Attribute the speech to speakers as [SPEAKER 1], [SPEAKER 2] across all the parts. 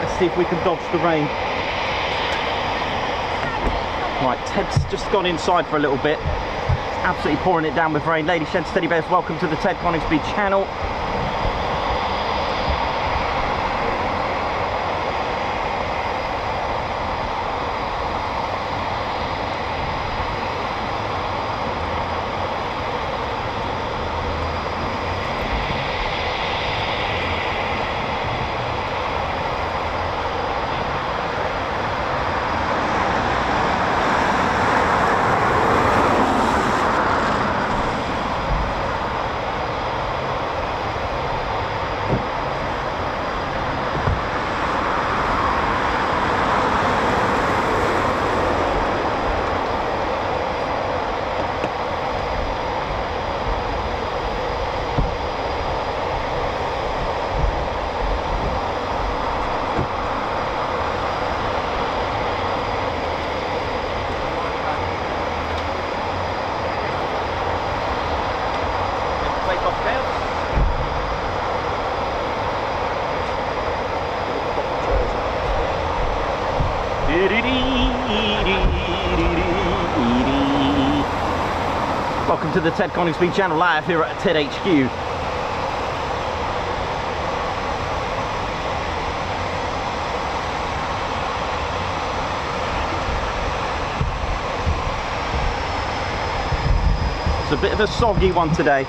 [SPEAKER 1] Let's see if we can dodge the rain. Right, Ted's just gone inside for a little bit. It's absolutely pouring it down with rain. Ladies, gents, teddy bears, welcome to the Ted Coningsby channel. Welcome to the Ted Coningsby channel, live here at Ted HQ. It's a bit of a soggy one today.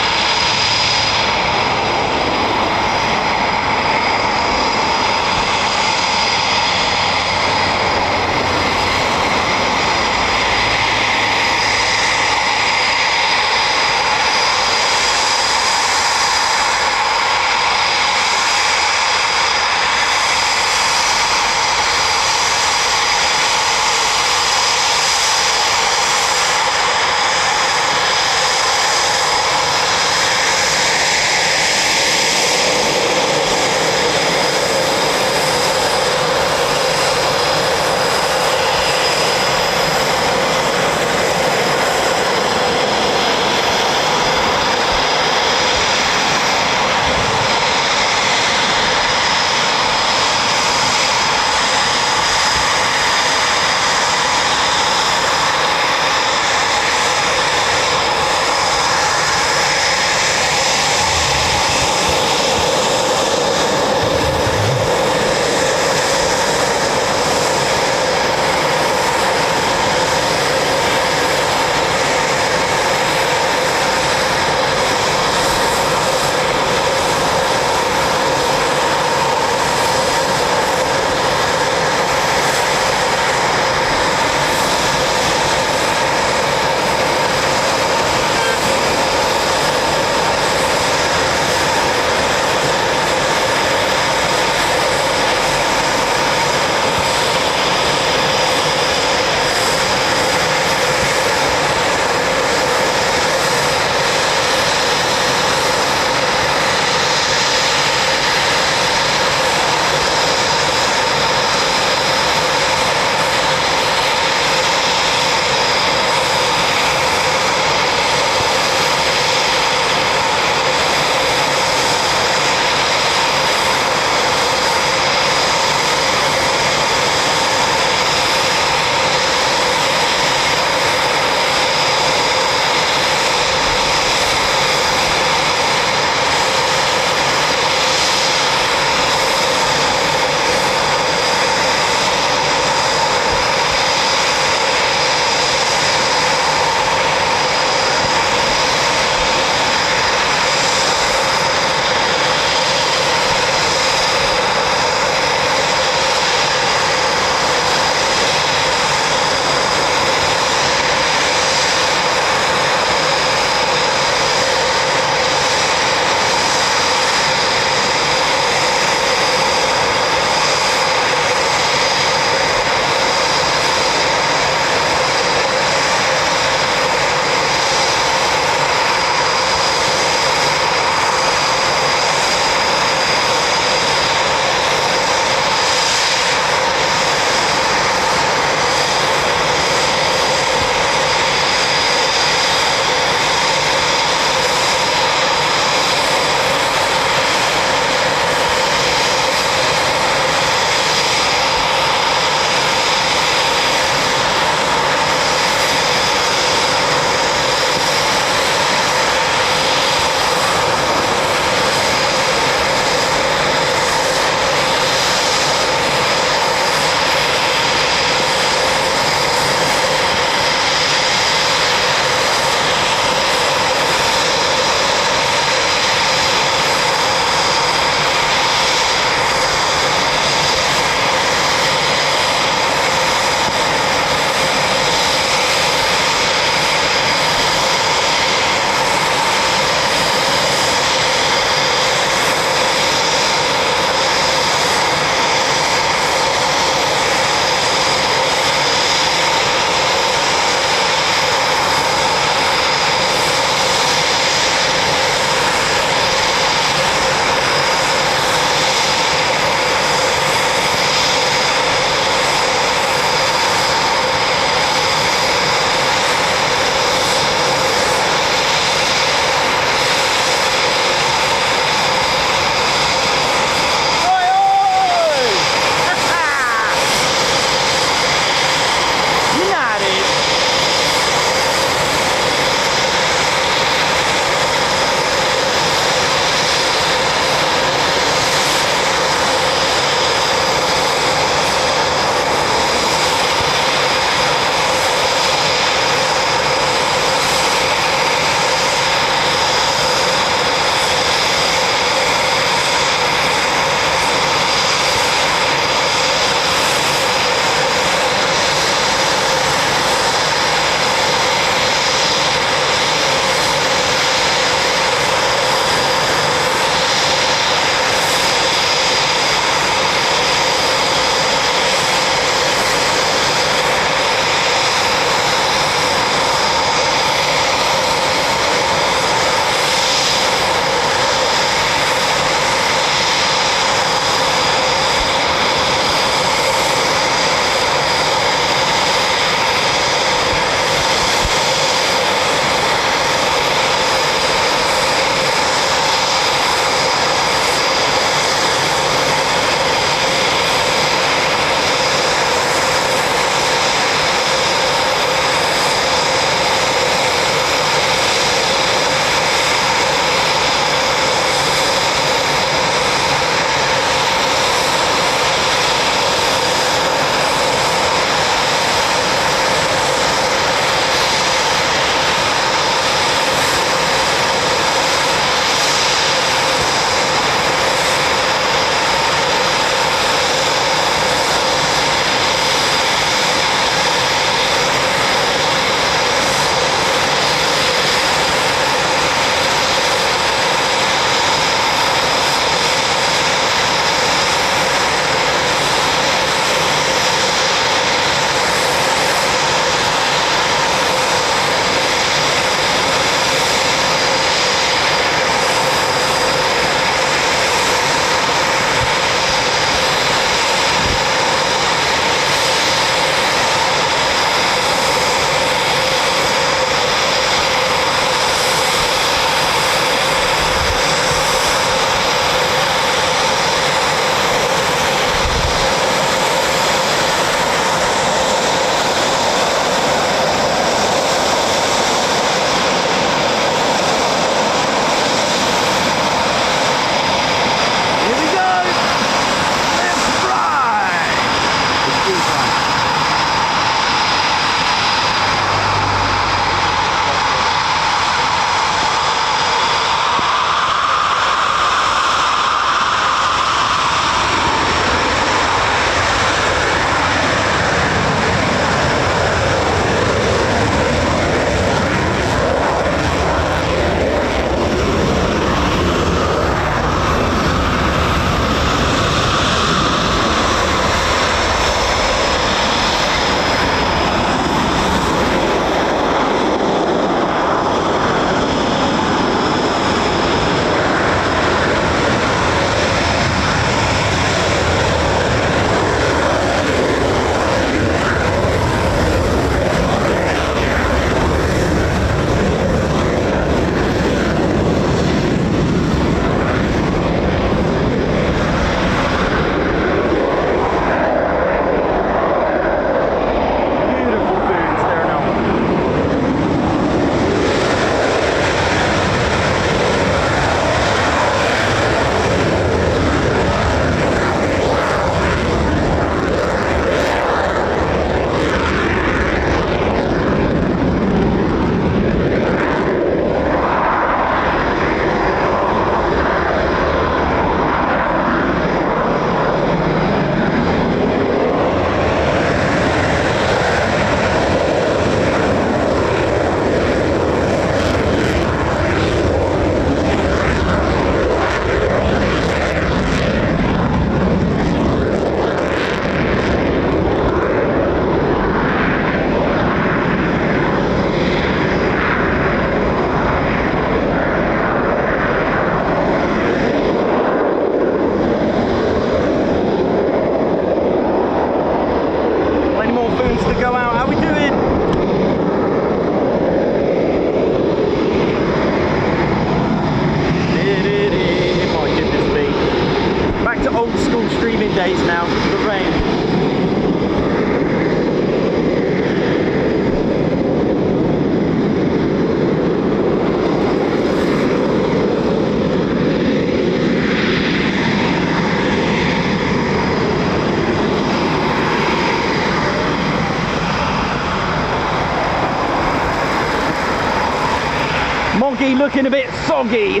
[SPEAKER 1] Moggy looking a bit soggy.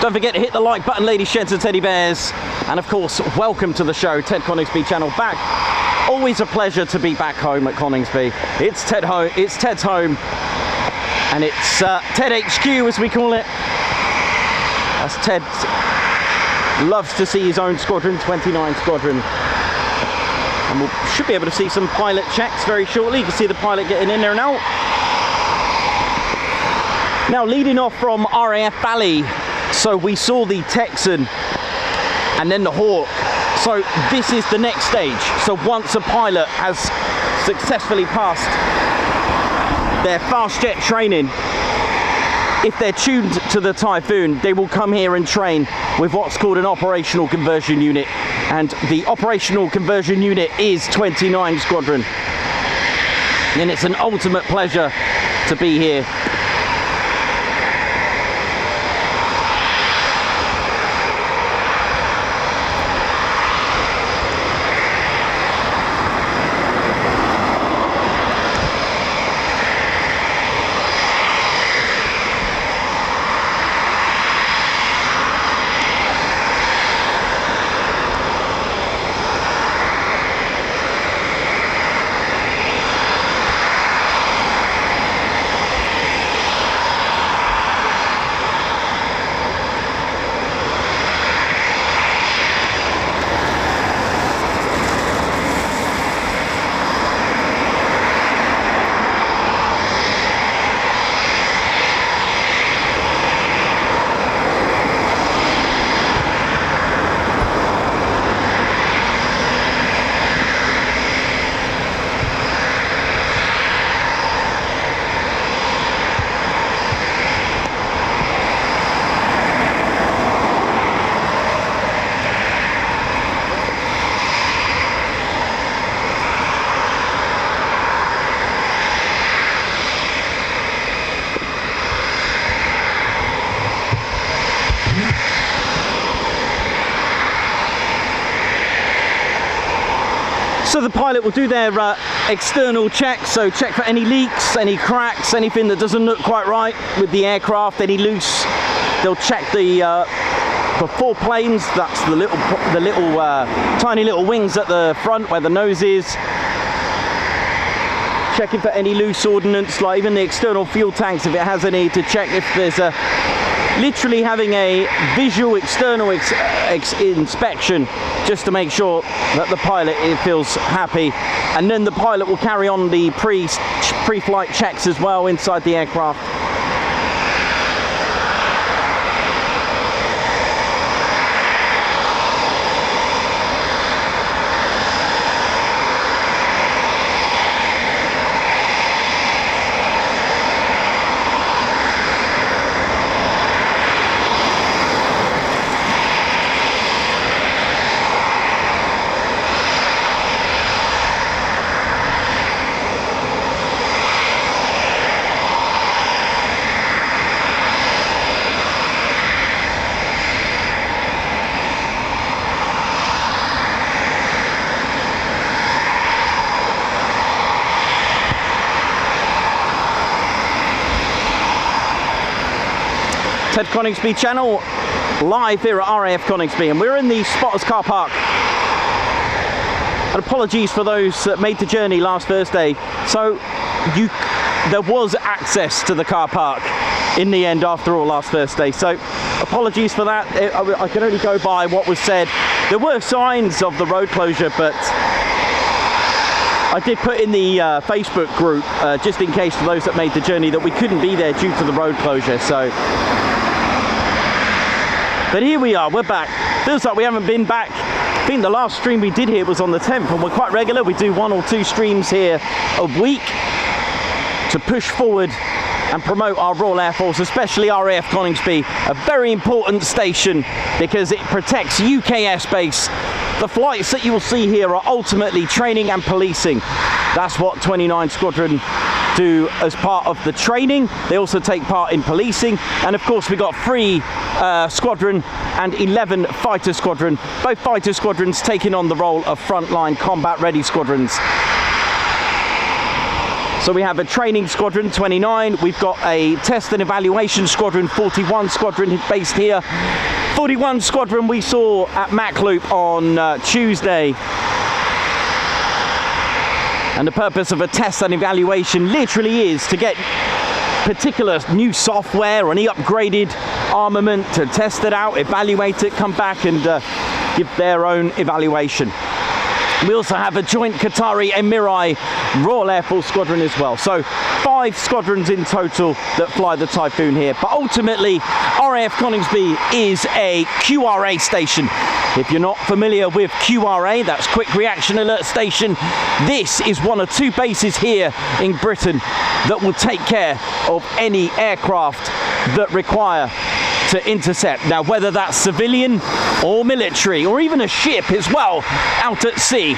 [SPEAKER 1] Don't forget to hit the like button, ladies, gents and teddy bears. And of course, welcome to the show, Ted Coningsby channel back. Always a pleasure to be back home at Coningsby. It's Ted's home. And it's Ted HQ, as we call it. As Ted loves to see his own squadron, 29 Squadron. And we should be able to see some pilot checks very shortly. You can see the pilot getting in there now. Now, leading off from RAF Valley. So we saw the Texan and then the Hawk. So this is the next stage. So once a pilot has successfully passed their fast jet training, if they're tuned to the Typhoon, they will come here and train with what's called an operational conversion unit. And the operational conversion unit is 29 Squadron. And it's an ultimate pleasure to be here. So the pilot will do their external checks, so check for any leaks, any cracks, anything that doesn't look quite right with the aircraft, any loose. They'll check the foreplanes, that's the tiny little wings at the front where the nose is. Checking for any loose ordnance, like even the external fuel tanks if it has any, to check if there's a literally having a visual external inspection just to make sure that the pilot feels happy. And then the pilot will carry on the pre-flight checks as well inside the aircraft. Ted Coningsby channel, live here at RAF Coningsby, and we're in the spotters car park. And apologies for those that made the journey last Thursday. So there was access to the car park in the end after all last Thursday. So apologies for that. I can only go by what was said. There were signs of the road closure, but I did put in the Facebook group, just in case for those that made the journey, that we couldn't be there due to the road closure. So, but here we are, we're back. Feels like we haven't been back. I think the last stream we did here was on the 10th, and we're quite regular. We do 1 or 2 streams here a week to push forward and promote our Royal Air Force, especially RAF Coningsby, a very important station because it protects UK airspace. The flights that you will see here are ultimately training and policing. That's what 29 Squadron do as part of the training. They also take part in policing, and of course we got 3 squadron and 11 fighter squadron, both fighter squadrons taking on the role of frontline combat ready squadrons. So we have a training squadron 29, we've got a test and evaluation squadron 41 squadron based here. 41 squadron we saw at Macloop on Tuesday. And the purpose of a test and evaluation literally is to get particular new software or any upgraded armament, to test it out, evaluate it, come back and give their own evaluation. We also have a joint Qatari Emirai Royal Air Force squadron as well. So 5 squadrons in total that fly the Typhoon here. But ultimately, RAF Coningsby is a QRA station. If you're not familiar with QRA, that's Quick Reaction Alert Station, this is one of 2 bases here in Britain that will take care of any aircraft that require to intercept. Now, whether that's civilian or military, or even a ship as well out at sea.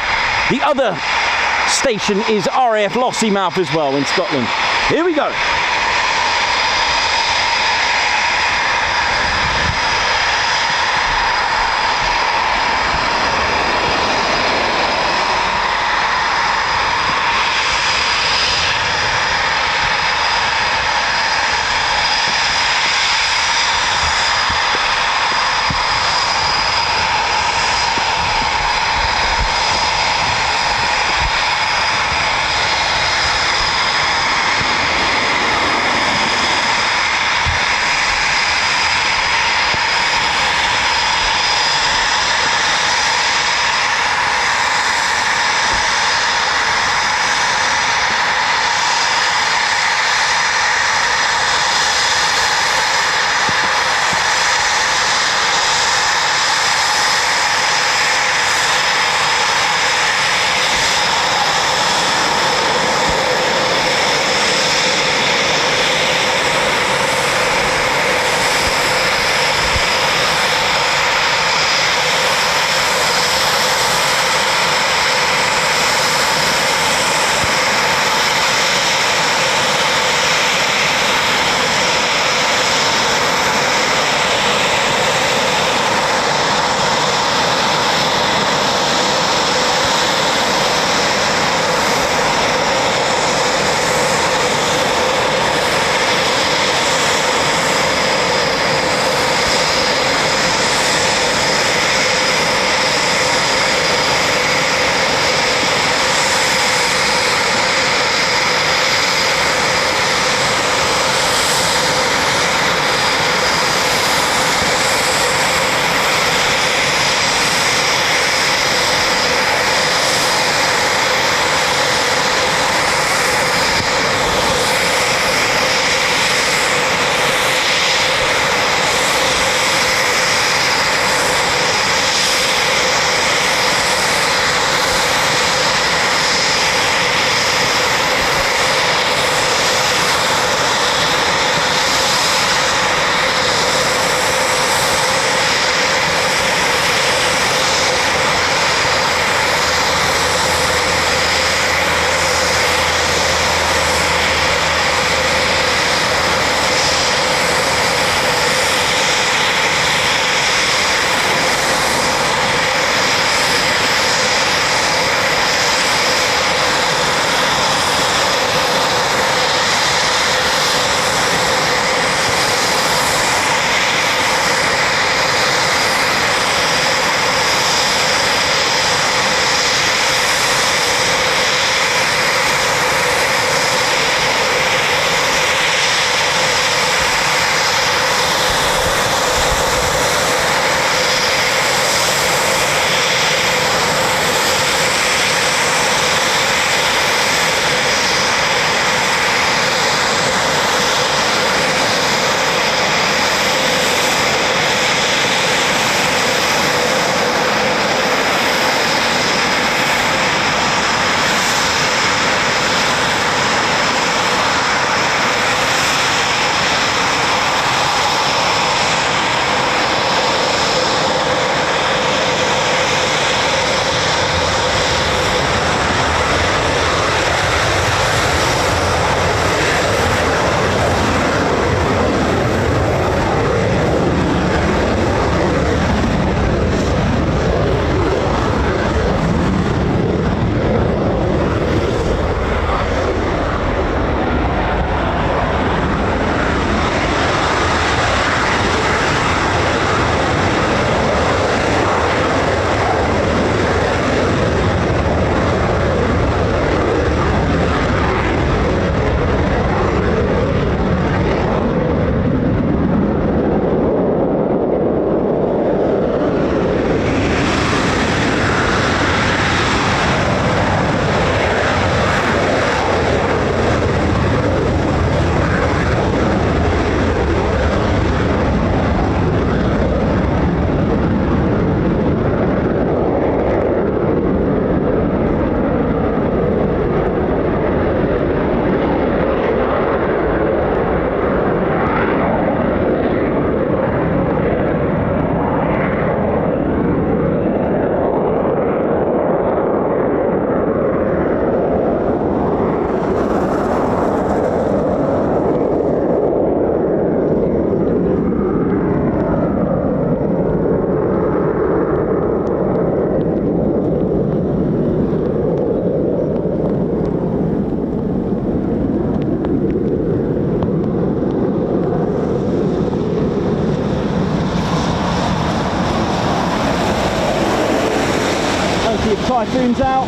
[SPEAKER 1] The other station is RAF Lossiemouth as well in Scotland. Here we go. Typhoons out.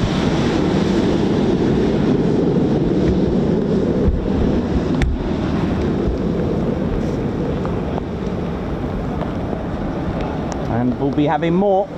[SPEAKER 1] And we'll be having more.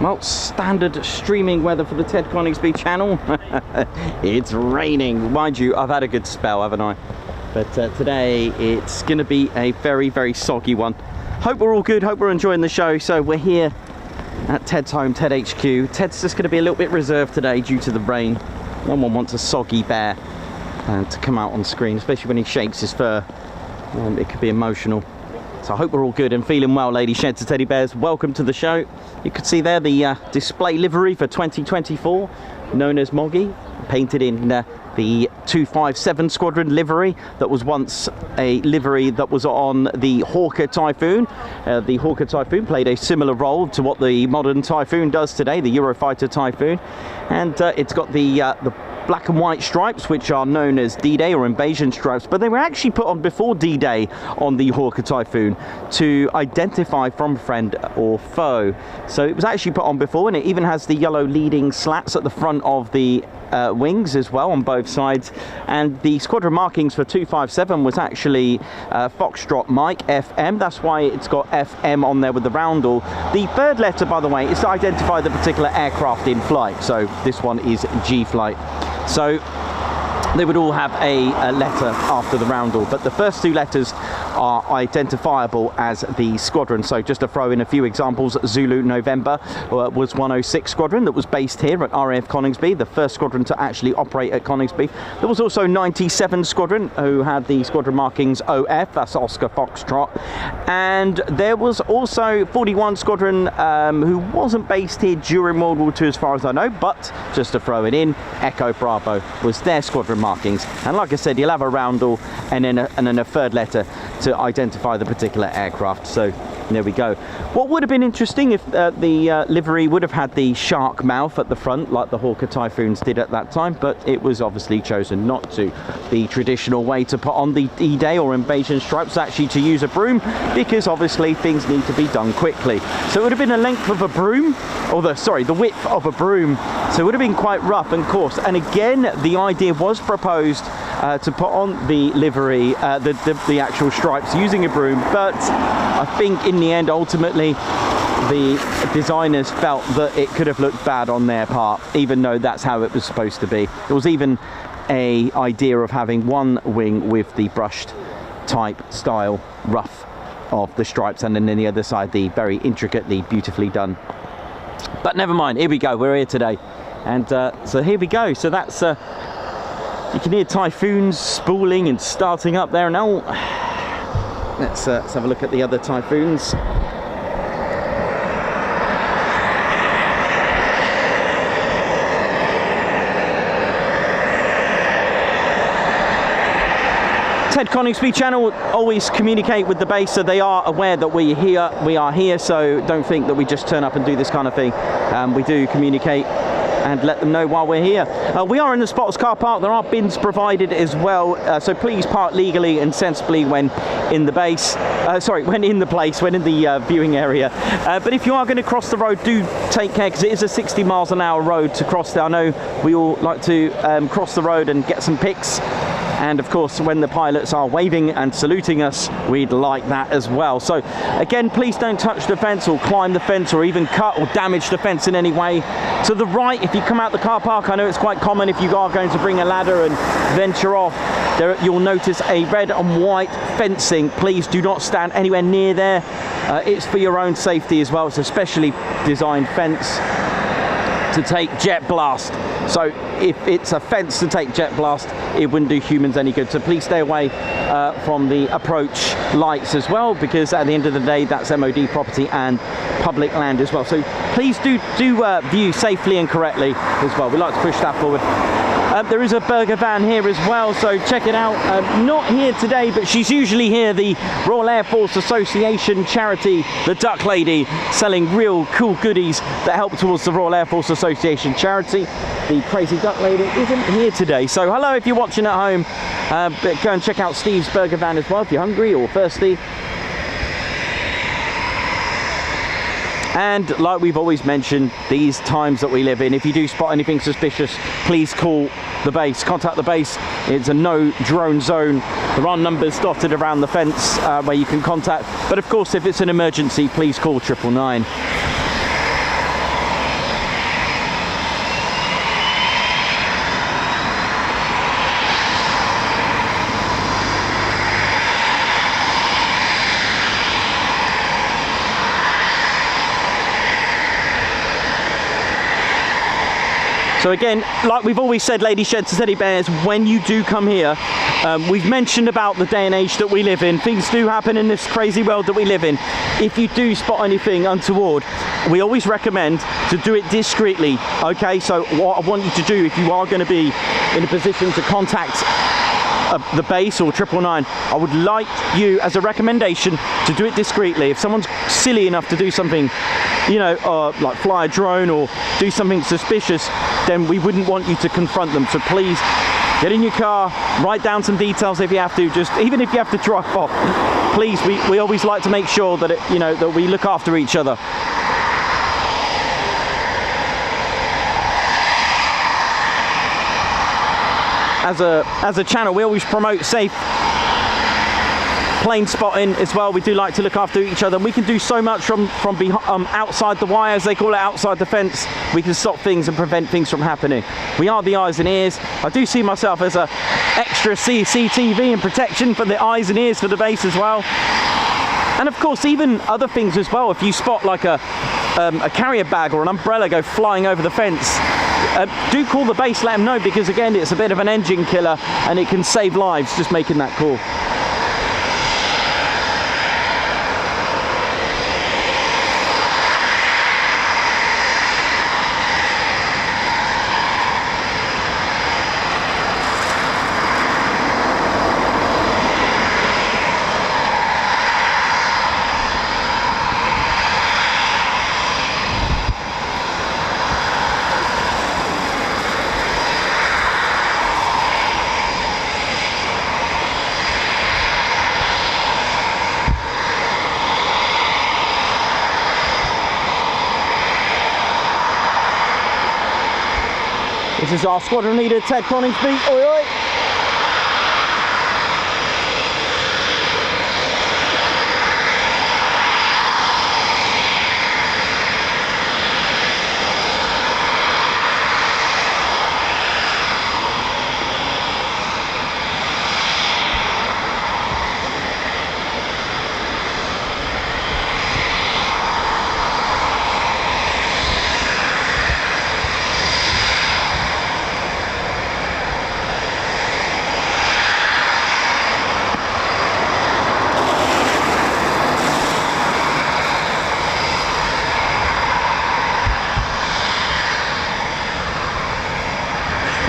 [SPEAKER 1] Well, standard streaming weather for the Ted Coningsby channel. It's raining. Mind you, I've had a good spell, haven't I? But today it's going to be a very, very soggy one. Hope we're all good. Hope we're enjoying the show. So we're here at Ted's home, Ted HQ. Ted's just going to be a little bit reserved today due to the rain. No one wants a soggy bear to come out on screen, especially when he shakes his fur. It could be emotional. So I hope we're all good and feeling well, ladies, sheds and teddy bears. Welcome to the show. You could see there the display livery for 2024, known as Moggy, painted in the 257 Squadron livery that was once a livery that was on the Hawker Typhoon. The Hawker Typhoon played a similar role to what the modern Typhoon does today, the Eurofighter Typhoon. And it's got the black and white stripes, which are known as D-Day or invasion stripes, but they were actually put on before D-Day on the Hawker Typhoon to identify from friend or foe. So it was actually put on before, and it even has the yellow leading slats at the front of the wings as well on both sides. And the squadron markings for 257 was actually Foxtrot Mike FM. That's why it's got FM on there with the roundel. The third letter, by the way, is to identify the particular aircraft in flight. So this one is G flight. So they would all have a letter after the roundel, but the first two letters are identifiable as the squadron. So just to throw in a few examples, Zulu November was 106 Squadron that was based here at RAF Coningsby, the first squadron to actually operate at Coningsby. There was also 97 Squadron who had the squadron markings OF, that's Oscar Foxtrot, and there was also 41 Squadron who wasn't based here during World War II as far as I know, but just to throw it in, Echo Bravo was their squadron markings. And like I said, you'll have a roundel and then a third letter to identify the particular aircraft. So there we go. What would have been interesting if the livery would have had the shark mouth at the front like the Hawker Typhoons did at that time, but it was obviously chosen not to. The traditional way to put on the D-Day or invasion stripes is actually to use a broom, because obviously things need to be done quickly. So it would have been a length of a broom, or the width of a broom, so it would have been quite rough and coarse. And again, the idea was proposed to put on the livery, the actual stripes using a broom, but I think in the end, ultimately, the designers felt that it could have looked bad on their part, even though that's how it was supposed to be. There was even a idea of having one wing with the brushed type style rough of the stripes, and then on the other side the very intricately, beautifully done. But never mind, here we go, we're here today. And so here we go. So that's you can hear Typhoons spooling and starting up there now. Let's have a look at the other Typhoons. Ted Coningsby channel always communicate with the base, so they are aware that we are here, so don't think that we just turn up and do this kind of thing. We do communicate and let them know while we're here. We are in the spotters car park. There are bins provided as well, so please park legally and sensibly when in the base. When in the viewing area. But if you are going to cross the road, do take care, because it is a 60 miles an hour road to cross there. I know we all like to cross the road and get some pics. And of course, when the pilots are waving and saluting us, we'd like that as well. So again, please don't touch the fence or climb the fence or even cut or damage the fence in any way. To the right, if you come out the car park, I know it's quite common if you are going to bring a ladder and venture off, there you'll notice a red and white fencing. Please do not stand anywhere near there. It's for your own safety as well. It's a specially designed fence. to take jet blast. So if it's a fence to take jet blast, it wouldn't do humans any good. So please stay away from the approach lights as well, because at the end of the day, that's MOD property and public land as well. So please do view safely and correctly as well. We like to push that forward. There is a burger van here as well, so check it out. Not here today, but she's usually here, the Royal Air Force Association charity, the Duck Lady, selling real cool goodies that help towards the Royal Air Force Association charity. The crazy Duck Lady isn't here today, so hello if you're watching at home. But go and check out Steve's burger van as well if you're hungry or thirsty. And like we've always mentioned, these times that we live in, if you do spot anything suspicious, please call the base, contact the base. It's a no drone zone. There are numbers dotted around the fence where you can contact, but of course if it's an emergency, please call 999. So again, like we've always said, Lady Sheds and Teddy Bears, when you do come here, we've mentioned about the day and age that we live in. Things do happen in this crazy world that we live in. If you do spot anything untoward, we always recommend to do it discreetly, okay? So what I want you to do, if you are going to be in a position to contact the base or 999, I would like you, as a recommendation, to do it discreetly. If someone's silly enough to do something, you know, like fly a drone or do something suspicious, then we wouldn't want you to confront them. So please get in your car, write down some details if you have to, just even if you have to drive off. Please, we always like to make sure that you know, that we look after each other. As a channel, we always promote safe plane spotting as well. We do like to look after each other. We can do so much from outside the wire, as they call it, outside the fence. We can stop things and prevent things from happening. We are the eyes and ears. I do see myself as a extra CCTV and protection for the eyes and ears for the base as well. And of course, even other things as well. If you spot like a carrier bag or an umbrella go flying over the fence, do call the base, let them know, because again, it's a bit of an engine killer and it can save lives just making that call. This is our squadron leader, Ted Coningsby. Oi, oi.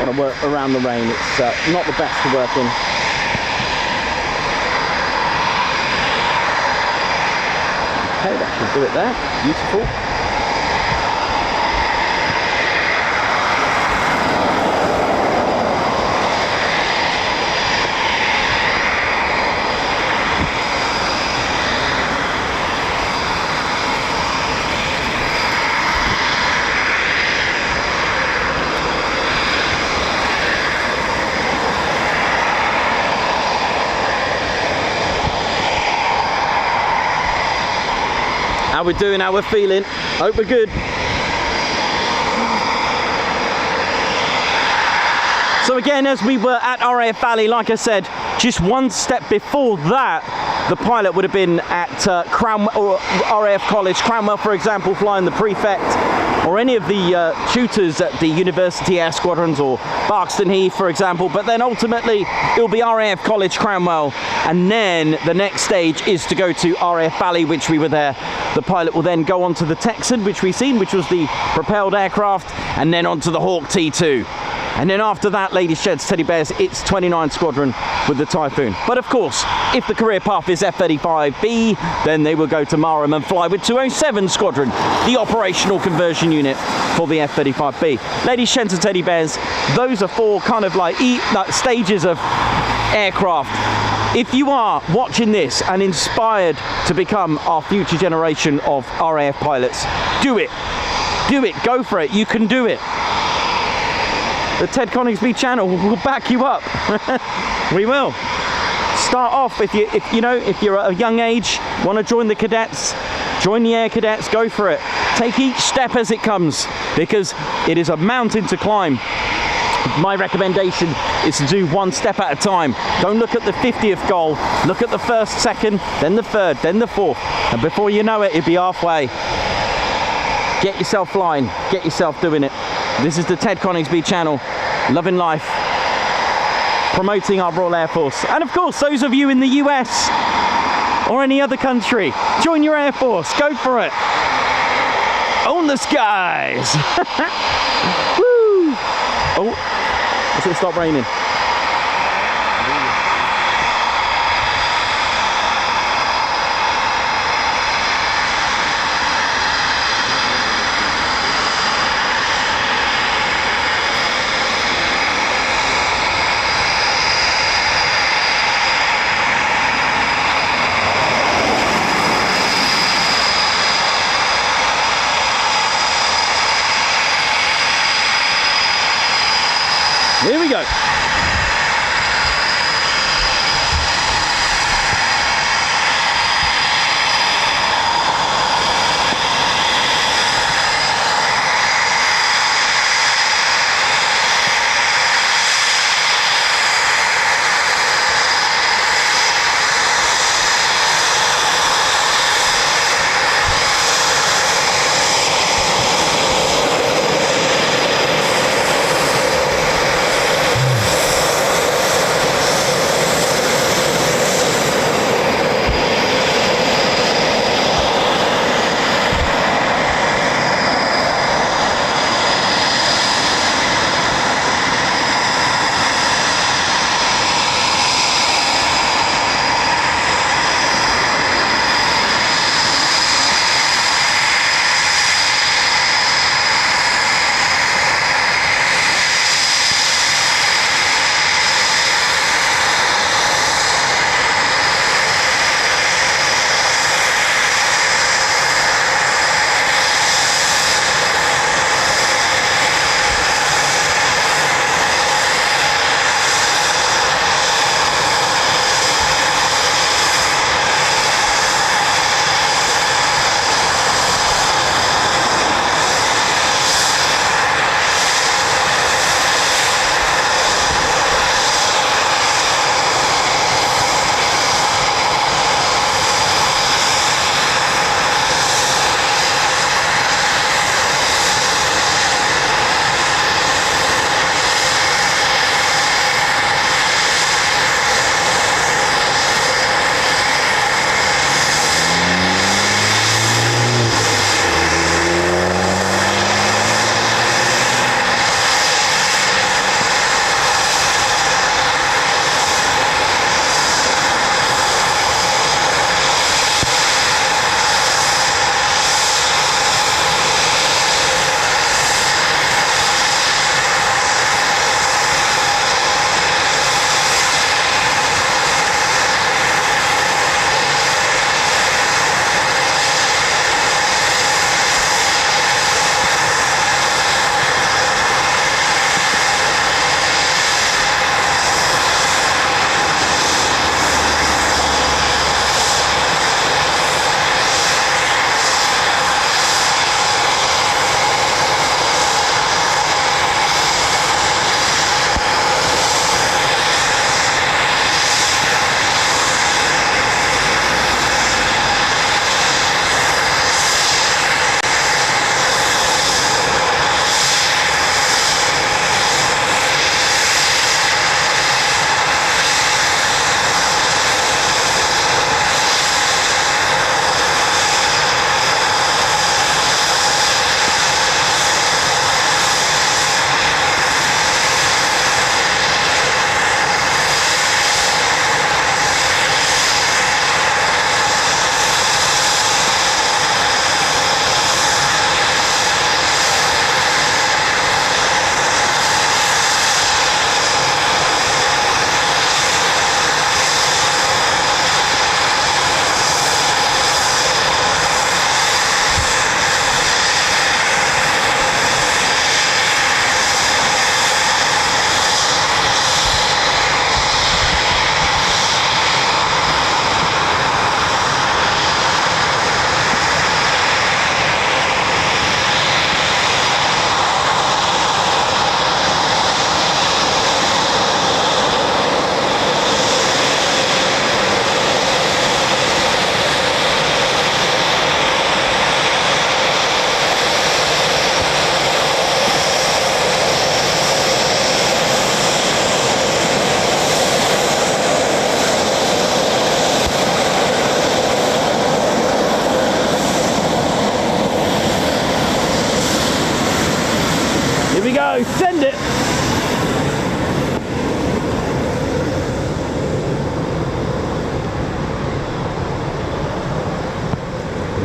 [SPEAKER 1] Trying to work around the rain, it's not the best to work in. Okay, that should do it there. Beautiful. How we're doing, how we're feeling. Hope we're good. So again, as we were at RAF Valley, like I said, just one step before that, the pilot would have been at Cranwell, or RAF College, Cranwell, for example, flying the Prefect. or any of the tutors at the University Air Squadrons or Barkston Heath, for example, but then ultimately it'll be RAF College Cranwell, and then the next stage is to go to RAF Valley, which we were there. The pilot will then go on to the Texan, which we've seen, which was the propelled aircraft, and then onto the Hawk T2. And then after that, ladies, gents, teddy bears, it's 29 Squadron with the Typhoon. But of course, if the career path is F-35B, then they will go to Marham and fly with 207 Squadron, the operational conversion unit for the F-35B. Ladies, gents, and teddy bears, those are four kind of like stages of aircraft. If you are watching this and inspired to become our future generation of RAF pilots, do it. Do it. Go for it. You can do it. The Ted Coningsby channel will back you up. We will. Start off if you're at a young age, want to join the cadets, join the air cadets, go for it. Take each step as it comes, because it is a mountain to climb. My recommendation is to do one step at a time. Don't look at the 50th goal. Look at the first, second, then the third, then the fourth. And before you know it, it'll be halfway. Get yourself flying. Get yourself doing it. This is the Ted Coningsby channel. Loving life. Promoting our Royal Air Force. And of course, those of you in the US or any other country, join your Air Force. Go for it. Own the skies. Woo! Oh, does it stop raining? Here we go.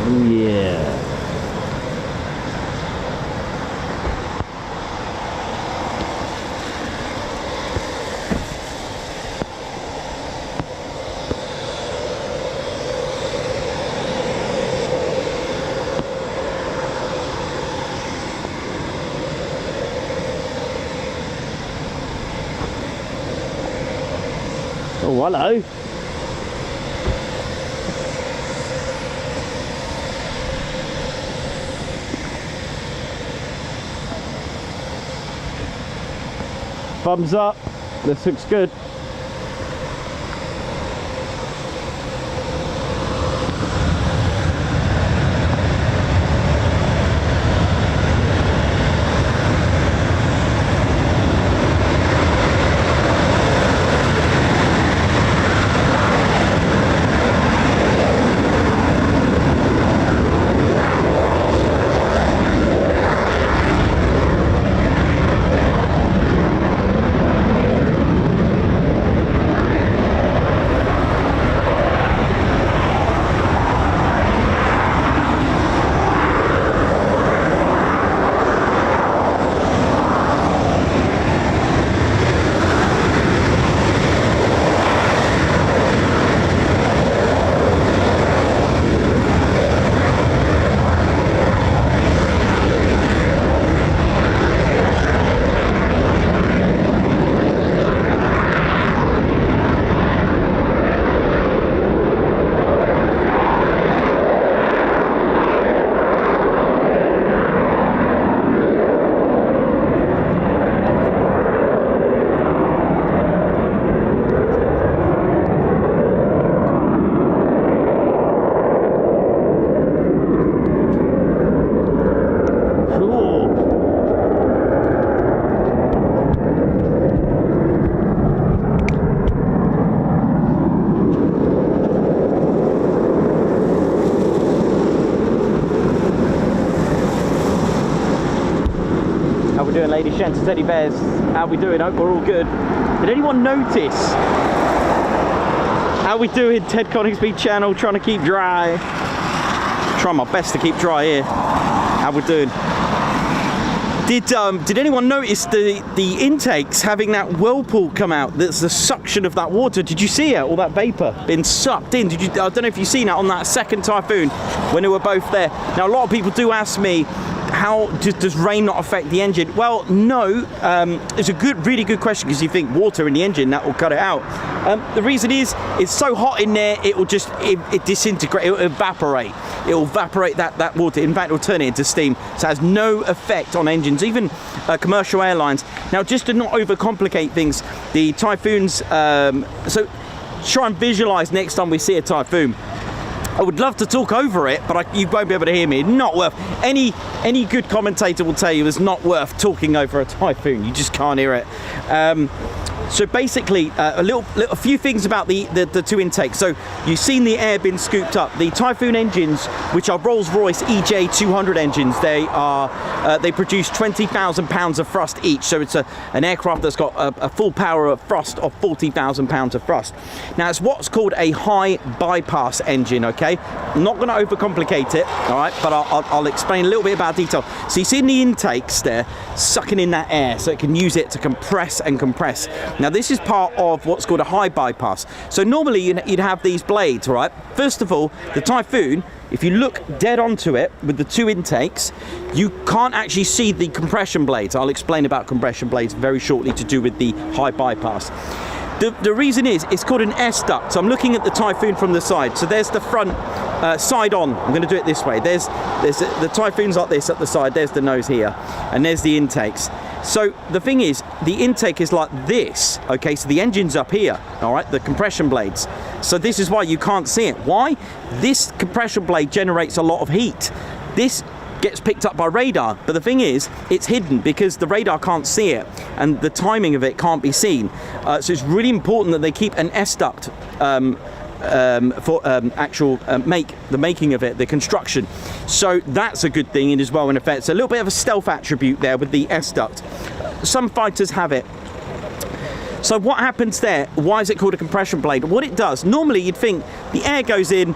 [SPEAKER 1] Yeah. Oh, hello. Thumbs up. This looks good. Doing, ladies, gents, teddy bears, how we doing? Hope we're all good. Did anyone notice how we doing? Ted Coningsby channel, trying to keep dry. Trying my best to keep dry here. How we doing? Did anyone notice the intakes having that whirlpool come out? That's the suction of that water. Did you see it? All that vapor being sucked in. Did you? I don't know if you've seen that on that second typhoon when they were both there. Now a lot of people do ask me, how does rain not affect the engine? Well, no, it's a really good question, because you think water in the engine, that will cut it out. The reason is, it's so hot in there, it will just it disintegrate, it will evaporate. It will evaporate that water. In fact, it will turn it into steam. So it has no effect on engines, even commercial airlines. Now, just to not overcomplicate things, the typhoons, so try and visualize next time we see a typhoon. I would love to talk over it, but you won't be able to hear me. Not worth. Any good commentator will tell you it's not worth talking over a typhoon. You just can't hear it. So basically, a few things about the two intakes. So you've seen the air being scooped up. The Typhoon engines, which are Rolls-Royce EJ200 engines, they produce 20,000 pounds of thrust each. So it's an aircraft that's got a full power of thrust of 40,000 pounds of thrust. Now it's what's called a high bypass engine. Okay, I'm not going to overcomplicate it. All right, but I'll explain a little bit about detail. So you see in the intakes there, sucking in that air, so it can use it to compress and compress. Now this is part of what's called a high bypass. So normally you'd have these blades, right? First of all, the Typhoon, if you look dead onto it with the two intakes, you can't actually see the compression blades. I'll explain about compression blades very shortly to do with the high bypass. The reason is, it's called an S-duct. So I'm looking at the Typhoon from the side. So there's the front side on. I'm going to do it this way. There's the Typhoon's like this at the side. There's the nose here, and there's the intakes. So the thing is, the intake is like this. Okay, so the engine's up here. All right, the compression blades. So this is why you can't see it. Why? This compression blade generates a lot of heat. This gets picked up by radar, but the thing is, it's hidden because the radar can't see it, and the timing of it can't be seen. So it's really important that they keep an S-duct for the making of it, the construction. So that's a good thing as well. In effect, it's a little bit of a stealth attribute there with the S-duct. Some fighters have it. So what happens there? Why is it called a compression blade? What it does, normally you'd think the air goes in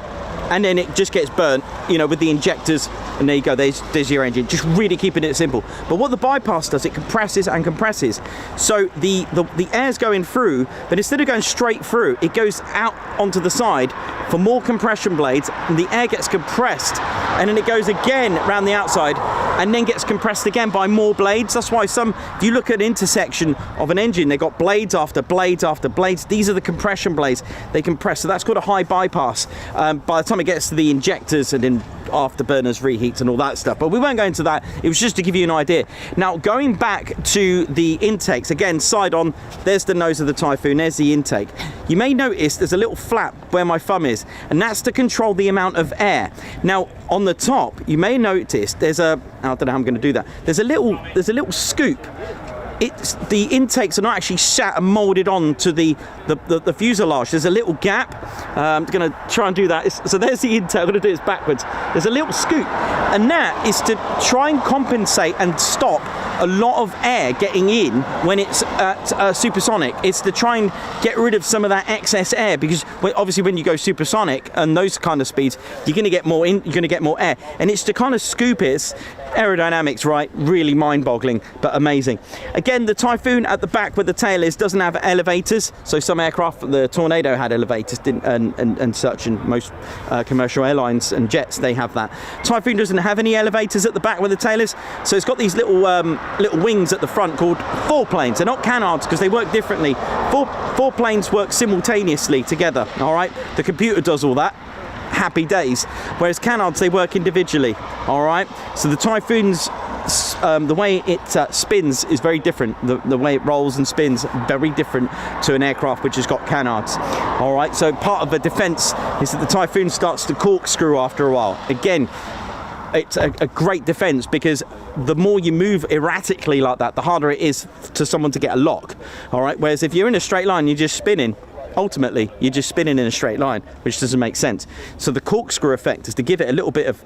[SPEAKER 1] and then it just gets burnt. you know, with the injectors, and there you go, there's your engine. Just really keeping it simple. But what the bypass does, it compresses and compresses. So the air's going through, but instead of going straight through, it goes out onto the side for more compression blades, and the air gets compressed, and then it goes again around the outside, and then gets compressed again by more blades. That's why if you look at an intersection of an engine, they've got blades after blades after blades. These are the compression blades. They compress, so that's called a high bypass. By the time it gets to the injectors and then afterburners, reheats and all that stuff, but we won't go into that. It was just to give you an idea. Now, going back to the intakes, again, side on, there's the nose of the Typhoon, there's the intake. You may notice there's a little flap where my thumb is, and that's to control the amount of air. Now, on the top, you may notice there's I don't know how I'm going to do that. There's a little scoop. The intakes are not actually sat and moulded on to the fuselage. There's a little gap. I'm going to try and do that. So there's the intake. I'm going to do this backwards. There's a little scoop, and that is to try and compensate and stop a lot of air getting in when it's at supersonic. It's to try and get rid of some of that excess air, because obviously when you go supersonic and those kind of speeds, you're going to get more in. You're going to get more air, and it's to kind of scoop it. It's aerodynamics, right? Really mind-boggling, but amazing. Again, the Typhoon at the back where the tail is doesn't have elevators. So some aircraft, the Tornado had elevators, didn't, and such, and most commercial airlines and jets, they have that. Typhoon doesn't have any elevators at the back where the tail is, so it's got these little wings at the front called foreplanes. They're not canards because they work differently. Four planes work simultaneously together. All right, the computer does all that. Happy days. Whereas canards, they work individually. All right, so the Typhoon's the way it spins is very different. The way it rolls and spins, very different to an aircraft which has got canards. All right, so part of the defense is that the Typhoon starts to corkscrew after a while. Again, it's a great defense, because the more you move erratically like that, the harder it is to someone to get a lock. All right, whereas if you're in a straight line, you're just spinning. Ultimately, you're just spinning in a straight line, which doesn't make sense. So the corkscrew effect is to give it a little bit of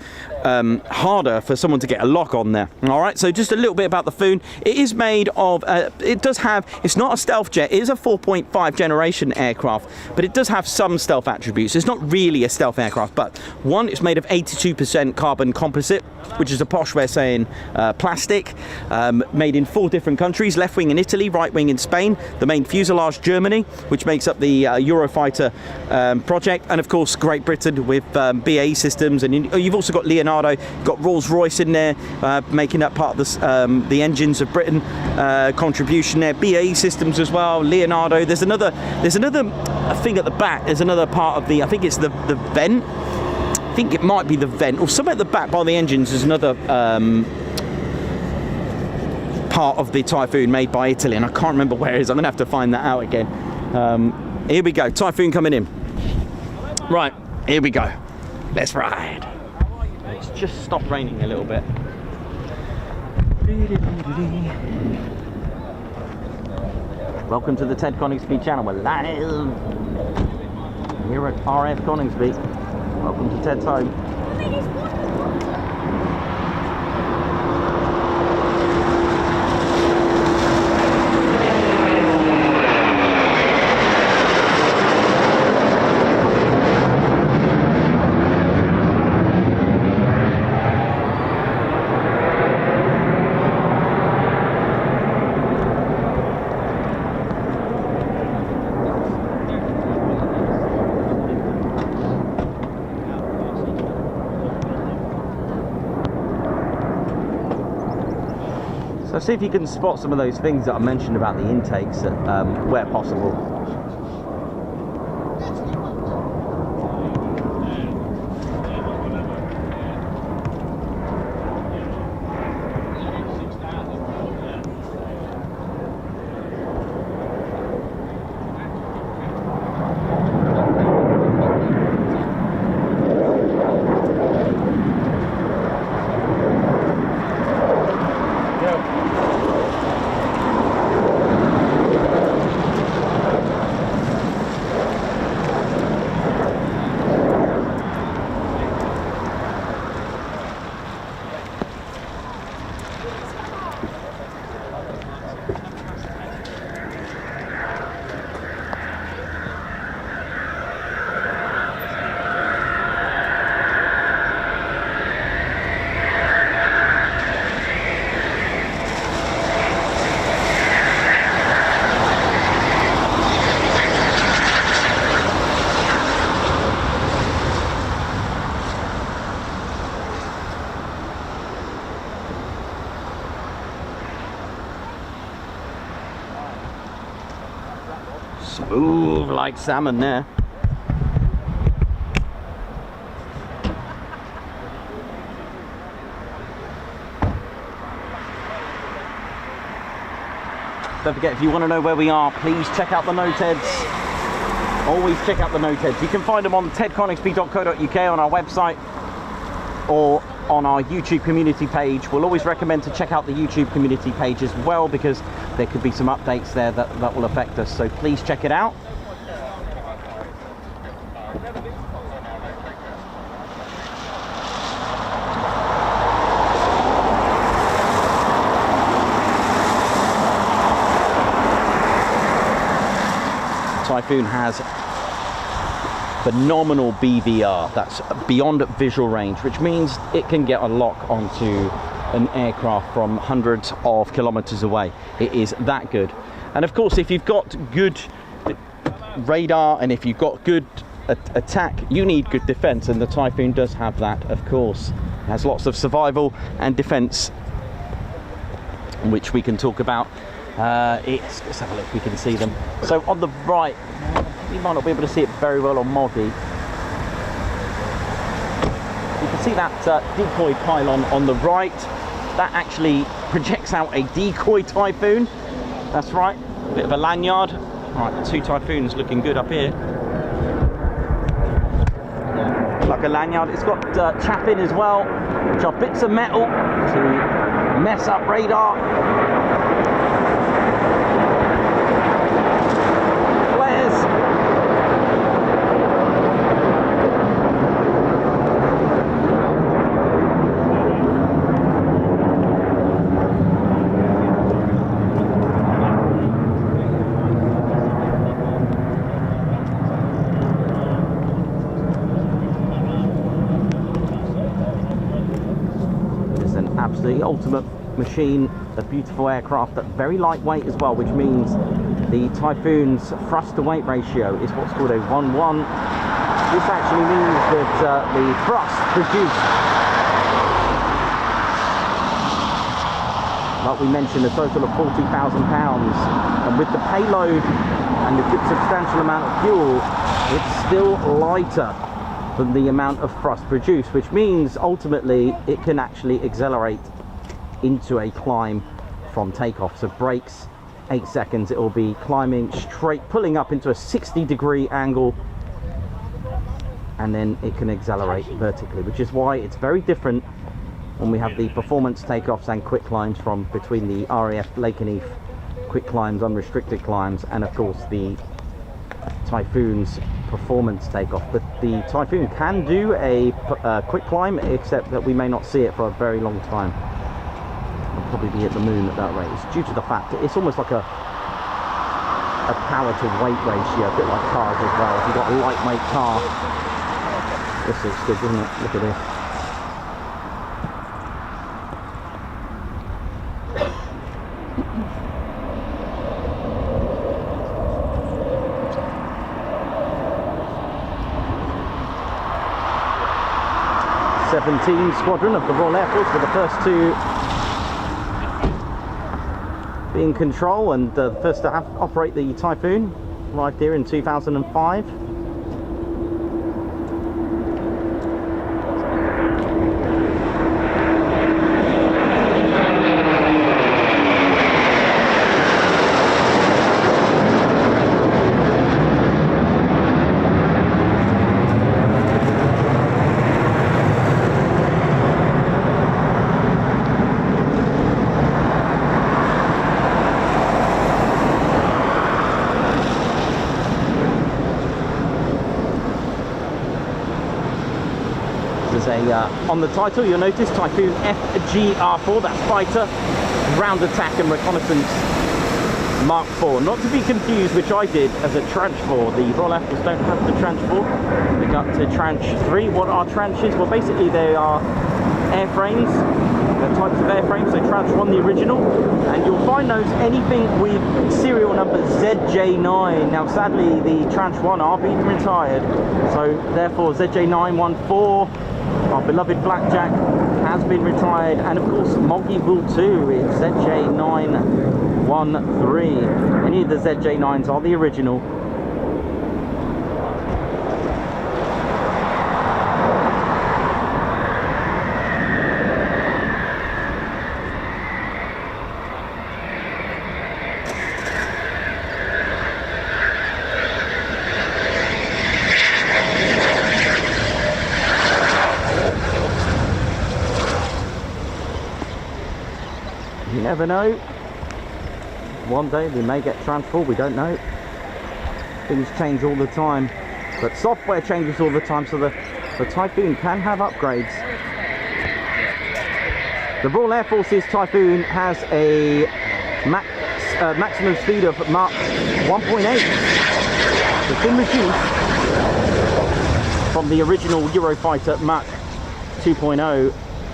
[SPEAKER 1] harder for someone to get a lock on there. All right, so just a little bit about the Foon. It is made of, it's not a stealth jet, it is a 4.5 generation aircraft, but it does have some stealth attributes. It's not really a stealth aircraft, but one, it's made of 82% carbon composite, which is a posh way of saying plastic, made in 4 different countries: left wing in Italy, right wing in Spain, the main fuselage Germany, which makes up the Eurofighter project, and of course Great Britain with BAE systems, and you've also got Leonardo, you've got Rolls-Royce in there, making up part of the engines of Britain contribution there. BAE systems as well, Leonardo. There's another thing at the back. There's another part of I think it's the vent. I think it might be the vent, or somewhere at the back by the engines. There's another part of the Typhoon made by Italy, and I can't remember where it is. I'm gonna have to find that out again. Here we go, Typhoon coming in. Right, here we go. Let's ride. It's just stopped raining a little bit. Welcome to the Ted Coningsby channel. We're live here at RAF Coningsby. Welcome to Ted's home. So see if you can spot some of those things that I mentioned about the intakes where possible. Smooth like salmon there. Don't forget, if you want to know where we are, please check out the noteheads. Always check out the noteheads. You can find them on tedconingsby.co.uk on our website or on our YouTube community page. We'll always recommend to check out the YouTube community page as well, because there could be some updates there that will affect us. So please check it out. Typhoon has phenomenal BVR, that's beyond visual range, which means it can get a lock onto an aircraft from hundreds of kilometers away. It is that good. And of course, if you've got good radar and if you've got good attack, you need good defense, and the Typhoon does have that, of course. It has lots of survival and defense, which we can talk about. Let's have a look, we can see them. So on the right, you might not be able to see it very well on Moggy. You can see that decoy pylon on the right. That actually projects out a decoy Typhoon. That's right, a bit of a lanyard. Right, two Typhoons looking good up here. Like a lanyard. It's got chaffing as well, which are bits of metal to mess up radar. The ultimate machine, a beautiful aircraft, that's very lightweight as well, which means the Typhoon's thrust to weight ratio is what's called a 1:1. This actually means that the thrust produced, like we mentioned, a total of 40,000 pounds, and with the payload and the good substantial amount of fuel, it's still lighter than the amount of thrust produced, which means ultimately it can actually accelerate into a climb from takeoff. So brakes, 8 seconds, it will be climbing straight, pulling up into a 60-degree angle, and then it can accelerate vertically, which is why it's very different when we have the performance takeoffs and quick climbs from between the RAF Coningsby quick climbs, unrestricted climbs, and of course the Typhoon's performance takeoff. But the Typhoon can do a quick climb, except that we may not see it for a very long time. It'll probably be at the moon at that rate. It's due to the fact that it's almost like a power to weight ratio, a bit like cars as well. If you've got a lightweight car, this looks good, doesn't it? Look at this. Squadron of the Royal Air Force, with the first two being control, and the first to operate the Typhoon arrived here in 2005. On the title, you'll notice Typhoon FGR4, that's fighter, ground attack and reconnaissance Mark IV. Not to be confused, which I did, as a tranche 4. The Royal Air Force don't have the tranche 4. We got to tranche 3. What are tranches? Well, basically they are airframes, types of airframes. So tranche 1, the original, and you'll find those anything with serial number ZJ9. Now sadly the tranche 1 are being retired, so therefore ZJ914, our beloved Blackjack, has been retired, and of course Moggy will too. It's ZJ913. Any of the ZJ9s are the original, never know. One day we may get transport, we don't know. Things change all the time, but software changes all the time, so the Typhoon can have upgrades. The Royal Air Force's Typhoon has a maximum speed of Mach 1.8. It's been reduced from the original Eurofighter Mach 2.0,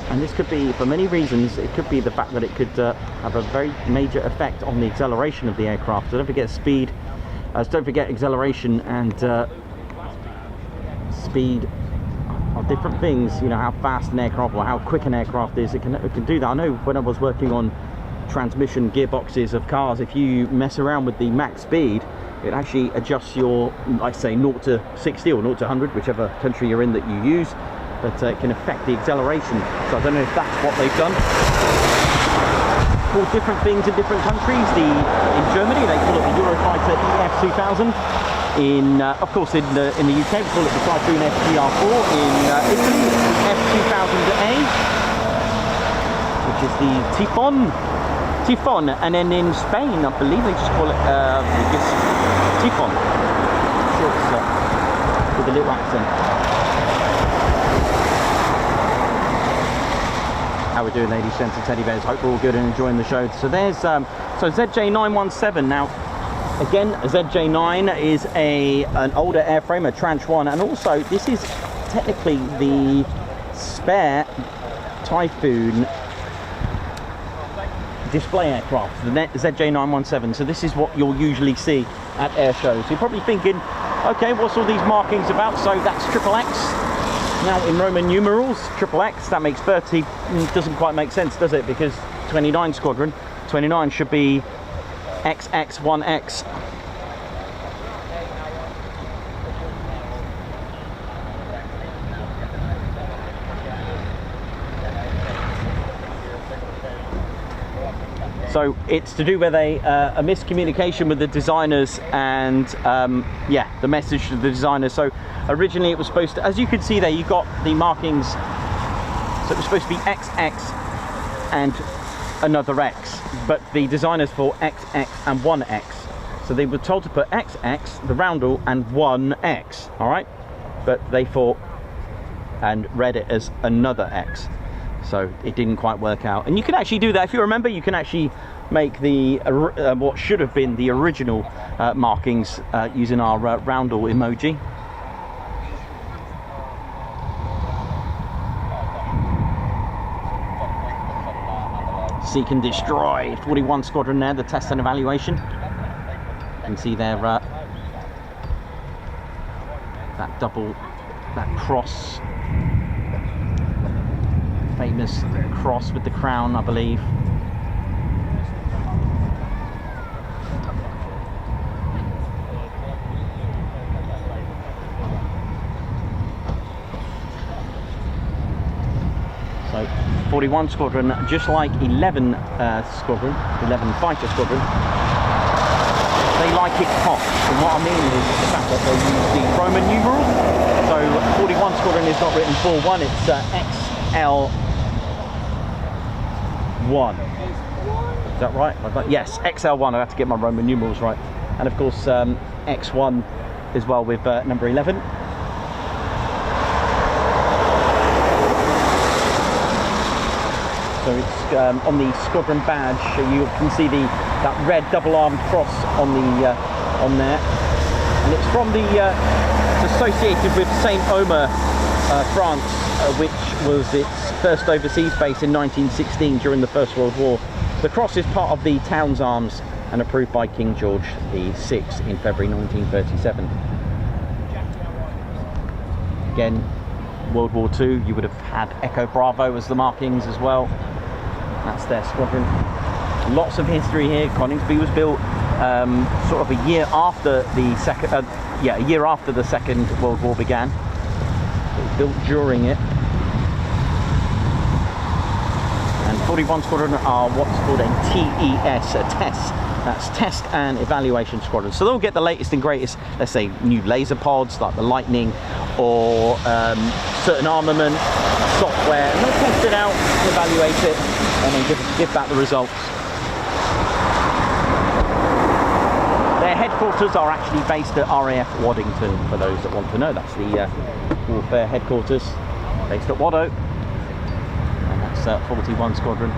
[SPEAKER 1] and this could be, for many reasons, it could be the fact that it could have a very major effect on the acceleration of the aircraft. So don't forget speed, don't forget acceleration and speed are different things. You know, how fast an aircraft or how quick an aircraft is, it can do that. I know when I was working on transmission gearboxes of cars, if you mess around with the max speed, it actually adjusts your, like say, 0 to 60 or 0 to 100, whichever country you're in that you use, but it can affect the acceleration. So I don't know if that's what they've done. Called different things in different countries. In Germany they call it the Eurofighter EF2000. Of course in the UK we call it the Typhoon FGR4. In Italy it's the F2000A, which is the Typhon, and then in Spain I believe they just call it Typhon. Sure, it's with a little accent. How we doing, ladies, gents and teddy bears? Hope we're all good and enjoying the show. So there's ZJ917 now. Again, ZJ9 is an older airframe, a Tranche 1, and also this is technically the spare Typhoon display aircraft, the ZJ917. So this is what you'll usually see at air shows. You're probably thinking, okay, what's all these markings about? So that's XXX. Now in Roman numerals, XXX, that makes 30. Doesn't quite make sense, does it? Because 29 squadron, 29 should be XX1X. So it's to do with a miscommunication with the designers and yeah, the message to the designers. So originally it was supposed to, as you can see there, you got the markings. So it was supposed to be XX and another X, but the designers for XX and 1X. So they were told to put XX, the roundel, and 1X, all right? But they thought and read it as another X. So it didn't quite work out. And you can actually do that. If you remember, you can actually make the what should have been the original markings using our roundel emoji. Seek and destroy. 41 squadron there, the test and evaluation. You can see there that cross, famous cross with the crown, I believe. So 41 squadron, just like 11 squadron, 11 fighter squadron, they like it hot. And what I mean is the fact that they use the Roman numerals. So 41 squadron is not written 41, it's XL1. Is that right? Yes, XL1. I have to get my Roman numerals right. And of course X1 as well with number 11. So it's on the squadron badge. You can see that red double-armed cross on there, and it's from it's associated with Saint Omer, France, which was its first overseas base in 1916 during the First World War. The cross is part of the town's arms and approved by King George VI in February 1937. Again, World War II, you would have had Echo Bravo as the markings as well. That's their squadron. Lots of history here. Coningsby was built sort of a year after the Second World War began. It was built during it. And 41 Squadron are what's called a TES, a test. That's Test and Evaluation Squadron. So they'll get the latest and greatest, let's say, new laser pods like the Lightning, or certain armament, software, and they'll test it out, evaluate it, and then give back the results. headquarters are actually based at RAF Waddington, for those that want to know. That's the warfare headquarters, based at Waddo. And that's 41 Squadron.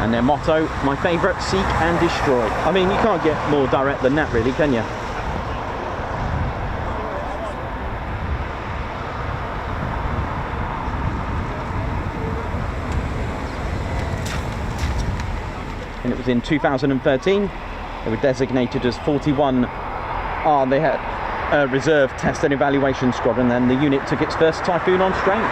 [SPEAKER 1] And their motto, my favourite, seek and destroy. I mean, you can't get more direct than that, really, can you? And it was in 2013. They were designated as 41. They had a reserve test and evaluation squadron. Then the unit took its first Typhoon on strength.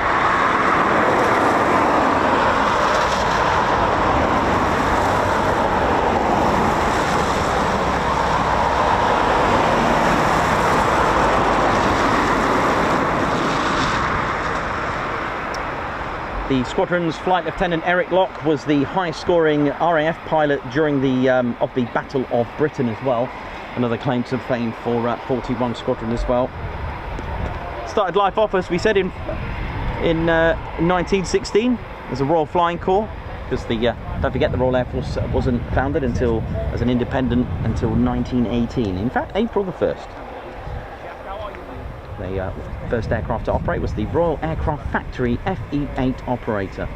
[SPEAKER 1] The squadron's Flight Lieutenant Eric Locke was the highest scoring RAF pilot during the of the Battle of Britain as well. Another claim to fame for 41 Squadron as well. Started life off, as we said, in 1916 as a Royal Flying Corps, because the don't forget the Royal Air Force wasn't founded until as an independent until 1918. In fact, April the 1st. The first aircraft to operate was the Royal Aircraft Factory FE8 operator.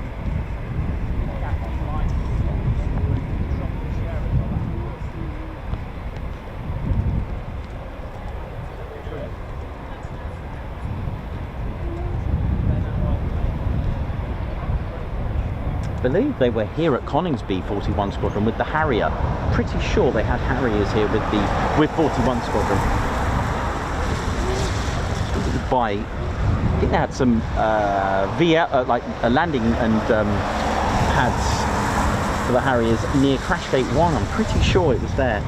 [SPEAKER 1] I believe they were here at Coningsby, 41 Squadron, with the Harrier. Pretty sure they had Harriers here with 41 Squadron. By, I think they had some like landing and pads for the Harriers near Crash Gate 1. I'm pretty sure it was there.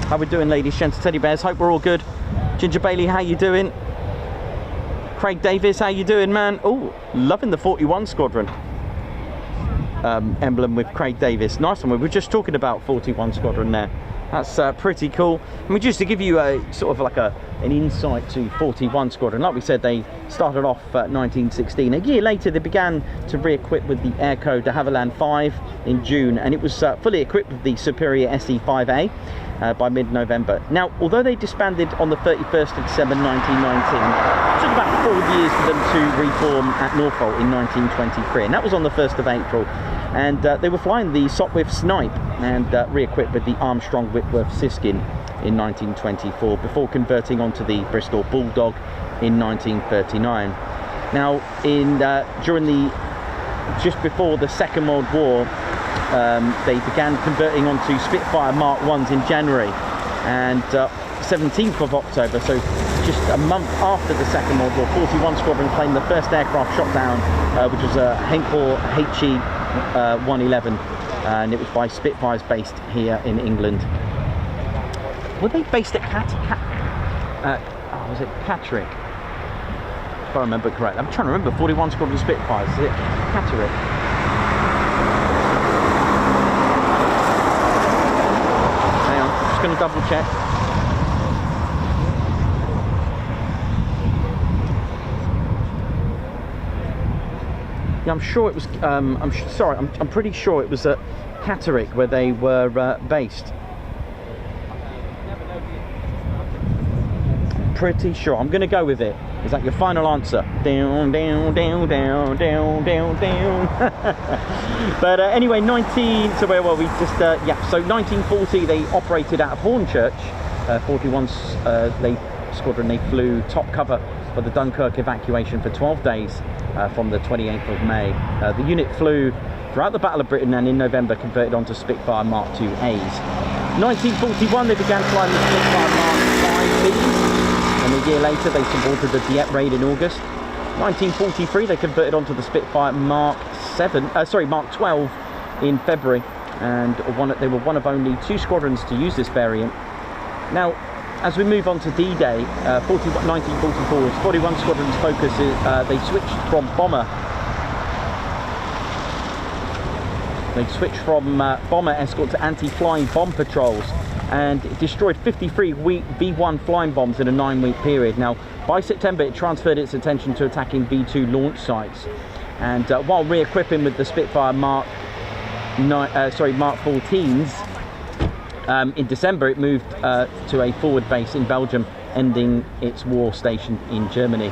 [SPEAKER 1] How we doing, ladies, gents, teddy bears? Hope we're all good. Ginger Bailey, how you doing? Craig Davis, how you doing, man? Oh, loving the 41 Squadron emblem with Craig Davis. Nice one. We were just talking about 41 Squadron there. That's pretty cool. I mean, just to give you a sort of like an insight to 41 Squadron, like we said, they started off 1916. A year later, they began to re-equip with the Air Code de Havilland 5 in June, and it was fully equipped with the Superior SE-5A by mid-November. Now, although they disbanded on the 31st of December 1919, it took about 4 years for them to reform at Norfolk in 1923, and that was on the 1st of April. And they were flying the Sopwith Snipe and re-equipped with the Armstrong Whitworth Siskin in 1924 before converting onto the Bristol Bulldog in 1939. Now, just before the Second World War, they began converting onto Spitfire Mark 1s in January, and 17th of October, so just a month after the Second World War, 41 Squadron claimed the first aircraft shot down, which was a Heinkel HE 111, and it was by Spitfires based here in England. Were they based at was it Catterick? If I remember correctly. I'm trying to remember 41 Squadron Spitfires. Is it Catterick? Hang on, I'm just going to double check. Yeah, I'm sure it was. I'm pretty sure it was at Catterick where they were based. Pretty sure. I'm going to go with it. Is that your final answer? Down, down, down, down, down, down, down. But anyway, so where were we? Just So 1940, they operated out of Hornchurch. 41 Squadron. They flew top cover for the Dunkirk evacuation for 12 days from the 28th of May. The unit flew throughout the Battle of Britain and in November converted onto Spitfire Mark IIAs. 1941, they began flying the Spitfire Mark 5Bs. And a year later, they supported the Dieppe raid in August. 1943, they converted onto the Spitfire Mark 12 in February, and they were one of only 2 squadrons to use this variant. Now, as we move on to D-Day, 1944, 41 Squadron's focus is they switched from bomber. They switched from bomber escort to anti-flying bomb patrols, and it destroyed 53 V1 flying bombs in a 9-week period. Now, by September, it transferred its attention to attacking V2 launch sites. And while re-equipping with the Spitfire Mark Mark 14s, in December it moved to a forward base in Belgium, ending its war station in Germany.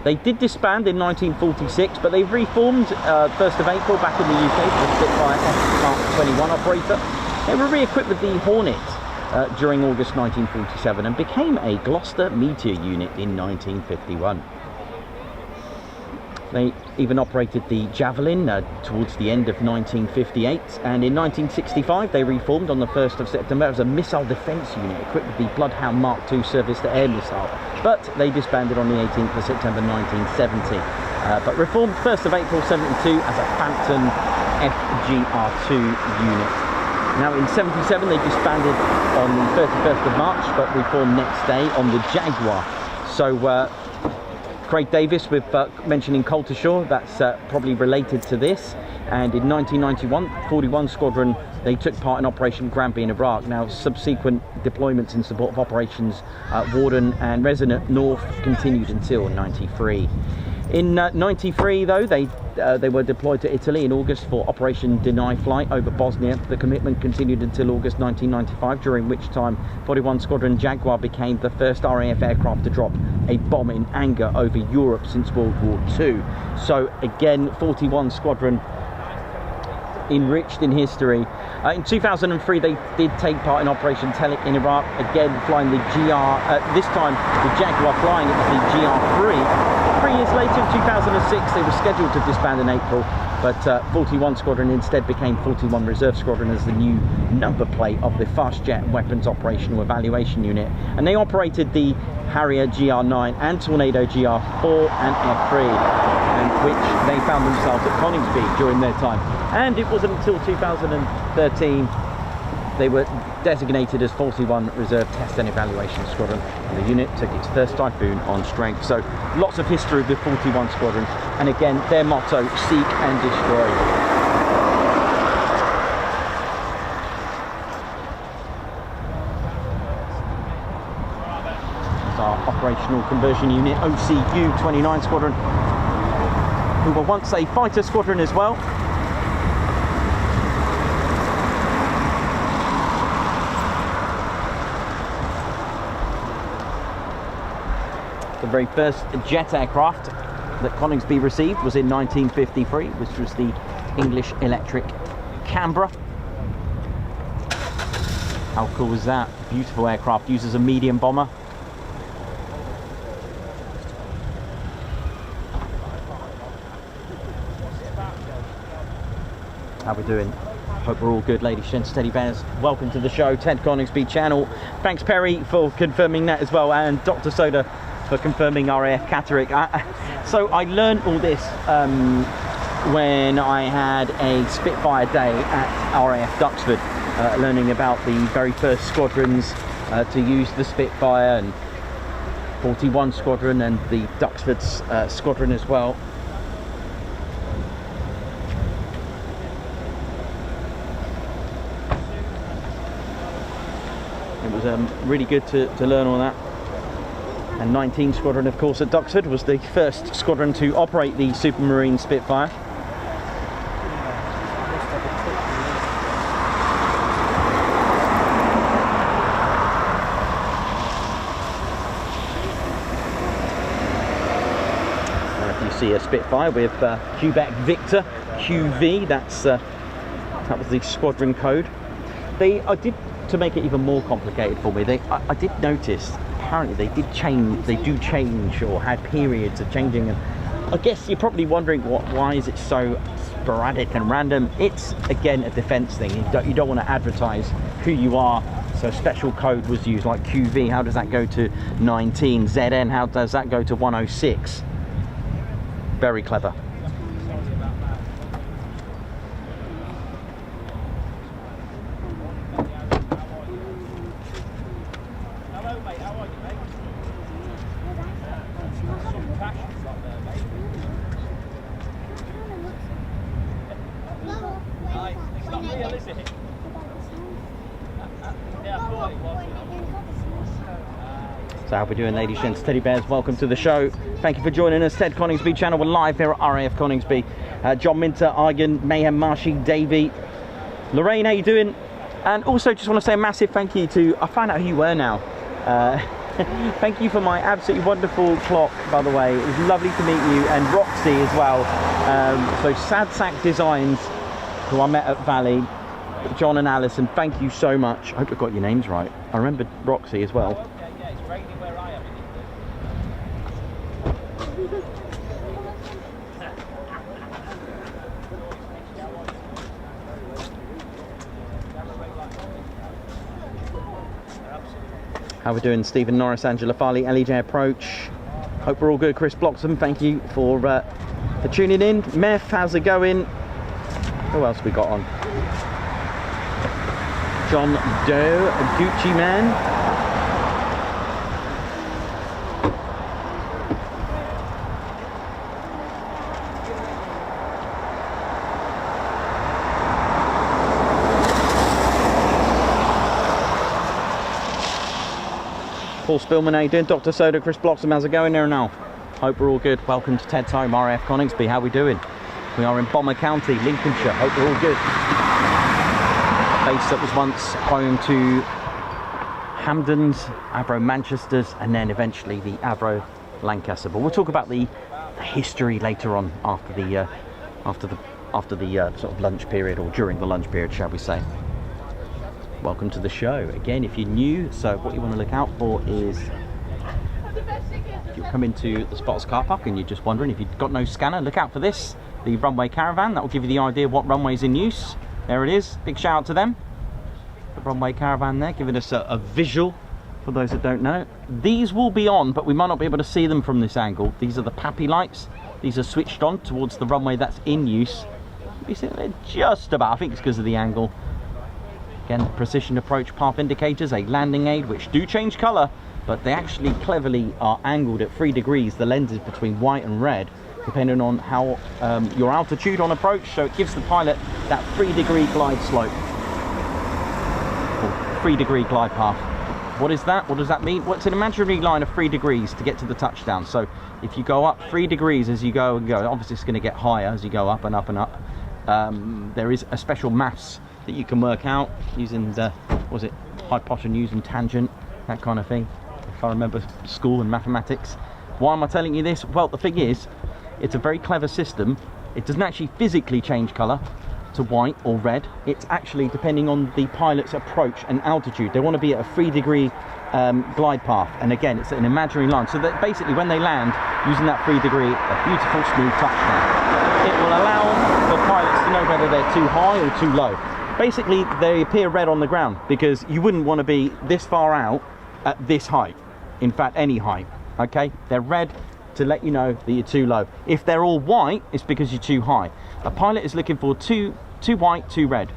[SPEAKER 1] They did disband in 1946, but they reformed 1st of April back in the UK for the Spitfire F Mark 21 operator. They were re-equipped with the Hornet during August 1947 and became a Gloucester Meteor unit in 1951. They even operated the Javelin towards the end of 1958, and in 1965 they reformed on the 1st of September as a missile defence unit equipped with the Bloodhound Mark II surface-to-air missile, but they disbanded on the 18th of September 1970, but reformed 1st of April 72 as a Phantom FGR4 unit. Now in 77 they disbanded on the 31st of March, but reformed next day on the Jaguar. So Craig Davis with mentioning Coltishore, that's probably related to this. And in 1991, 41 Squadron, they took part in Operation Granby in Iraq. Now subsequent deployments in support of Operations Warden and Resonant North continued until 93. In 93 though, they were deployed to Italy in August for Operation Deny Flight over Bosnia. The commitment continued until August 1995, during which time 41 Squadron Jaguar became the first RAF aircraft to drop a bomb in anger over Europe since World War II. So again, 41 Squadron enriched in history. In 2003 they did take part in Operation Telic in Iraq, again flying the this time the Jaguar flying it was the GR3. 3 years later, in 2006, they were scheduled to disband in April, but 41 Squadron instead became 41 Reserve Squadron as the new number plate of the Fast Jet Weapons Operational Evaluation Unit. And they operated the Harrier GR9 and Tornado GR4 and F3, and which they found themselves at Coningsby during their time. And it wasn't until 2013 they were designated as 41 Reserve Test and Evaluation Squadron, and the unit took its first Typhoon on strength. So lots of history with 41 Squadron, and again their motto, seek and destroy. It's our operational conversion unit, OCU 29 Squadron, who were once a fighter squadron as well. The very first jet aircraft that Coningsby received was in 1953, which was the English Electric Canberra. How cool is that? Beautiful aircraft, used as a medium bomber. How we doing? Hope we're all good, ladies, gents, teddy bears. Welcome to the show, Ted Coningsby channel. Thanks Perry for confirming that as well, and Dr. Soda for confirming RAF Catterick. So I learned all this when I had a Spitfire day at RAF Duxford, learning about the very first squadrons to use the Spitfire, and 41 Squadron and the Duxford's squadron as well. It was really good to learn all that. And 19 Squadron, of course, at Duxford was the first squadron to operate the Supermarine Spitfire. You see a Spitfire with Quebec Victor QV. That was the squadron code. To make it even more complicated for me, I did notice apparently they do change or had periods of changing, and I guess you're probably wondering why is it so sporadic and random. It's again a defense thing. You don't want to advertise who you are, so special code was used, like QV. How does that go to 19? ZN, how does that go to 106? Very clever. So how we doing, ladies, gents, teddy bears? Welcome to the show. Thank you for joining us. Ted Coningsby channel. We're live here at RAF Coningsby. John Minter, Argan, Mayhem, Marshy, Davey, Lorraine, how you doing? And also just want to say a massive thank you to, I found out who you were now. Thank you for my absolutely wonderful clock, by the way. It was lovely to meet you, and Roxy as well. So Sad Sack Designs, who I met at Valley, John and Alison, thank you so much. I hope I got your names right. I remembered Roxy as well. How we doing? Stephen Norris, Angela Farley, LEJ Approach. Hope we're all good. Chris Bloxham, thank you for tuning in. Meth, how's it going? Who else we got on? John Doe, Gucci Man. Paul Spillman, how you doing? Dr. Soda, Chris Bloxham, how's it going there now? Hope we're all good. Welcome to Ted's home, RAF Coningsby. How we doing? We are in Bomber County, Lincolnshire. Hope we're all good. A base that was once home to Hampdens, Avro Manchesters, and then eventually the Avro Lancaster. But we'll talk about the history later on after the sort of lunch period, or during the lunch period, shall we say. Welcome to the show. Again, if you're new, so what you want to look out for is, if you come into the Spotters car park and you're just wondering if you've got no scanner, look out for this, the runway caravan. That will give you the idea what runway's in use. There it is. Big shout out to them. The runway caravan there, giving us a visual for those that don't know. These will be on, but we might not be able to see them from this angle. These are the PAPI lights. These are switched on towards the runway that's in use. You see, they're just about, I think it's because of the angle. Again, precision approach path indicators, a landing aid, which do change colour, but they actually cleverly are angled at 3 degrees, the lenses between white and red, depending on how your altitude on approach. So it gives the pilot that 3-degree glide slope, or 3-degree glide path. What is that? What does that mean? Well, it's an imaginary line of 3 degrees to get to the touchdown. So if you go up 3 degrees as you go and go, obviously it's going to get higher as you go up and up and up. There is a special maths that you can work out using the, was it hypotenuse and tangent, that kind of thing, if I remember school and mathematics. Why am I telling you this? Well, the thing is, it's a very clever system. It doesn't actually physically change colour to white or red. It's actually depending on the pilot's approach and altitude. They want to be at a 3-degree glide path, and again, it's an imaginary line, so that basically when they land using that 3 degree, a beautiful smooth touchdown. It will allow the pilots to know whether they're too high or too low. Basically, they appear red on the ground because you wouldn't want to be this far out at this height. In fact, any height, okay? They're red to let you know that you're too low. If they're all white, it's because you're too high. A pilot is looking for two white, 2 red.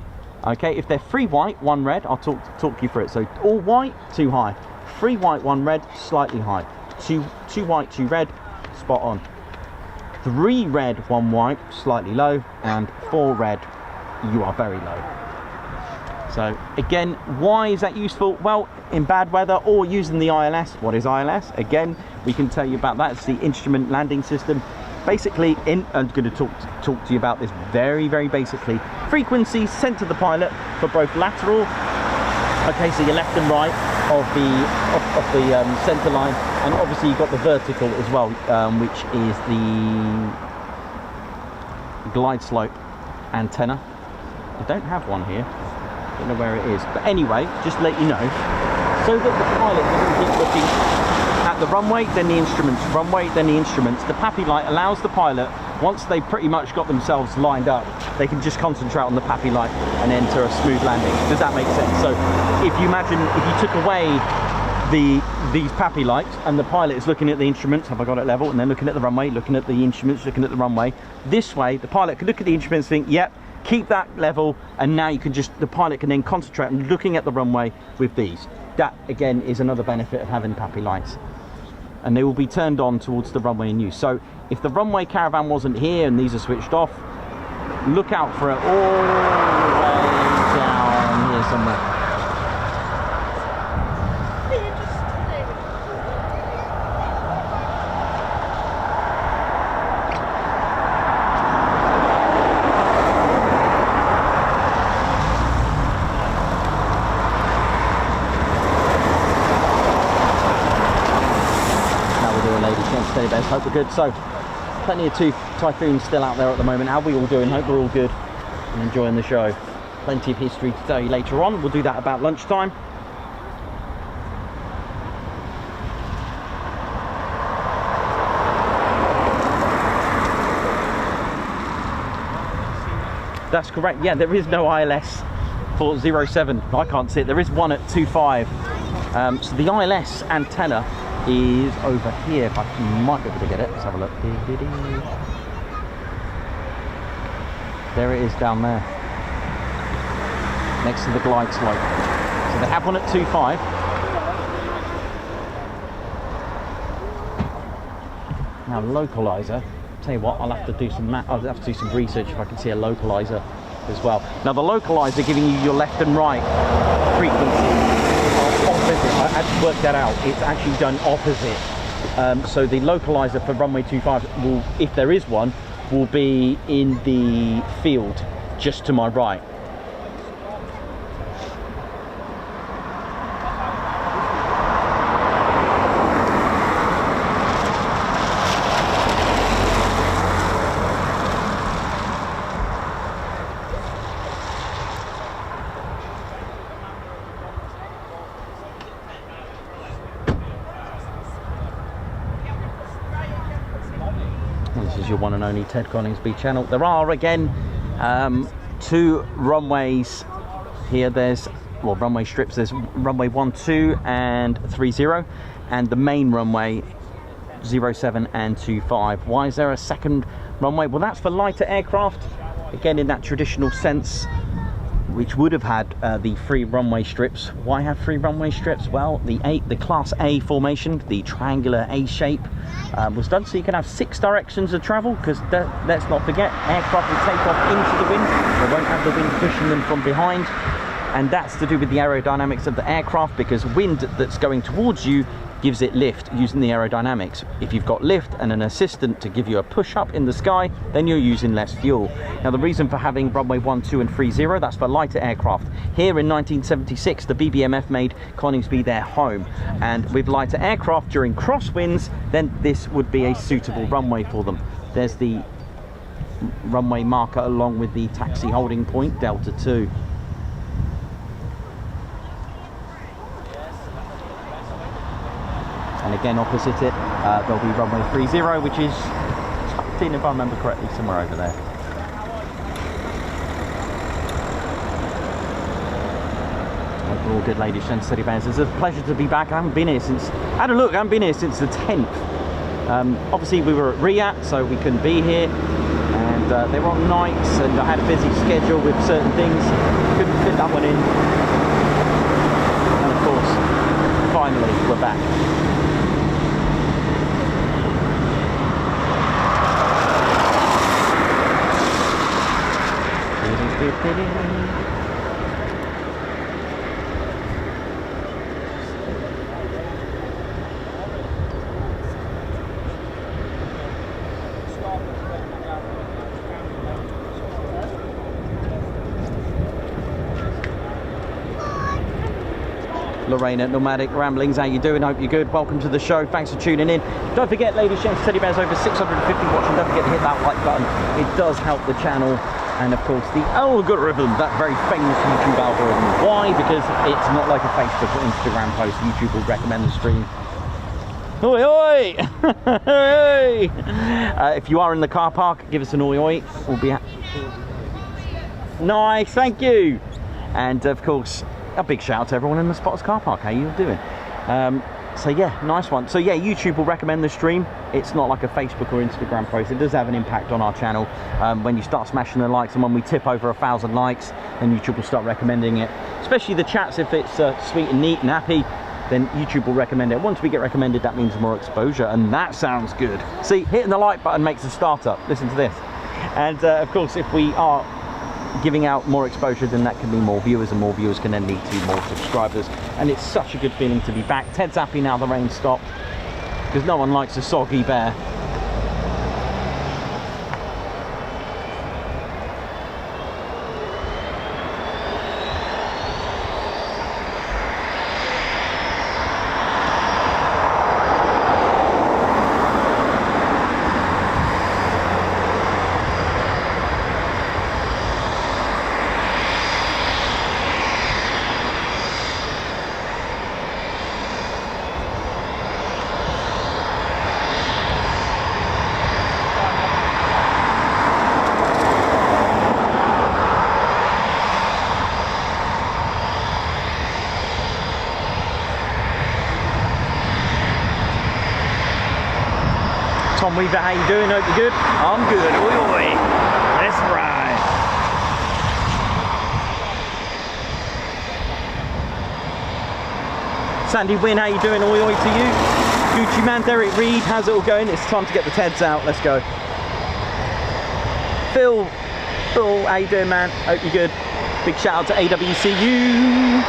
[SPEAKER 1] Okay, if they're 3 white, 1 red, I'll talk you through it. So all white, 2 high. 3 white, 1 red, slightly high. 2 white, 2 red, spot on. 3 red, 1 white, slightly low. And 4 red, you are very low. So again, why is that useful? Well, in bad weather or using the ILS. What is ILS? Again, we can tell you about that. It's the instrument landing system. Basically, I'm going to talk to you about this very, very basically. Frequency sent to the pilot for both lateral, okay, so your left and right of the center line, and obviously you've got the vertical as well, which is the glide slope antenna. I don't have one here. Don't know where it is, but anyway, just to let you know, so that the pilot doesn't keep looking at the runway, then the instruments, runway, then the instruments. The PAPI light allows the pilot, once they pretty much got themselves lined up, they can just concentrate on the PAPI light and enter a smooth landing. Does that make sense? So if you imagine, if you took away these PAPI lights and the pilot is looking at the instruments, have I got it level, and then looking at the runway, looking at the instruments, looking at the runway, this way the pilot could look at the instruments and think, yep, keep that level, and now you can just, the pilot can then concentrate on looking at the runway with these. That again is another benefit of having PAPI lights, and they will be turned on towards the runway in use. So if the runway caravan wasn't here and these are switched off, look out for it all the way down here somewhere. against Teddy Bears. Hope we're good. So, plenty of Typhoons still out there at the moment. How are we all doing? Hope we're all good and enjoying the show. Plenty of history to tell you later on. We'll do that about lunchtime. That's correct. Yeah, there is no ILS for 07. I can't see it. There is one at 25. So the ILS antenna is over here. If I might be able to get it. Let's have a look. There it is down there, next to the glide slope. So they have one at 25. Now localizer. Tell you what, I'll have to do some research if I can see a localizer as well. Now the localizer giving you your left and right frequency opposite. I actually worked that out. It's actually done opposite. So the localizer for runway 25 will, if there is one, will be in the field just to my right. Your one and only Ted Coningsby channel. There are again 2 runways here. There's, well, runway strips. There's runway 12 and 30, and the main runway 07 and 25. Why is there a second runway? Well, that's for lighter aircraft, again in that traditional sense, which would have had the 3 runway strips. Why have 3 runway strips? Well, the Class A formation, the triangular A shape, was done so you can have 6 directions of travel, because let's not forget, aircraft will take off into the wind. They won't have the wind pushing them from behind, and that's to do with the aerodynamics of the aircraft, because wind that's going towards you gives it lift using the aerodynamics. If you've got lift and an assistant to give you a push up in the sky, then you're using less fuel. Now the reason for having runway 12 and 30, that's for lighter aircraft. Here in 1976, the BBMF made Coningsby their home, and with lighter aircraft during crosswinds, then this would be a suitable runway for them. There's the runway marker along with the taxi holding point, Delta 2. And again, opposite it, there'll be runway 30, which is tucked in, if I remember correctly, somewhere over there. We're all good, ladies and teddy bears. It's a pleasure to be back. I haven't been here since, I haven't been here since the 10th. Obviously, we were at RIAT, so we couldn't be here. And they were on nights, and I had a busy schedule with certain things. Couldn't fit that one in. And of course, finally, we're back. Lorraine at Nomadic Ramblings, how you doing? Hope you're good. Welcome to the show. Thanks for tuning in. Don't forget, ladies, gents, teddy bears, over 650 watching. Don't forget to hit that like button. It does help the channel. And of course, the algorithm, that very famous YouTube algorithm. Why? Because it's not like a Facebook or Instagram post. YouTube will recommend the stream. Oi, oi! If you are in the car park, give us an oi, oi. We'll be nice, thank you. And of course, a big shout out to everyone in the Spotters car park. How you doing? So yeah, nice one. So yeah, YouTube will recommend the stream. It's not like a Facebook or Instagram post. It does have an impact on our channel. When you start smashing the likes, and when we tip over 1,000 likes, then YouTube will start recommending it. Especially the chats, if it's sweet and neat and happy, then YouTube will recommend it. Once we get recommended, that means more exposure, and that sounds good. See, hitting the like button makes a startup. Listen to this. And of course, if we are giving out more exposure, then that can be more viewers, and more viewers can then lead to more subscribers. And it's such a good feeling to be back. Ted's happy now the rain stopped, because no one likes a soggy bear. Tom Weaver, how you doing? Hope you're good. I'm good. Oi, oi. Let's ride. Sandy Wynn, how you doing? Oi, oi to you. Gucci Man, Derek Reed, how's it all going? It's time to get the Teds out. Let's go. Phil, how you doing, man? Hope you're good. Big shout out to AWCU.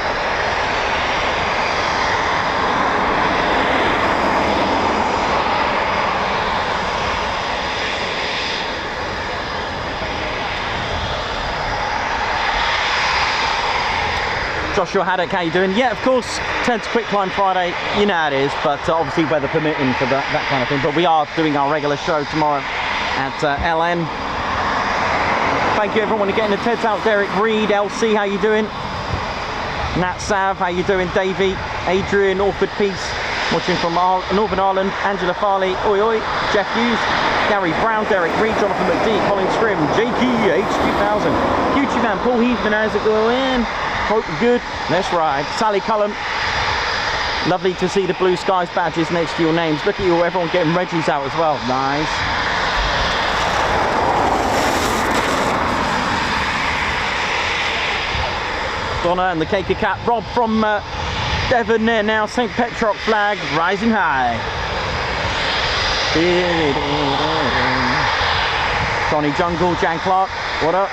[SPEAKER 1] Joshua Haddock, how you doing? Yeah, of course, Ted's Quick Climb Friday, you know how it is, but obviously weather permitting for that kind of thing. But we are doing our regular show tomorrow at LN. Thank you everyone for getting the Teds out. Derek Reed, LC, how you doing? Nat Sav, how you doing? Davey, Adrian, Orford Peace, watching from Northern Ireland. Angela Farley, oi oi. Jeff Hughes, Gary Brown, Derek Reed, Jonathan McD, Colin Scrim, JK H2000, Gucci Man, Paul Heathman, how's it going? Hope you're good. Let's ride. Sally Cullen. Lovely to see the Blue Skies badges next to your names. Look at you, everyone getting Reggie's out as well. Nice. Donna and the Cake Cat. Rob from Devon there now. St. Petrock flag rising high. Johnny Jungle, Jan Clark. What up?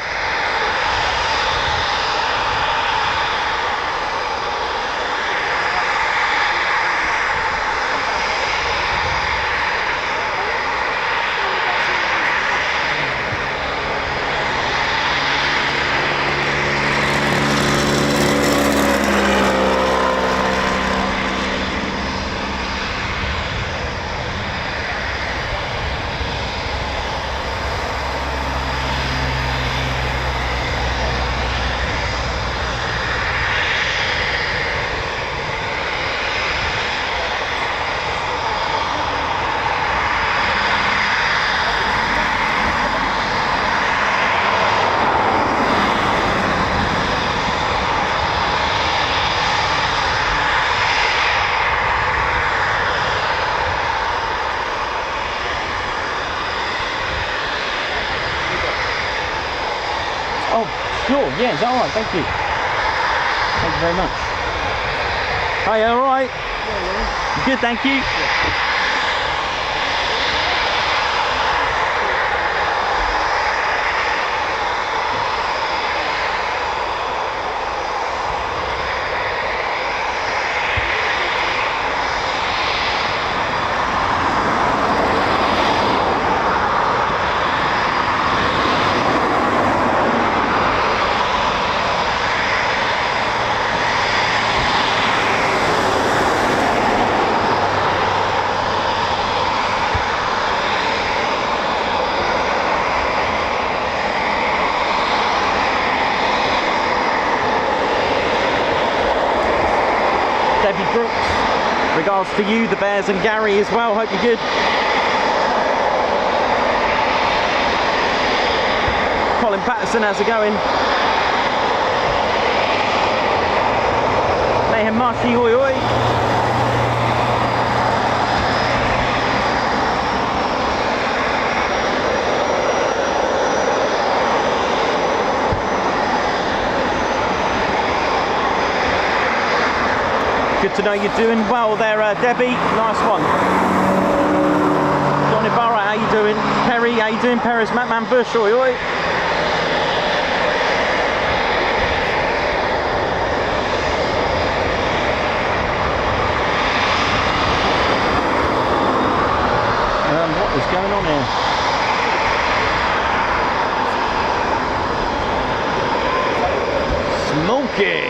[SPEAKER 1] Sure, yeah, it's alright, thank you. Thank you very much. Hi, alright? Yeah. Good, thank you. Yeah. Regards to you, the Bears, and Gary as well. Hope you're good. Colin Patterson, how's it going? Mayhem Marshy, oi oi. Good to know you're doing well there, Debbie. Nice one. Johnny Barra, how you doing? Perry, how you doing? Paris Matman Bush, oi oi. What is going on here? Smoky.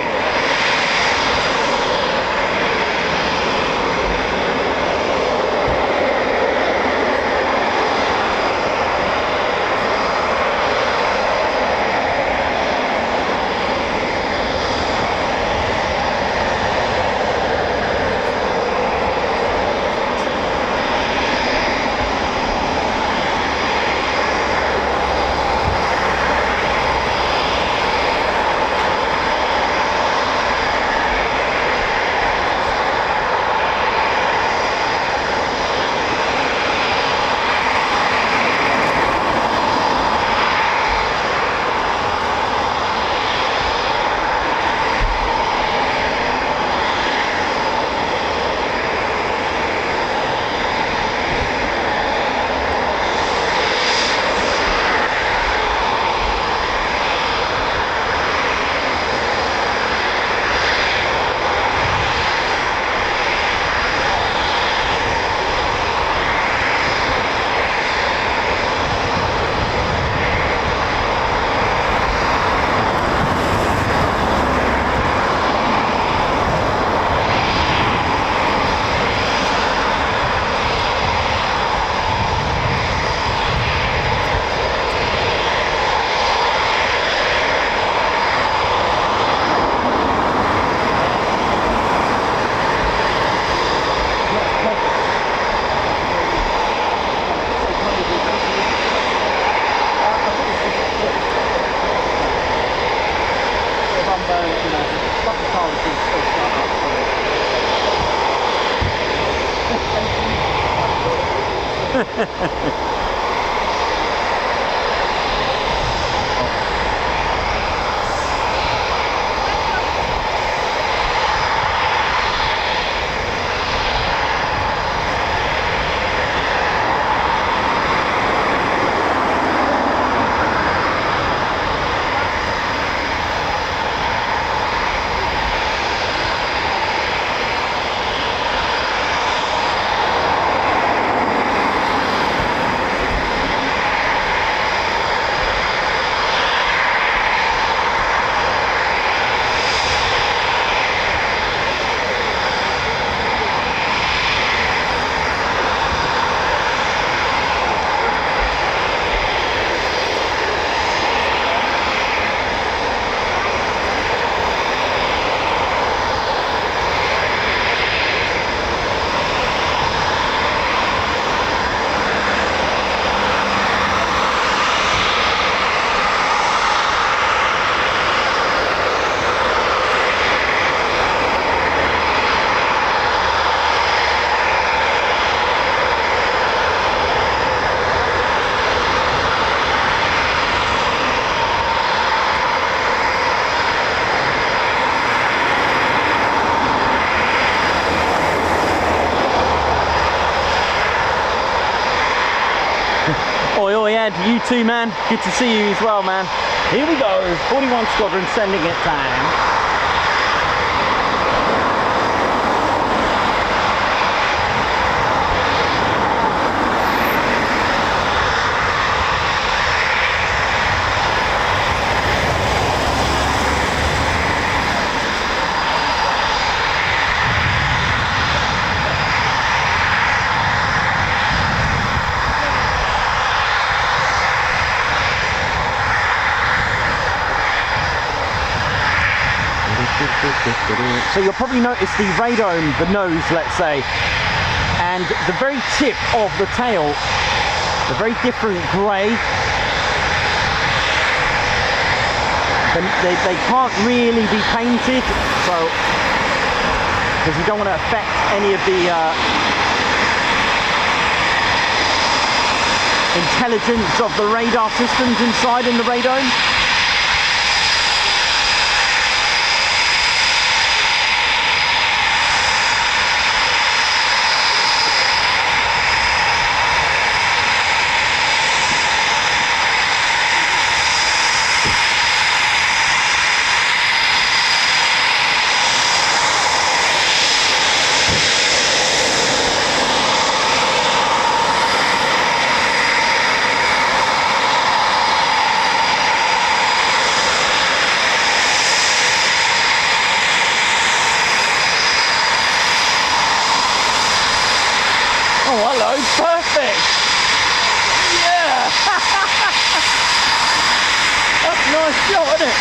[SPEAKER 1] Oi, oi, Ed, you too, man. Good to see you as well, man. Here we go, 41 Squadron sending it down. So you'll probably notice the radome, the nose, let's say, and the very tip of the tail, a very different grey. They can't really be painted, so because you don't want to affect any of the intelligence of the radar systems inside in the radome. Perfect! Yeah! That's a nice shot, isn't it?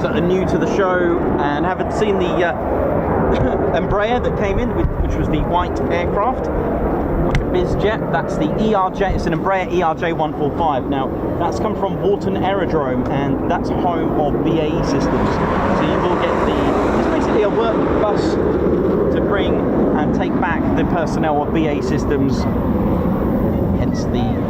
[SPEAKER 1] those that are new to the show and haven't seen the Embraer that came in, which was the white aircraft, like a biz jet, that's the ERJ, it's an Embraer ERJ145. Now, that's come from Wharton Aerodrome, and that's home of BAE Systems. So you will get it's basically a work bus to bring and take back the personnel of BAE Systems, hence the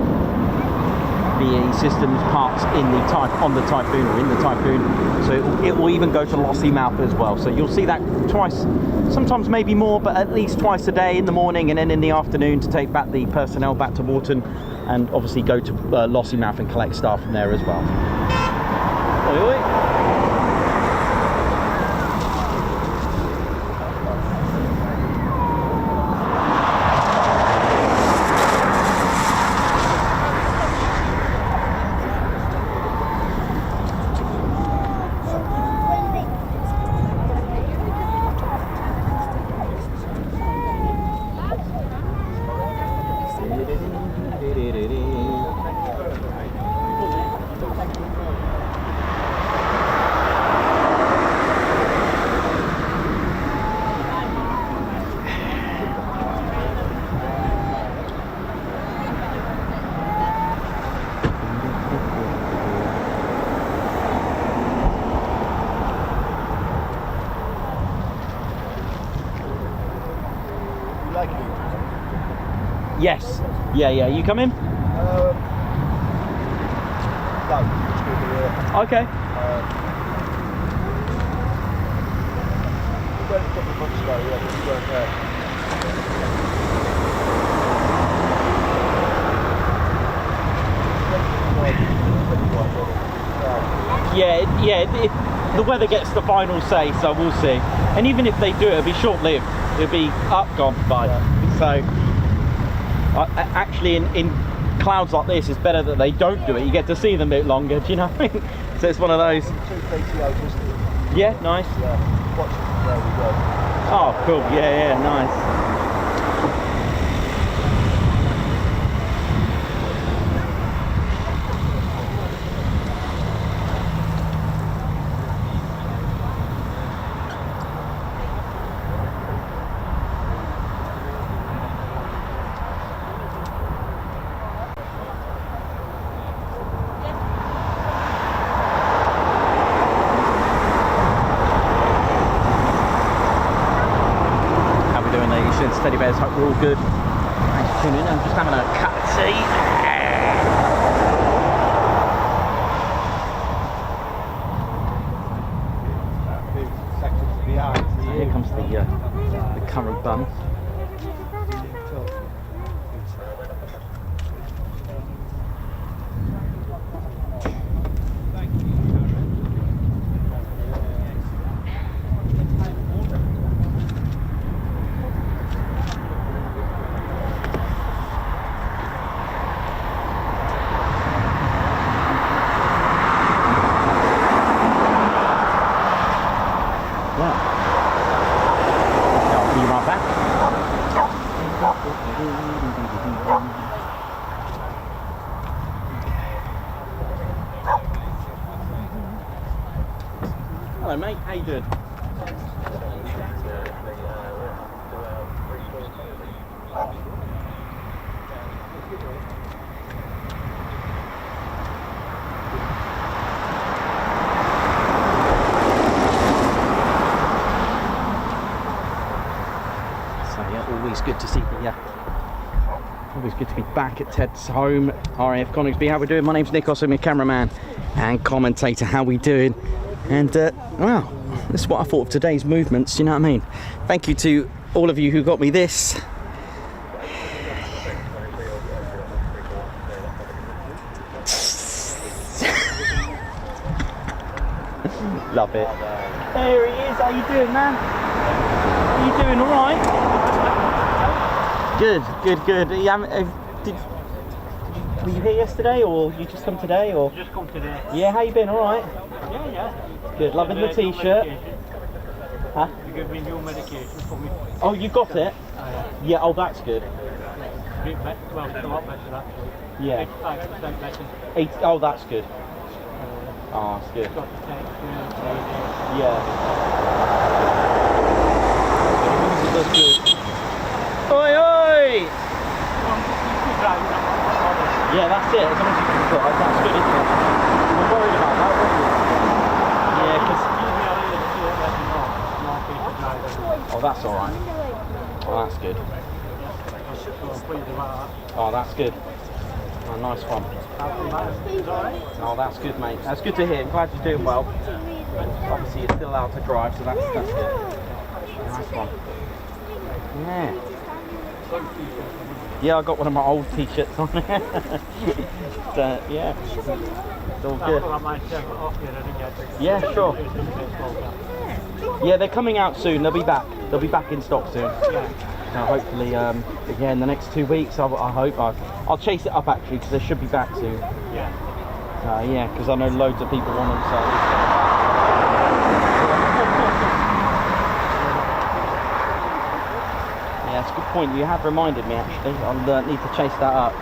[SPEAKER 1] BAE Systems parts on the Typhoon, or in the Typhoon. So it will even go to Lossiemouth as well. So you'll see that twice, sometimes maybe more, but at least twice a day, in the morning and then in the afternoon, to take back the personnel back to Wharton, and obviously go to Lossiemouth and collect staff from there as well. Oi, oi. Yes. Yeah. You come in?
[SPEAKER 2] No.
[SPEAKER 1] Okay.
[SPEAKER 2] We went a couple of months ago, yeah, but we weren't there.
[SPEAKER 1] The weather gets the final say, so we'll see. And even if they do it, it'll be short-lived. It'll be up, gone, bye. Yeah. So, actually, in clouds like this, it's better that they don't do it. You get to see them a bit longer, do you know what I mean? So it's one of those. Yeah, nice.
[SPEAKER 2] Yeah, watch it from where we go.
[SPEAKER 1] Oh, cool. Yeah, nice. Teddy bears, hope we're all good. Thanks for tuning in. I'm just having a cup of tea. So here comes the current bun. Hello mate, how you doing? So yeah, always good to see the always good to be back at Ted's home, RAF Coningsby. How we doing? My name's Nick, also my cameraman and commentator. How we doing? And wow, this is what I thought of today's movements, you know what I mean? Thank you to all of you who got me this. Love it. There he is. How you doing, man? Are you doing all right? Good. Were you here yesterday, or you just come today, or?
[SPEAKER 3] Just come today.
[SPEAKER 1] Yeah. How you been? All right.
[SPEAKER 3] Yeah.
[SPEAKER 1] Good. Loving the t-shirt. Huh?
[SPEAKER 3] You give me new medication for me.
[SPEAKER 1] Oh, you got it? Yeah. Oh, that's good.
[SPEAKER 3] Bit better, well, a lot better actually.
[SPEAKER 1] Yeah.
[SPEAKER 3] 85% better.
[SPEAKER 1] Oh, that's good. Oh, that's good.
[SPEAKER 3] Got the texture,
[SPEAKER 1] Yeah. That's good. Oi, oi! Yeah, that's it. As long as you can drive, that's good, isn't it? I'm worried about that, wasn't you? Yeah, because... Oh, that's alright. Oh, that's good. Oh, that's good. Oh, nice one. Oh, that's good, mate. That's good to hear. I'm glad you're doing well. Obviously, you're still allowed to drive, so that's good. Nice one. Yeah. Yeah, I got one of my old t-shirts on there. So, yeah. It's all good. Yeah, sure. Yeah, they're coming out soon. They'll be back. They'll be back in stock soon. Now, hopefully, yeah, in the next 2 weeks, I hope. I'll chase it up actually, because they should be back soon. Yeah. Yeah, because I know loads of people want them. So. Yeah, that's a good point. You have reminded me actually. I'll need to chase that up.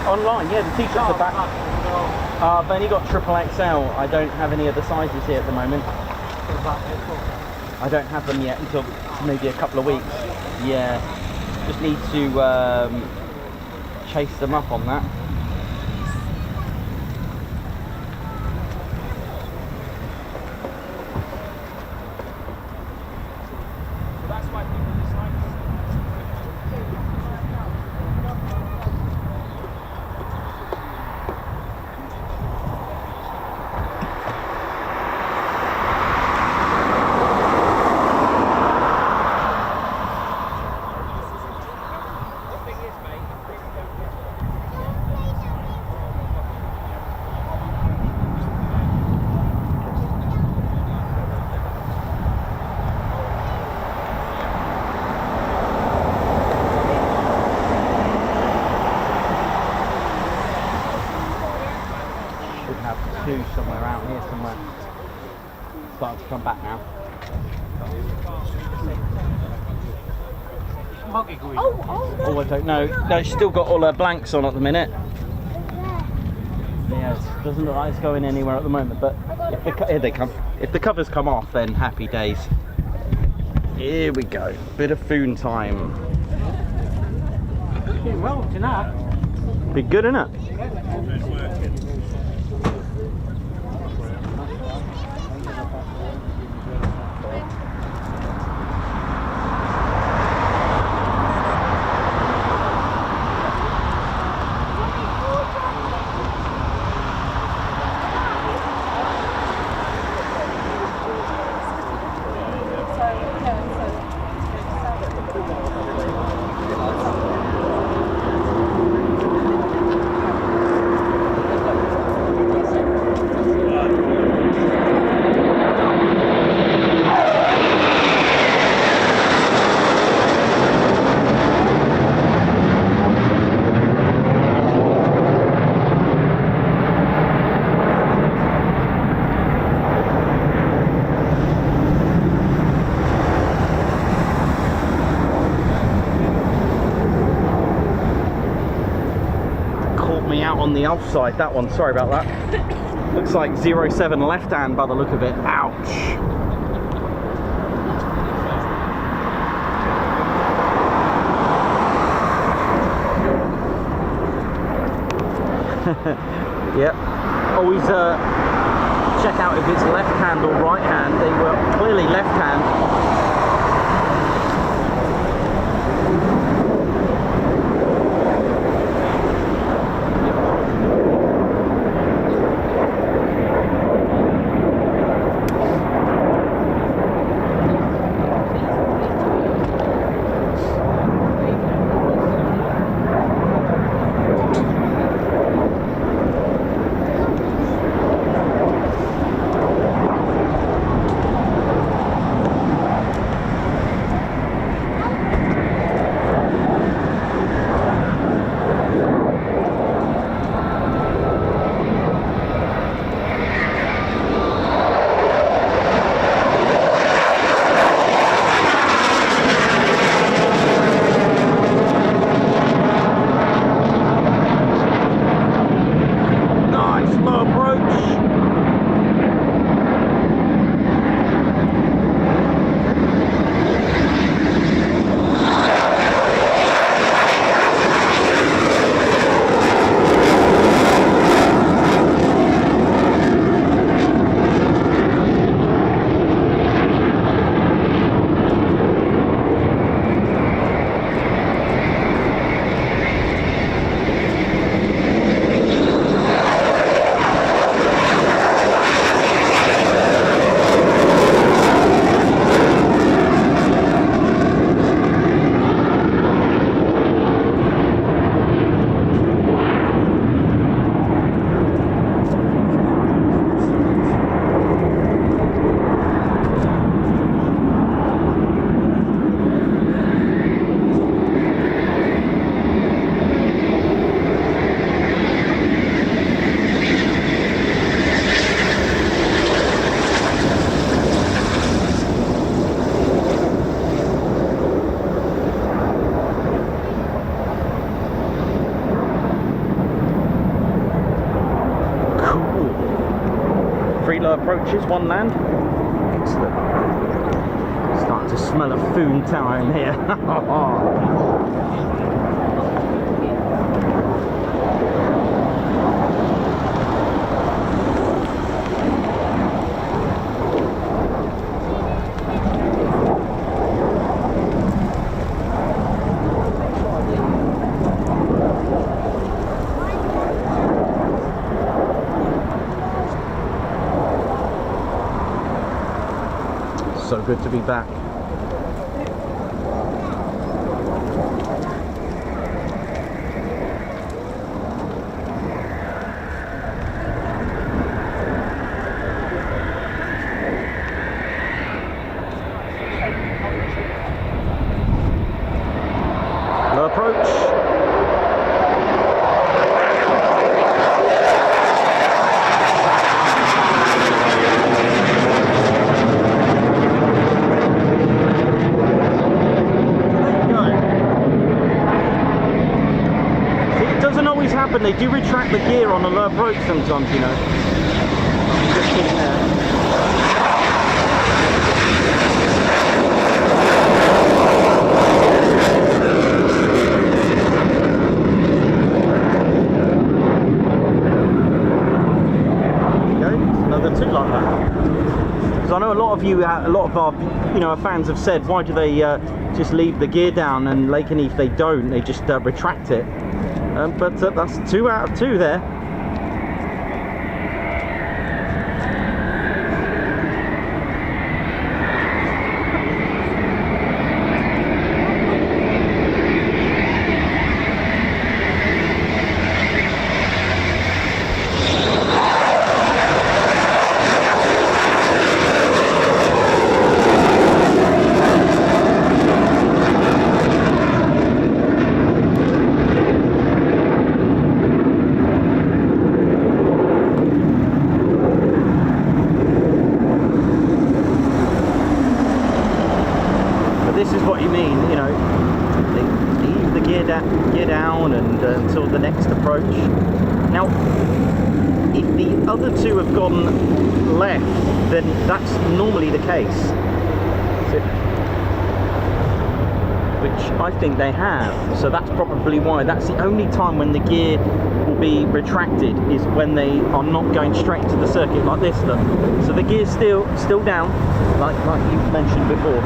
[SPEAKER 1] Online, yeah, the t-shirts are back. I've only got XXL. I don't have any other sizes here at the moment. I don't have them yet until maybe a couple of weeks. Yeah, just need to chase them up on that. Somewhere out here somewhere. Starting to come back now.
[SPEAKER 3] Moggy going?
[SPEAKER 1] Oh, I don't know. No, she's still got all her blanks on at the minute. Yeah, it doesn't look like it's going anywhere at the moment, but here they come. If the covers come off, then happy days. Here we go. Bit of food time.
[SPEAKER 3] Well, tonight.
[SPEAKER 1] Be good, innit? On the offside, that one, sorry about that. Looks like 07 left hand by the look of it. Ouch. Yep. Always check out if it's left hand or right hand. They were clearly left hand. approaches, one land. Excellent. Starting to smell a food tower in here. So good to be back. Low approach. They do retract the gear on the low approach sometimes, you know. Just sitting there. There you go. Another two like that. Because I know a lot of you, a lot of our, you know, our fans have said, why do they just leave the gear down? And Lakenheath, if they don't, they just retract it. But that's 2 out of 2 there. This is what you mean, you know, they leave the gear down and until the next approach. Now, if the other two have gone left, then that's normally the case, which I think they have. So that's probably why. That's the only time when the gear will be retracted is when they are not going straight to the circuit like this. Look. So the gear's still down, like you mentioned before.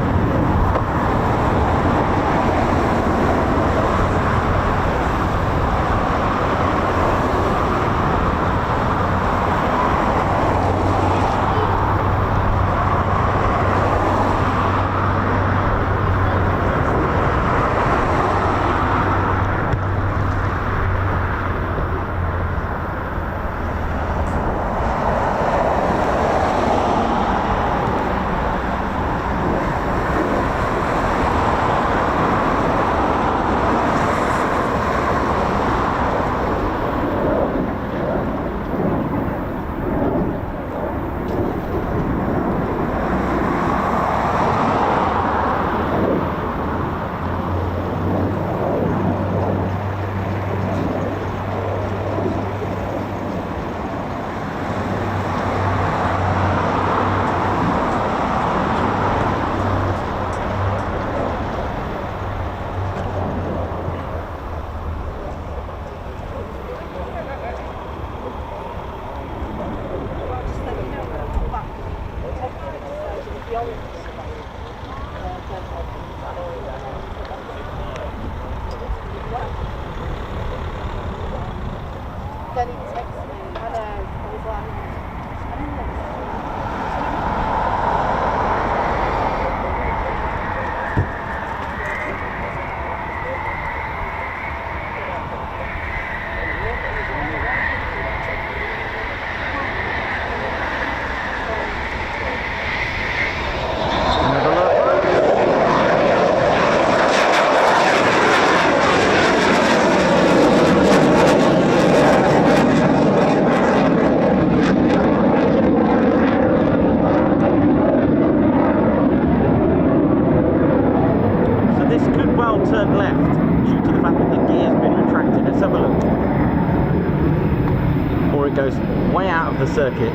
[SPEAKER 1] Goes way out of the circuit.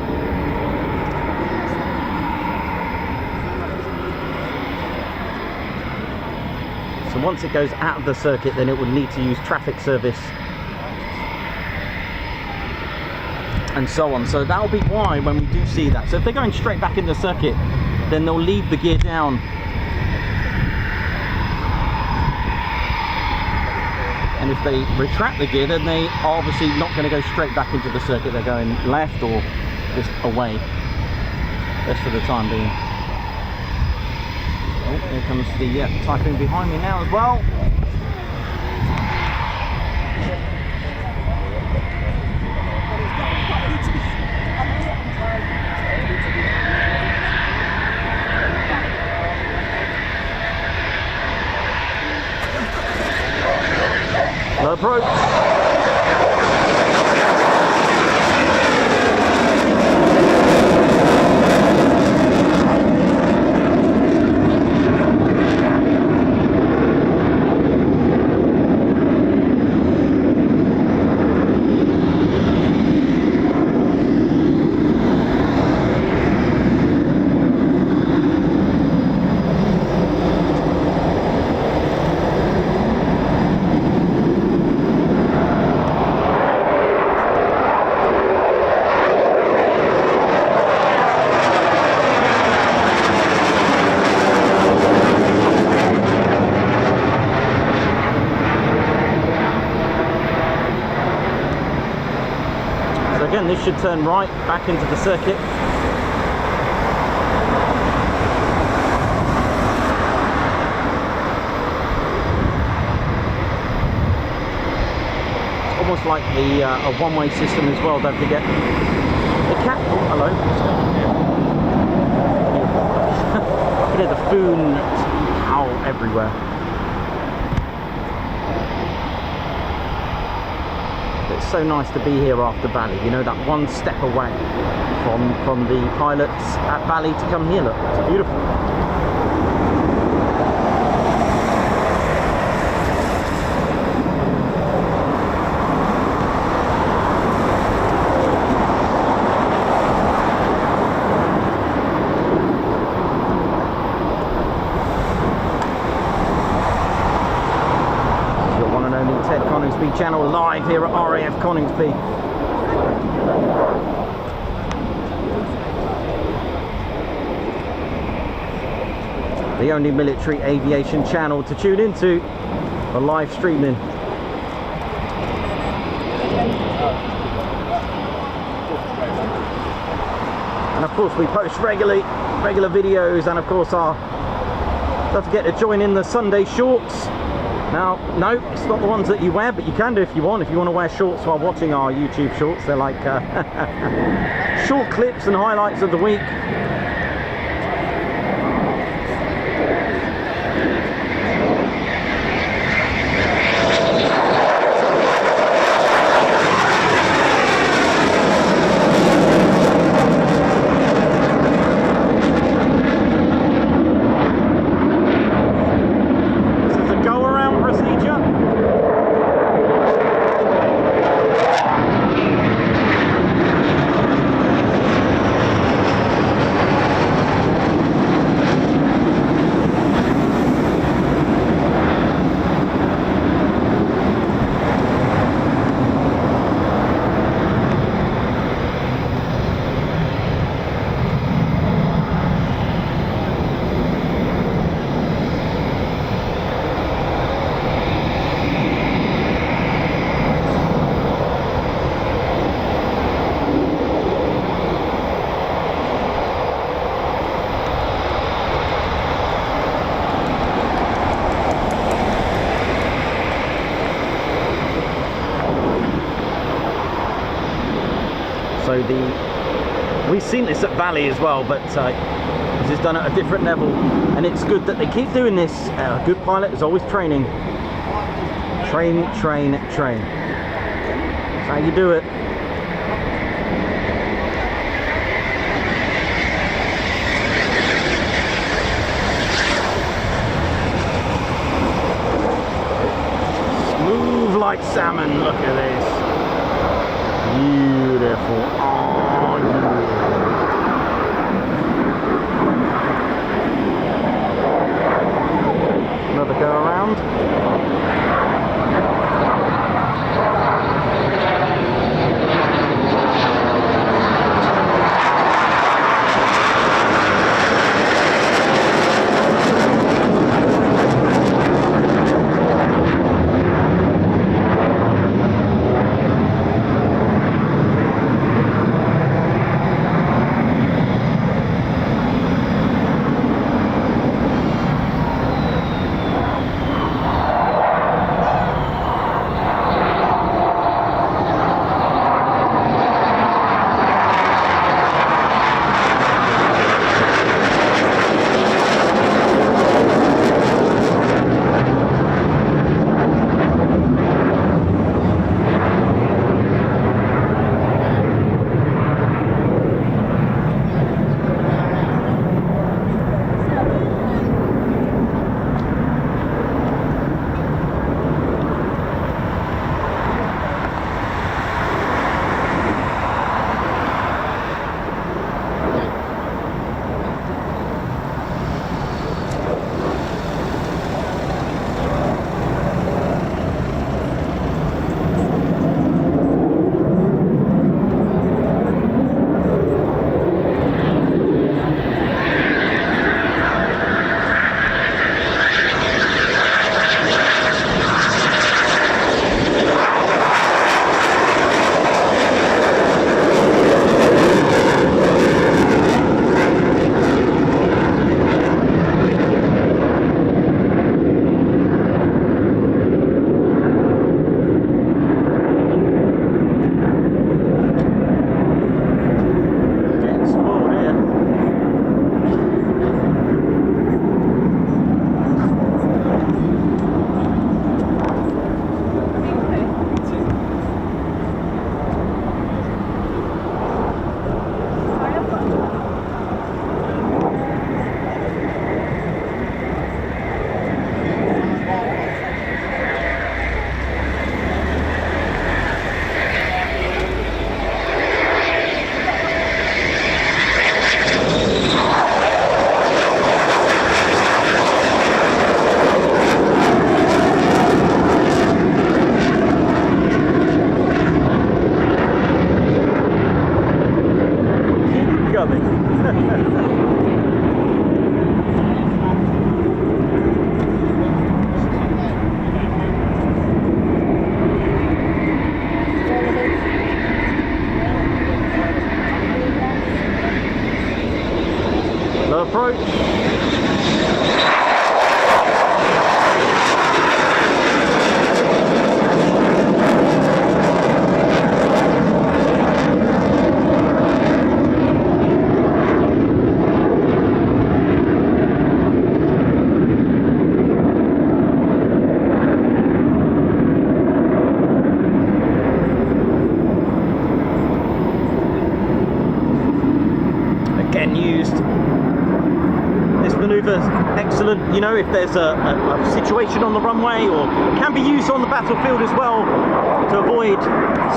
[SPEAKER 1] So once it goes out of the circuit, then it would need to use traffic service and so on. So that'll be why when we do see that. So if they're going straight back in the circuit, then they'll leave the gear down. And if they retract the gear, then they are obviously not going to go straight back into the circuit. They're going left or just away. Best for the time being. Oh, here comes the Typhoon behind me now as well. Slow approach. Again, this should turn right back into the circuit. It's almost like the a one-way system as well. Don't forget the cat. Oh, hello. Look at the foon howl everywhere. It's so nice to be here after Bali, you know, that one step away from the pilots at Bali to come here. Look, it's beautiful. Ted Coningsby channel live here at RAF Coningsby. The only military aviation channel to tune into for live streaming. And of course we post regular videos, and of course don't forget to join in the Sunday shorts. Now, no, it's not the ones that you wear, but you can do if you want. If you want to wear shorts while watching our YouTube shorts, they're like short clips and highlights of the week. So we've seen this at Bali as well, but this is done at a different level, and it's good that they keep doing this. A good pilot is always training. Train, train, train. That's how you do it. Smooth like salmon, look at this. Beautiful. Oh, yeah. Another go around. you know, if there's a situation on the runway, or can be used on the battlefield as well to avoid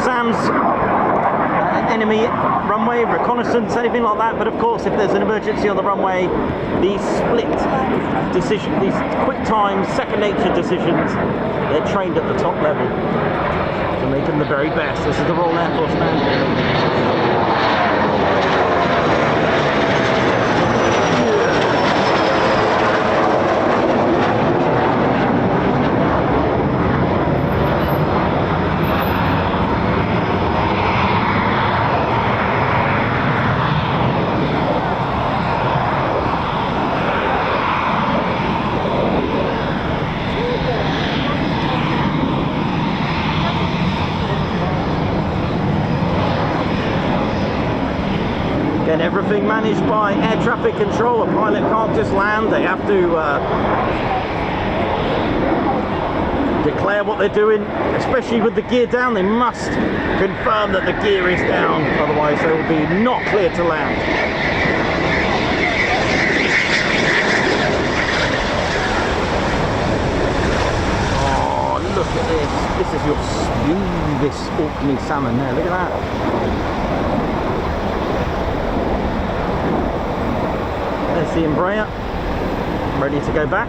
[SPEAKER 1] SAM's enemy runway, reconnaissance, anything like that. But of course, if there's an emergency on the runway, these split decisions, these quick time, second nature decisions, they're trained at the top level to make them the very best. This is the Royal Air Force man. Everything managed by air traffic control. A pilot can't just land, they have to declare what they're doing, especially with the gear down. They must confirm that the gear is down, otherwise they will be not clear to land. Oh, look at this. This is your smoothest Orkney salmon there, look at that. There's the Embraer, ready to go back.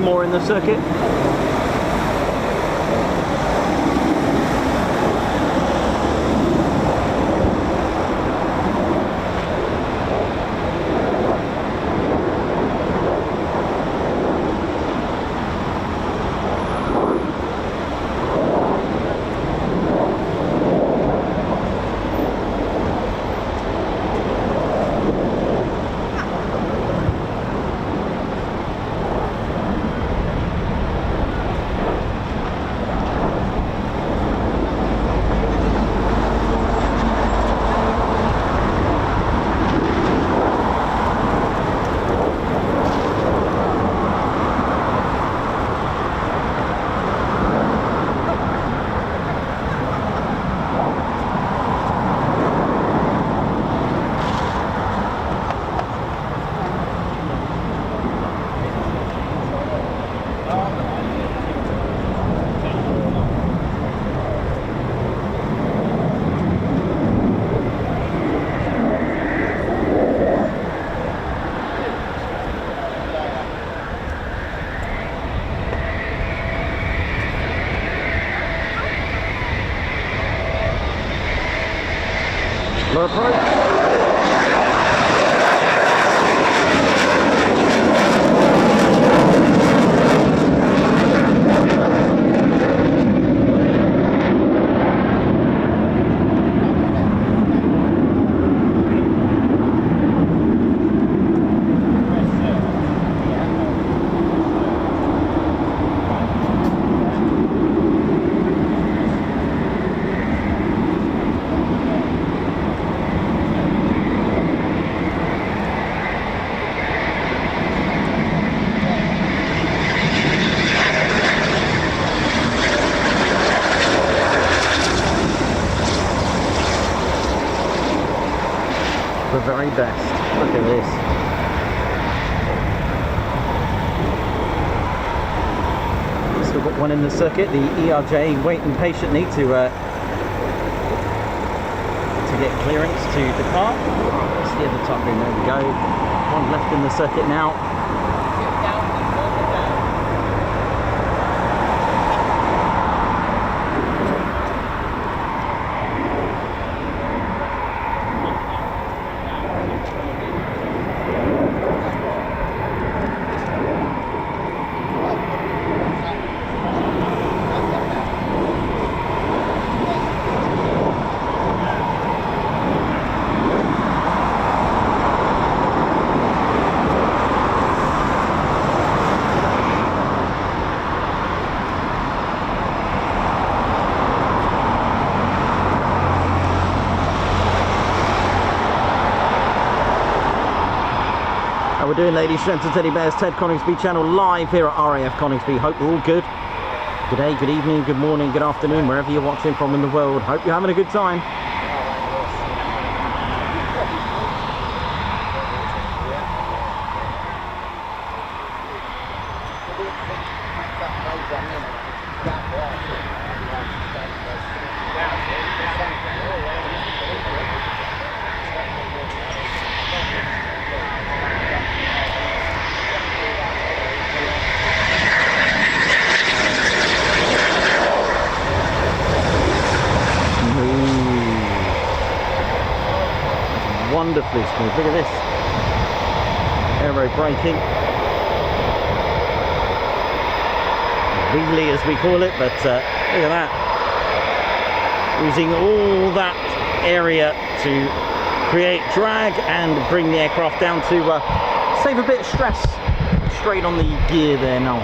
[SPEAKER 1] More in the circuit. Low approach. very best. Look at this. Still got one in the circuit. The ERJ waiting patiently to get clearance to depart. Steer the top in. There we go. One left in the circuit now. How we're doing, ladies, gents and teddy bears? Ted Coningsby channel live here at RAF Coningsby. Hope we're all good. Good day, good evening, good morning, good afternoon, wherever you're watching from in the world. Hope you're having a good time. Wonderfully smooth. Look at this. Aero braking. Wheelie as we call it, but look at that. Using all that area to create drag and bring the aircraft down to save a bit of stress. Straight on the gear there now.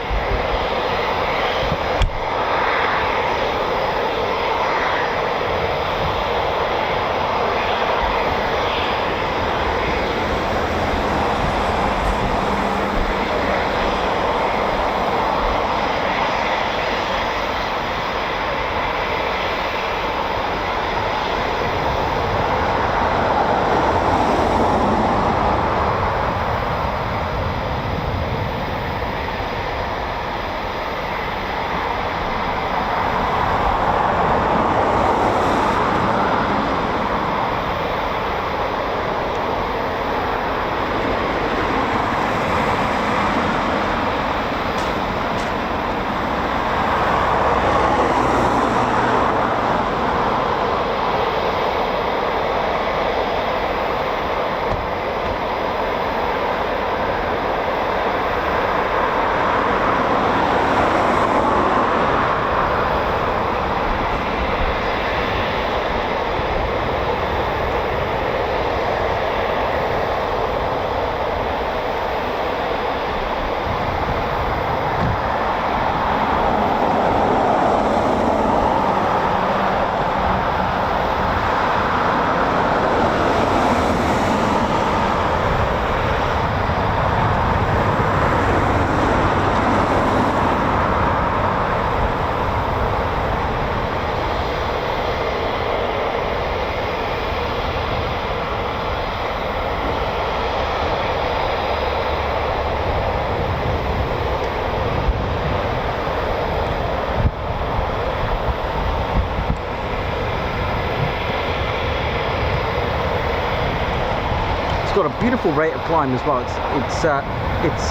[SPEAKER 1] Got a beautiful rate of climb as well. It's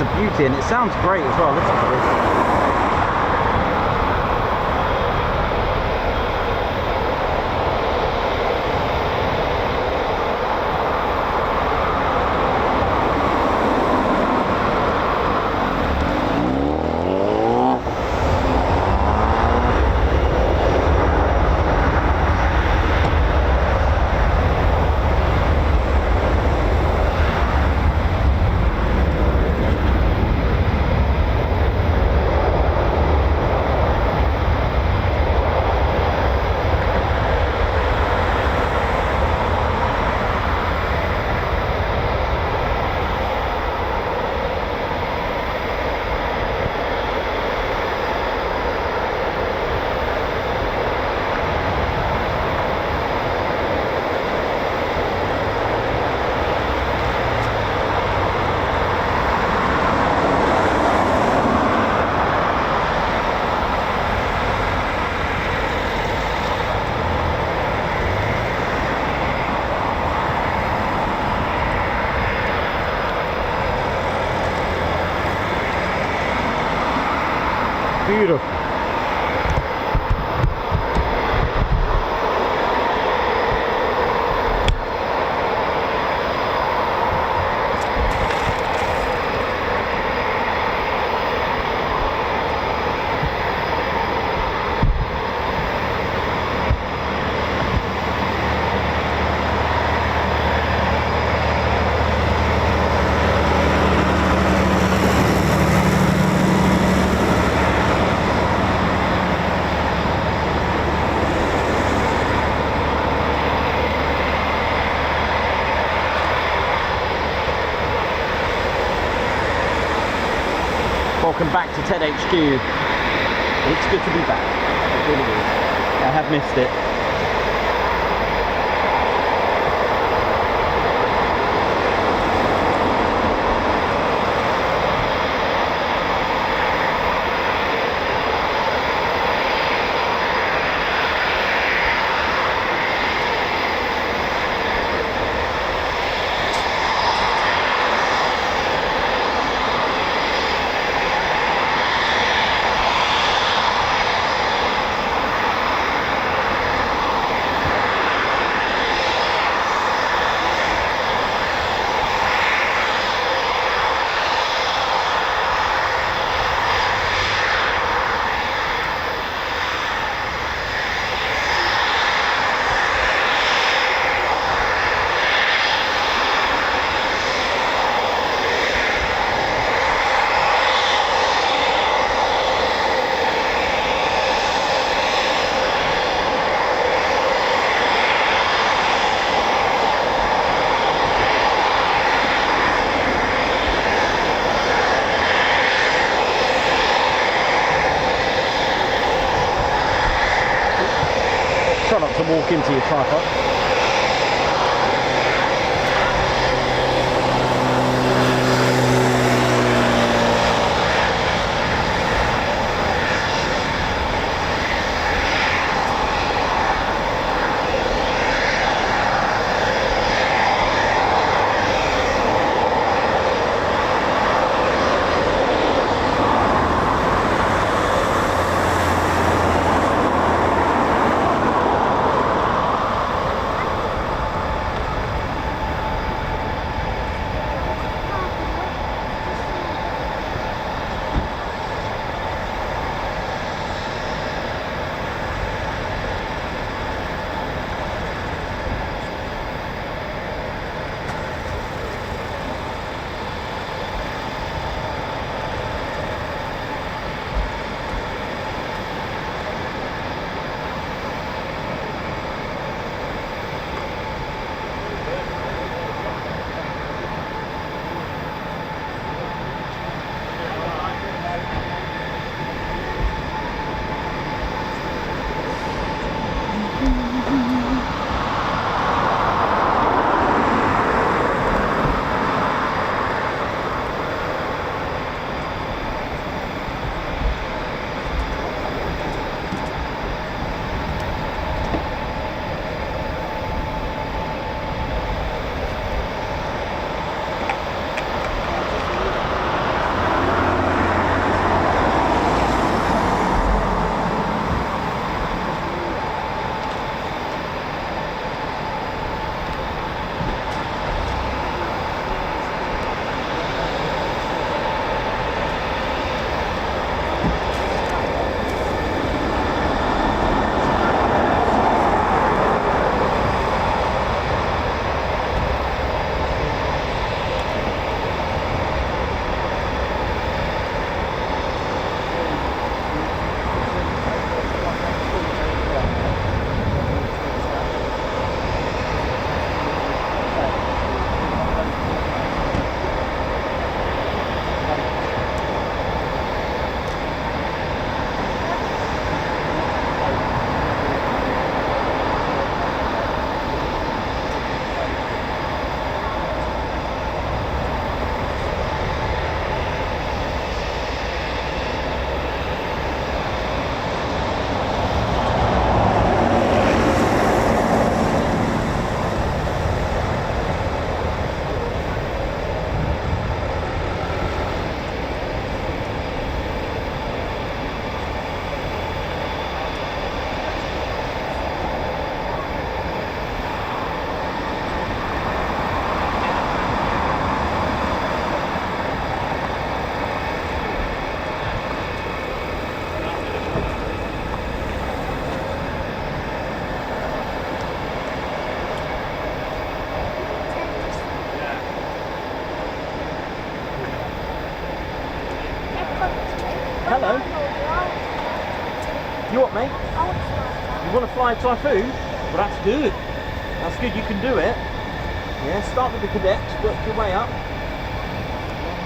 [SPEAKER 1] a beauty, and it sounds great as well. Listen to this. Beautiful. Welcome back to Ted HQ. It's good to be back. It really is. I have missed it. Try not to walk into your tripod. You what, mate? You want to fly a Typhoon? Well, that's good. That's good, you can do it. Yeah, start with the cadets, work your way up.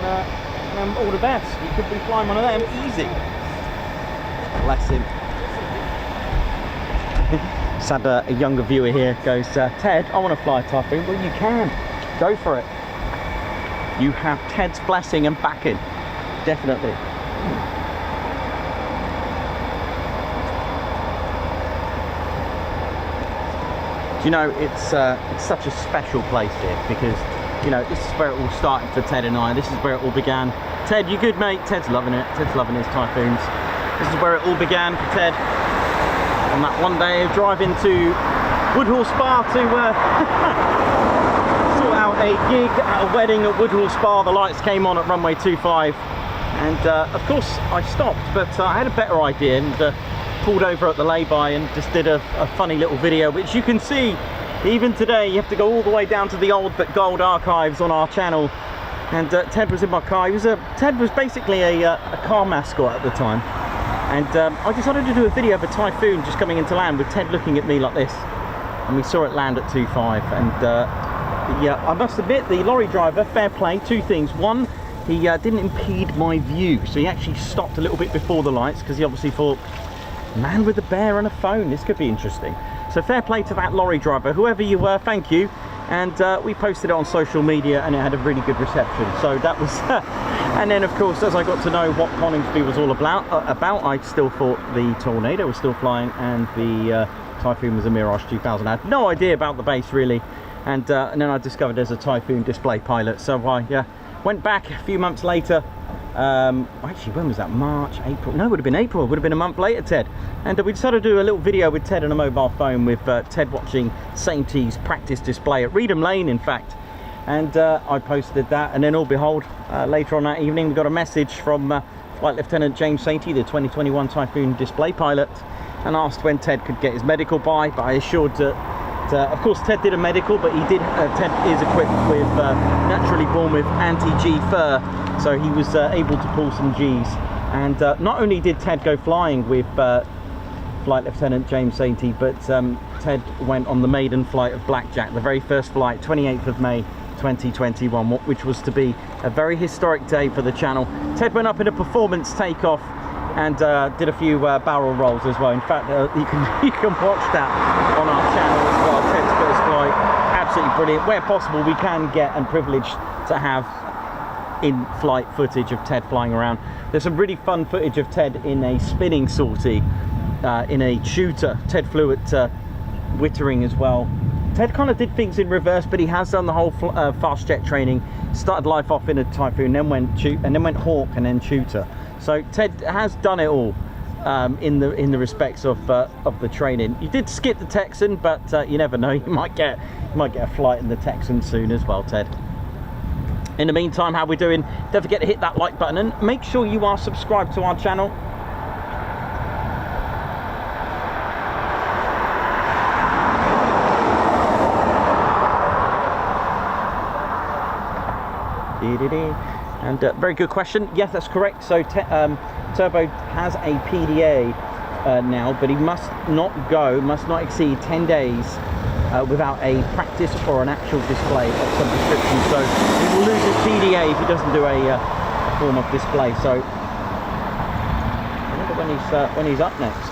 [SPEAKER 1] And all the best. You could be flying one of them easy. Bless him. Just had a younger viewer here goes, Ted, I want to fly a Typhoon. Well, you can. Go for it. You have Ted's blessing and backing. Definitely. Do you know, it's such a special place here because, you know, this is where it all started for Ted and I. This is where it all began. Ted, you good, mate? Ted's loving it. Ted's loving his Typhoons. This is where it all began for Ted. On that one day of driving to Woodhall Spa to sort out a gig at a wedding at Woodhall Spa. The lights came on at runway 25. And of course I stopped, but I had a better idea and pulled over at the lay-by and just did a funny little video, which you can see even today. You have to go all the way down to the old but gold archives on our channel. And Ted was in my car. Ted was basically a car mascot at the time. And I decided to do a video of a Typhoon just coming into land with Ted looking at me like this. And we saw it land at 2.5. And yeah, I must admit, the lorry driver, fair play, two things. One, he didn't impede my view. So he actually stopped a little bit before the lights because he obviously thought, man with a bear and a phone, this could be interesting. So fair play to that lorry driver, whoever you were, thank you. And we posted it on social media and it had a really good reception. So that was, and then of course, as I got to know what Coningsby was all about, I still thought the Tornado was still flying and the Typhoon was a Mirage 2000. I had no idea about the base really. And then I discovered there's a Typhoon display pilot. So I went back a few months later. Actually, when was that? March, April? No, it would have been April. It would have been a month later, Ted. And we decided to do a little video with Ted on a mobile phone with Ted watching Saintie's practice display at Reedham Lane, in fact. And I posted that, and then all behold, later on that evening, we got a message from Flight Lieutenant James Saintie, the 2021 Typhoon display pilot, and asked when Ted could get his medical by. But I assured that, of course, Ted did a medical, but Ted is equipped with naturally born with anti-G fur. So he was able to pull some Gs, and not only did Ted go flying with Flight Lieutenant James Saintie, but Ted went on the maiden flight of Blackjack, the very first flight, 28th of May 2021, which was to be a very historic day for the channel. Ted went up in a performance takeoff and did a few barrel rolls as well. In fact, you can watch that on our channel as well. Ted's first flight, absolutely brilliant. Where possible, we can get and privileged to have in-flight footage of Ted flying around. There's some really fun footage of Ted in a spinning sortie in a shooter. Ted flew at Wittering as well. Ted kind of did things in reverse, but he has done the whole fast jet training. Started life off in a Typhoon, then went Hawk, and then shooter. So Ted has done it all in the respects of the training. You did skip the Texan, but you never know. You might get a flight in the Texan soon as well, Ted. In the meantime, how we're doing, don't forget to hit that like button and make sure you are subscribed to our channel. And very good question. Yes, that's correct. So Turbo has a PDA now, but he must not exceed 10 days without a practice or an actual display of some description. So he will lose his PDA if he doesn't do a form of display. So I wonder when he's up next.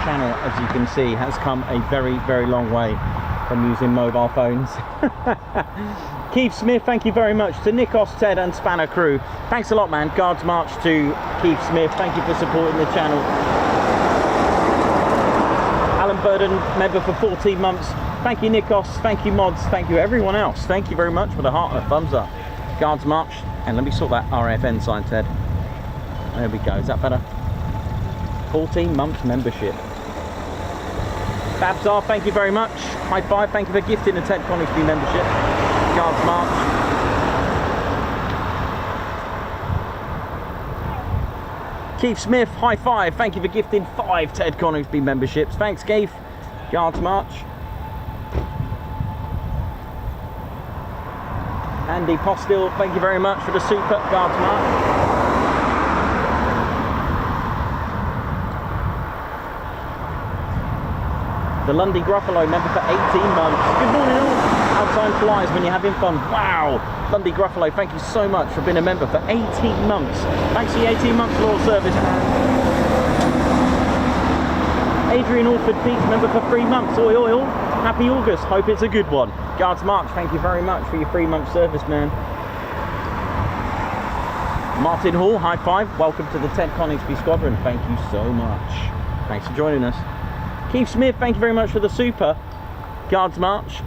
[SPEAKER 1] Channel, as you can see, has come a very, very long way from using mobile phones. Keith Smith, thank you very much. To Nikos, Ted and Spanner crew, thanks a lot, man. Guards march to Keith Smith, thank you for supporting the channel. Alan Burden, member for 14 months, thank you Nikos, thank you mods, thank you everyone else, thank you very much for the heart and a thumbs up. Guards march, and let me sort that RFN sign, Ted. There we go, is that better? 14 months membership. Babsar, thank you very much. High five, thank you for gifting the Ted Coningsby membership. Guards march. Keith Smith, high five. Thank you for gifting 5 Ted Coningsby memberships. Thanks, Keith. Guards March. Andy Postil, thank you very much for the super. Guards March. The Lundy Gruffalo member for 18 months. Good morning all. How time flies when you're having fun. Wow. Lundy Gruffalo, thank you so much for being a member for 18 months. Thanks for the 18 months loyal service, man. Adrian Orford Peaks, member for 3 months. Oi, oi, oi. Happy August. Hope it's a good one. Guards March, thank you very much for your 3-month service, man. Martin Hall, high five. Welcome to the Ted Coningsby Squadron. Thank you so much. Thanks for joining us. Keith Smith, thank you very much for the super. Guards March.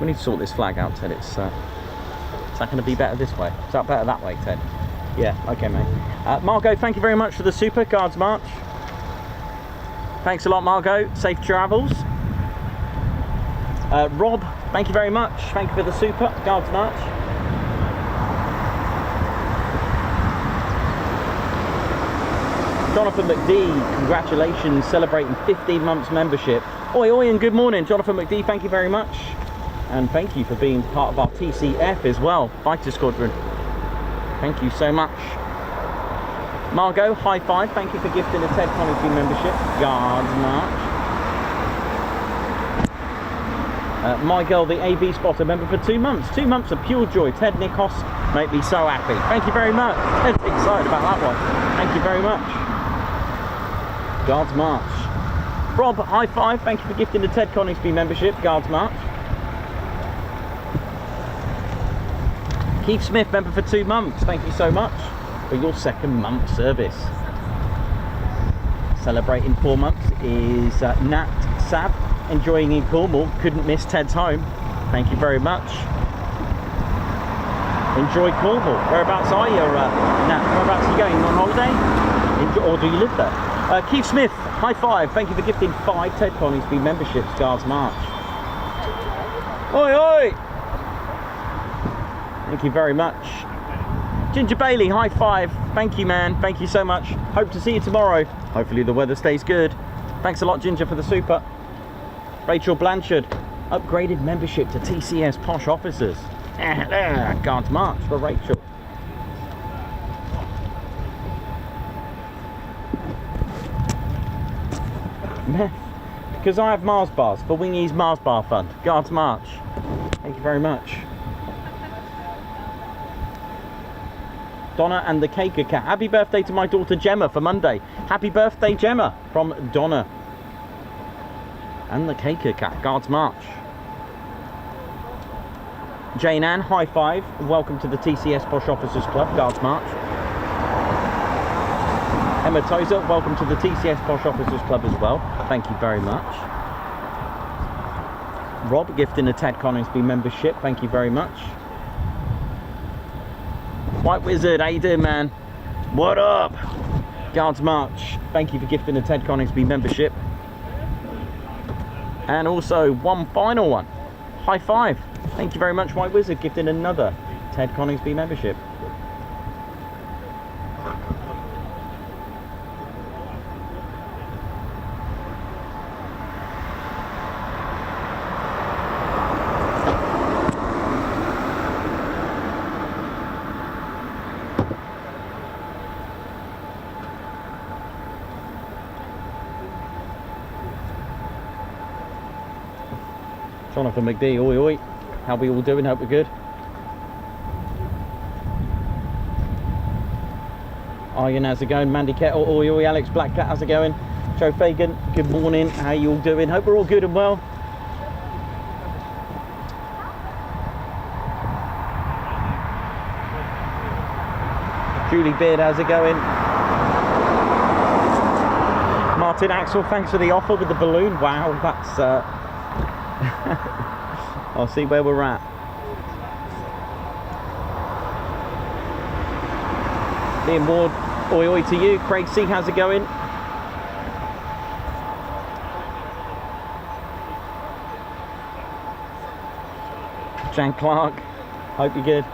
[SPEAKER 1] We need to sort this flag out, Ted. Is that going to be better this way? Is that better that way, Ted? Yeah, okay, mate. Margot, thank you very much for the super. Guards March. Thanks a lot, Margot. Safe travels. Rob, thank you very much. Thank you for the super. Guards March. Jonathan McD, congratulations, celebrating 15 months membership. Oi, oi, and good morning. Jonathan McD, thank you very much. And thank you for being part of our TCF as well, Fighter Squadron. Thank you so much. Margot, high five. Thank you for gifting a Ted Coningsby membership. Guards March. My girl, the AV spotter, member for 2 months. 2 months of pure joy. Ted Nikos, make me so happy. Thank you very much. Ted's excited about that one. Thank you very much. Guards March. Rob, high five. Thank you for gifting the Ted Coningsby membership. Guards March. Keith Smith, member for 2 months. Thank you so much for your 2nd month service. Celebrating 4 months is Nat Sab, enjoying in Cornwall. Couldn't miss Ted's home. Thank you very much. Enjoy Cornwall. Whereabouts are you, Nat? Whereabouts are you going? On holiday? Or do you live there? Keith Smith, high five. Thank you for gifting 5 Ted Coningsby memberships. Guards March. Oi, oi! Thank you very much. Ginger Bailey, high five. Thank you, man. Thank you so much. Hope to see you tomorrow. Hopefully the weather stays good. Thanks a lot, Ginger, for the super. Rachel Blanchard, upgraded membership to TCS Posh Officers. Guards March for Rachel. Because I have Mars bars for Wingy's Mars Bar Fund. Guards March. Thank you very much. Donna and the Caker Cat. Happy birthday to my daughter Gemma for Monday. Happy birthday, Gemma, from Donna and the Caker Cat. Guards March. Jane Ann, high five. Welcome to the TCS Posh Officers Club. Guards March. Emma Tozer, welcome to the TCS Posh Officers Club as well. Thank you very much. Rob, gifting a Ted Coningsby membership. Thank you very much. White Wizard, how you doing, man? What up? Guards March, thank you for gifting a Ted Coningsby membership. And also one final one. High five. Thank you very much, White Wizard, gifting another Ted Coningsby membership. Jonathan McD, oi oi. How we all doing? Hope we're good. Ian, how's it going? Mandy Kettle, oi oi. Alex Black Cat, how's it going? Joe Fagan, good morning. How you all doing? Hope we're all good and well. Julie Beard, how's it going? Martin Axel, thanks for the offer with the balloon. Wow, that's I'll see where we're at. Liam Ward, oi oi to you. Craig C, how's it going? Jan Clark, hope you're good.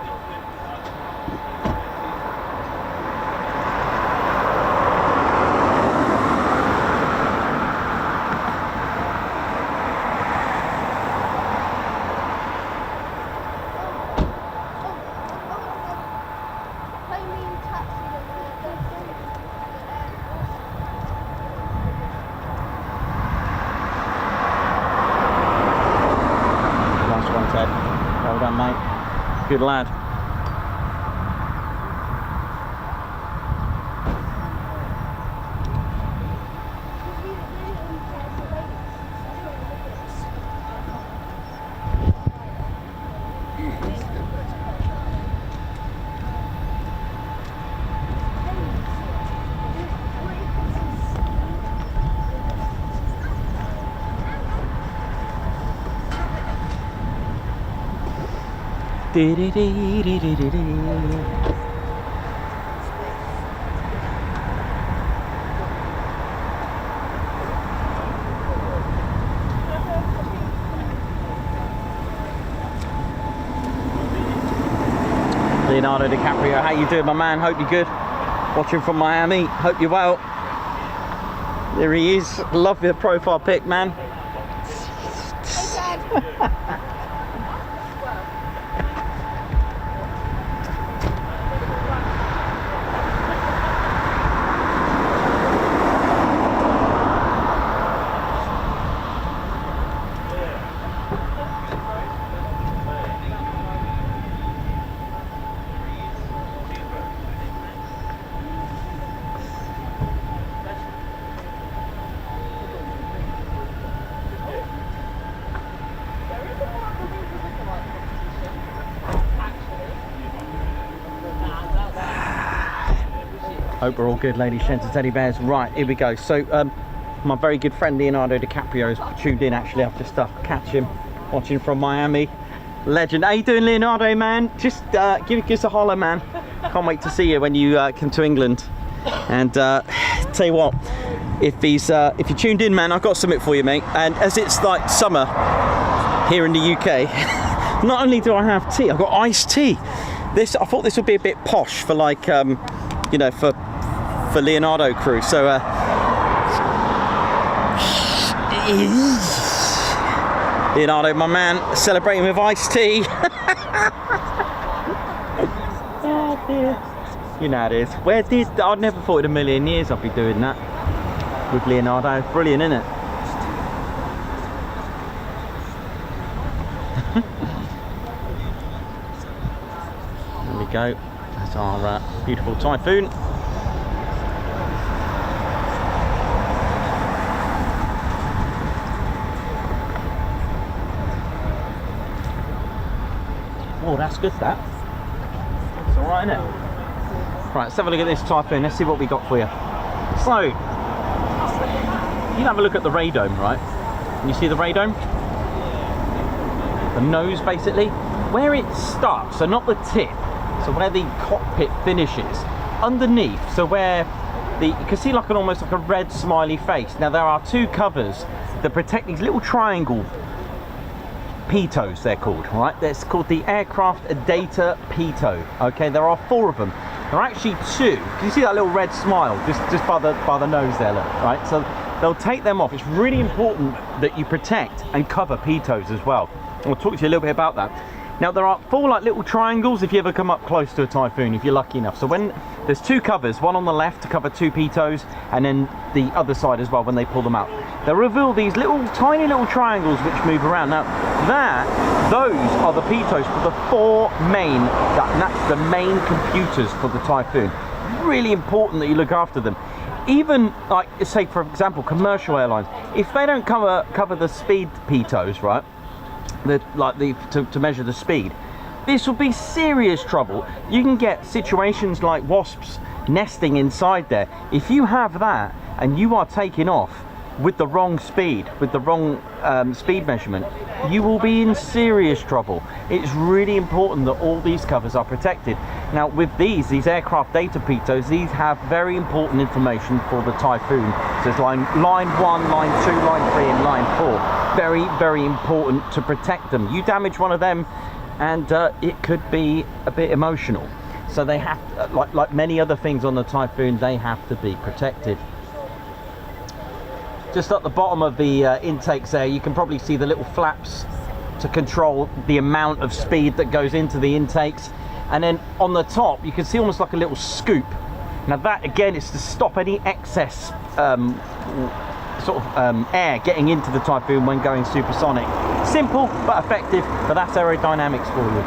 [SPEAKER 1] Well done, mate. Good lad. Leonardo DiCaprio, how you doing, my man? Hope you're good. Watching from Miami, hope you're well. There he is. Love your profile pic, man. Hope we're all good, ladies, gents, and teddy bears. Right, here we go. So, my very good friend Leonardo DiCaprio has tuned in. Actually, I've just catch him watching from Miami. Legend. How you doing, Leonardo, man? Just give us a holler, man. Can't wait to see you when you come to England. And tell you what, if you're tuned in, man, I've got something for you, mate. And as it's like summer here in the UK, not only do I have tea, I've got iced tea. I thought this would be a bit posh for like, you know, for Leonardo crew. So Leonardo, my man, celebrating with iced tea. Oh dear. You know how it is. I'd never thought in a million years I'd be doing that with Leonardo. Brilliant, isn't it? There we go. That's our beautiful Typhoon. Oh, that's good, that. It's alright, isn't it? Right, let's have a look at this Typhoon. Let's see what we got for you. So, you can have a look at the radome, right? You see the radome? The nose, basically. Where it starts, so not the tip, so where the cockpit finishes, underneath, so where you can see like almost like a red smiley face. Now there are two covers that protect these little triangle Pitots, they're called, right? That's called the aircraft data Pitot. Okay, there are 4 of them. There are actually 2. Can you see that little red smile just by the nose there, look, right? So they'll take them off. It's really important that you protect and cover Pitots as well. I'll talk to you a little bit about that. Now there are 4 like little triangles if you ever come up close to a Typhoon, if you're lucky enough. So when there's 2 covers, one on the left to cover 2 Pitots, and then the other side as well when they pull them out. They reveal these little tiny little triangles which move around. Now those are the Pitots for the 4 main, that's the main computers for the Typhoon. Really important that you look after them. Even like say for example commercial airlines, if they don't cover the speed Pitots, right? To measure the speed, this will be serious trouble. You can get situations like wasps nesting inside there. If you have that and you are taking off with the wrong speed, with the wrong speed measurement, you will be in serious trouble. It's really important that all these covers are protected. Now with these aircraft data Pitots, these have very important information for the Typhoon. So it's line 1, line 2, line 3 and line 4. Very, very important to protect them. You damage one of them, and it could be a bit emotional. So they have to, like many other things on the Typhoon, they have to be protected. Just at the bottom of the intakes there, you can probably see the little flaps to control the amount of speed that goes into the intakes. And then on the top, you can see almost like a little scoop. Now that again is to stop any excess air getting into the Typhoon when going supersonic. Simple but effective, but that's aerodynamics for you.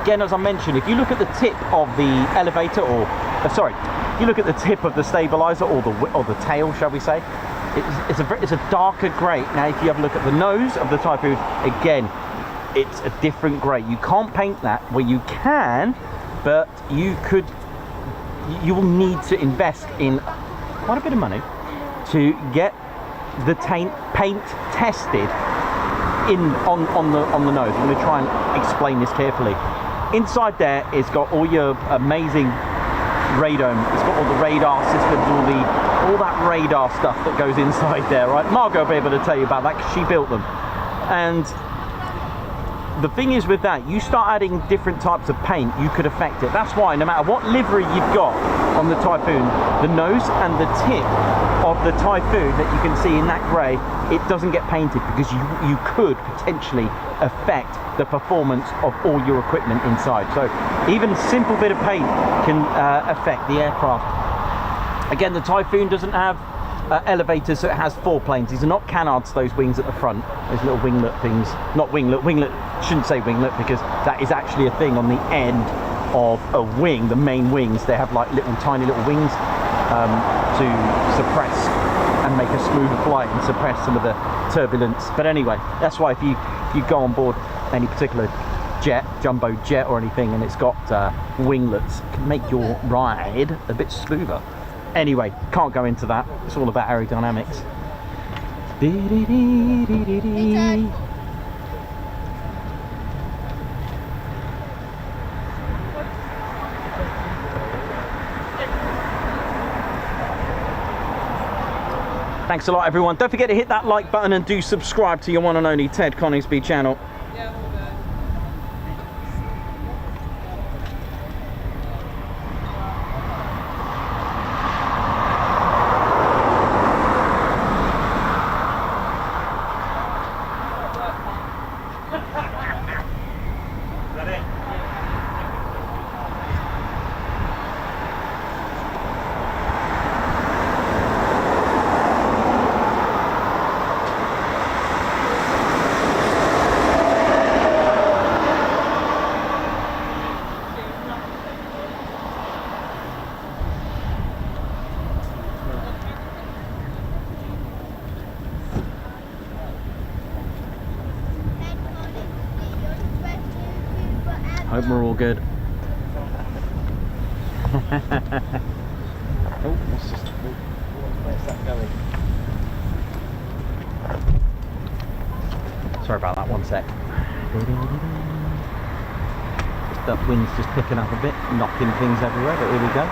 [SPEAKER 1] Again, as I mentioned, if you look at the tip of the elevator, or if you look at the tip of the stabilizer, or the tail, shall we say, it's a darker grey. Now, if you have a look at the nose of the Typhoon, again, it's a different grey. You can't paint that. Well, you can, but you will need to invest in quite a bit of money to get the paint tested on the nose. I'm going to try and explain this carefully. Inside there, it's got all your amazing radome. It's got all the radar systems, all that radar stuff that goes inside there, right? Margot will be able to tell you about that because she built them. And the thing is with that, you start adding different types of paint, you could affect it. That's why no matter what livery you've got on the Typhoon, the nose and the tip of the Typhoon that you can see in that grey, it doesn't get painted because you could potentially affect the performance of all your equipment inside. So even a simple bit of paint can affect the aircraft. Again, the Typhoon doesn't have elevators, so it has 4 planes. These are not canards, those wings at the front, those little winglet things. Not winglet, shouldn't say winglet because that is actually a thing on the end of a wing. The main wings, they have like tiny little wings to suppress and make a smoother flight and suppress some of the turbulence. But anyway, that's why if you go on board any particular jet, jumbo jet or anything, and it's got winglets, it can make your ride a bit smoother. Anyway, can't go into that. It's all about aerodynamics. Thanks a lot, everyone. Don't forget to hit that like button and do subscribe to your one and only Ted Coningsby channel. Hope we're all good. Oh, what's this? Where's that going? Sorry about that, one sec. That wind's just picking up a bit, knocking things everywhere, but here we go.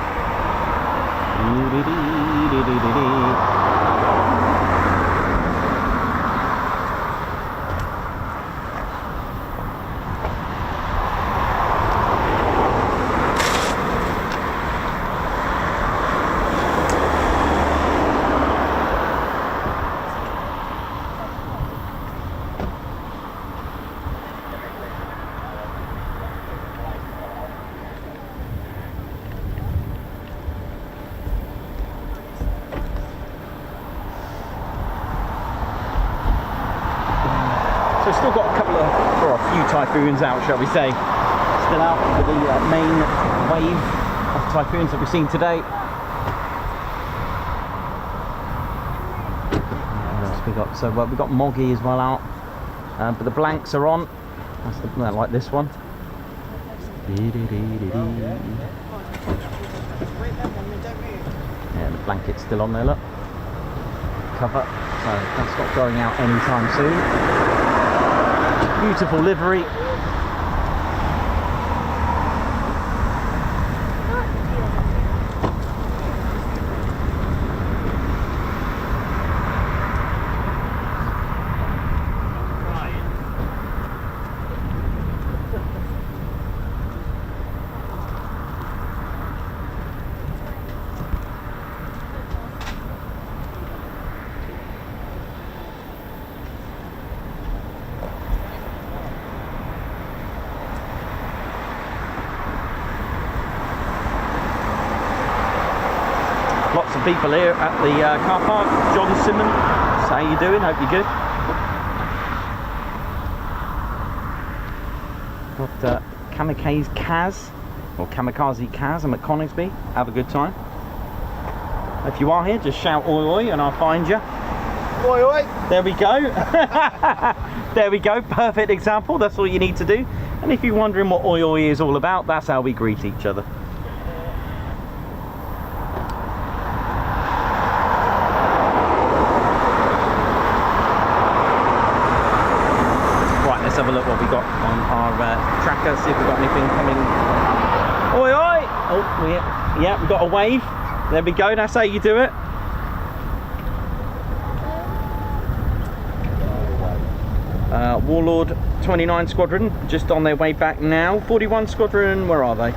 [SPEAKER 1] So still got a couple of, or a few Typhoons out, shall we say. Still out with the main wave of Typhoons that we've seen today. What else we got? So we've got Moggy as well out, but the blanks are on. That's like this one. Yeah, the blanket's still on there, look. Cover, so that's not going out anytime soon. Beautiful livery. people here at the car park. John Simmons, how you doing? Hope you're good. Got Kamikaze Kaz, or Kamikaze Kaz. I'm at Coningsby. Have a good time. If you are here, just shout oi oi and I'll find you.
[SPEAKER 2] Oi, oi.
[SPEAKER 1] There we go. There we go. Perfect example. That's all you need to do. And if you're wondering what oi oi is all about, that's how we greet each other. Right, let's have a look what we got on our tracker. See if we've got anything coming. Oi oi! Oh, yeah, we've got a wave. There we go. That's how you do it. Warlord 29 Squadron just on their way back now. 41 Squadron, where are they?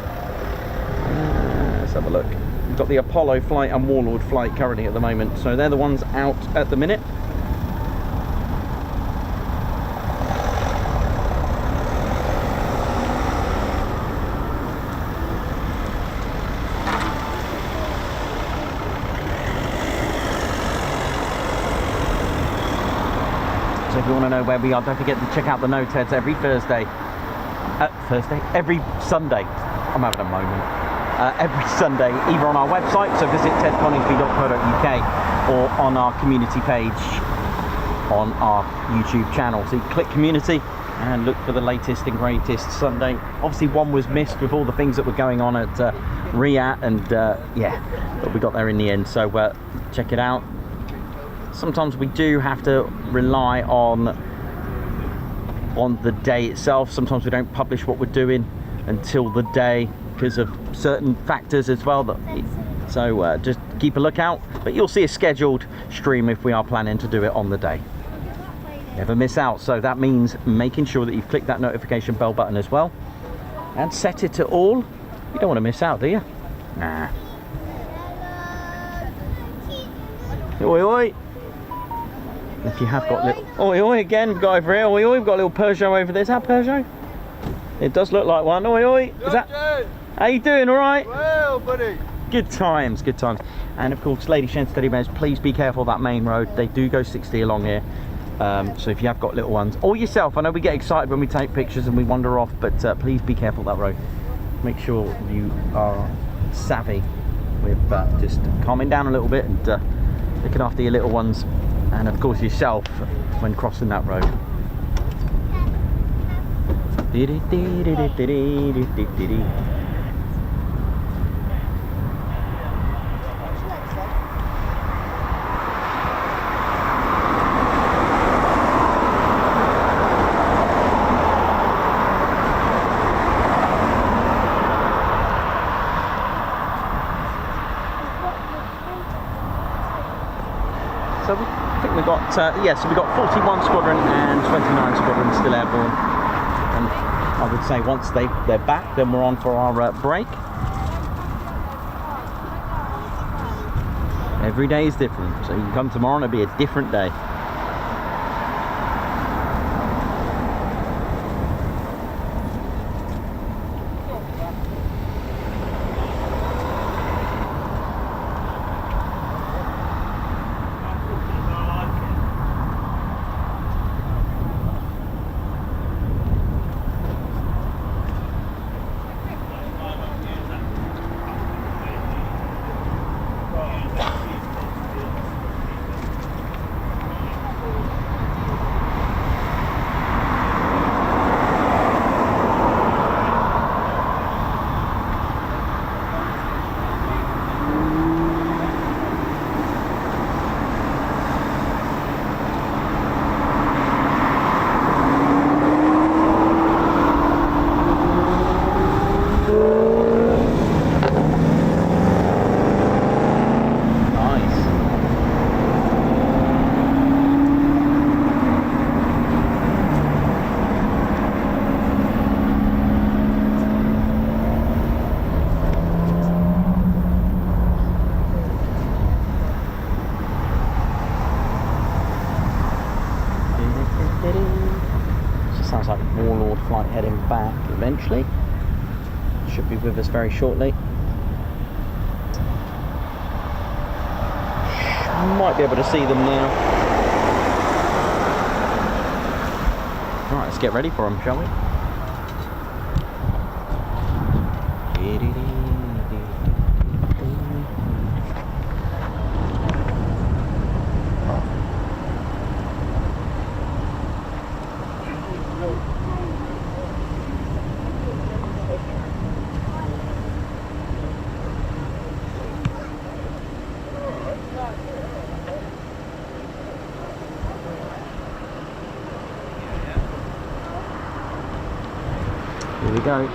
[SPEAKER 1] Let's have a look. We've got the Apollo flight and Warlord flight currently at the moment, so they're the ones out at the minute. So if you want to know where we are, don't forget to check out the No-Teds every every Sunday. I'm having a moment. Every Sunday, either on our website, so visit tedconingsby.co.uk, or on our community page on our YouTube channel. So you click community and look for the latest and greatest Sunday. Obviously one was missed with all the things that were going on at RIAT, and yeah, but we got there in the end, so check it out. Sometimes we do have to rely on the day itself. Sometimes we don't publish what we're doing until the day because of certain factors as well. So just keep a lookout, but you'll see a scheduled stream if we are planning to do it on the day. Never miss out. So that means making sure that you've clicked that notification bell button as well and set it to all. You don't want to miss out, do you? Nah. Oi oi. If you have got little oi oi again, we've got over here. Oi oi, we've got a little Peugeot over there. Is that Peugeot? It does look like one. Oi oi. Is that? How you doing? All right?
[SPEAKER 2] Well, buddy.
[SPEAKER 1] Good times, good times. And of course, ladies, gents, teddy bears, please be careful of that main road. They do go 60 along here. So if you have got little ones, or yourself, I know we get excited when we take pictures and we wander off, but please be careful of that road. Make sure you are savvy with just calming down a little bit and looking after your little ones, and of course yourself when crossing that road. So I think we got, yeah, so we got 41 Squadron and 29 Squadron still airborne. And I would say once they're back, then we're on for our break. Every day is different, so you can come tomorrow and it'll be a different day. Sounds like Warlord flight heading back eventually. Should be with us very shortly. Might be able to see them now. Right, let's get ready for them, shall we? Here we go.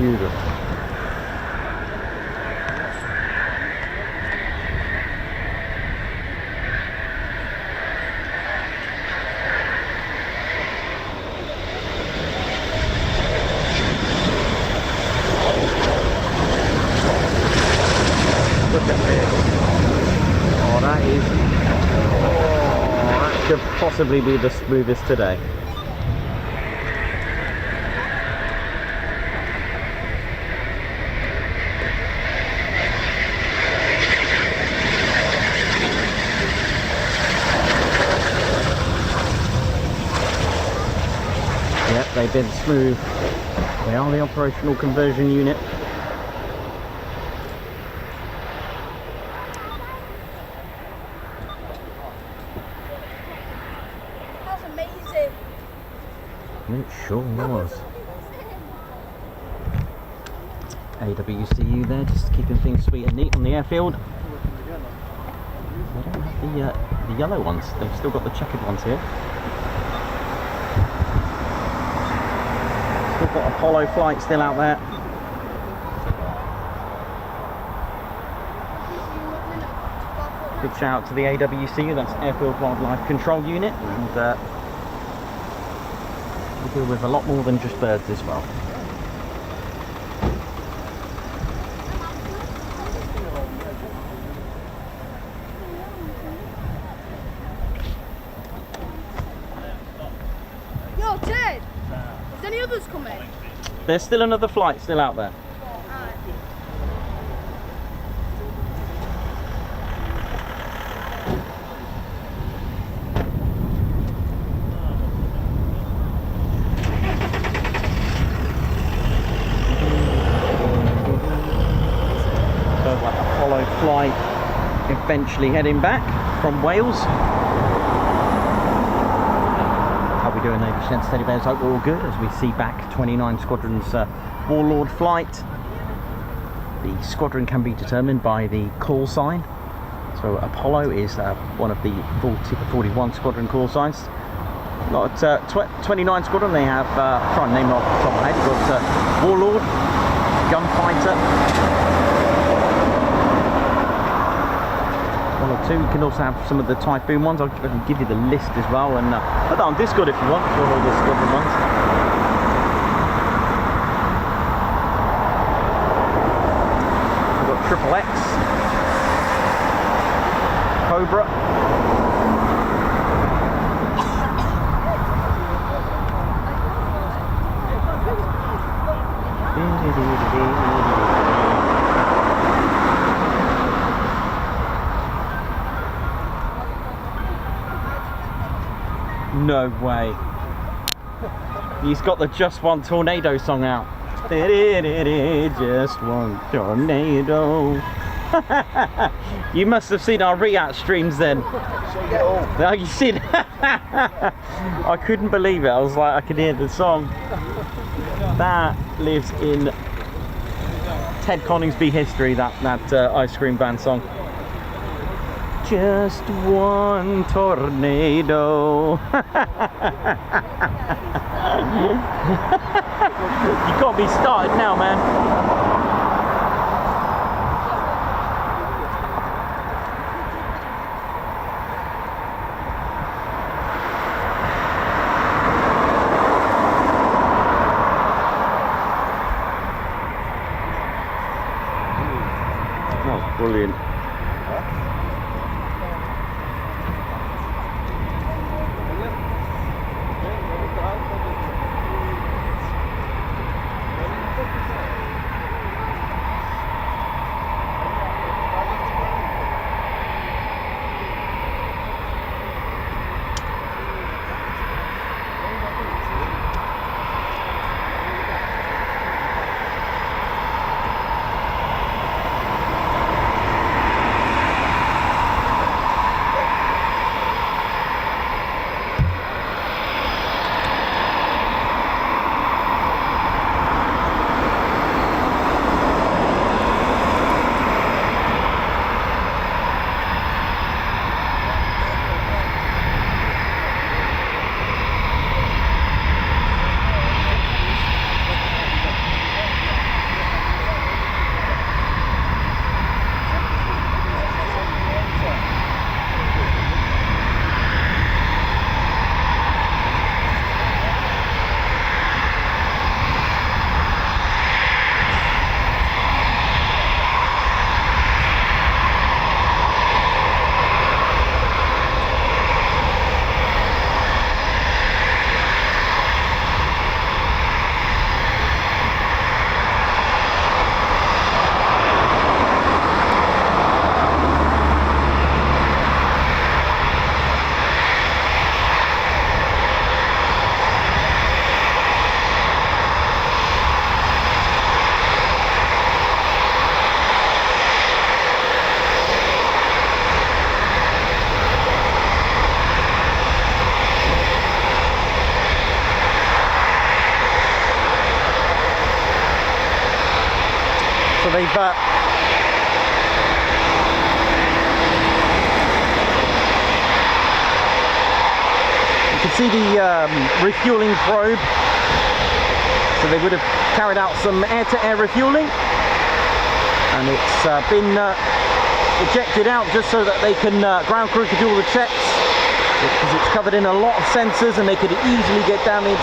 [SPEAKER 1] Beautiful. Look at this. Oh, that is... Oh, that could possibly be the smoothest today. Yep, they've been smooth. They are the operational conversion unit.
[SPEAKER 4] That's amazing.
[SPEAKER 1] It sure was. AWCU there, just keeping things sweet and neat on the airfield. They don't have the yellow ones, they've still got the checkered ones here. Still got Apollo flight still out there. Big shout out to the AWCU, that's Airfield Wildlife Control Unit, and we deal with a lot more than just birds as well.
[SPEAKER 4] Is any others coming?
[SPEAKER 1] There's still another flight still out there.
[SPEAKER 4] Alright.
[SPEAKER 1] So like Apollo flight eventually heading back from Wales. How we doing, ladies and gents? Teddy bears, hope we're all good as we see back 29 Squadron's Warlord flight. The squadron can be determined by the call sign. So Apollo is one of the 41 Squadron call signs. Got 29 Squadron, they have, try and name it off the top of my head, you've got Warlord, Gunfighter, one or two. You can also have some of the Typhoon ones. I can give you the list as well, and put that on Discord if you want for all the Squadron ones. We've got Triple X, Cobra, no way. He's got the Just One Tornado song out. Just one tornado. You must have seen our react streams then. Oh, you see that? I couldn't believe it. I was like, I could hear the song. That lives in Ted Coningsby history, that ice cream band song. Just one tornado. You got me started now, man. Oh, brilliant. So they've you can see the refueling probe. So they would have carried out some air-to-air refueling, and it's been ejected out just so that they can ground crew could do all the checks, because it's covered in a lot of sensors and they could easily get damaged.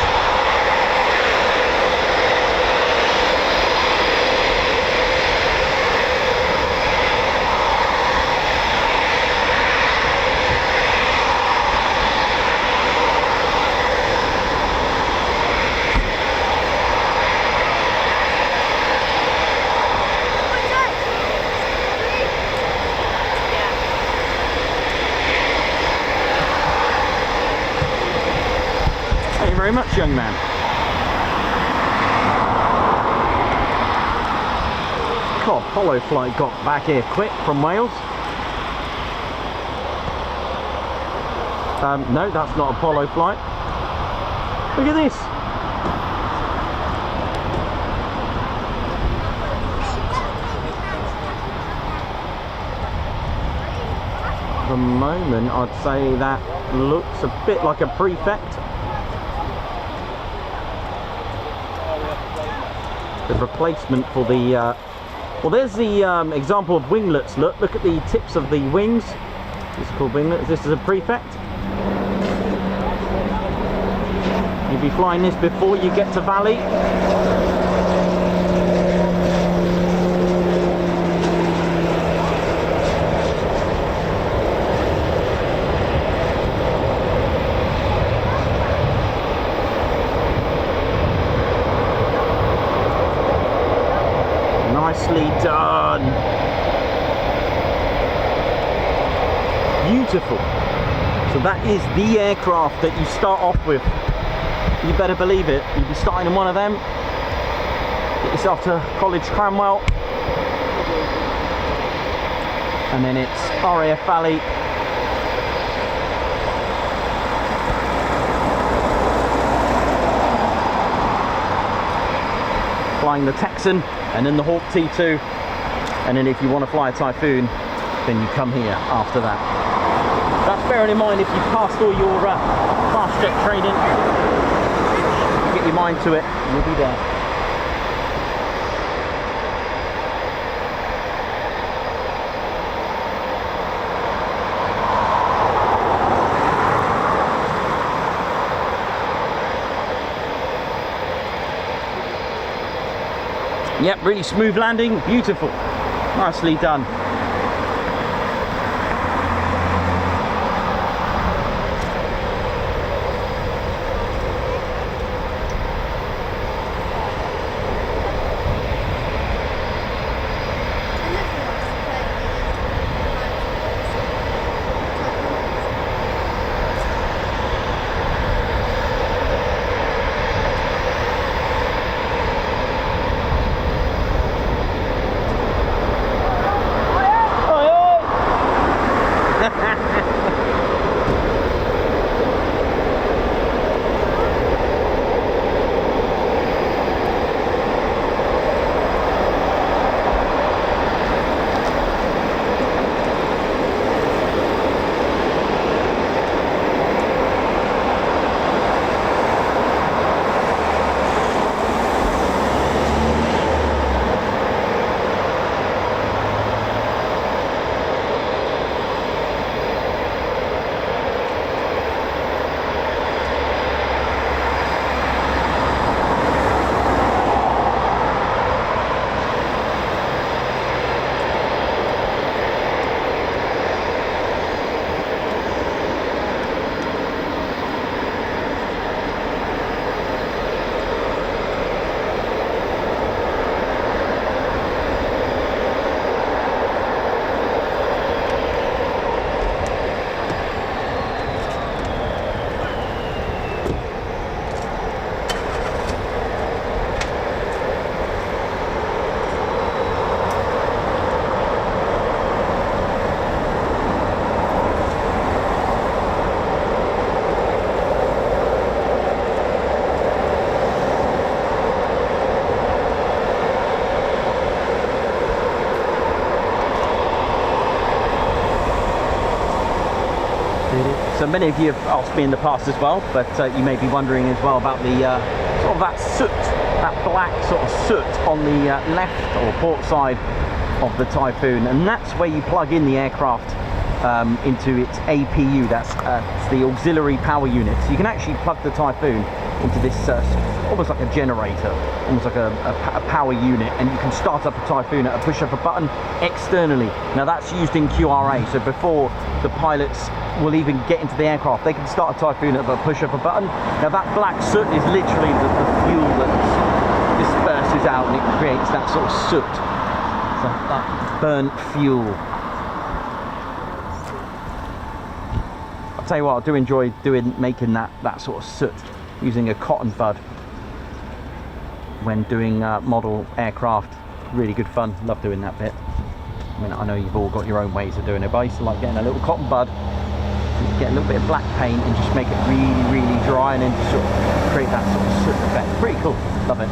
[SPEAKER 1] very much, young man. God, Apollo flight got back here quick from Wales. No, that's not Apollo flight. Look at this. At the moment, I'd say that looks a bit like a Prefect. The replacement for the well, there's the example of winglets. Look at the tips of the wings. This is called winglets. This is a Prefect. You'll be flying this before you get to Valley. Nicely done. Beautiful. So that is the aircraft that you start off with. You better believe it. You'll be starting in one of them. Get yourself to College Cranwell. And then it's RAF Valley. Flying the Texan and then the Hawk T2. And then if you want to fly a Typhoon, then you come here after that. That's bearing in mind if you passed all your fast jet training. Get your mind to it, you'll be there. Yep, really smooth landing, beautiful, nicely done. So many of you have asked me in the past as well, but you may be wondering as well about the sort of that soot, that black sort of soot on the left or port side of the Typhoon, and that's where you plug in the aircraft into its APU. That's the auxiliary power unit. So you can actually plug the Typhoon into this almost like a generator, almost like a power unit, and you can start up a Typhoon at a push of a button externally. Now that's used in QRA, so before the pilots will even get into the aircraft, they can start a Typhoon at a push of a button. Now that black soot is literally the fuel that disperses out and it creates that sort of soot. So that burnt fuel. I'll tell you what, I do enjoy making that sort of soot. using a cotton bud when doing model aircraft. Really good fun, love doing that bit. I mean, I know you've all got your own ways of doing it, but I used to like getting a little cotton bud, get a little bit of black paint and just make it really, really dry, and then just sort of create that sort of soot effect. Pretty cool, love it.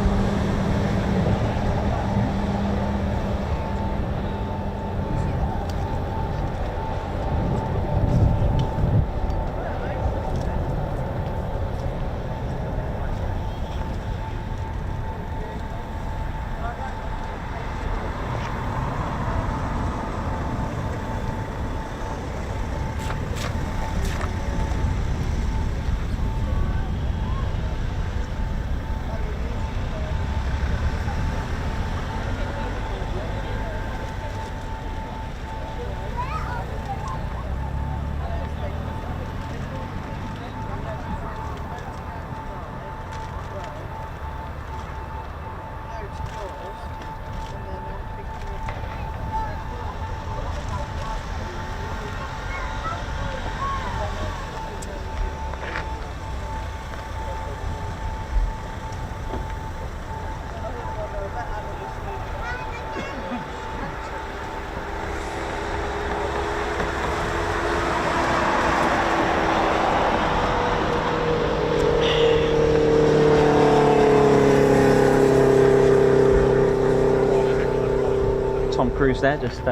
[SPEAKER 1] Tom Cruise there, just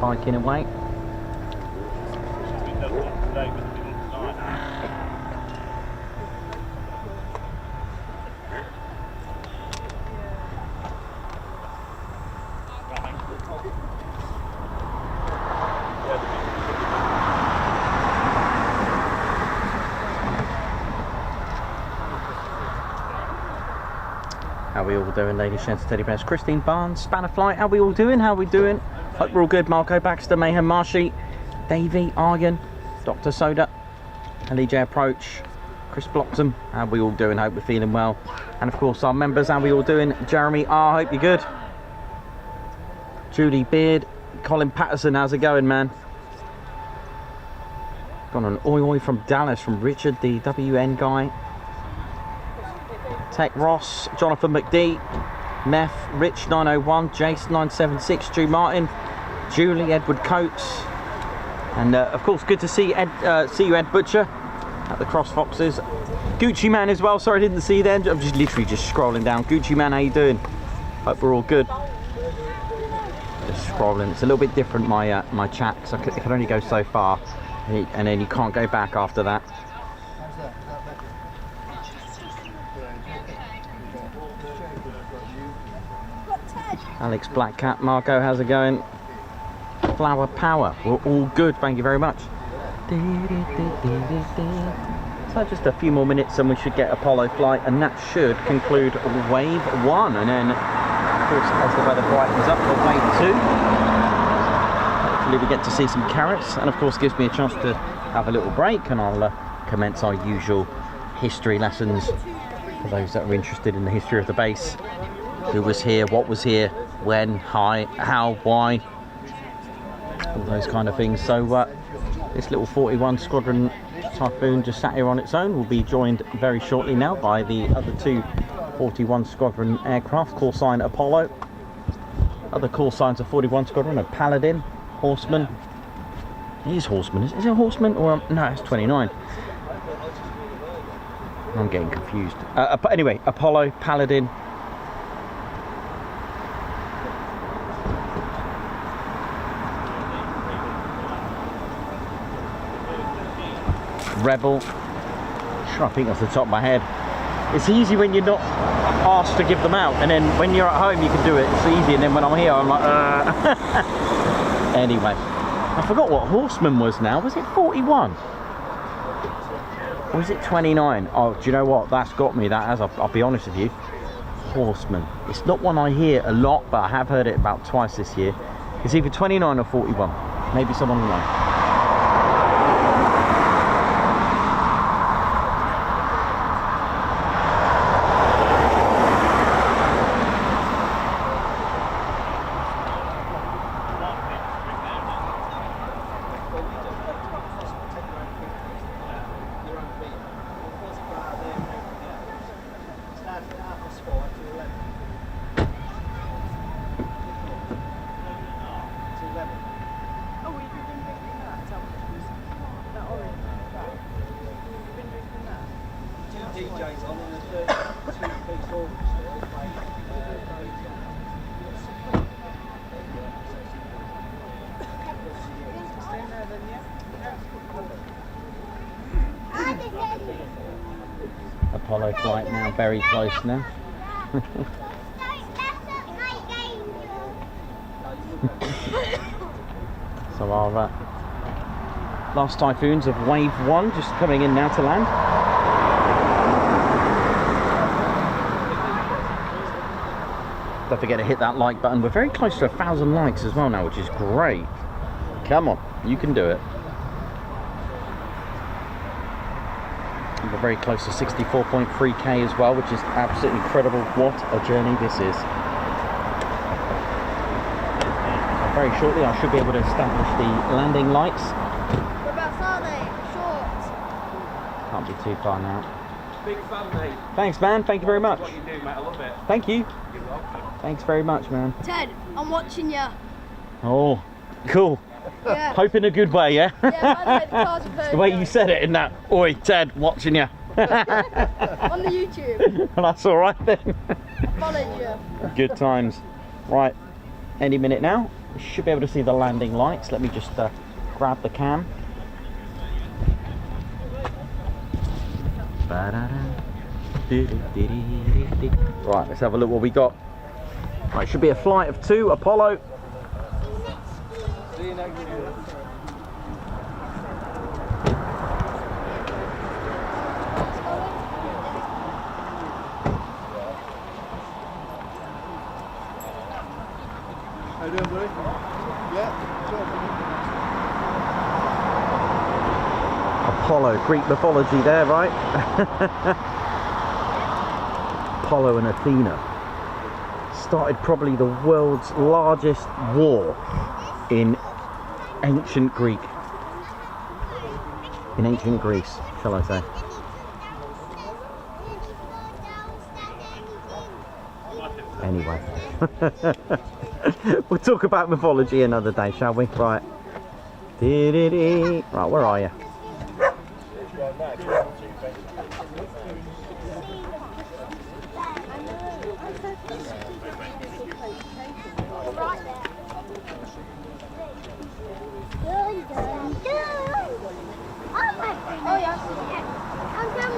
[SPEAKER 1] biking away. How are we all doing, ladies, gents, teddy bears? Christine Barnes, Spanner Flight, how are we all doing? How are we doing? Hope we're all good. Marco Baxter, Mayhem Marshy, Davey, Argan, Dr. Soda, LEJ Approach, Chris Bloxham, how are we all doing? Hope we're feeling well. And of course our members, how are we all doing? Jeremy R, hope you're good. Julie Beard, Colin Patterson, how's it going, man? Got an oi from Dallas from Richard, the WN guy. Tech Ross, Jonathan McD, Meth, Rich 901, Jace 976, Drew Martin, Julie, Edward Coates, and of course good to see you, Ed Butcher, at the Cross Foxes. Gucci Man as well. Sorry I didn't see you then. I'm just literally just scrolling down. Gucci Man, how you doing? Hope we're all good. Just scrolling. It's a little bit different, my my chat, because it can only go so far, and then you can't go back after that. Alex Black Cat, Marco, how's it going? Flower Power, we're all good, thank you very much. So just a few more minutes and we should get Apollo flight, and that should conclude wave 1, and then of course as the weather brightens up for wave 2, hopefully we get to see some carrots, and of course gives me a chance to have a little break, and I'll commence our usual history lessons for those that are interested in the history of the base. Who was here, what was here, when, how, why, all those kind of things. So this little 41 Squadron Typhoon just sat here on its own. Will be joined very shortly now by the other two 41 Squadron aircraft, call sign Apollo. Other call signs of 41 Squadron are Paladin, Horseman. It is Horseman, is it a Horseman or no, it's 29. I'm getting confused. Anyway, Apollo, Paladin, Rebel. I think off the top of my head. It's easy when you're not asked to give them out, and then when you're at home you can do it. It's easy, and then when I'm here I'm like Anyway, I forgot what Horseman was now. Was it 41? Or was it 29? Oh, do you know what? That's got me. That has, I'll be honest with you. Horseman. It's not one I hear a lot, but I have heard it about twice this year. It's either 29 or 41. Maybe someone will know.
[SPEAKER 4] Oh, we've been drinking that. That orange. You've been drinking that.
[SPEAKER 2] DJ's on and a 32-piece orchestra.
[SPEAKER 1] Apollo flight now very close now. So our last Typhoons of wave 1 just coming in now to land. Don't forget to hit that like button. We're very close to 1,000 likes as well now, which is great. Come on, you can do it. And we're very close to 64.3k as well, which is absolutely incredible. What a journey this is. Very shortly I should be able to establish the landing lights.
[SPEAKER 4] Whereabouts are they? Short.
[SPEAKER 1] Can't be too far now.
[SPEAKER 2] Big fan, mate.
[SPEAKER 1] Thanks, man. Thank you very much.
[SPEAKER 2] What you do, mate. I love it.
[SPEAKER 1] Thank you.
[SPEAKER 2] You're welcome.
[SPEAKER 1] Thanks very much, man.
[SPEAKER 4] Ted, I'm watching you.
[SPEAKER 1] Oh, cool.
[SPEAKER 4] Yeah.
[SPEAKER 1] Hope in a good way, yeah?
[SPEAKER 4] Yeah, by the way, the car's a
[SPEAKER 1] The way you said it in that, oi, Ted, watching you.
[SPEAKER 4] on the YouTube.
[SPEAKER 1] Well, that's all right then.
[SPEAKER 4] I followed you.
[SPEAKER 1] Good times. Right, any minute now. We should be able to see the landing lights. Let me just grab the cam. Right, let's have a look what we got. Right, should be a flight of 2, Apollo.
[SPEAKER 2] See you next year. How you doing, buddy? Yeah,
[SPEAKER 1] Apollo, Greek mythology there, right? Apollo and Athena started probably the world's largest war in ancient Greece, shall I say. Anyway, we'll talk about mythology another day, shall we? Right. Right, where are you?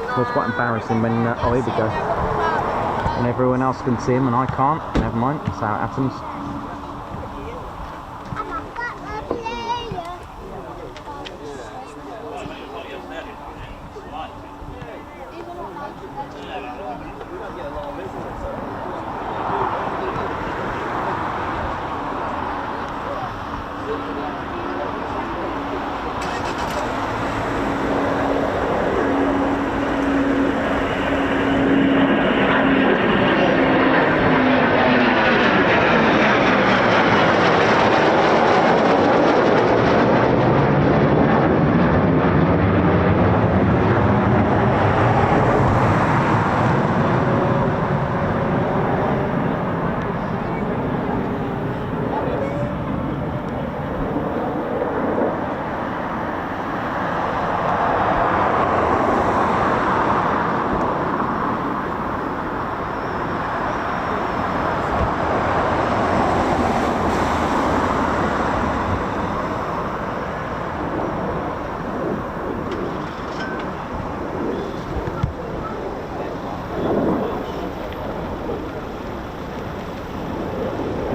[SPEAKER 1] It was quite embarrassing when, oh, here we go. And everyone else can see him and I can't. Never mind, that's how it happens.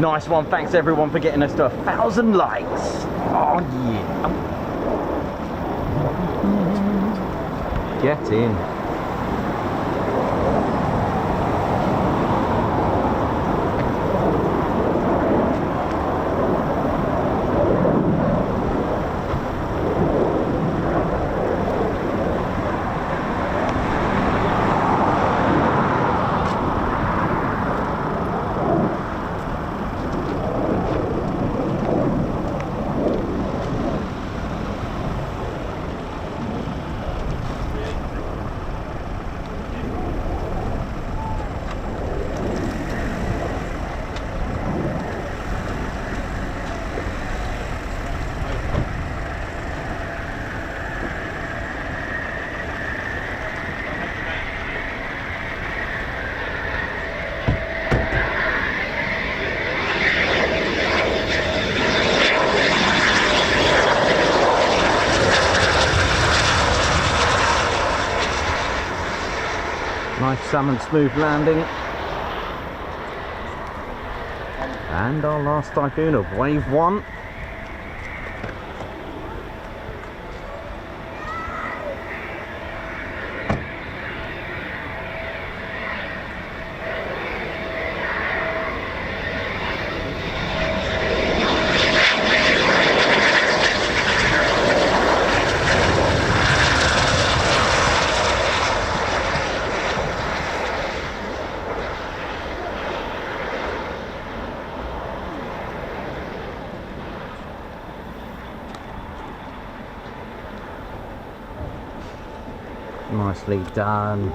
[SPEAKER 1] Nice one, thanks everyone for getting us to 1,000 likes. Oh yeah. Get in. salmon smooth landing. And our last Typhoon of wave 1. Nicely done.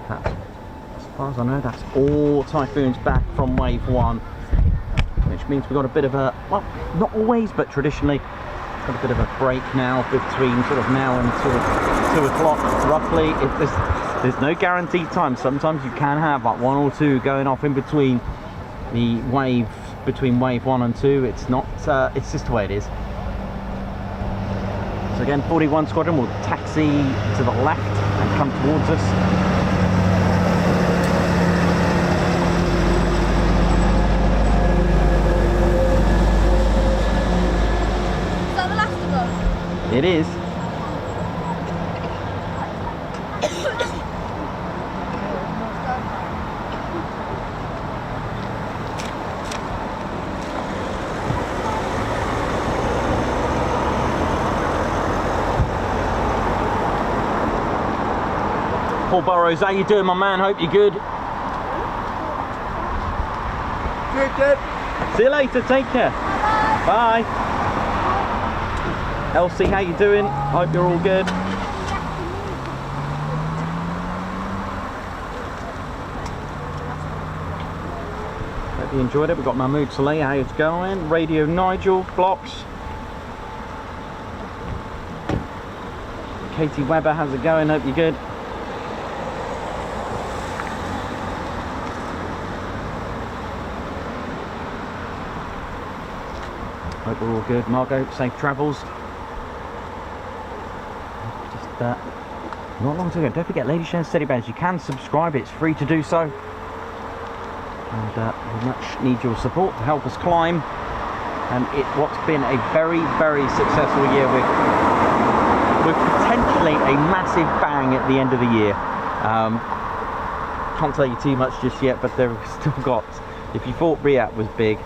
[SPEAKER 1] That's, as far as I know, that's all Typhoons back from wave 1, which means we've got a bit of a, well, not always, but traditionally got a bit of a break now between sort of now and sort of 2 o'clock roughly. If there's no guaranteed time. Sometimes you can have like 1 or 2 going off in between the wave, between wave 1 and 2. It's not, it's just the way it is. So again, 41 Squadron will taxi to the left and come towards us.
[SPEAKER 4] Is that the last of us?
[SPEAKER 1] It is. Paul Burrows, how you doing, my man? Hope you're good.
[SPEAKER 2] Good, good.
[SPEAKER 1] See you later, take care. Bye. Elsie, how you doing? Hope you're all good. Hope you enjoyed it. We've got Mahmoud Saleh, how it's going? Radio Nigel, Blocks. Katie Webber, how's it going? Hope you're good. Hope we're all good. Margot, safe travels. Just not long to go. Don't forget, ladies and steady bands, you can subscribe. It's free to do so. And we much need your support to help us climb. And what's been a very, very successful year with potentially a massive bang at the end of the year. Can't tell you too much just yet, but they've still got. If you thought Riyadh was big,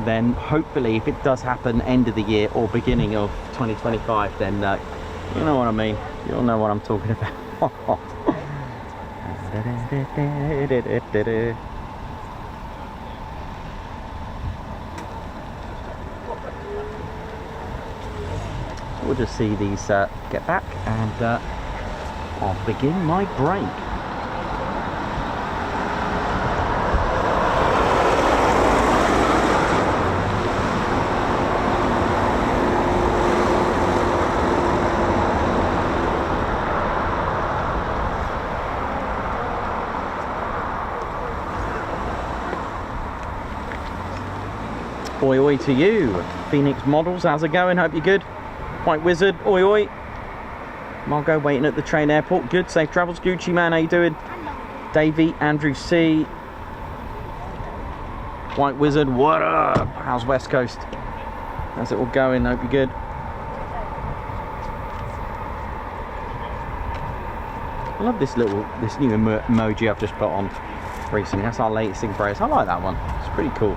[SPEAKER 1] then hopefully if it does happen end of the year or beginning of 2025, then you know what I mean, you'll know what I'm talking about. We'll just see these get back and I'll begin my break. Oi oi to you, Phoenix Models, how's it going? Hope you're good. White Wizard, oi oi. Margot waiting at the train airport, good, safe travels. Gucci man, how you doing? Davey, Andrew C. White Wizard, what up? How's West Coast? How's it all going? Hope you're good. I love this new emoji I've just put on recently. That's our latest thing for us. I like that one. It's pretty cool.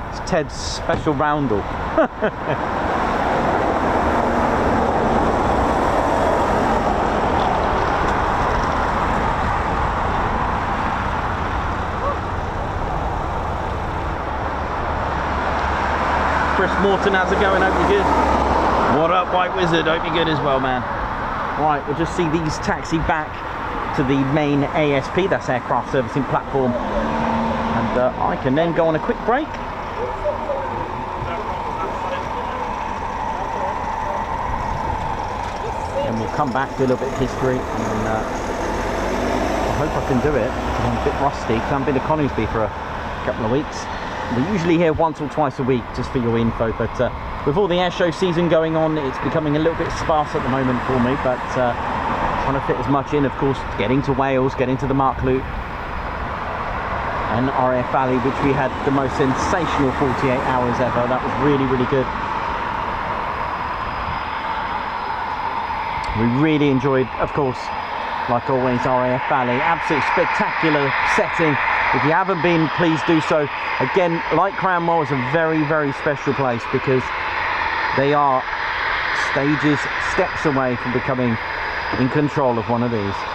[SPEAKER 1] It's Ted's special roundel. Chris Morton, how's it going? Hope you're good. What up, White Wizard? Hope you're good as well, man. Right, we'll just see these taxi back to the main ASP, that's aircraft servicing platform, and I can then go on a quick break. And we'll come back, do a little bit of history, and I hope I can do it. I'm a bit rusty because I haven't been to Coningsby for a couple of weeks. We're usually here once or twice a week, just for your info, but with all the airshow season going on, it's becoming a little bit sparse at the moment for me, but trying to fit as much in, of course, getting to Wales, getting to the Mark Loop, and RAF Valley, which we had the most sensational 48 hours ever. That was really, really good. We really enjoyed, of course, like always, RAF Valley. Absolute spectacular setting. If you haven't been, please do so. Again, like Cranwell, it's a very, very special place because they are stages, steps away from becoming in control of one of these.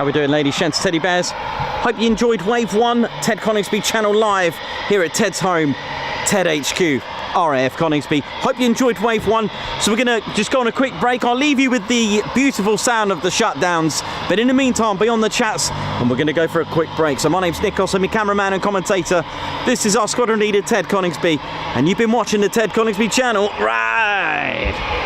[SPEAKER 1] How we doing, ladies, gents, teddy bears? Hope you enjoyed Wave 1, Ted Coningsby channel live here at Ted's home, Ted HQ, RAF Coningsby. Hope you enjoyed Wave 1. So we're going to just go on a quick break. I'll leave you with the beautiful sound of the shutdowns. But in the meantime, be on the chats and we're going to go for a quick break. So my name's Nikos, I'm your cameraman and commentator. This is our squadron leader, Ted Coningsby. And you've been watching the Ted Coningsby channel, right?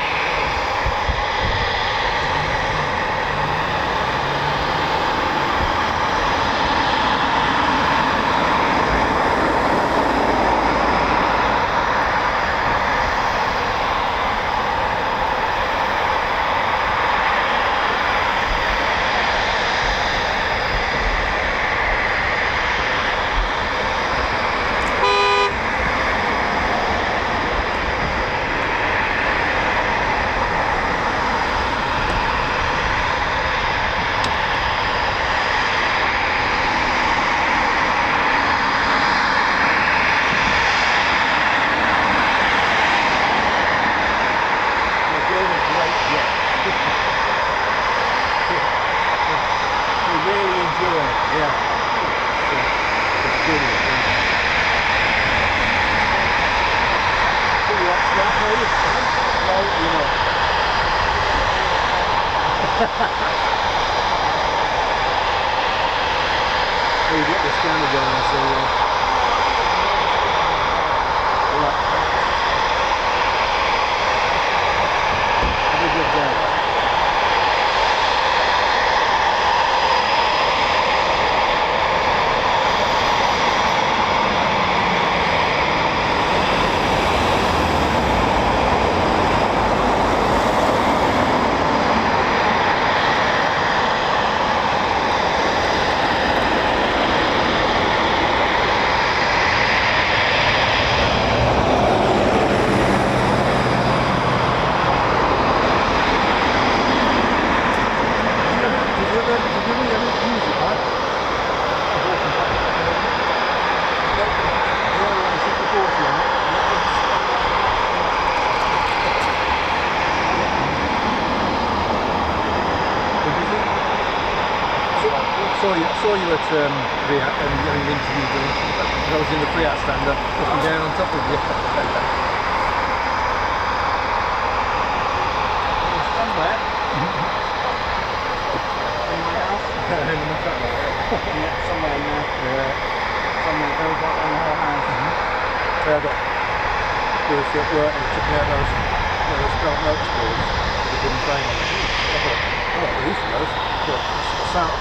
[SPEAKER 5] React and getting an interview done. I was in the free out stand up, looking down on top of you.
[SPEAKER 2] Somewhere. In my house.
[SPEAKER 5] In the truck,
[SPEAKER 2] Yeah, somewhere in there.
[SPEAKER 5] yeah.
[SPEAKER 2] Somewhere very right around the whole house.
[SPEAKER 5] I got worse at work and took me out those felt notice boards with the wooden frame on them. I thought, oh, they're used to those. But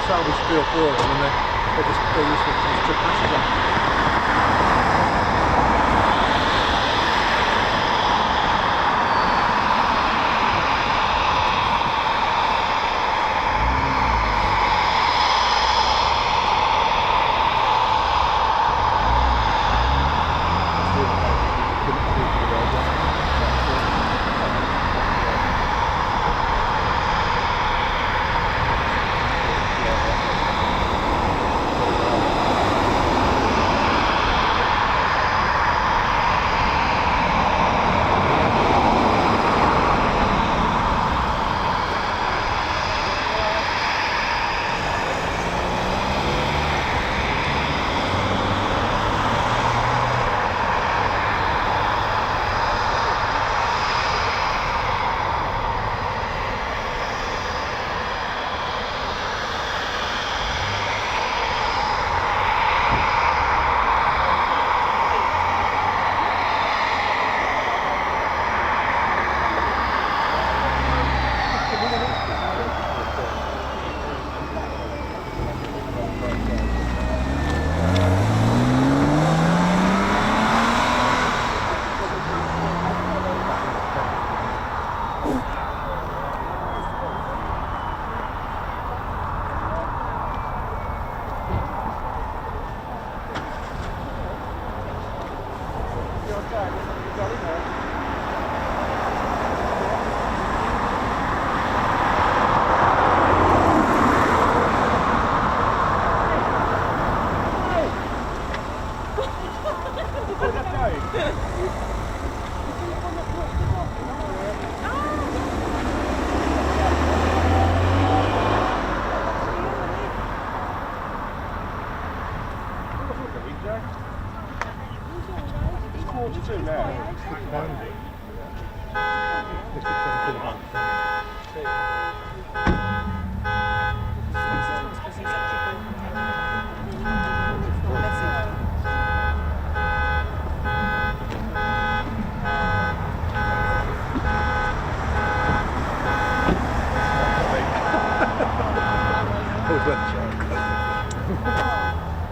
[SPEAKER 5] salvaged 3 or 4 of them and they're useful to just chuck masses on.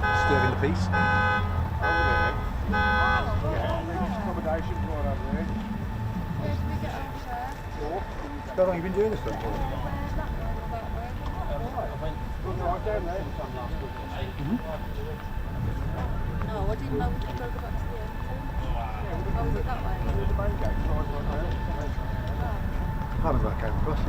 [SPEAKER 5] Disturbing the peace.
[SPEAKER 2] Accommodation for over there.
[SPEAKER 4] Where do we get our share?
[SPEAKER 5] How long have you been doing this for?
[SPEAKER 2] Right down there.
[SPEAKER 4] No, I didn't know we could go back to the end. Oh, was it that way?
[SPEAKER 2] The main gate, right there.
[SPEAKER 5] How does that came across it?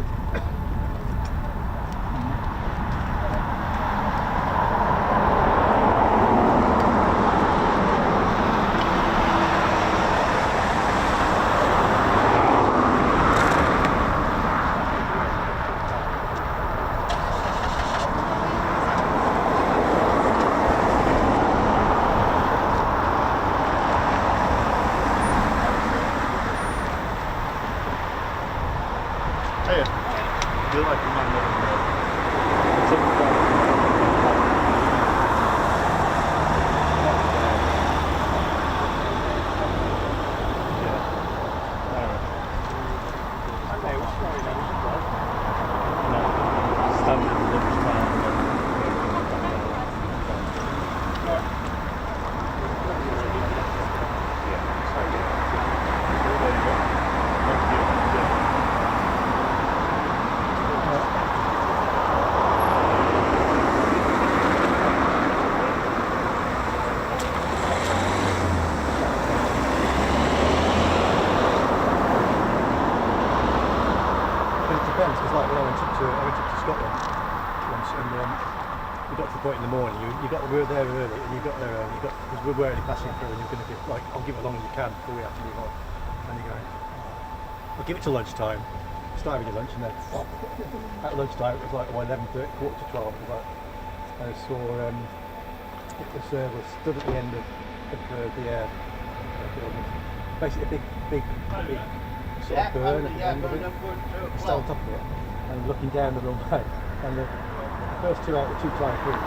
[SPEAKER 5] We're already passing through and you're going to give, like, I'll give it as long as you can before we have to move on. And you go, I'll give it till lunchtime, start having your lunch, and then at lunchtime it was like 11:30, quarter to 12, it was like, I saw it was stood at the end of the building. Basically a big sort of burn at the end of it. Still on top of it, and looking down the runway. And the first two Typhoons,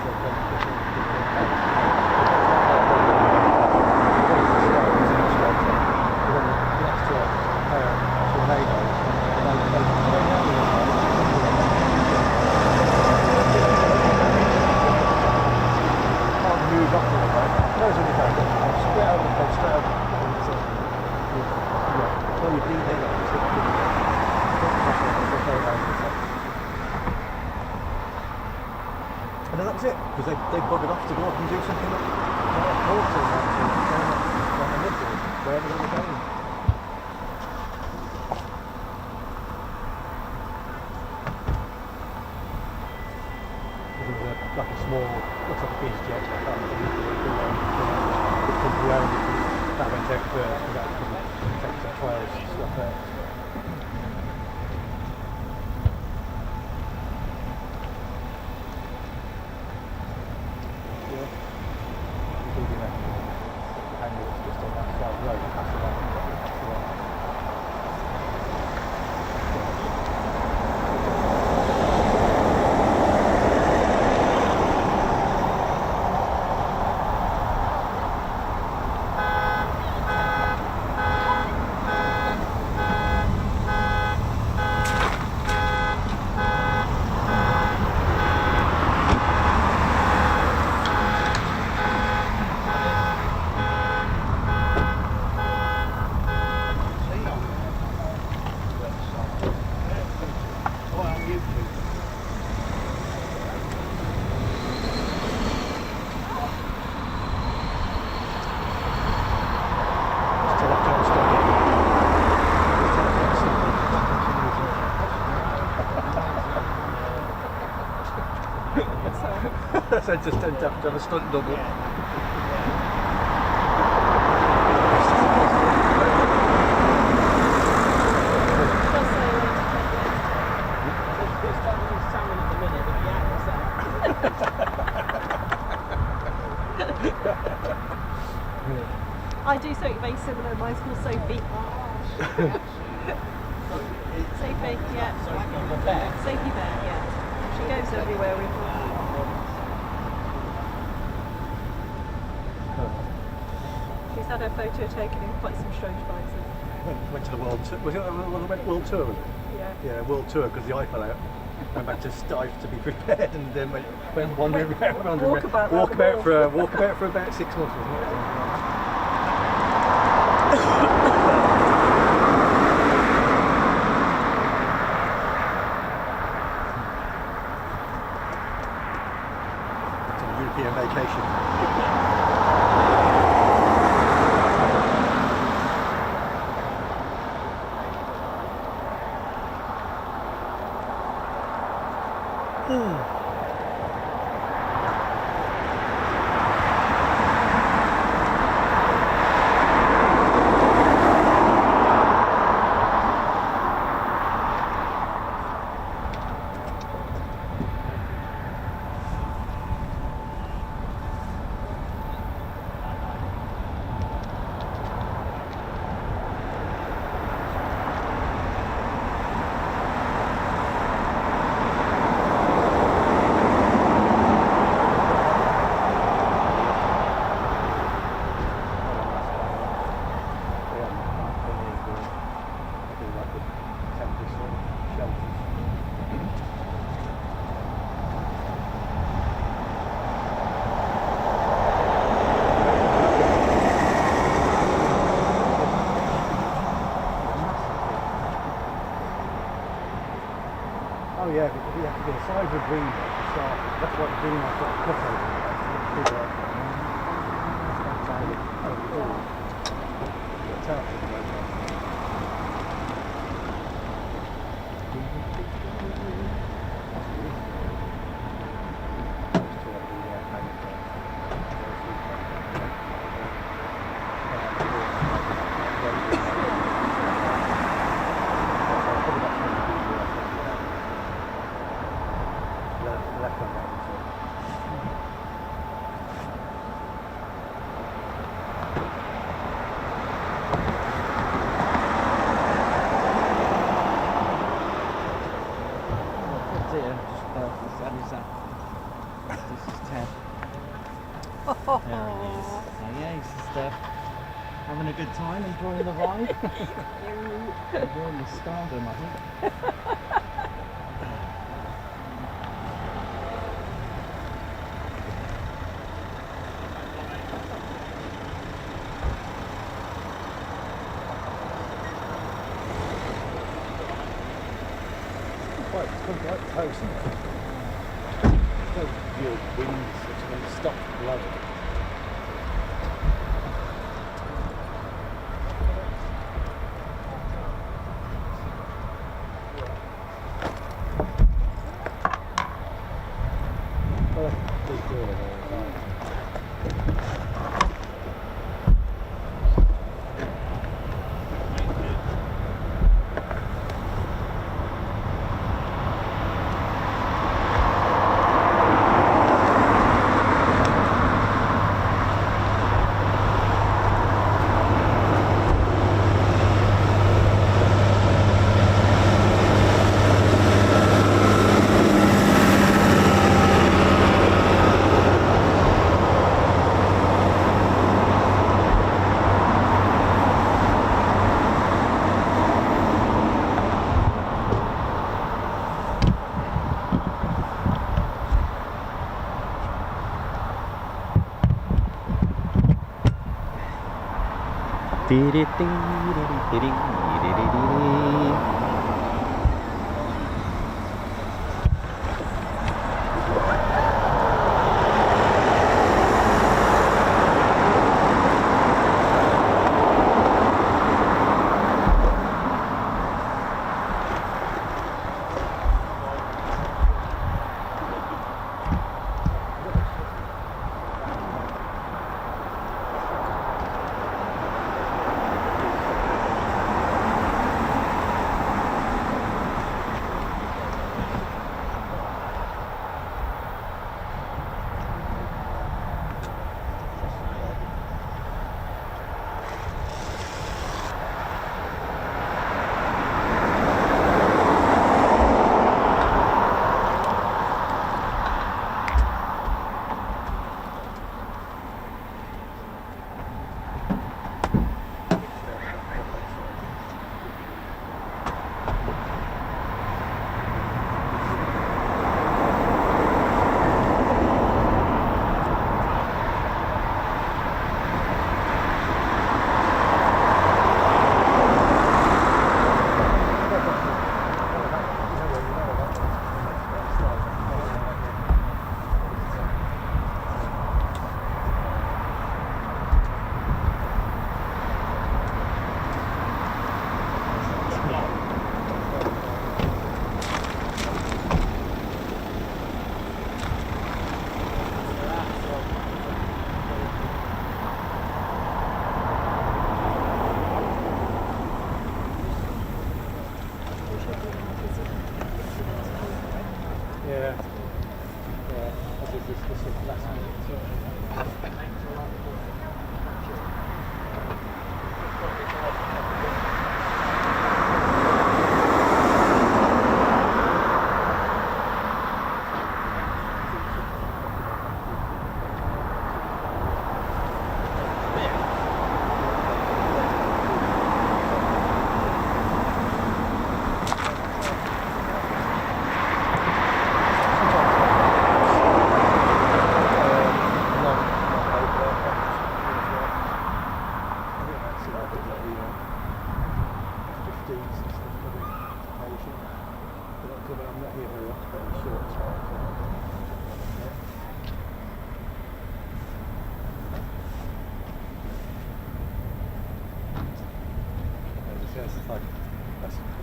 [SPEAKER 5] and then that was it, because they buggered off to go up and do something up water, wherever they were going. There was like a small, looks like a business jet, I can't remember, it comes around, that went out first, and that takes the trails and stuff there. So I just ended up to have a stunt double.
[SPEAKER 4] I do something very similar. Mine's called Sophie. Sophie, yeah. Sophie Bear, yeah. She goes everywhere with me. She's had her photo taken in quite some strange places.
[SPEAKER 5] Went to the world tour. Was it world tour? Was it?
[SPEAKER 4] Yeah.
[SPEAKER 5] Yeah, world tour because the eye fell out. Went back to Stife to be prepared, and then went wandering around. Walk about for about 6 months, wasn't it? It's a European vacation. Oh yeah, because we have to get a size of green to start. That's what the green I've got cut over. That's out at the moment.
[SPEAKER 1] There he is. Oh yeah, he's just having a good time, enjoying the ride. Enjoying the stardom, I think.
[SPEAKER 5] Quite close, isn't it? Your wings are going to stop blood.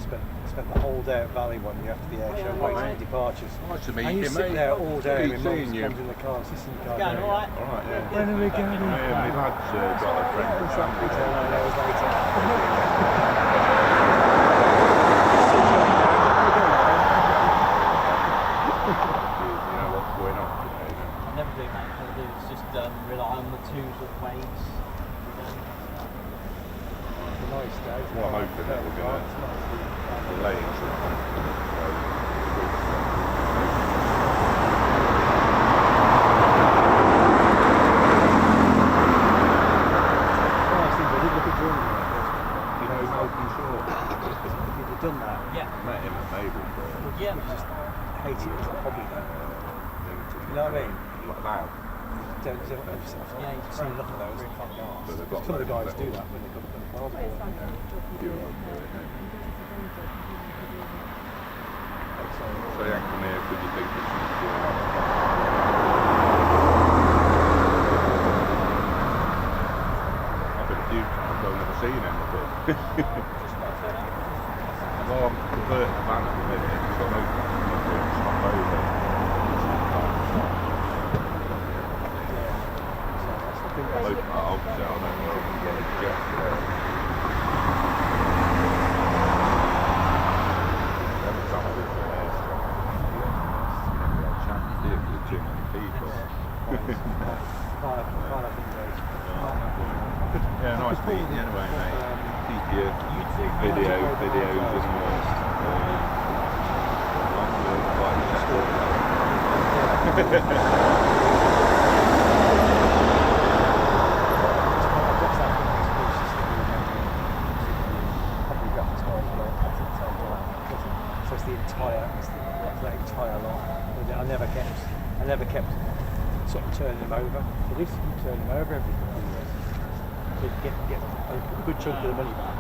[SPEAKER 5] I spent the whole day at Valley when you have to be air show waiting for departures.
[SPEAKER 6] Nice to meet
[SPEAKER 5] And you
[SPEAKER 6] you,
[SPEAKER 5] sit
[SPEAKER 6] mate.
[SPEAKER 5] there all day
[SPEAKER 6] Good
[SPEAKER 5] with mum
[SPEAKER 6] seeing you.
[SPEAKER 5] comes in the car, sits in the car.
[SPEAKER 3] Going alright?
[SPEAKER 6] Alright, yeah.
[SPEAKER 5] When are we going?
[SPEAKER 6] Yeah, my lad's got a friend.
[SPEAKER 5] Exactly 10 hours later.
[SPEAKER 6] You know what's going on today, don't
[SPEAKER 3] I never do, mate. All I do is just rely on the twos or waves.
[SPEAKER 5] It's a nice day.
[SPEAKER 6] you? Well, I'm hoping that we're going to delay it.
[SPEAKER 5] seen enough of those. They can't go off.
[SPEAKER 6] But they've got
[SPEAKER 5] Some of the guys
[SPEAKER 6] loads
[SPEAKER 5] do
[SPEAKER 6] of
[SPEAKER 5] that when they come from the passport.
[SPEAKER 6] few of them do it, yeah. So Yankonia, could you think this is I've been a few times, I've never seen anything. Well, I'm converting a van at the minute, so I know stop over. Obviously, I don't know if you get a jet there. Every time I do an airstrike, I get a chance to deal with too many people. Yeah, nice meeting you anyway, mate. Keep your videos
[SPEAKER 5] So it's that entire lot. I never kept sort of turning them over. At least you turn them over every couple of years. So you get a good chunk of the money back.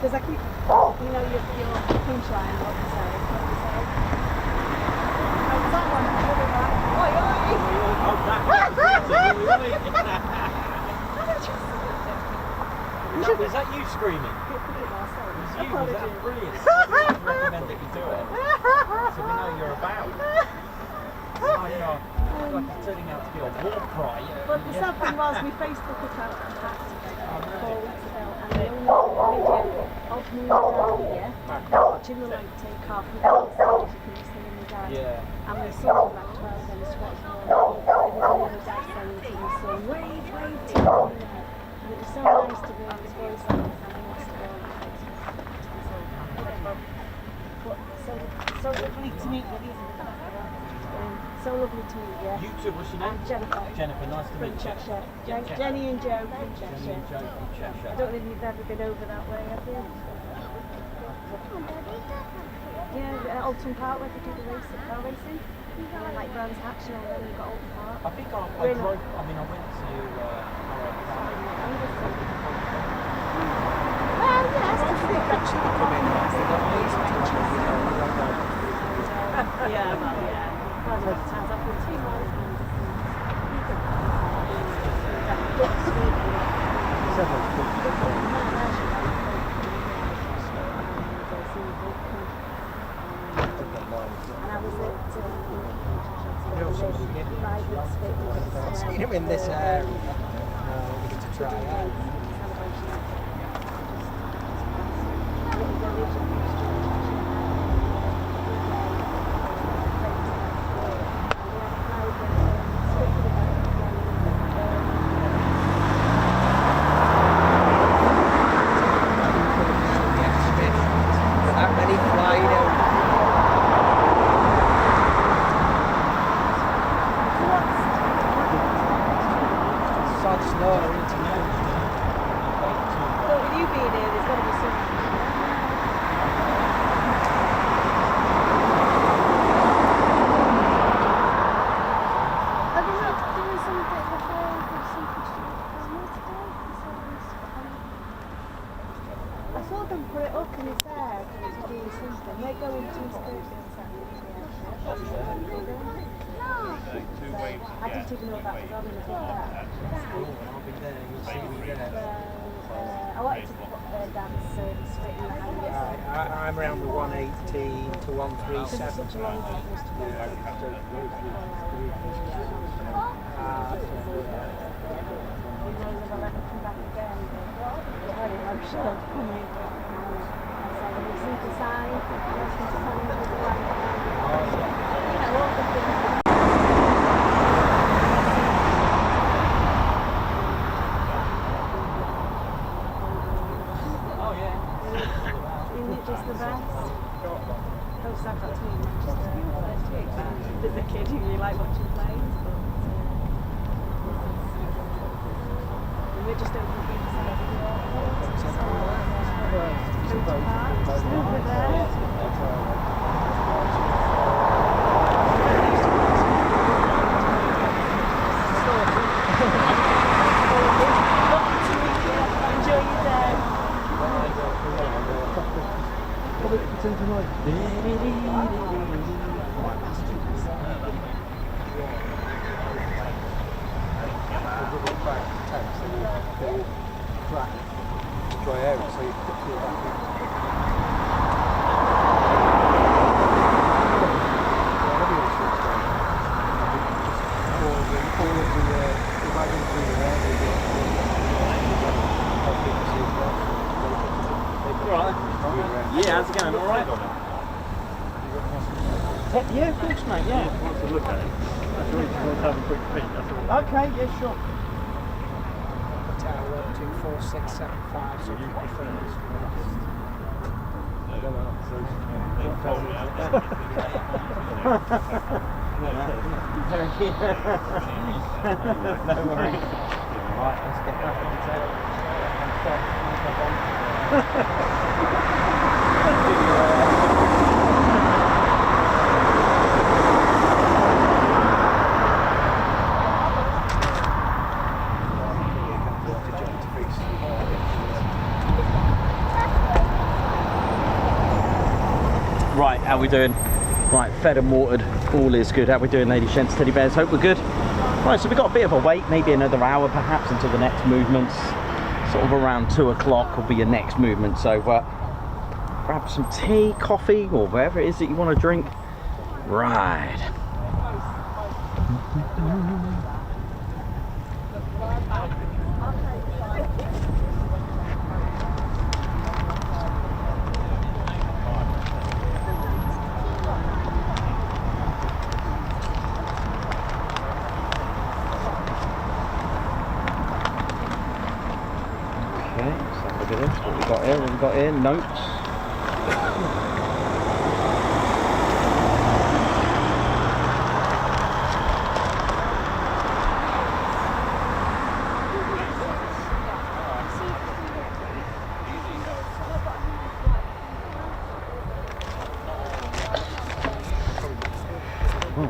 [SPEAKER 4] Because I keep, you know, your punchline, what you say. Oh, someone really like, oi, oi!
[SPEAKER 3] Is that you screaming?
[SPEAKER 4] It's
[SPEAKER 3] you, was that brilliant? I recommend that you do it. So we know you're about. It's like it's turning out to be a war cry.
[SPEAKER 4] But the sad thing was, my Facebook account was hacked 4 weeks ago, and the only video of me here, watching the light take off, and you can just see me die.
[SPEAKER 3] Yeah.
[SPEAKER 4] And my son was like 12, and he sweats more. Every other dad saying to my son, wave, to me. And it was so nice to hear his voice, and he lost it all. But so lovely to meet you. So lovely to meet you.
[SPEAKER 3] You too, what's your name?
[SPEAKER 4] Jennifer.
[SPEAKER 3] Jennifer, nice to
[SPEAKER 4] From
[SPEAKER 3] meet you.
[SPEAKER 4] Cheshire.
[SPEAKER 3] Cheshire.
[SPEAKER 4] Jenny and Joe from
[SPEAKER 3] Jenny
[SPEAKER 4] Cheshire.
[SPEAKER 3] and Joe from Cheshire.
[SPEAKER 4] I don't know if you've ever been over that way, have you? Yeah, Alton Park where they do the racing, car racing. And then like Brands Hatch and all that, you've got Alton Park.
[SPEAKER 3] I think I went to
[SPEAKER 4] Anderson. Well, yes, to think actually come in. Yeah, well, yeah. Quite a lot of times I've been to
[SPEAKER 7] Seen him in this area. We get to try out. That many flying out. Sod snow, isn't it?
[SPEAKER 4] But with you being here, there's got to be some. Have you not doing something before with some I saw them put it up in his hair to do something. They're going to Thursday and Saturday. I didn't even know that was on in the book.
[SPEAKER 7] I'll be there, you'll see me there.
[SPEAKER 4] I wanted to dance straight in the hand.
[SPEAKER 7] I'm around the 118 to 137.
[SPEAKER 4] Such a long way for us to do that. Come back again. Very emotional coming. So when you see the sign, you see the sign with the light. All the things. Isn't it just the best? Close I've got to meet Manchester. As a kid, you really like watching planes, but we're just over the side of the airport. Pitots Park, just over there. Enjoy your day.
[SPEAKER 5] Dry out, so you put it back in.
[SPEAKER 1] Yeah, how's it going? All right? Yeah, of course, mate. Yeah.
[SPEAKER 6] Want to look at it? That's all. Just want to have a quick peek. That's all.
[SPEAKER 1] Okay. Yeah, sure.
[SPEAKER 7] Tower 1, 2, 4, 6, 7, 5, so you prefer this one.
[SPEAKER 6] I don't know. So they told me that.
[SPEAKER 1] No worries. Right, let's get back on the tail. Right, how we doing? Right, fed and watered, all is good. How we doing, ladies, gents, teddy bears? Hope we're good. Right, so we've got a bit of a wait, maybe another hour perhaps until the next movements. Sort of around 2 o'clock will be your next movement. So grab some tea, coffee, or whatever it is that you want to drink. Right. What we got here? What we got here? Notes.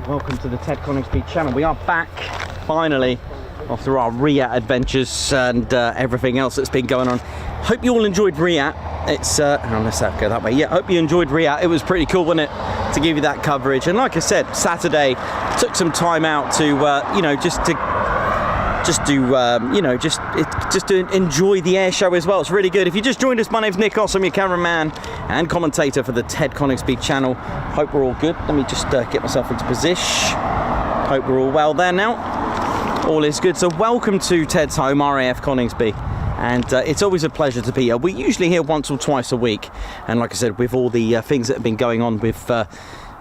[SPEAKER 1] welcome to the Ted Coningsby channel. We are back, finally, after our RIAT adventures and everything else that's been going on. Hope you all enjoyed RIAT. It's, let's go that way. Yeah, hope you enjoyed RIAT. It was pretty cool, wasn't it, to give you that coverage. And like I said, Saturday, took some time out to, you know, just to enjoy the air show as well. It's really good. If you just joined us, my name's Nick Oss. I'm your cameraman and commentator for the Ted Coningsby channel. Hope we're all good. Let me just get myself into position. Hope we're all well there now. All is good. So welcome to Ted's home, RAF Coningsby. And it's always a pleasure to be here. We're usually here once or twice a week. And like I said, with all the things that have been going on with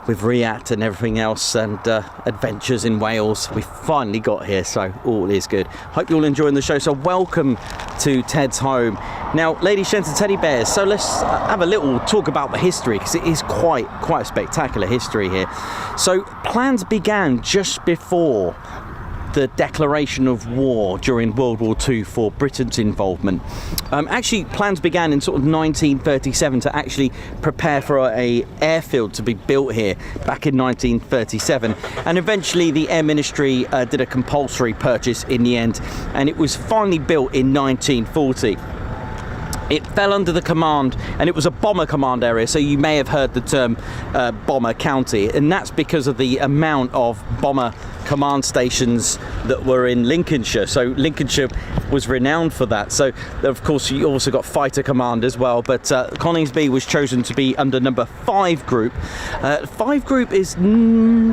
[SPEAKER 1] RIAT and everything else and adventures in Wales, we finally got here, so all is good. Hope you're all enjoying the show. So welcome to Ted's home. Now, ladies, gents and teddy bears, so let's have a little talk about the history, because it is quite a spectacular history here. So plans began just before the declaration of war during World War II for Britain's involvement. Actually, plans began in sort of 1937 to actually prepare for a airfield to be built here back in 1937, and eventually the Air Ministry did a compulsory purchase in the end, and it was finally built in 1940. It fell under the command, and it was a bomber command area, so you may have heard the term bomber county, and that's because of the amount of bomber command stations that were in Lincolnshire. So Lincolnshire was renowned for that. So of course you also got fighter command as well, but Coningsby was chosen to be under number 5 group. 5 group is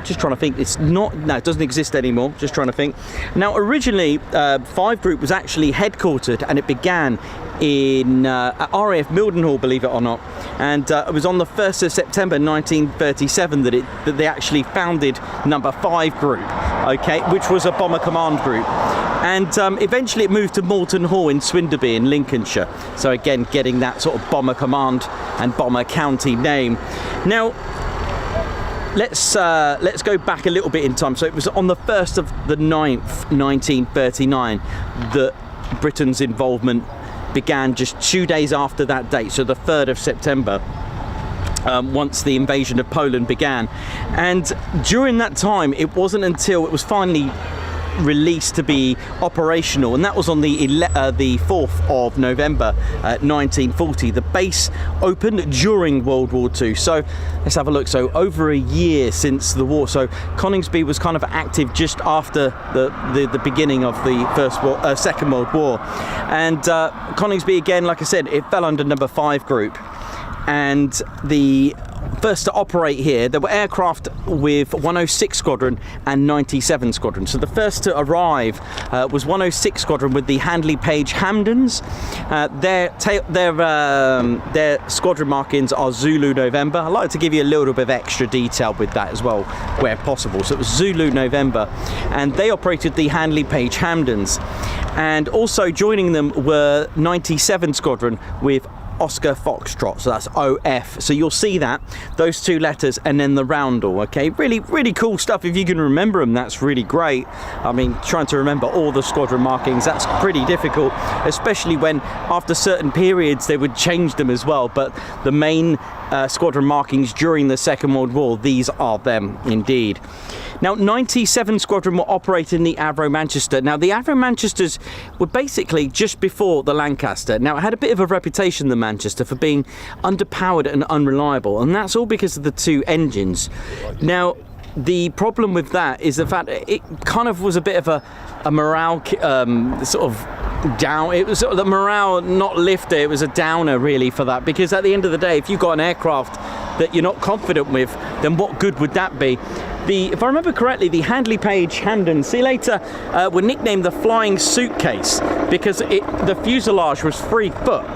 [SPEAKER 1] just trying to think, it's not, no, it doesn't exist anymore, just trying to think. Now originally 5 group was actually headquartered, and it began in at RAF Mildenhall, believe it or not, and it was on the 1st of September 1937 that they actually founded number 5 group, okay, which was a bomber command group, and eventually it moved to Moulton Hall in Swinderby in Lincolnshire, so again getting that sort of bomber command and bomber county name. Now let's go back a little bit in time. So it was on the 1st of the 9th 1939 that Britain's involvement began, just 2 days after that date, so the 3rd of September, once the invasion of Poland began. And during that time, it wasn't until it was finally released to be operational, and that was on the 4th of November 1940. The base opened during World War II. So let's have a look. So over a year since the war. So Coningsby was kind of active just after the beginning of the Second World War, and Coningsby, again, like I said, it fell under number 5 group, and the first to operate here, there were aircraft with 106 Squadron and 97 Squadron. So the first to arrive was 106 Squadron with the Handley Page Hamdens. Their squadron markings are Zulu November. I like to give you a little bit of extra detail with that as well, where possible. So it was Zulu November, and they operated the Handley Page Hamdens. And also joining them were 97 Squadron with Oscar Foxtrot, so that's OF. So you'll see that, those 2 letters, and then the roundel, okay? Really, really cool stuff. If you can remember them, that's really great. I mean, trying to remember all the squadron markings, that's pretty difficult, especially when after certain periods they would change them as well. But the main squadron markings during the Second World War, these are them indeed. Now, 97 Squadron were operating the Avro Manchester. Now, the Avro Manchesters were basically just before the Lancaster. Now, it had a bit of a reputation, the Manchester, for being underpowered and unreliable, and that's all because of the 2 engines. Now, the problem with that is the fact that it kind of was a bit of a morale sort of down. It was sort of the morale not lifter, it was a downer really for that, because at the end of the day, if you've got an aircraft that you're not confident with, then what good would that be? If I remember correctly, the Handley Page Hamden, see later, were nicknamed the Flying Suitcase because the fuselage was 3 foot.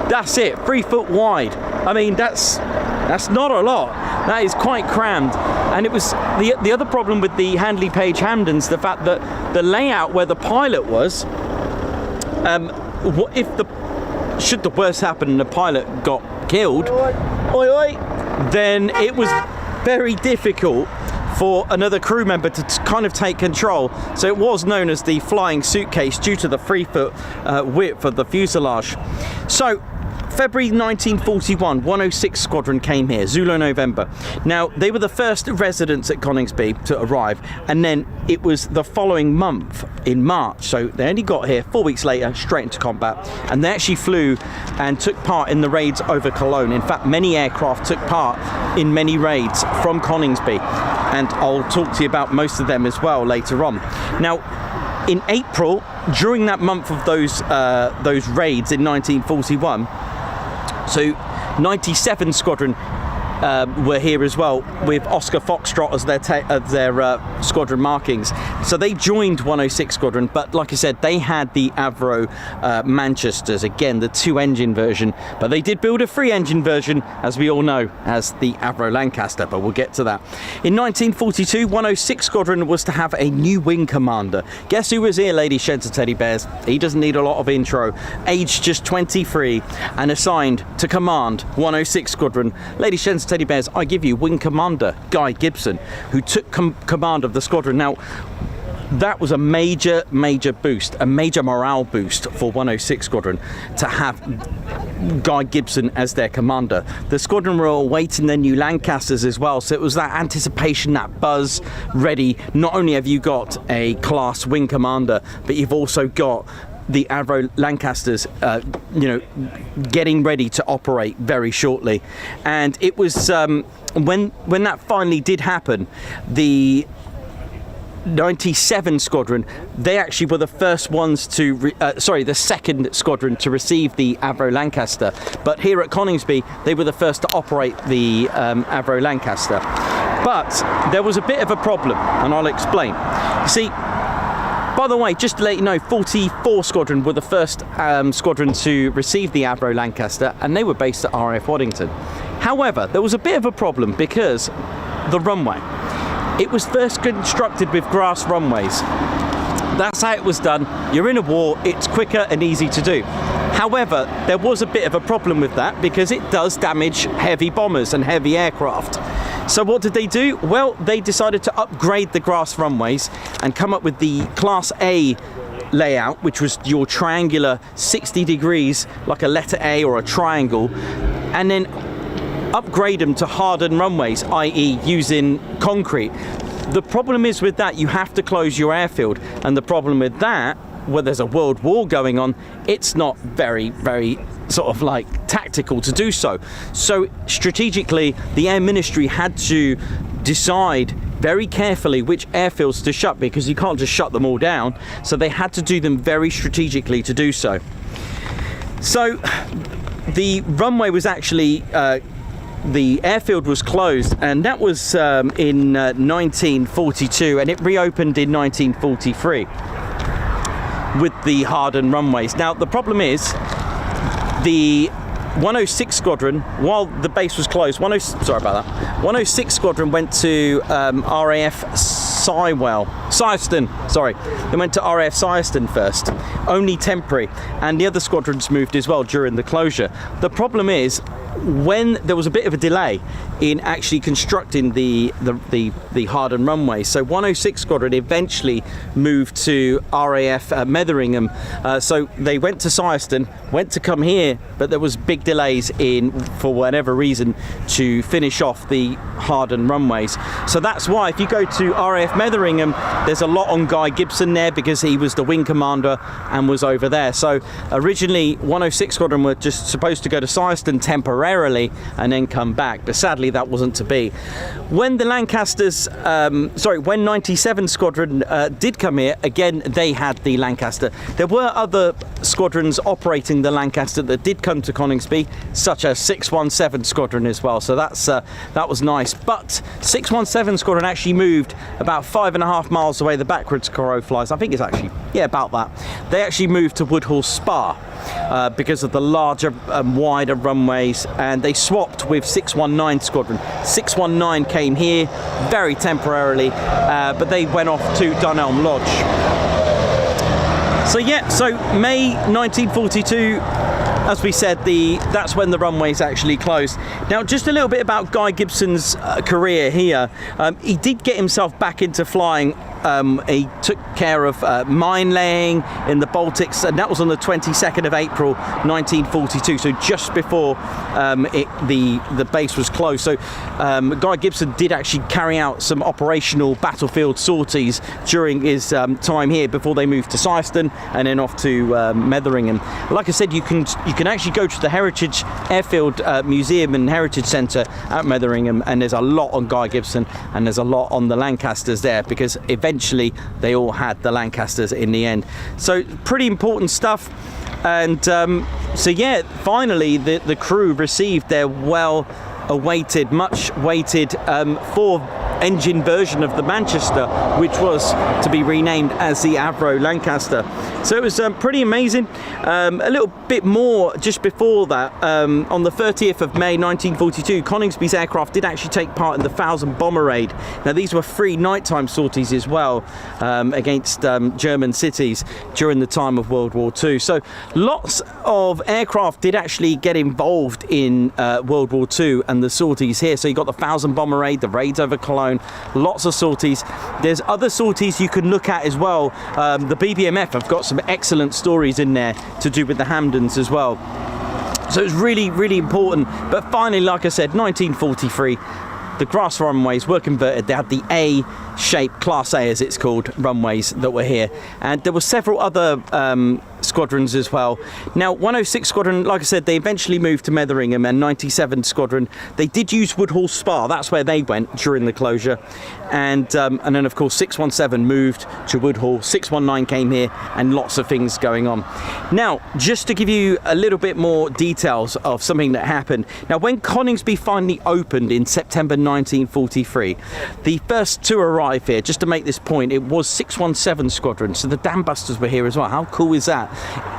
[SPEAKER 1] That's it, 3 foot wide. I mean, that's not a lot. That is quite crammed. And it was the other problem with the Handley Page Hamdens, the fact that the layout where the pilot was, should the worst happen and the pilot got killed, then it was very difficult for another crew member to kind of take control. So it was known as the Flying Suitcase due to the 3 foot width of the fuselage. So February 1941, 106 Squadron came here, Zulu November. Now, they were the first residents at Coningsby to arrive, and then it was the following month, in March, so they only got here 4 weeks later, straight into combat, and they actually flew and took part in the raids over Cologne. In fact, many aircraft took part in many raids from Coningsby, and I'll talk to you about most of them as well later on. Now, in April, during that month of those raids in 1941, so 97 Squadron were here as well, with Oscar Foxtrot as their squadron markings. So they joined 106 Squadron, but like I said, they had the Avro Manchesters, again the 2-engine version, but they did build a 3-engine version, as we all know, as the Avro Lancaster, but we'll get to that. In 1942, 106 Squadron was to have a new wing commander. Guess who was here, ladies, sheds and teddy bears? He doesn't need a lot of intro. Aged just 23 and assigned to command 106 Squadron. Ladies, sheds and teddy bears, I give you Wing Commander Guy Gibson, who took command of the squadron. Now, that was a major boost, a major morale boost for 106 Squadron to have Guy Gibson as their commander. The squadron were awaiting their new Lancasters as well, so it was that anticipation, that buzz ready. Not only have you got a class wing commander, but you've also got the Avro Lancasters, getting ready to operate very shortly. And it was when that finally did happen, the 97 Squadron, they actually were the first ones to, the second squadron to receive the Avro Lancaster. But here at Coningsby, they were the first to operate the Avro Lancaster. But there was a bit of a problem, and I'll explain. You see, by the way, just to let you know, 44 Squadron were the first squadron to receive the Avro Lancaster, and they were based at RAF Waddington. However, there was a bit of a problem because the runway. It was first constructed with grass runways. That's how it was done. You're in a war, it's quicker and easy to do. However, there was a bit of a problem with that because it does damage heavy bombers and heavy aircraft. So what did they do? Well, they decided to upgrade the grass runways and come up with the Class A layout, which was your triangular 60 degrees, like a letter A or a triangle, and then upgrade them to hardened runways, i.e. using concrete. The problem is with that, you have to close your airfield, and the problem with that, where there's a world war going on, it's not very sort of like tactical to do so. So strategically, the Air Ministry had to decide very carefully which airfields to shut, because you can't just shut them all down. So they had to do them very strategically to do so. So the runway was actually the airfield was closed, and that was in 1942, and it reopened in 1943 with the hardened runways. Now the problem is, the 106 Squadron, while the base was closed, 106 Squadron went to RAF Syerston, sorry. They went to RAF Syerston first, only temporary, and the other squadrons moved as well during the closure. The problem is, when there was a bit of a delay in actually constructing the hardened runway, so 106 Squadron eventually moved to RAF Metheringham. So they went to Syerston, went to come here, but there was big delays in, for whatever reason, to finish off the hardened runways. So that's why if you go to RAF Metheringham, there's a lot on Guy Gibson there, because he was the wing commander and was over there. So originally 106 Squadron were just supposed to go to Syerston temporarily and then come back, but sadly that wasn't to be. When the Lancasters, when 97 Squadron did come here, again they had the Lancaster. There were other squadrons operating the Lancaster that did come to Coningsby, such as 617 Squadron as well, so that was nice. But 617 Squadron actually moved about 5.5 miles away, the backwards crow flies, I think it's actually, yeah, about that. They actually moved to Woodhall Spa because of the larger and wider runways, and they swapped with 619 Squadron. 619 came here very temporarily, but they went off to Dunelm Lodge. So yeah, so May 1942, as we said, that's when the runways actually closed. Now, just a little bit about Guy Gibson's career here. He did get himself back into flying he took care of mine laying in the Baltics, and that was on the 22nd of April 1942, so just before the base was closed. So Guy Gibson did actually carry out some operational battlefield sorties during his time here before they moved to Syston and then off to Metheringham. Like I said, you can actually go to the Heritage Airfield Museum and Heritage Centre at Metheringham, and there's a lot on Guy Gibson and there's a lot on the Lancasters there, because eventually they all had the Lancasters in the end. So pretty important stuff. And so yeah, finally the crew received their well-awaited, much-awaited four-engine version of the Manchester, which was to be renamed as the Avro Lancaster. So it was pretty amazing. A little bit more just before that, on the 30th of May 1942, Coningsby's aircraft did actually take part in the 1000 bomber raid. Now these were free nighttime sorties as well, against German cities during the time of World War II. So lots of aircraft did actually get involved in World War II and the sorties here. So you got the 1000 bomber raid, the raids over Cologne, lots of sorties. There's other sorties you can look at as well. The BBMF have got some excellent stories in there to do with the Hamdens as well. So it's really, really important. But finally, like I said, 1943, the grass runways were converted. They had the A-shaped, Class A as it's called, runways that were here. And there were several other squadrons as well. Now 106 Squadron, like I said, they eventually moved to Metheringham, and 97 Squadron, they did use Woodhall Spa. That's where they went during the closure. And then of course 617 moved to Woodhall, 619 came here, and lots of things going on. Now just to give you a little bit more details of something that happened. Now when Coningsby finally opened in September 1943, the first to arrive here, just to make this point, it was 617 Squadron, so the Dambusters were here as well. How cool is that?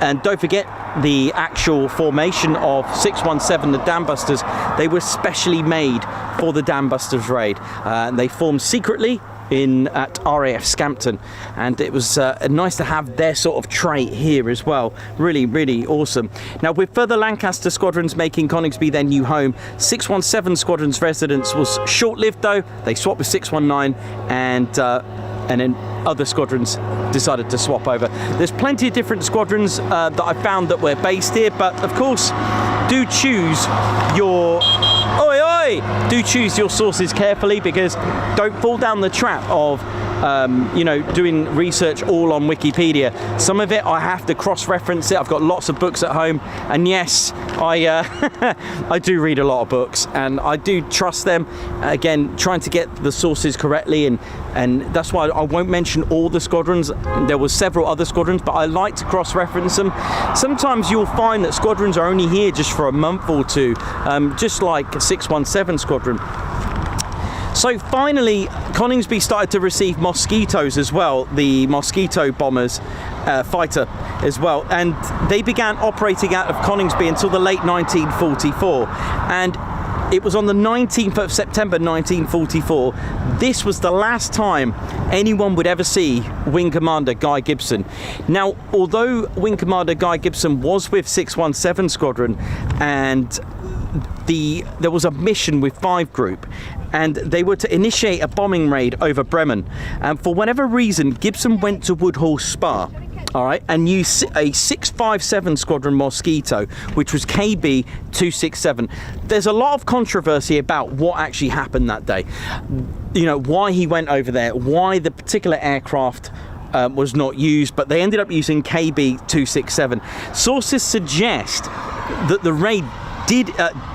[SPEAKER 1] And don't forget the actual formation of 617, the Dambusters, they were specially made for the Dambusters raid. They formed secretly at RAF Scampton, and it was nice to have their sort of trait here as well. Really, really awesome. Now with further Lancaster squadrons making Coningsby their new home, 617 Squadron's residence was short-lived though. They swapped with 619, and then other squadrons decided to swap over. There's plenty of different squadrons that I found that were based here, but of course do choose your do choose your sources carefully, because don't fall down the trap of doing research all on Wikipedia. Some of it I have to cross-reference it. I've got lots of books at home, and yes, I do read a lot of books, and I do trust them. Again, trying to get the sources correctly, and that's why I won't mention all the squadrons. There were several other squadrons, but I like to cross-reference them. Sometimes you'll find that squadrons are only here just for a month or two, just like 617 Squadron. So finally, Coningsby started to receive Mosquitoes as well, the Mosquito bombers fighter as well, and they began operating out of Coningsby until the late 1944. And it was on the 19th of September 1944. This was the last time anyone would ever see Wing Commander Guy Gibson. Now, although Wing Commander Guy Gibson was with 617 Squadron, and there was a mission with 5 Group, and they were to initiate a bombing raid over Bremen, and for whatever reason Gibson went to Woodhall Spa, all right, and used a 657 Squadron Mosquito, which was KB 267. There's a lot of controversy about what actually happened that day, why he went over there, why the particular aircraft was not used, but they ended up using KB 267. Sources suggest that the raid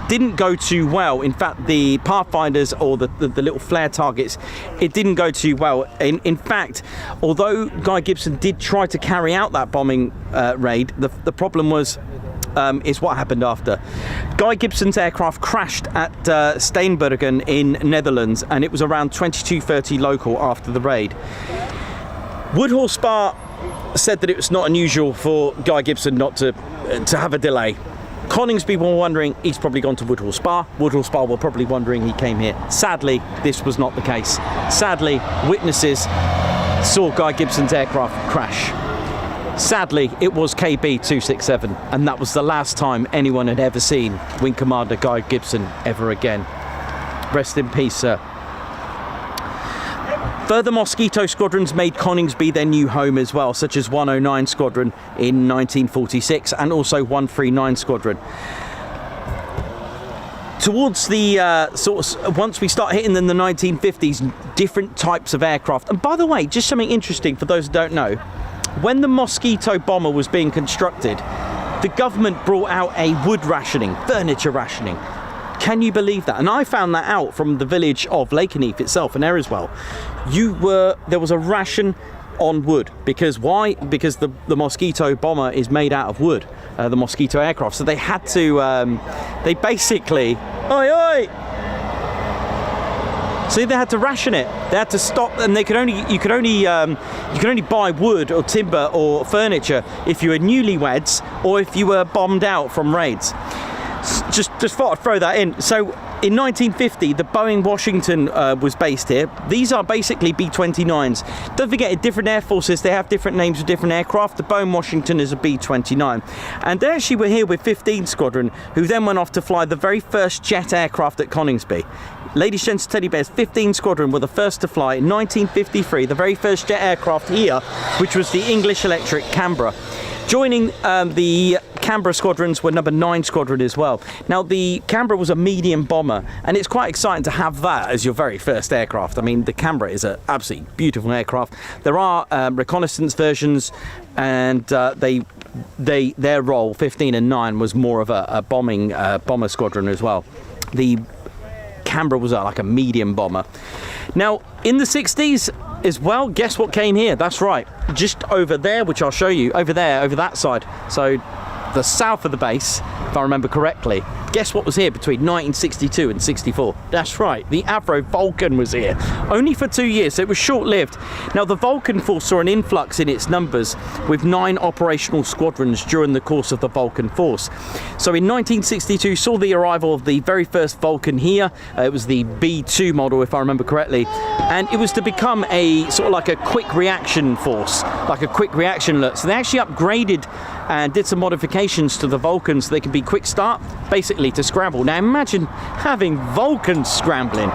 [SPEAKER 1] didn't go too well. In fact, the Pathfinders, or the little flare targets, it didn't go too well. In fact, although Guy Gibson did try to carry out that bombing raid, the problem was is what happened after. Guy Gibson's aircraft crashed at Steenbergen in Netherlands, and it was around 22:30 local after the raid. Woodhall Spa said that it was not unusual for Guy Gibson not to have a delay. Coningsby were wondering he's probably gone to Woodhall Spa. Woodhall Spa were probably wondering he came here. Sadly, this was not the case. Sadly, witnesses saw Guy Gibson's aircraft crash. Sadly, it was KB 267, and that was the last time anyone had ever seen Wing Commander Guy Gibson ever again. Rest in peace, sir. Further Mosquito squadrons made Coningsby their new home as well, such as 109 Squadron in 1946 and also 139 Squadron. Towards the once we start hitting in the 1950s, different types of aircraft. And by the way, just something interesting for those who don't know, when the Mosquito bomber was being constructed, the government brought out a wood rationing, furniture rationing. Can you believe that? And I found that out from the village of Lakenheath itself in Eriswell. There was a ration on wood. Because why? Because the Mosquito bomber is made out of wood, the Mosquito aircraft. So they had to, they basically, oi oi! So they had to ration it. They had to stop, and you could only buy wood or timber or furniture if you were newlyweds or if you were bombed out from raids. Just thought I'd throw that in. So in 1950, the Boeing Washington was based here. These are basically B-29s. Don't forget, in different air forces, they have different names for different aircraft. The Boeing Washington is a B-29. And they actually were here with 15 Squadron, who then went off to fly the very first jet aircraft at Coningsby. Ladies, gents, teddy bears, 15 Squadron were the first to fly in 1953, the very first jet aircraft here, which was the English Electric Canberra. Joining the Canberra squadrons were number 9 Squadron as well. Now, the Canberra was a medium bomber, and it's quite exciting to have that as your very first aircraft. I mean, the Canberra is an absolutely beautiful aircraft. There are reconnaissance versions, and their role, 15 and 9, was more of a bombing bomber squadron as well. The Canberra was like a medium bomber. Now, in the 60s as well, guess what came here? That's right, just over there, which I'll show you, over there, over that side. So the south of the base, if I remember correctly. Guess what was here between 1962 and 64? That's right, the Avro Vulcan was here. Only for 2 years, so it was short-lived. Now, the Vulcan Force saw an influx in its numbers with 9 operational squadrons during the course of the Vulcan Force. So in 1962, saw the arrival of the very first Vulcan here. It was the B2 model, if I remember correctly. And it was to become a sort of like a quick reaction force, like a quick reaction alert. So they actually upgraded and did some modifications to the Vulcans so they can be quick start, basically to scramble. Now imagine having Vulcans scrambling.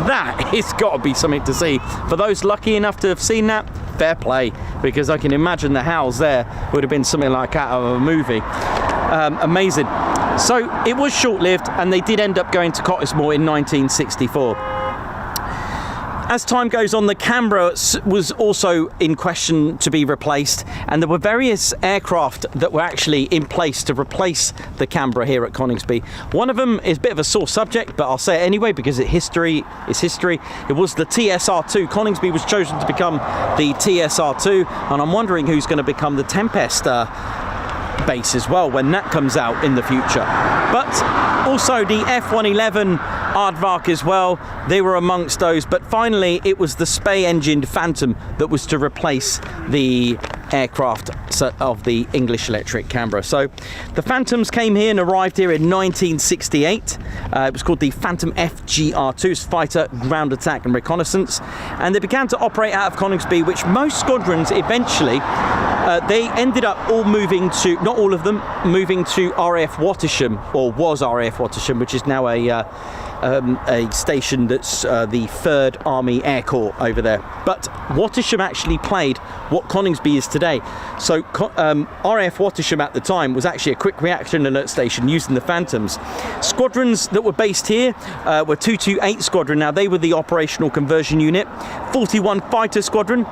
[SPEAKER 1] That has got to be something to see. For those lucky enough to have seen that, fair play, because I can imagine the howls there would have been something like out of a movie. Amazing. So it was short-lived, and they did end up going to Cottesmore in 1964. As time goes on, the Canberra was also in question to be replaced, and there were various aircraft that were actually in place to replace the Canberra here at Coningsby. One of them is a bit of a sore subject, but I'll say it anyway because history is history. It was the TSR-2. Coningsby was chosen to become the TSR-2, and I'm wondering who's going to become the Tempest base as well when that comes out in the future. But also the F-111 Aardvark as well, they were amongst those, but finally it was the Spey-engined Phantom that was to replace the aircraft of the English Electric Canberra. So the Phantoms came here and arrived here in 1968. It was called the Phantom FGR4, it's fighter, ground attack and reconnaissance, and they began to operate out of Coningsby, which most squadrons eventually they ended up all moving to, not all of them, moving to RAF Wattisham, or was RAF Wattisham, which is now a station that's the 3rd Army Air Corps over there. But Wattisham actually played what Coningsby is today. So RAF Wattisham at the time was actually a quick reaction alert station using the Phantoms. Squadrons that were based here were 228 Squadron. Now they were the operational conversion unit. 41 Fighter Squadron.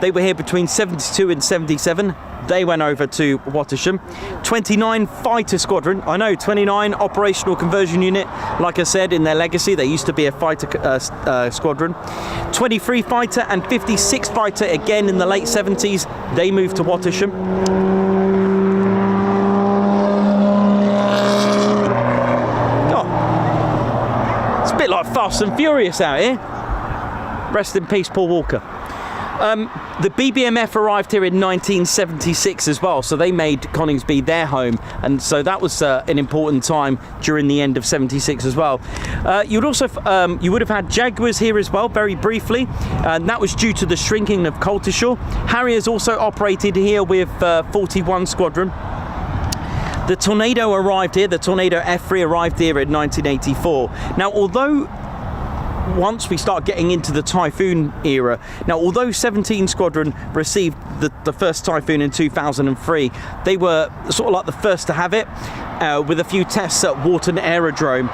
[SPEAKER 1] They were here between 72 and 77. They went over to Wattisham. 29 Fighter Squadron. I know, 29 operational conversion unit. Like I said, in their legacy, they used to be a fighter squadron. 23 Fighter and 56 Fighter, again in the late 70s. They moved to Wattisham. Oh, it's a bit like Fast and Furious out here. Rest in peace, Paul Walker. The BBMF arrived here in 1976 as well, so they made Coningsby their home, and so that was an important time during the end of 76 as well. You would have had Jaguars here as well, very briefly, and that was due to the shrinking of Coltishall. Harriers also operated here with 41 Squadron. The Tornado arrived here, the Tornado F3 arrived here in 1984. Now, although once we start getting into the Typhoon era. Now, although 17 Squadron received the first Typhoon in 2003, they were sort of like the first to have it, with a few tests at Wharton Aerodrome.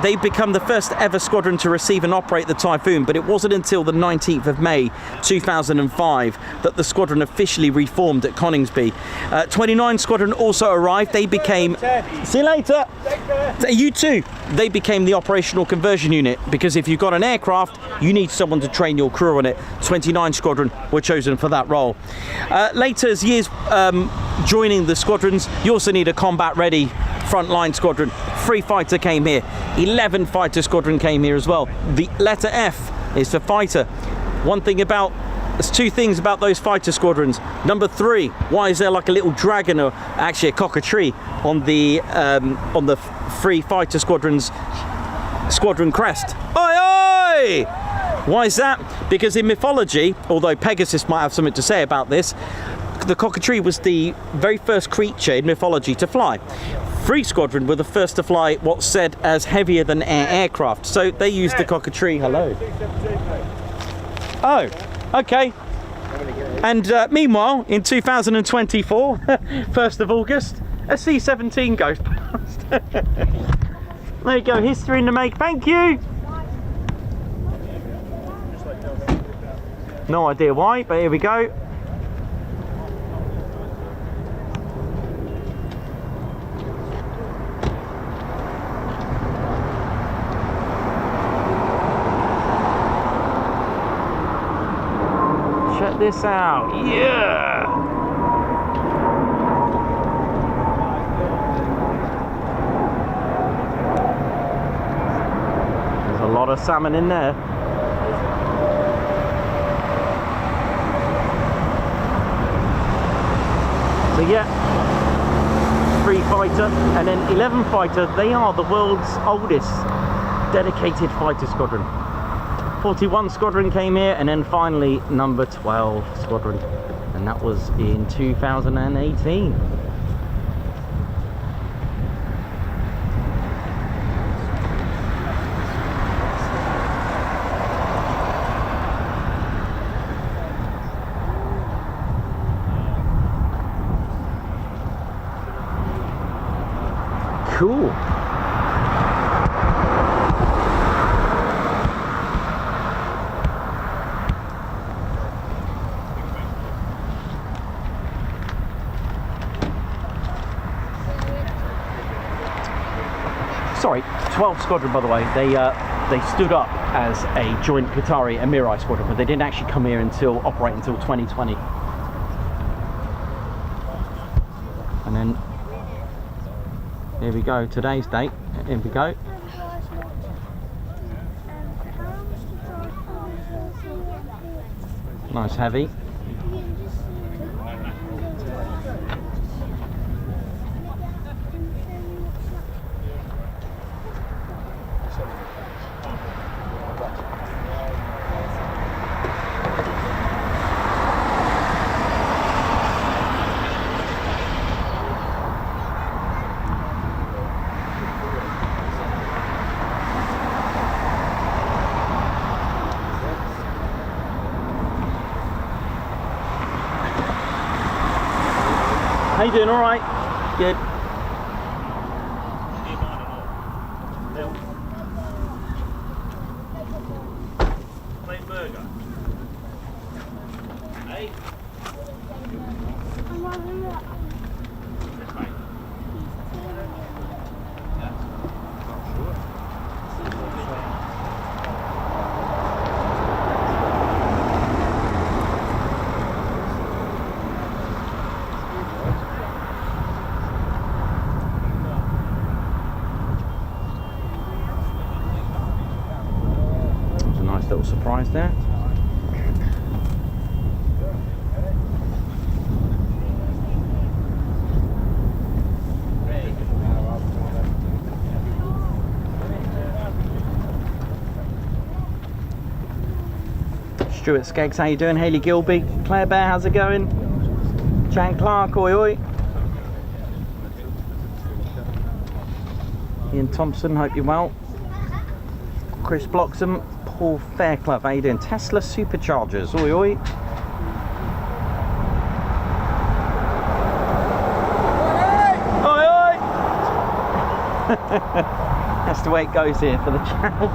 [SPEAKER 1] They become the first ever squadron to receive and operate the Typhoon, but it wasn't until the 19th of May 2005 that the squadron officially reformed at Coningsby. 29 Squadron also arrived. They became... See you later! You too! They became the operational conversion unit, because if you've got an aircraft, you need someone to train your crew on it. 29 Squadron were chosen for that role. Later, as years joining the squadrons, you also need a combat-ready frontline squadron. 3 fighter came here. 11 fighter squadron came here as well. The letter F is for fighter. There's two things about those fighter squadrons. Number 3, why is there like a little dragon, or actually a cockatoo, on the 3 fighter squadrons squadron crest? Oi, oi! Why is that? Because in mythology, although Pegasus might have something to say about this, the cockatoo was the very first creature in mythology to fly. 3 Squadron were the first to fly what's said as heavier than air aircraft, so they used the cockatoo. Hello. Oh, okay. And meanwhile, in 2024, 1st of August, a C-17 goes past. There you go, history in the make. Thank you. No idea why, but here we go. Check this out. Yeah! There's a lot of salmon in there. So yeah, 3 fighter and then 11 fighter. They are the world's oldest dedicated fighter squadron. 41 Squadron came here, and then finally number 12 Squadron, and that was in 2018. Cool. Sorry, 12 Squadron, by the way. They stood up as a joint Qatari Emiri squadron, but they didn't actually come here operate until 2020. And then here we go, today's date. Here we go. Nice heavy. How you doing? All right? Good.
[SPEAKER 8] Plain burger. Hey.
[SPEAKER 1] Little surprise there. Stuart Skeggs, how you doing? Hayley Gilby, Claire Bear, how's it going? Jan Clark, oi oi. Ian Thompson, hope you're well. Chris Bloxham, Paul Fairclough, how you doing? Tesla Superchargers, oi oi. Oi oi! That's the way it goes here for the channel.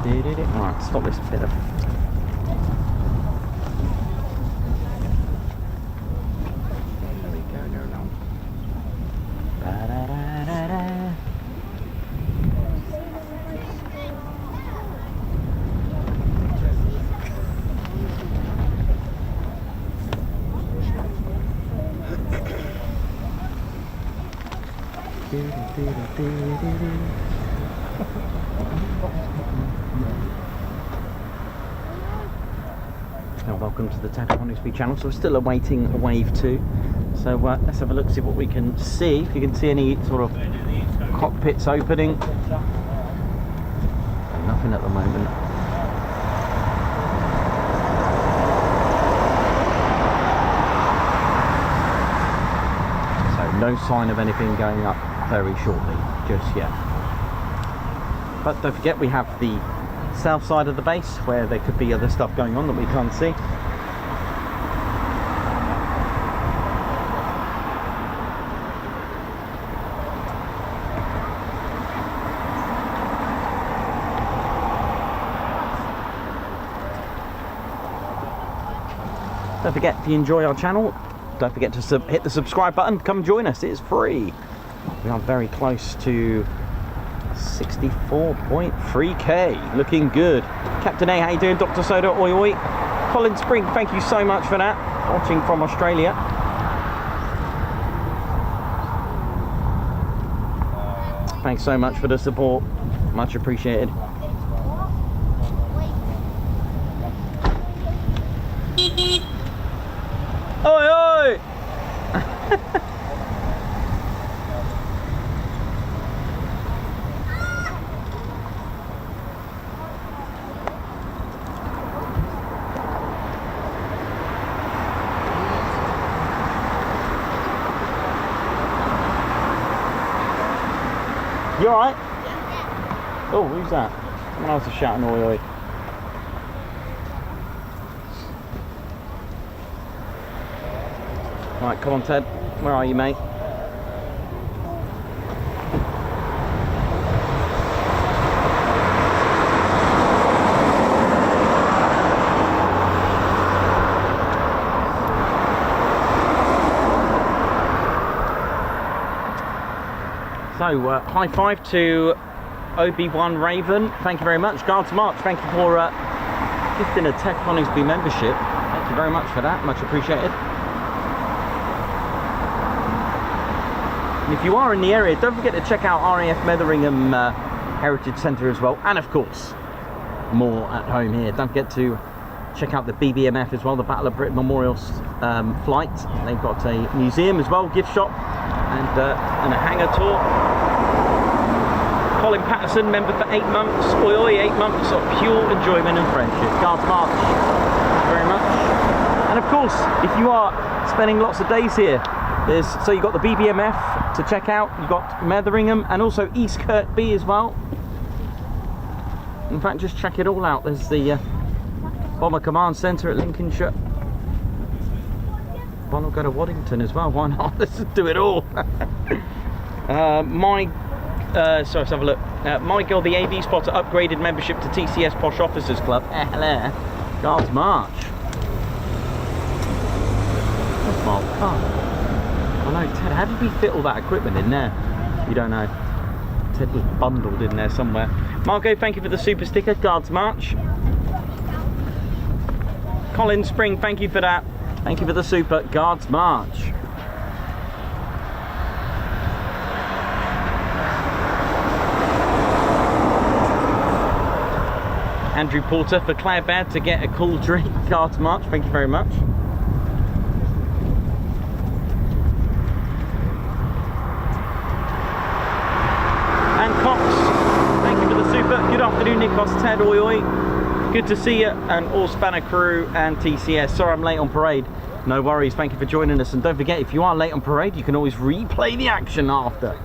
[SPEAKER 1] Right, stop this bit of... There we go, go along. Da-da-da-da-da. Welcome to the RAF Coningsby channel. So we're still awaiting wave 2. So let's have a look, see what we can see. If you can see any sort of cockpits opening. Nothing at the moment. So no sign of anything going up very shortly, just yet. But don't forget, we have the south side of the base where there could be other stuff going on that we can't see. Don't forget, if you enjoy our channel, don't forget to hit the subscribe button. Come join us, it's free. We are very close to 64.3k, looking good. Captain A, how you doing? Dr. Soda, oi oi. Colin Spring, thank you so much for that. Watching from Australia. Thanks so much for the support, much appreciated. Oi oi! You alright? Yeah. Oh, who's that? Someone else is shouting oi oi. Right, come on Ted. Where are you, mate? So, high five to Obi-Wan Raven. Thank you very much. Guards March, thank you for gifting a RAF Coningsby membership. Thank you very much for that. Much appreciated. And if you are in the area, don't forget to check out RAF Metheringham Heritage Centre as well. And of course, more at home here. Don't forget to check out the BBMF as well, the Battle of Britain Memorial flight. They've got a museum as well, gift shop, and a hangar tour. Colin Patterson, member for 8 months. Oi oi, 8 months of pure enjoyment and friendship. Guards March, thank you very much. And of course, if you are spending lots of days here, so you've got the BBMF to check out, you've got Metheringham, and also East Kirkby as well. In fact, just check it all out. There's the Bomber Command Centre at Lincolnshire. Why not go to Waddington as well? Why not? Let's do it all. So let's have a look. My girl, the AV spotter, upgraded membership to TCS Posh Officers Club. Hello. Guards March. That's my car. I know, Ted, how did we fit all that equipment in there? You don't know. Ted was bundled in there somewhere. Margot, thank you for the super sticker. Guards March. Colin Spring, thank you for that. Thank you for the super. Guards March. Andrew Porter for Cloudbad to get a cool drink. Guards March, thank you very much. And Cox, thank you for the super. Good afternoon, Nikos, Ted, oi oi. Good to see you, and all Spanner crew and TCS. Sorry I'm late on parade. No worries, thank you for joining us. And don't forget, if you are late on parade, you can always replay the action after.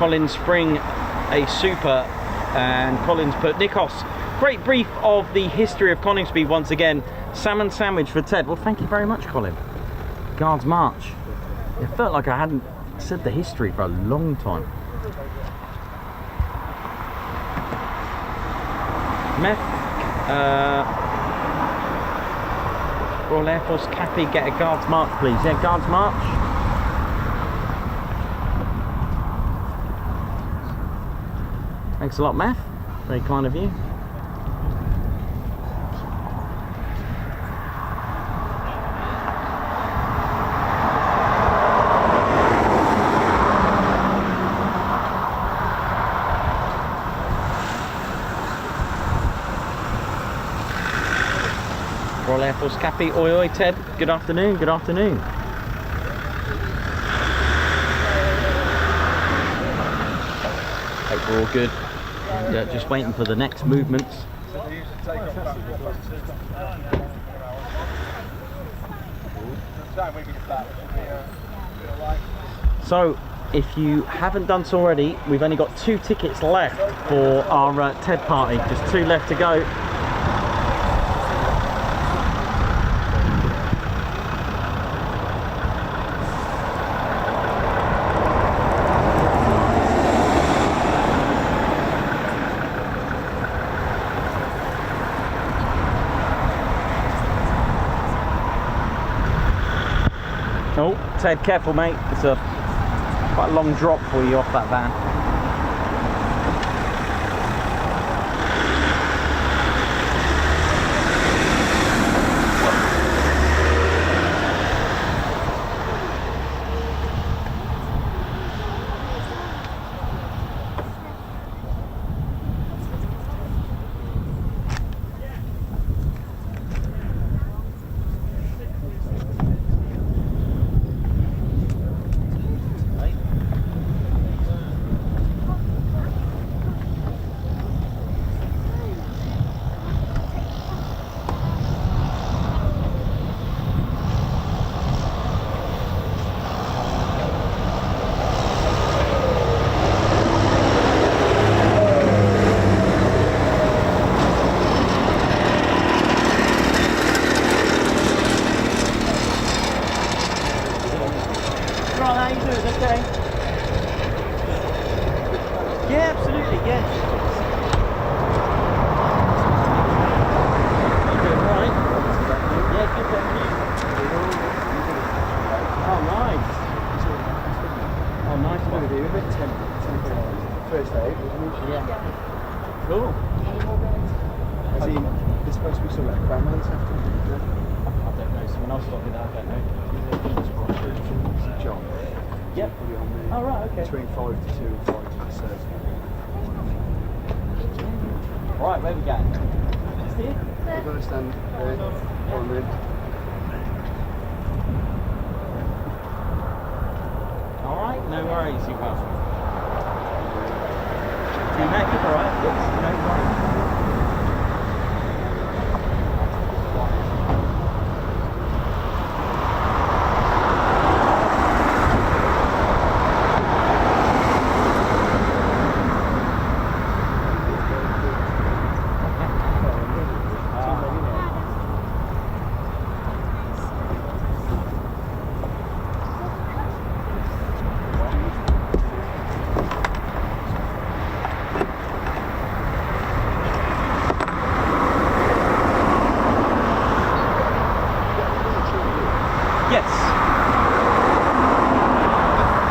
[SPEAKER 1] Colin Spring a super, and Colin's put Nikos. Great brief of the history of Coningsby once again. Salmon sandwich for Ted. Well, thank you very much, Colin. Guards March. It felt like I hadn't said the history for a long time. Meth, Royal Air Force Cappy, get a Guards March please. Yeah, Guards March. Thanks a lot, Meth. Very kind of you. Royal Air Force Cappy, oi oi Ted, good afternoon, good afternoon. Hope we're all good. Yeah, just waiting for the next movements. So, if you haven't done so already, we've only got 2 tickets left for our TED party, just 2 left to go. Oh, Ted, careful mate, it's a quite a long drop for you off that van.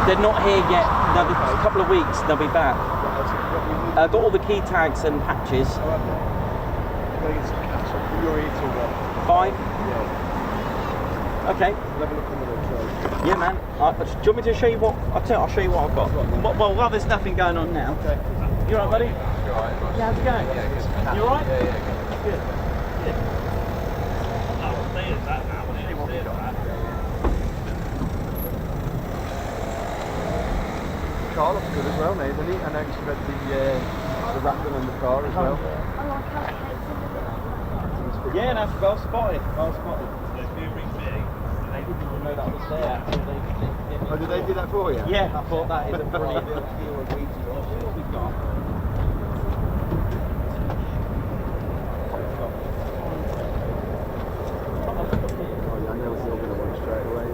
[SPEAKER 1] They're not here yet. They'll be a couple of weeks. They'll be back. Got all the key tags and patches. 5. Okay. Yeah, man. Do you want me to show you what? I'll show you what I've got. Well, there's nothing going on now. Okay. You alright, buddy?
[SPEAKER 6] Alright.
[SPEAKER 1] Yeah, how's it going?
[SPEAKER 6] Yeah,
[SPEAKER 1] you alright?
[SPEAKER 6] Yeah.
[SPEAKER 1] Good.
[SPEAKER 3] The car looks good as well, mate, doesn't it? I noticed you had the wrapping on the car as well.
[SPEAKER 1] Yeah, that's well spotted. Well spotted.
[SPEAKER 8] There's very big, and they
[SPEAKER 1] didn't even know that was there.
[SPEAKER 3] Oh, did they do that for you?
[SPEAKER 1] Yeah, I thought that is a brilliant little deal of weeds. What we got?
[SPEAKER 3] Oh, yeah, I know you're going to want straight away.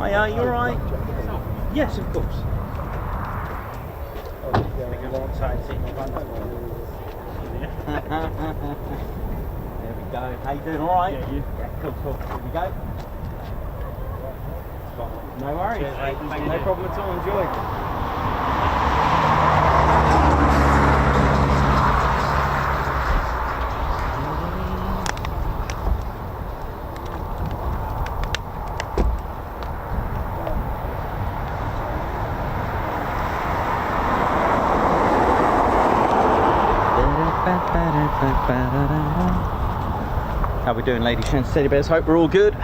[SPEAKER 1] Hiya, you alright? Yes, of course. There we go. How you doing? Alright? Yeah, you? Yeah, cool. Here we go. No worries. Cheers, mate. No problem at all. Enjoy. How we doing, ladies and teddy bears? Hope we're all good.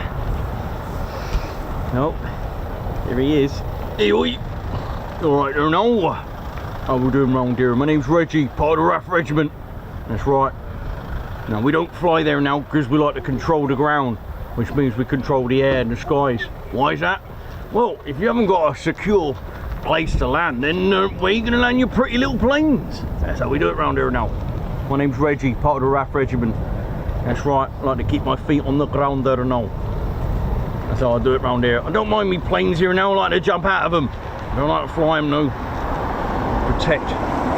[SPEAKER 1] Oh, here he is. Hey, oi. All right there now. How we doing round here? My name's Reggie, part of the RAF regiment. That's right. Now we don't fly there now because we like to control the ground, which means we control the air and the skies. Why is that? Well, if you haven't got a secure place to land, then where are you going to land your pretty little planes? That's how we do it round here now. My name's Reggie, part of the RAF regiment. That's right, I like to keep my feet on the ground there now. That's how I do it round here. I don't mind me planes here now, I like to jump out of them. I don't like to fly them, no. Protect,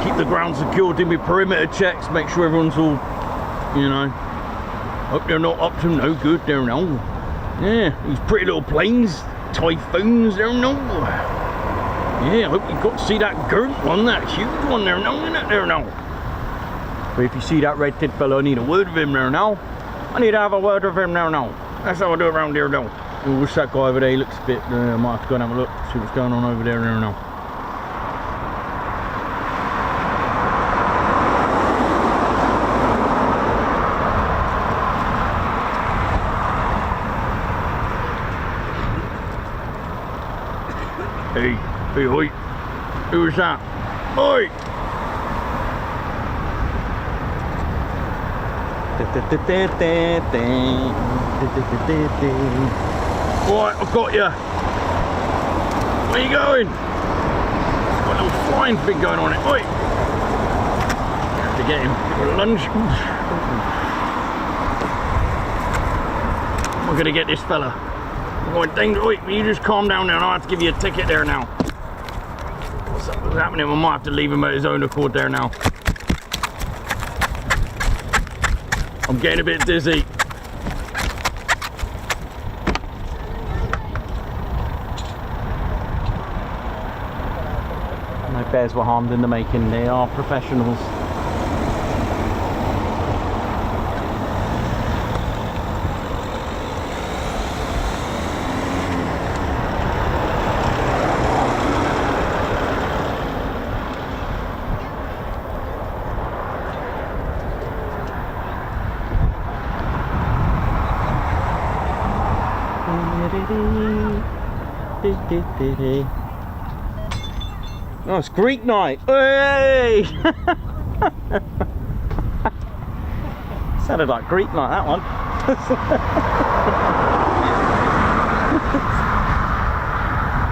[SPEAKER 1] keep the ground secured, do me perimeter checks, make sure everyone's all, you know. Hope they're not up to no good there now. Yeah, these pretty little planes, Typhoons there now. Yeah, I hope you got to see that girt one, that huge one there now, isn't it there now? But if you see that red tit fella, I need a word with him there now. I need to have a word with him there now. That's how I do it around here now. Oh, what's that guy over there? He looks a bit, I might have to go and have a look, see what's going on over there now.
[SPEAKER 9] Hey, hey, oi. Who's that? Oi! Right, I've got you. Where you going? It's got a little flying thing going on it. Oi! Have to get him. Give him a lunge. I'm gonna get this fella. Right, dang, oi, will you just calm down now? I'll have to give you a ticket there now. What's happening? I might have to leave him at his own accord there now. I'm getting a bit dizzy.
[SPEAKER 1] No bears were harmed in the making. They are professionals. Oh, it's Greek night. Hey! Sounded like Greek night, that one.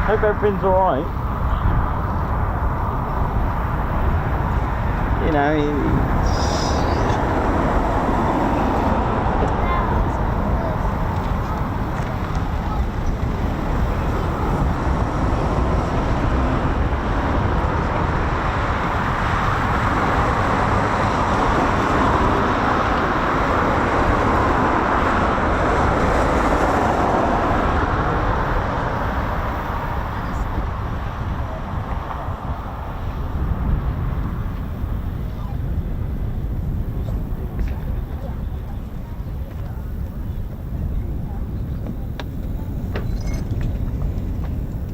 [SPEAKER 1] Hope everything's alright. You know,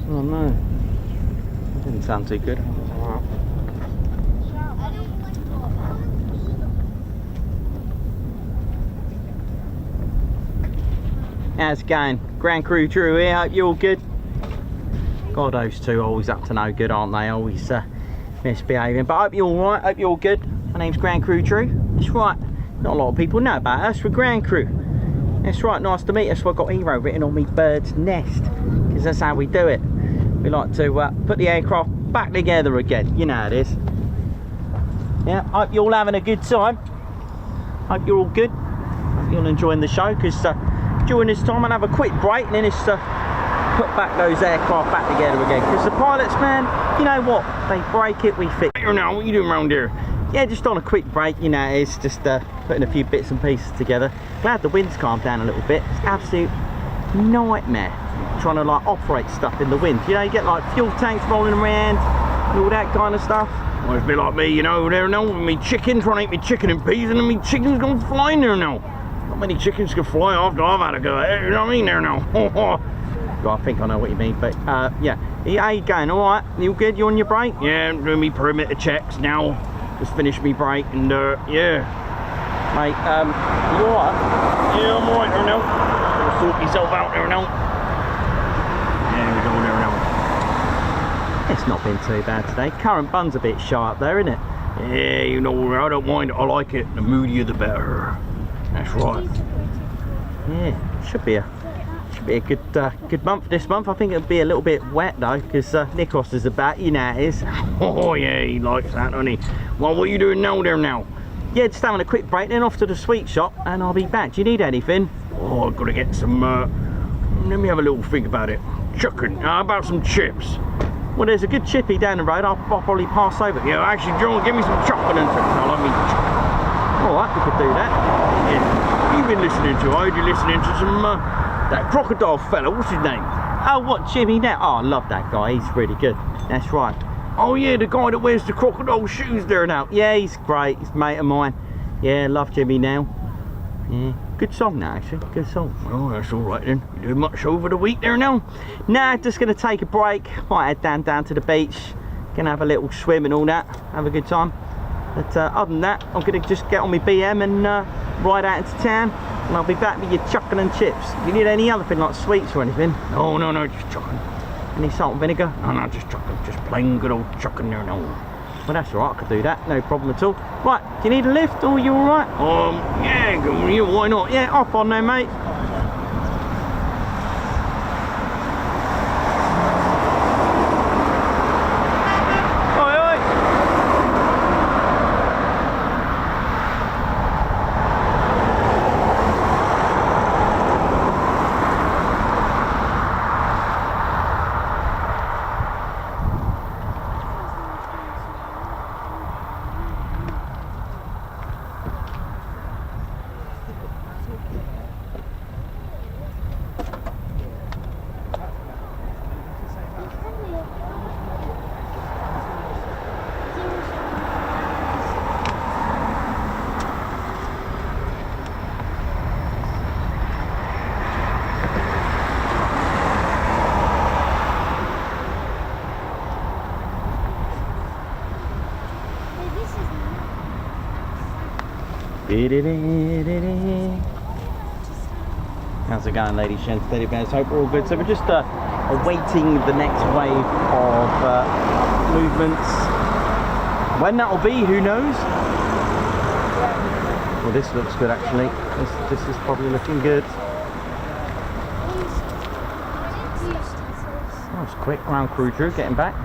[SPEAKER 1] oh no, that didn't sound too good. How's it going? Grand Crew Drew here, hope you're all good. God, those two are always up to no good, aren't they? Always misbehaving, but I hope you're alright, hope you're all good. My name's Grand Crew Drew. That's right, not a lot of people know about us, we're Grand Crew. That's right, nice to meet us. I've got hero written on me bird's nest, because that's how we do it. We like to put the aircraft back together again, you know how it is. Yeah, hope you're all having a good time. Hope you're all good. Hope you're all enjoying the show, because during this time I'll have a quick break and then it's to put back those aircraft back together again. Because the pilots, man, you know what? They break it, we fix it. Now, what are you doing around here? Yeah, just on a quick break, you know, it's just putting a few bits and pieces together. Glad the wind's calmed down a little bit. It's absolute nightmare trying to like operate stuff in the wind. You know, you get like fuel tanks rolling around and all that kind of stuff. Well, it's a bit like me, you know, there now with me chicken, trying to eat me chicken and peas, and then me chicken's gone flying there now. Not many chickens can fly after I've had a go at it, you know what I mean there now. Well, I think I know what you mean, but yeah. How you going? Alright? You all good? You on your break? Yeah, I'm doing me perimeter checks now. Just finished me break and yeah. Mate, you alright? Yeah, I'm alright there now. I'll sort myself out there now. Yeah, we're going there now. It's not been too bad today. Current bun's a bit sharp there, isn't it? Yeah, you know, I don't mind it. I like it. The moodier the better. That's right. Yeah, should be a good month this month. I think it'll be a little bit wet though, because Nikos is about, you know how it is. Oh yeah, he likes that, doesn't he? Well, what are you doing now there now? Yeah, just having a quick break, then off to the sweet shop, and I'll be back. Do you need anything? Oh, I've got to get some, let me have a little think about it. Chicken, how about some chips? Well, there's a good chippy down the road, I'll probably pass over. Yeah, actually, John, give me some chocolate and chips. I like me chocolate. Alright, we could do that. Yeah. What have you been listening to? I heard you listening to some, that crocodile fella, what's his name? Oh, what, Jimmy now? Oh, I love that guy, he's really good. That's right. Oh yeah, the guy that wears the crocodile shoes there now. Yeah, he's great, he's a mate of mine. Yeah, love Jimmy now. Yeah, good song now actually, good song. Oh, that's alright then. You doing much over the week there now? Nah, just gonna take a break. Might head down to the beach. Gonna have a little swim and all that. Have a good time. But other than that, I'm gonna just get on my BM and ride out into town. And I'll be back with your chocolate and chips. If you need any other thing like sweets or anything? No, just chocolate. Any salt and vinegar? Oh no, just plain good old chucking there now. Well, that's all right, I could do that, no problem at all. Right, do you need a lift or are you all right? Yeah, why not? Yeah, hop on there, mate. How's it going, ladies, gents, teddy bears? Hope we're all good. So we're just awaiting the next wave of movements. When that'll be, who knows? Well, this looks good actually. This is probably looking good. Oh, it's quick. Ground crew Drew getting back.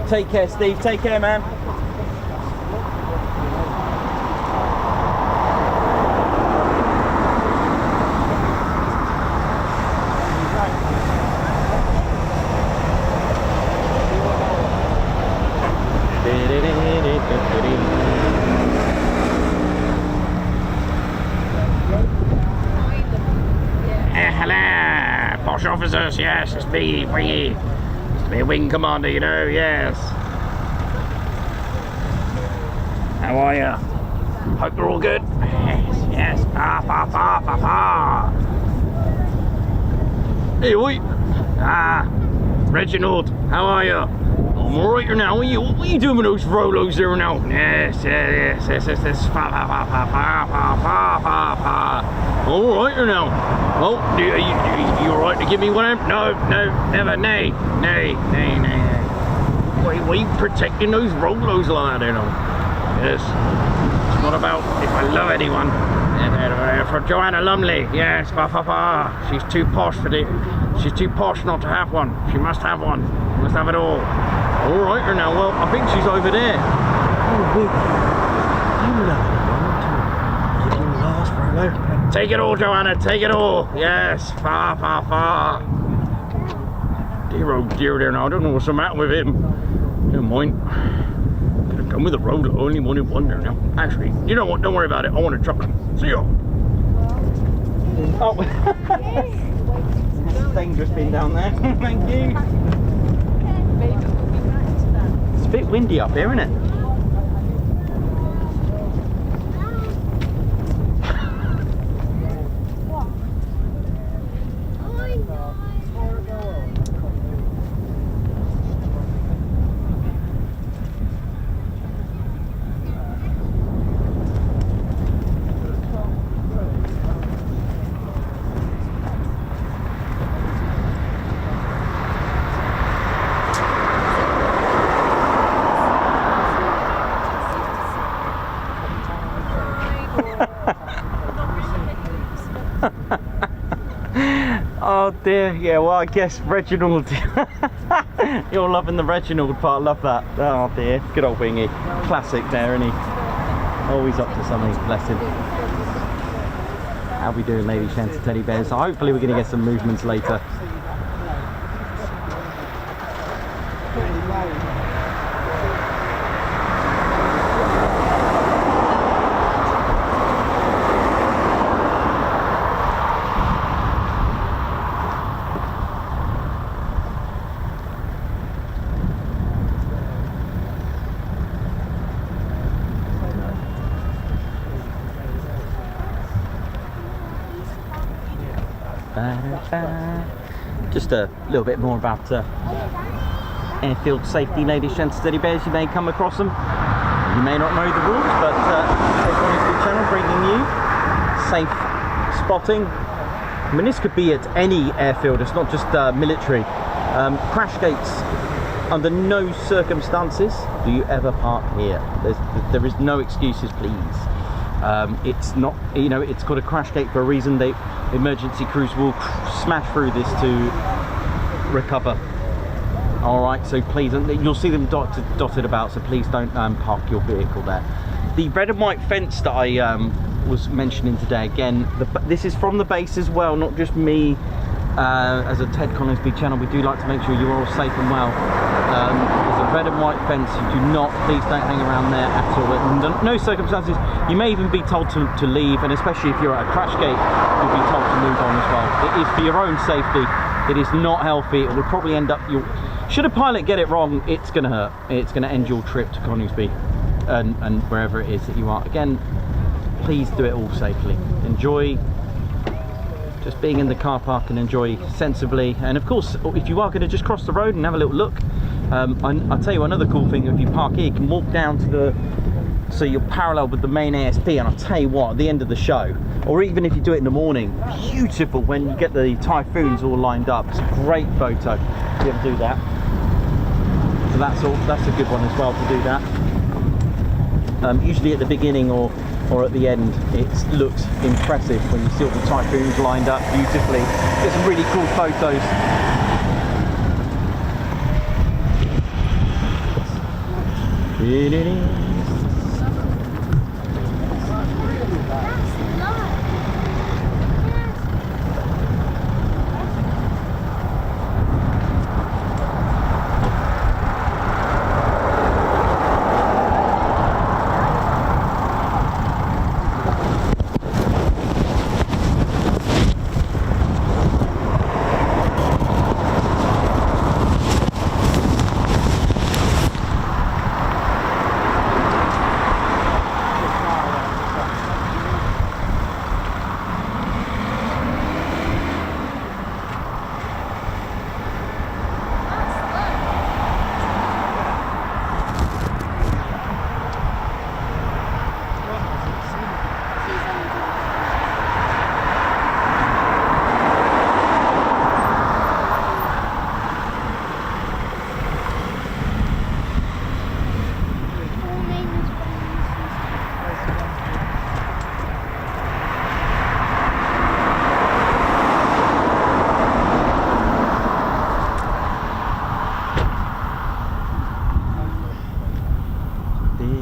[SPEAKER 1] Take care, Steve. Take care, man. Hello, posh officers. Yes, it's me, Wingy. Be a wing commander, you know, yes. How are you? Hope you're all good. Yes, yes. Pa, pa, pa, pa, pa. Hey, oi. Reginald, how are you? I'm alright here now. What are you doing with those Rolos there now? Yes, yes, yes, yes, yes. Pa, pa, pa, pa, pa, pa, pa, pa, pa. Alright here now. Oh, you alright to give me one? No, no, never, nay, nay, nay, nay, nay. Why are you protecting those Rolos like that, you know?
[SPEAKER 9] Yes. It's not about if I love anyone. For Joanna Lumley, yes, she's too posh for it. She's too posh not to have one. She must have one. She must have it all. All right, her now. Well, I think she's over there. Oh, wait. You last for take it all, Joanna. Take it all. Yes, far. Dear, oh dear, there now. I don't know what's the matter with him. Never mind. Could have done with the road. Only wanted one there now. Actually, you know what? Don't worry about it. I want a chocolate. See you.
[SPEAKER 1] Oh, it's dangerous being down there. Thank you. It's a bit windy up here, isn't it? Oh dear, yeah, well I guess Reginald, you're loving the Reginald part, love that. Oh dear, good old Wingy, classic there, isn't he? Always up to something, bless him. How we doing, lady Shanty teddy bears? So hopefully we're going to get some movements later. Just a little bit more about airfield safety, ladies, gents, teddy bears. You may come across them, you may not know the rules, but Coningsby channel bringing you safe spotting. I mean, this could be at any airfield, it's not just military. Crash gates, under no circumstances do you ever park here. There is no excuses, please. It's not, you know, it's got a crash gate for a reason. Emergency crews will smash through this to recover. All right, so please, you'll see them dotted about, so please don't park your vehicle there. The red and white fence that I was mentioning today, again, this is from the base as well, not just me. As a Ted Coningsby channel, we do like to make sure you're all safe and well. There's a red and white fence. You do not, please don't hang around there at all. Under no circumstances. You may even be told to leave, and especially if you're at a crash gate, you'll be told to move on as well. It is for your own safety. It is not healthy. It will probably end up, should a pilot get it wrong, it's going to hurt. It's going to end your trip to Coningsby and wherever it is that you are. Again, please do it all safely. Enjoy just being in the car park and enjoy sensibly. And of course, if you are going to just cross the road and have a little look, I'll tell you another cool thing. If you park here, you can walk down to so you're parallel with the main ASP, and I'll tell you what, at the end of the show, or even if you do it in the morning, beautiful when you get the Typhoons all lined up. It's a great photo if you ever do that. So that's a good one as well to do that. Usually at the beginning or at the end, it looks impressive when you see all the Typhoons lined up beautifully. Get some really cool photos.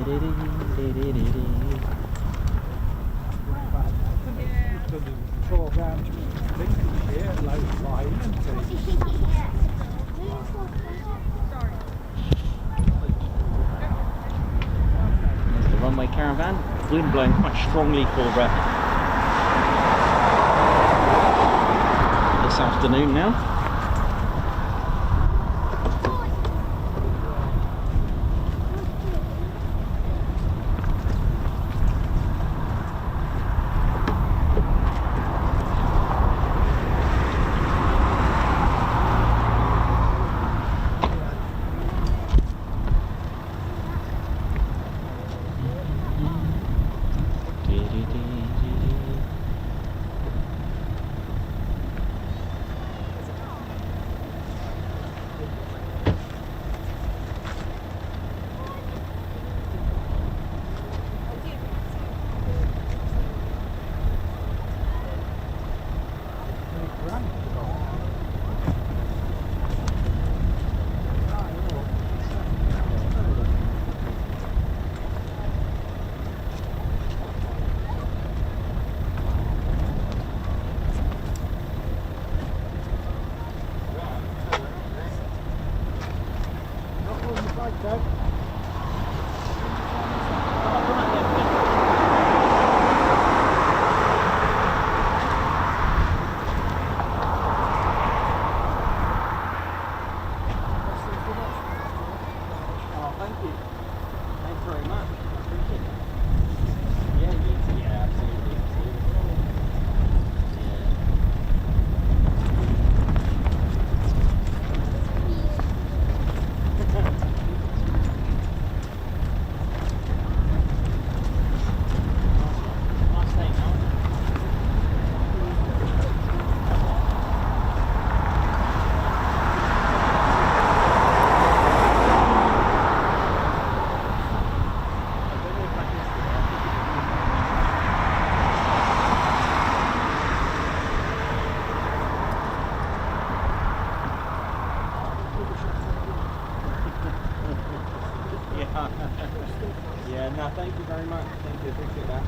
[SPEAKER 1] There's the runway caravan. Wind blowing quite strongly for this afternoon now.
[SPEAKER 3] Yeah, no, thank you very much. Thank you, appreciate that.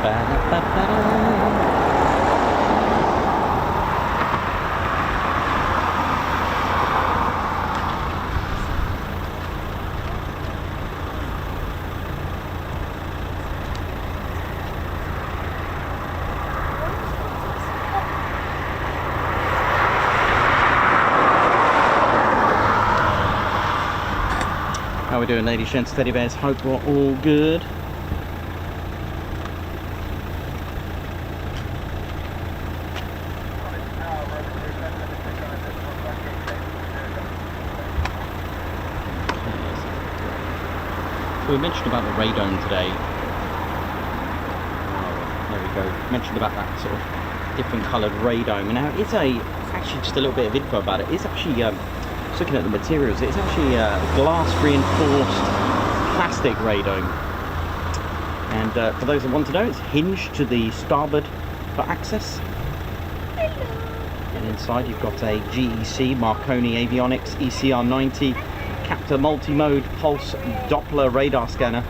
[SPEAKER 1] How we doing, ladies, gents, teddy bears? Hope we're all good. So we mentioned about the radome today. There we go. Mentioned about that sort of different coloured radome. And now it's actually just a little bit of info about it. It's actually just looking at the materials. It's actually a glass reinforced plastic radome. And for those that want to know, it's hinged to the starboard for access. And inside you've got a GEC Marconi Avionics ECR90 Captor multi-mode pulse Doppler radar scanner.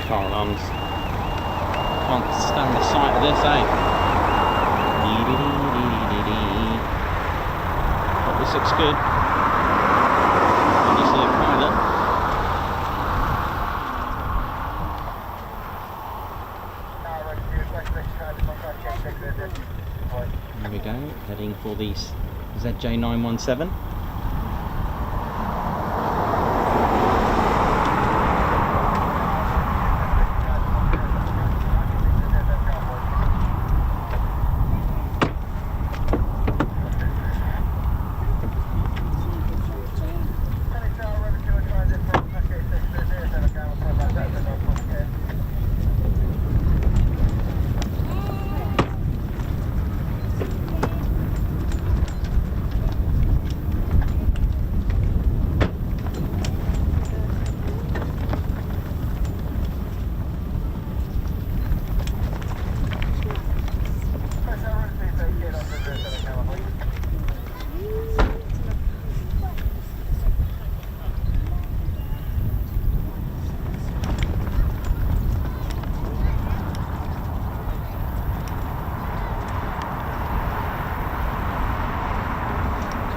[SPEAKER 1] Car alarms. Can't stand the sight of this, eh? But this looks good. And you see a pilot. There we go, heading for the ZJ917.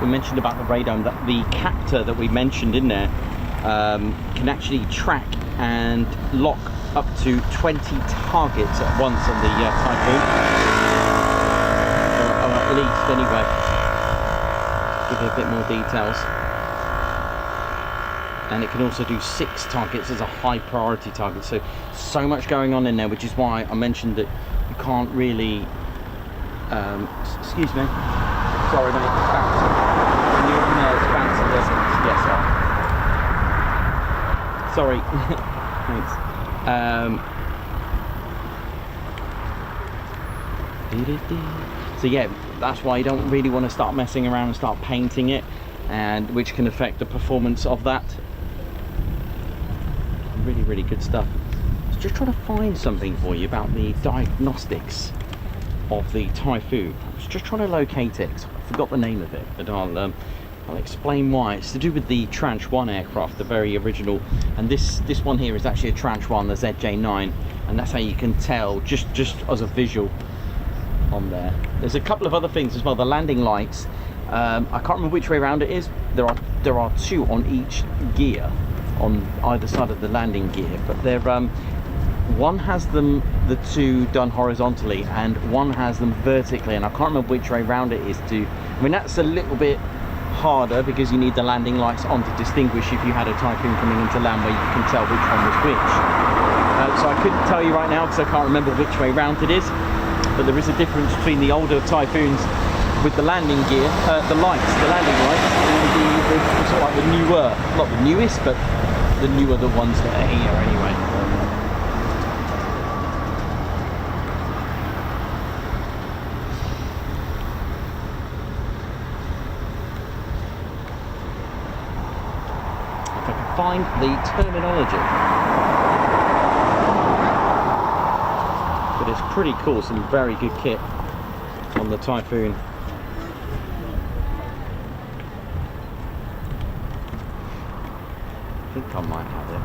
[SPEAKER 1] We mentioned about the radome, that the captor that we mentioned in there can actually track and lock up to 20 targets at once on the Typhoon, or at least anyway. Give you a bit more details. And it can also do 6 targets as a high priority target. So much going on in there, which is why I mentioned that you can't really excuse me, sorry mate, it's bouncing. Can you open there? It's bouncing, yes sir. Sorry. Thanks. So yeah, that's why you don't really want to start messing around and start painting it, and which can affect the performance of that. Really good stuff. I was just trying to find something for you about the diagnostics of the Typhoon. I was just trying to locate it, 'cause I forgot the name of it, but I'll I'll explain why. It's to do with the Tranche 1 aircraft, the very original, and this one here is actually a Tranche 1, the ZJ9, and that's how you can tell just as a visual on there. There's a couple of other things as well. The landing lights, I can't remember which way around it is. There are two on each gear, on either side of the landing gear, but they're one has them, the two done horizontally, and one has them vertically, and I can't remember which way around it is to. I mean, that's a little bit harder because you need the landing lights on to distinguish if you had a Typhoon coming into land where you can tell which one was which. So I couldn't tell you right now because I can't remember which way round it is, but there is a difference between the older Typhoons with the landing gear, the landing lights, and the sort of like the newer, not the newest, but the newer the ones that are here anyway. If I can find the terminology. But it's pretty cool, some very good kit on the Typhoon. I think I might have it.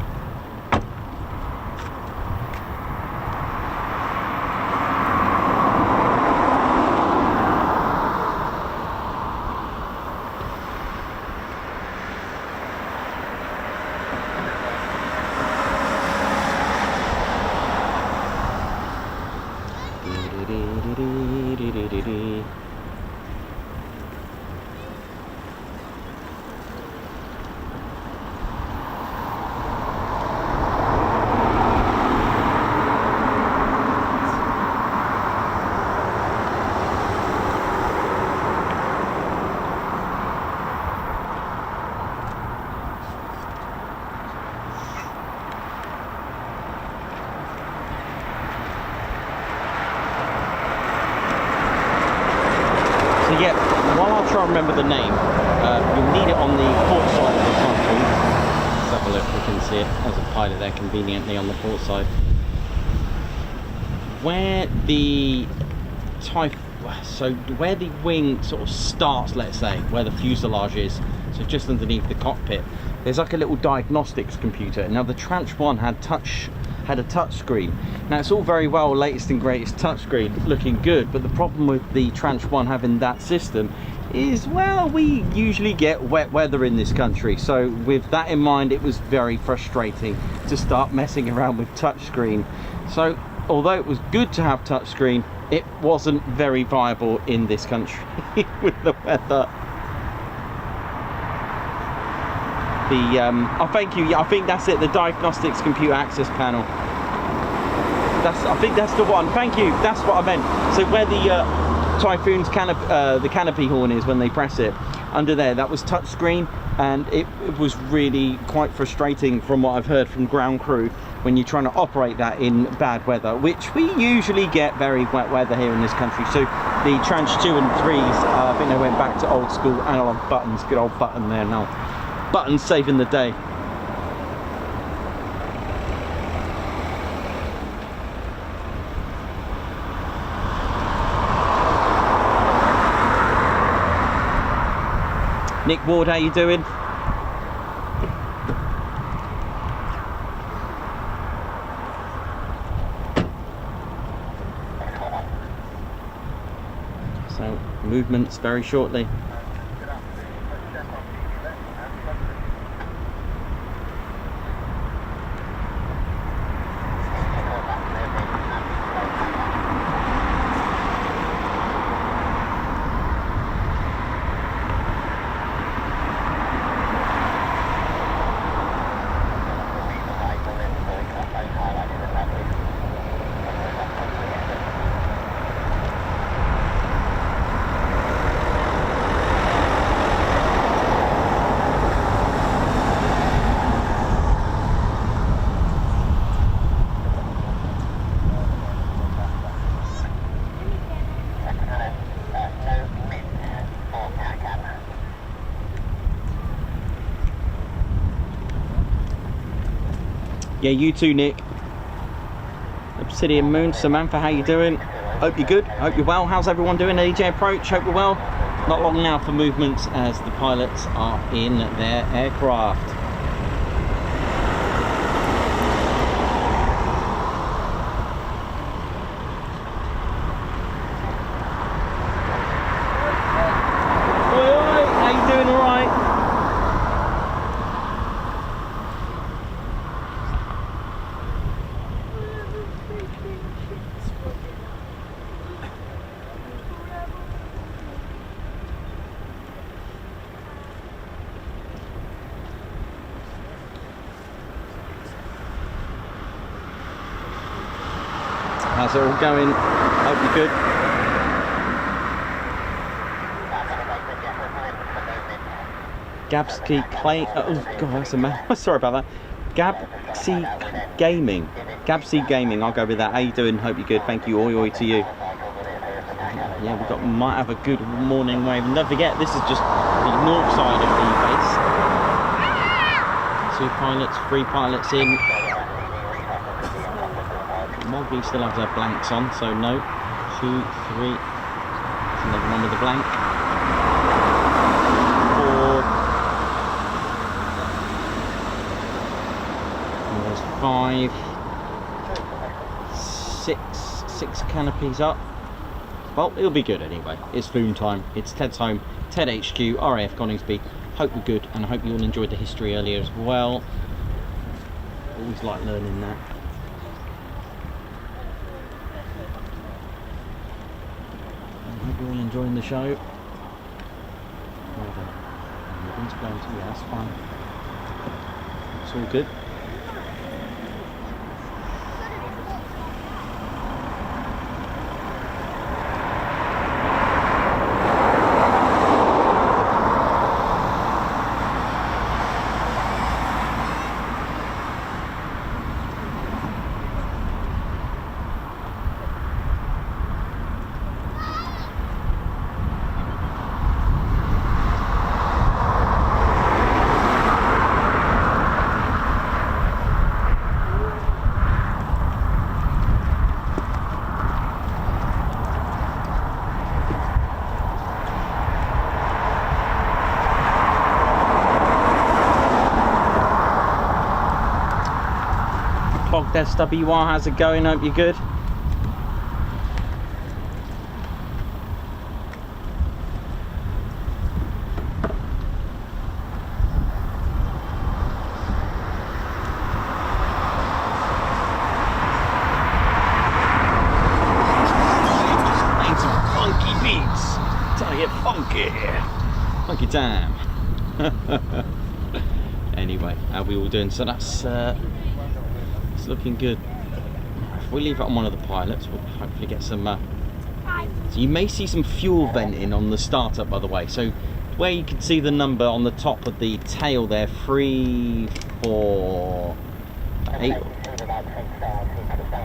[SPEAKER 1] Yeah, while I try and remember the name, you'll need it on the port side of the Typhoon. Let's have a look, we can see it as a pilot there conveniently on the port side. Where the where the wing sort of starts, let's say, where the fuselage is, so just underneath the cockpit, there's like a little diagnostics computer. Now the Tranche 1 had a touch screen. Now it's all very well latest and greatest touchscreen, looking good, but the problem with the Tranche 1 having that system is, well, we usually get wet weather in this country, so with that in mind it was very frustrating to start messing around with touchscreen. So although it was good to have touchscreen, it wasn't very viable in this country with the weather. Oh, thank you. Yeah, I think that's it. The diagnostics computer access panel. I think that's the one. Thank you. That's what I meant. So where the Typhoon's the canopy horn is when they press it, under there, that was touchscreen, and it was really quite frustrating from what I've heard from ground crew when you're trying to operate that in bad weather, which we usually get very wet weather here in this country. So the Tranche 2 and 3s, I think they went back to old school analog buttons. Good old button there now. Buttons saving the day. Nick Ward, how you doing? So, movements very shortly. Yeah, you too, Nick. Obsidian Moon, Samantha, how you doing? Hope you're good. Hope you're well. How's everyone doing? AJ Approach, hope you're well. Not long now for movements as the pilots are in their aircraft. How you doing? All right? How's it all going? Hope you're good. Gabsy Clay. Oh god, that's a mess. Sorry about that. Gabsy Gaming. Gabsy Gaming. I'll go with that. How you doing? Hope you're good. Thank you. Oi oi to you. Yeah, might have a good morning wave. And don't forget, this is just the north side of the base. 2 pilots, 3 pilots in. Moggy still has her blanks on, so no. 2, 3. There's another one with a blank. 4. And there's 5. 6 canopies up. Well, it'll be good anyway. It's Foom time. It's Ted's home. Ted HQ, RAF Coningsby. Hope you're good, and I hope you all enjoyed the history earlier as well. Always like learning that. Hope you're all enjoying the show. Ribbon's going to, yeah, that's fine. It's all good. SWR, how's it going? Hope you're good. Playing some funky beats. Trying to get funky. Funky time. Anyway, how are we all doing? So that's looking good. If we leave it on one of the pilots, we'll hopefully get some so you may see some fuel venting on the startup, by the way. So where you can see the number on the top of the tail there, 3, 4, 8.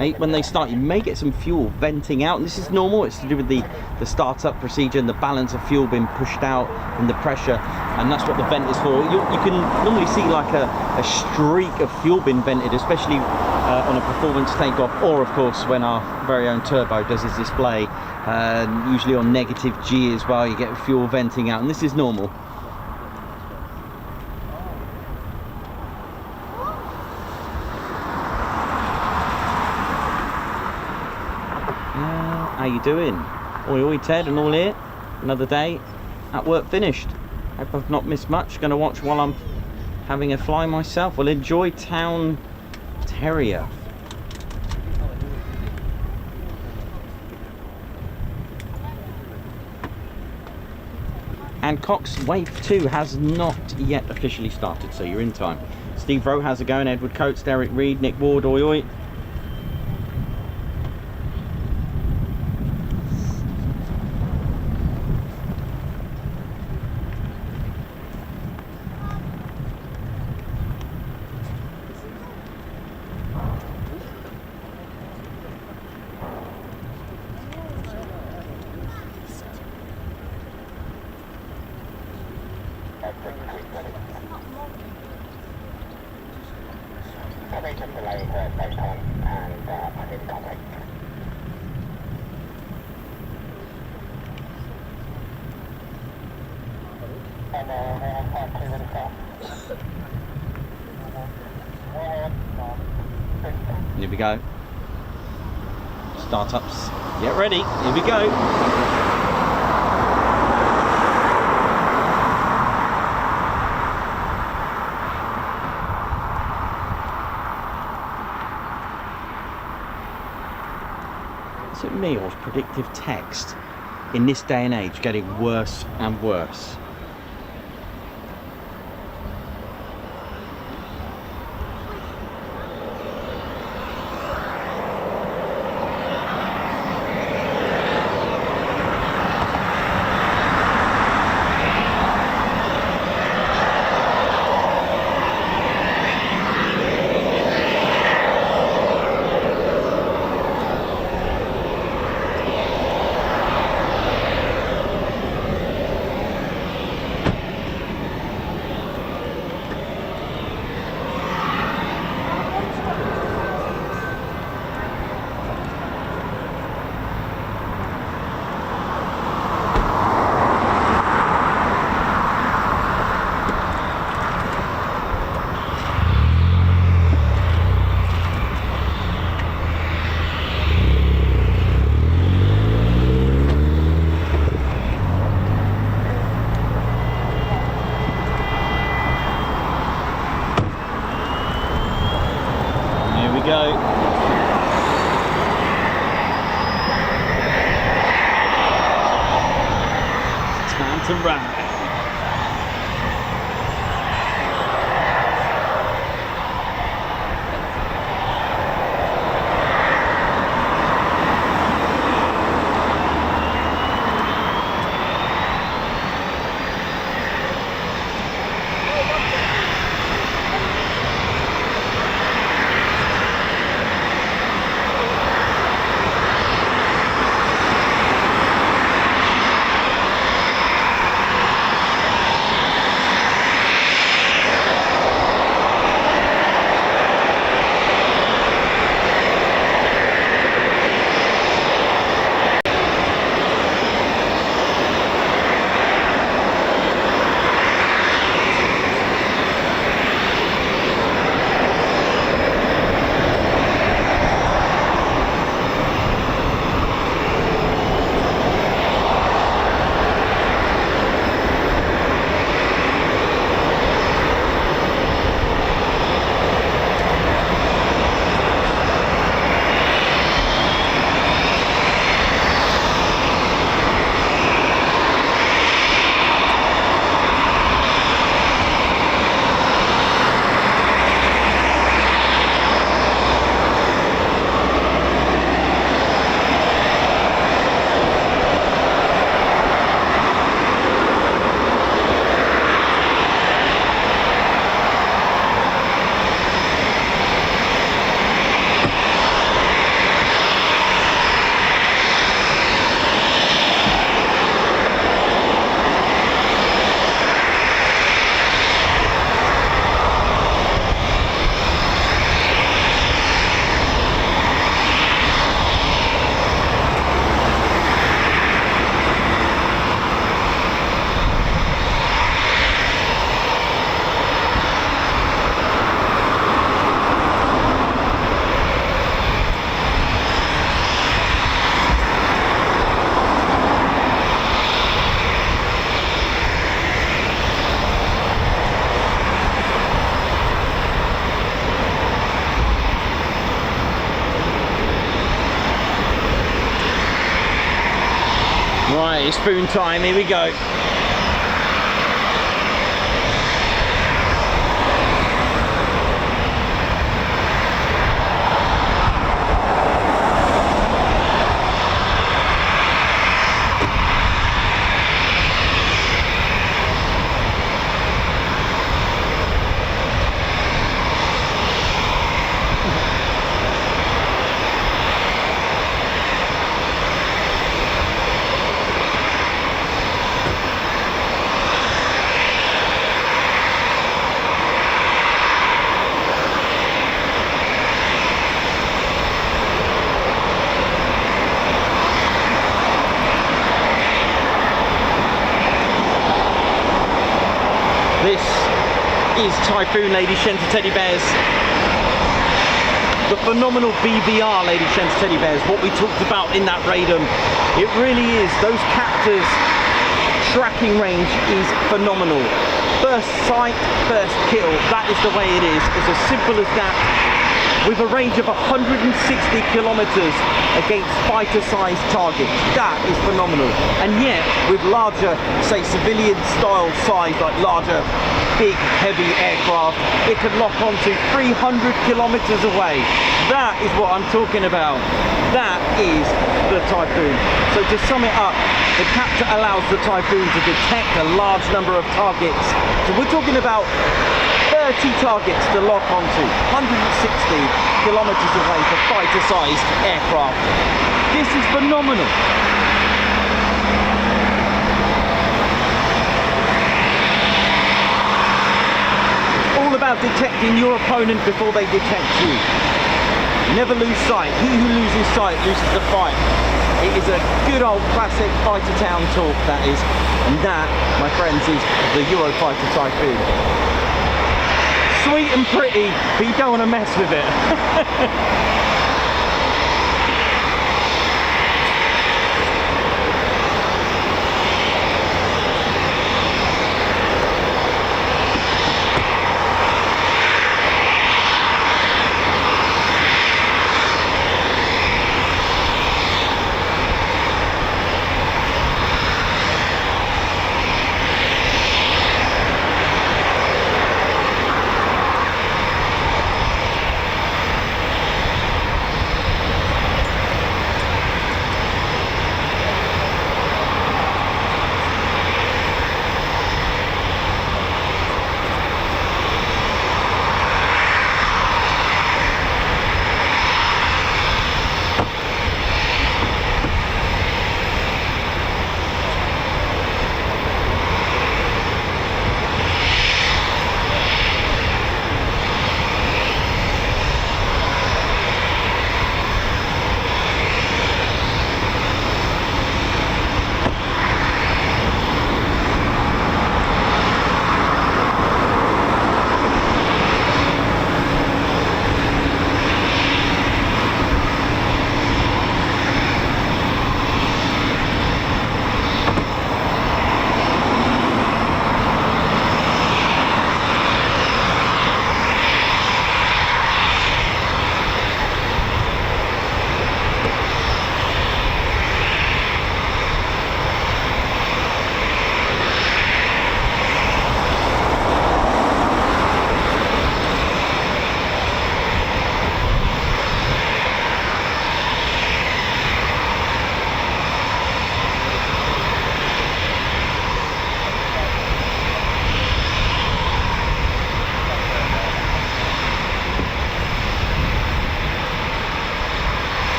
[SPEAKER 1] 8 when they start, you may get some fuel venting out, and this is normal. It's to do with the startup procedure and the balance of fuel being pushed out and the pressure, and that's what the vent is for. You can normally see like a streak of fuel being vented, especially on a performance takeoff, or of course when our very own turbo does his display, usually on negative G as well. You get fuel venting out, and this is normal. How you doing? Oi oi Ted and all here. Another day at work finished. Hope I've not missed much. Gonna watch while I'm having a fly myself. Well, enjoy Town Terrier. And Cox Wave 2 has not yet officially started, so you're in time. Steve Rowe, how's it going? Edward Coates, Derek Reed, Nick Ward, oi oi. Here we go. Startups. Get ready. Here we go. Is it me, or is predictive text in this day and age getting worse and worse? To run. Right, it's spoon time, here we go. This is Typhoon, ladies, gents, teddy bears. The phenomenal BVR, ladies, gents, teddy bears, what we talked about in that Raid'em. It really is. Those captors' tracking range is phenomenal. First sight, first kill. That is the way it is. It's as simple as that. With a range of 160 kilometers against fighter-sized targets. That is phenomenal. And yet, with larger, say, civilian-style size, like larger, big, heavy aircraft, it can lock onto 300 kilometers away. That is what I'm talking about. That is the Typhoon. So to sum it up, the captor allows the Typhoon to detect a large number of targets. So we're talking about 30 targets to lock onto, 160 kilometers away for fighter-sized aircraft. This is phenomenal. All about detecting your opponent before they detect you. Never lose sight. He who loses sight loses the fight. It is a good old classic fighter town talk, that is. And that, my friends, is the Eurofighter Typhoon. Sweet and pretty, but you don't want to mess with it.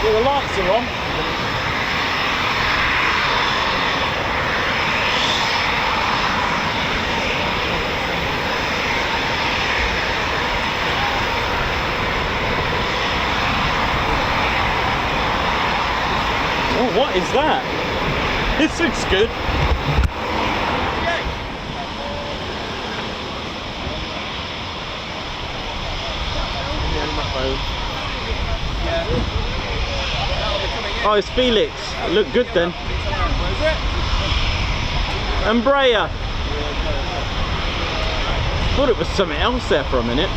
[SPEAKER 9] Well, the lights are on. Oh, what is that? This looks good. Oh, it's Felix. Look good then. Embraer. Thought it was something else there for a minute.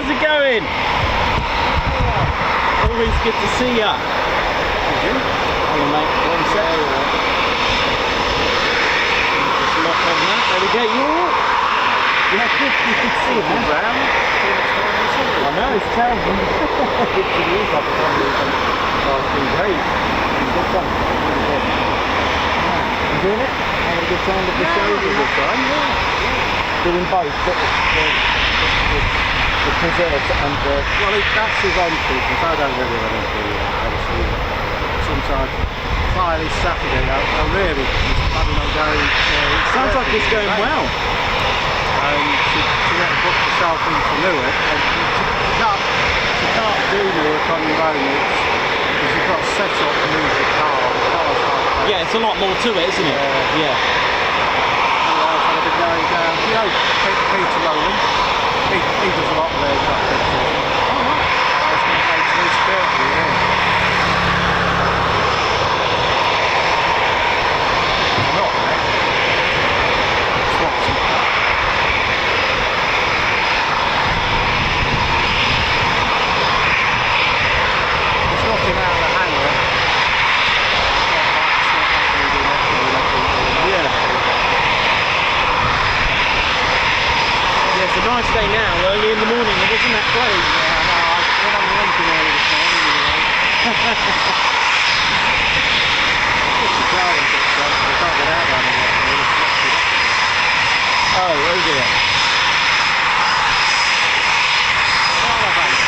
[SPEAKER 1] how's it going? Always good to see ya. Hello mate, one sec. Just lock on that, there we go, you alright? Yeah, good, you can see it, man. I know, it's terrible. It's the news up for some reason. Oh, it's been great. Good fun. Enjoying it? Having a good time with the show? Having a good time, yeah. Doing both, but the preserves and the...
[SPEAKER 5] Well, that's his entry, because I don't really want to do obviously. Sometimes Friday, Saturday, I'm really just planning on going.
[SPEAKER 1] Sounds like it's going well.
[SPEAKER 5] To get book yourself into Newark, and you can't do Newark on your own. Because you've got to set up and move the car.
[SPEAKER 1] Yeah, it's a lot more to it, isn't it? Yeah.
[SPEAKER 5] Otherwise, I'd have been going down. You know, Peter Rowland. He does a lot of aircraft pictures. Oh, right. I was going to go to his birthday with him. Not there. Swap some car. There's nothing out of the hangar.
[SPEAKER 1] Yeah. Yeah, it's a nice day now. Early in the morning, it wasn't that great.
[SPEAKER 5] Yeah, no, I went on the Lincoln early this morning anyway. Just the Darwin bit, so I can't get out down there anymore. It's locked it up again.
[SPEAKER 1] Oh dear.
[SPEAKER 5] Well, I've had it.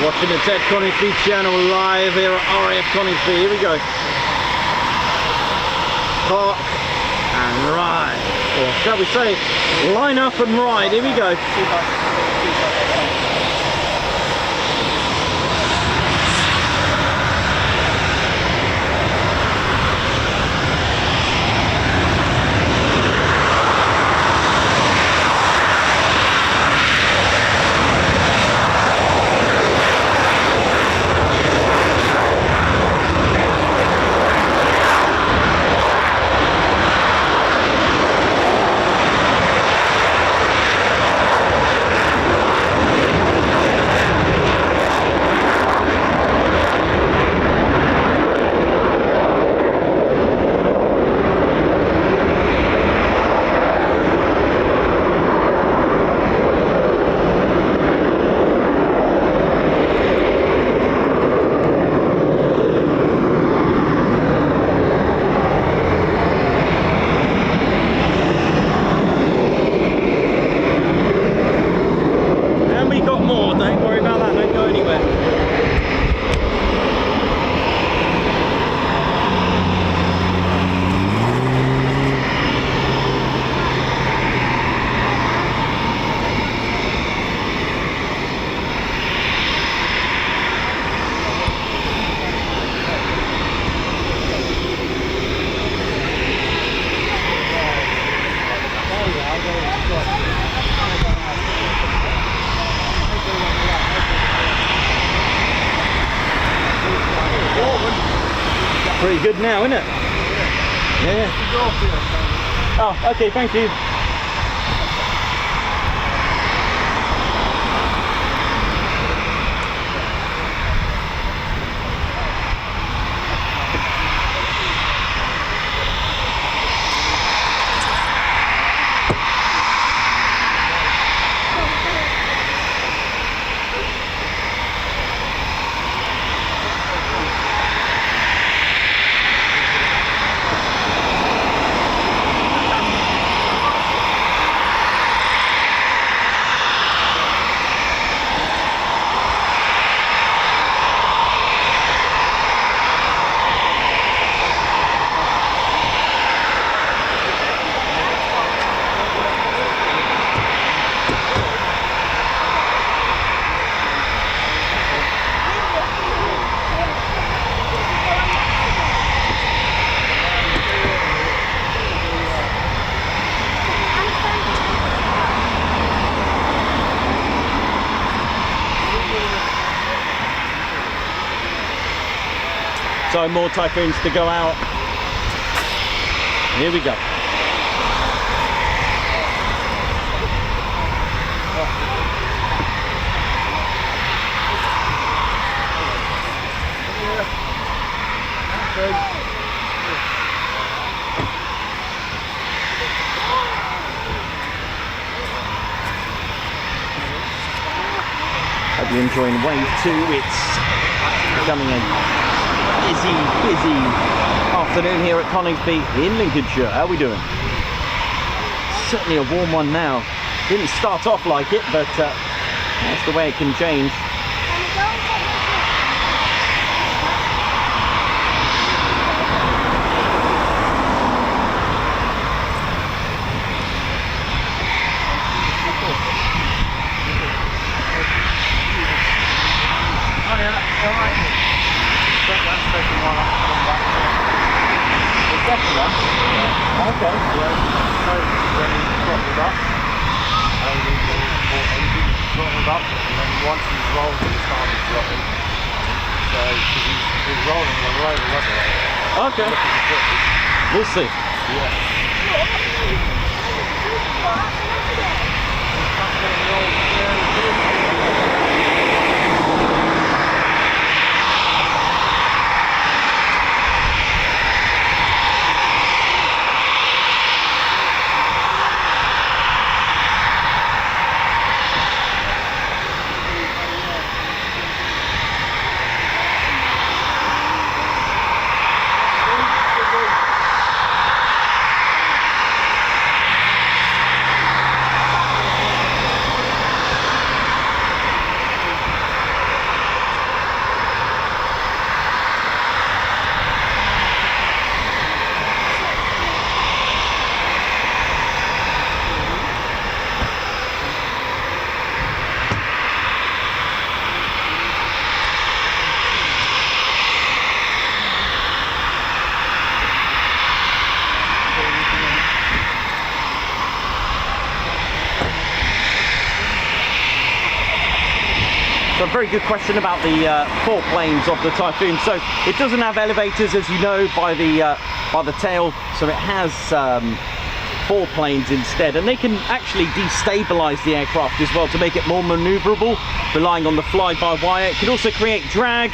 [SPEAKER 1] Watching the Ted Coningsby channel live here at RAF Coningsby. Here we go. Park and ride. Or shall we say, line up and ride. Here we go. Pretty good now, isn't it? Yeah. Oh, okay, thank you. So more Typhoons to go out. Here we go. Hope you're enjoying wave 2. It's becoming a busy afternoon here at Coningsby in Lincolnshire. How are we doing? Certainly a warm one now. Didn't start off like it, but that's the way it can change.
[SPEAKER 5] Oh yeah, all right. That's taking one up to come back. The second one? Yeah. Okay. Yeah, so when he throttled up, and he throttled up, and then once he's rolled, he started dropping. So, he's rolling on the road already.
[SPEAKER 1] Okay. We'll see.
[SPEAKER 5] Yeah.
[SPEAKER 1] So a very good question about the foreplanes of the Typhoon. So it doesn't have elevators, as you know, by the tail. So it has foreplanes instead, and they can actually destabilize the aircraft as well to make it more maneuverable, relying on the fly-by-wire. It can also create drag,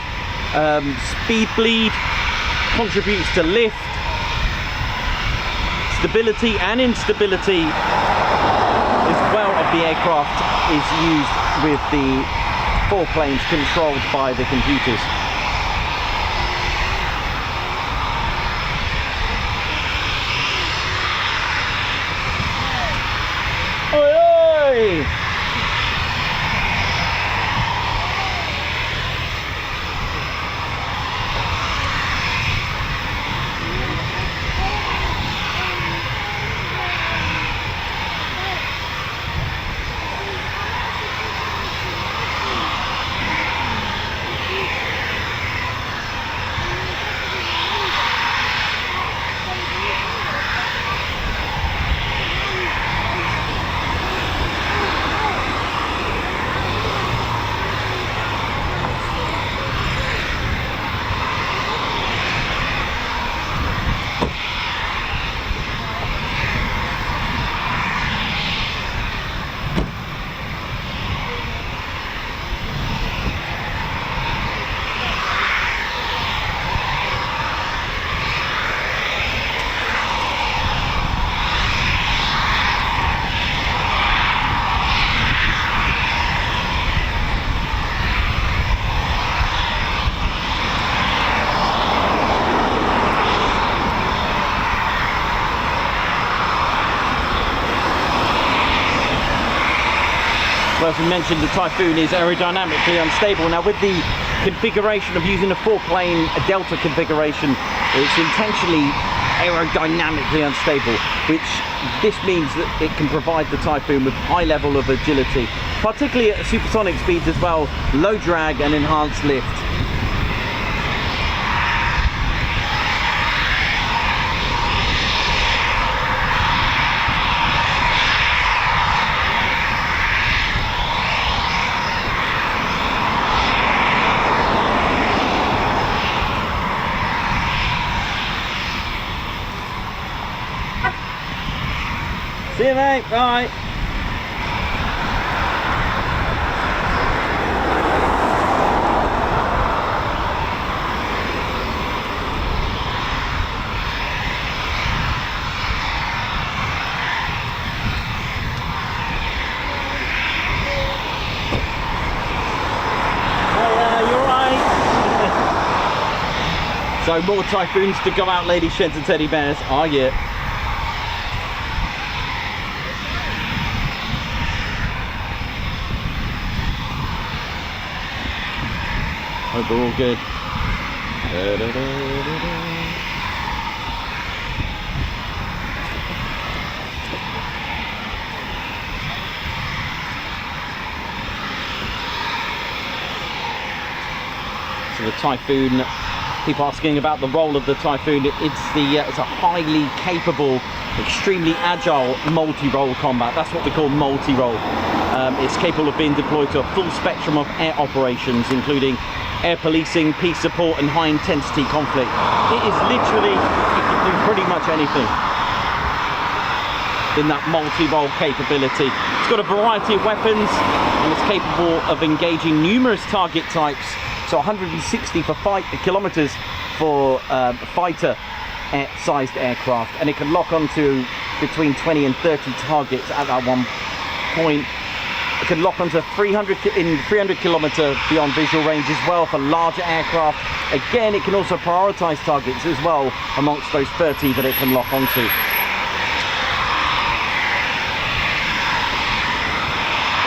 [SPEAKER 1] speed bleed, contributes to lift, stability and instability as well of the aircraft is used with the foreplanes controlled by the computers. Oi, oi! Well, as we mentioned, the Typhoon is aerodynamically unstable. Now, with the configuration of using a four-plane Delta configuration, it's intentionally aerodynamically unstable, which this means that it can provide the Typhoon with high level of agility, particularly at supersonic speeds as well, low drag and enhanced lift. See you, mate. Bye. You're right. So more Typhoons to go out, ladies, sheds and teddy bears. Oh yeah. Hope we're all good. So the Typhoon, people asking about the role of the Typhoon. It's a highly capable, extremely agile multi-role combat. That's what we call multi-role. It's capable of being deployed to a full spectrum of air operations, including air policing, peace support and high intensity conflict. It is literally, it can do pretty much anything in that multi-role capability. It's got a variety of weapons and it's capable of engaging numerous target types. So 160 kilometers for fighter sized aircraft, and it can lock onto between 20 and 30 targets at that one point. It can lock onto 300 kilometer beyond visual range as well for larger aircraft. Again, it can also prioritize targets as well amongst those 30 that it can lock onto.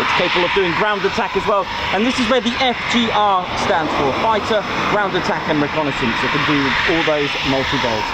[SPEAKER 1] It's capable of doing ground attack as well, and this is where the FGR stands for: fighter, ground attack and reconnaissance. It can do all those multi-roles.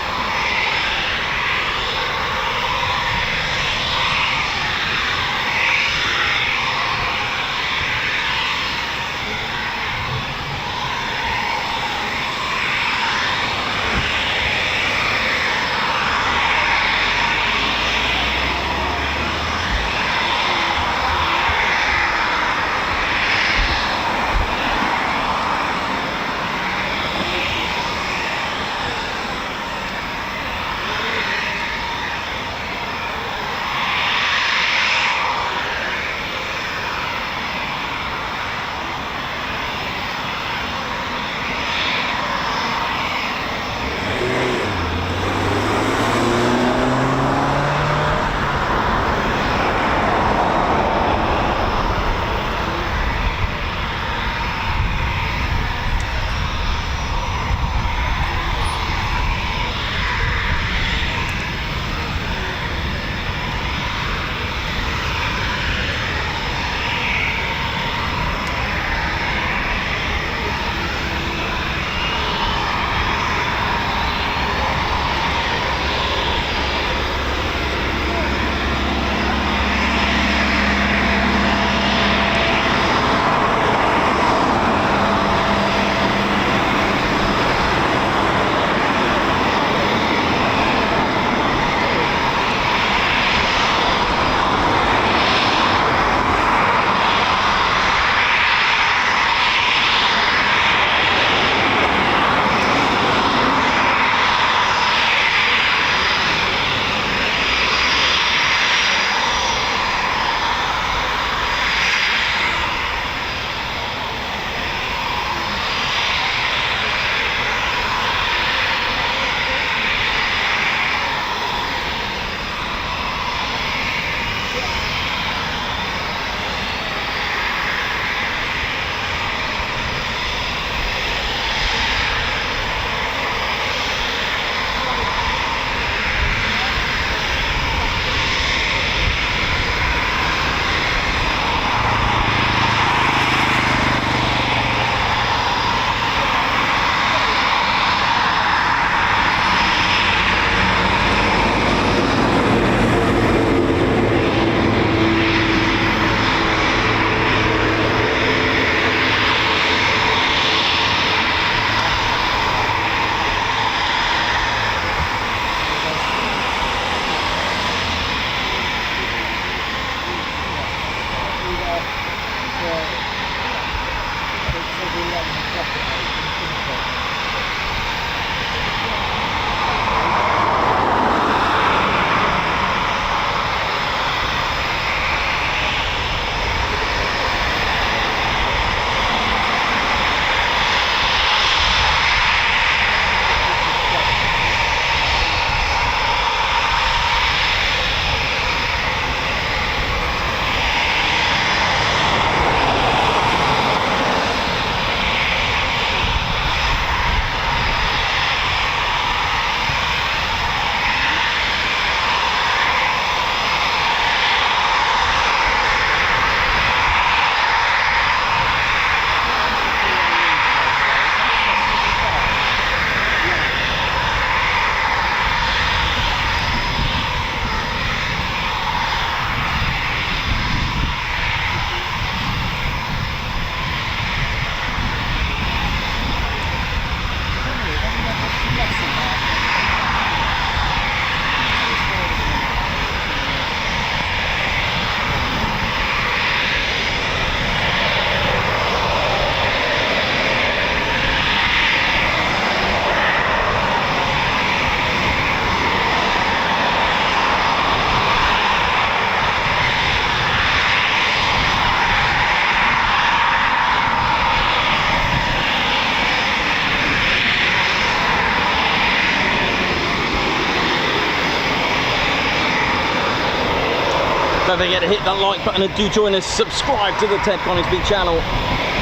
[SPEAKER 1] Don't forget to hit that like button and do join us. Subscribe to the Ted Coningsby channel.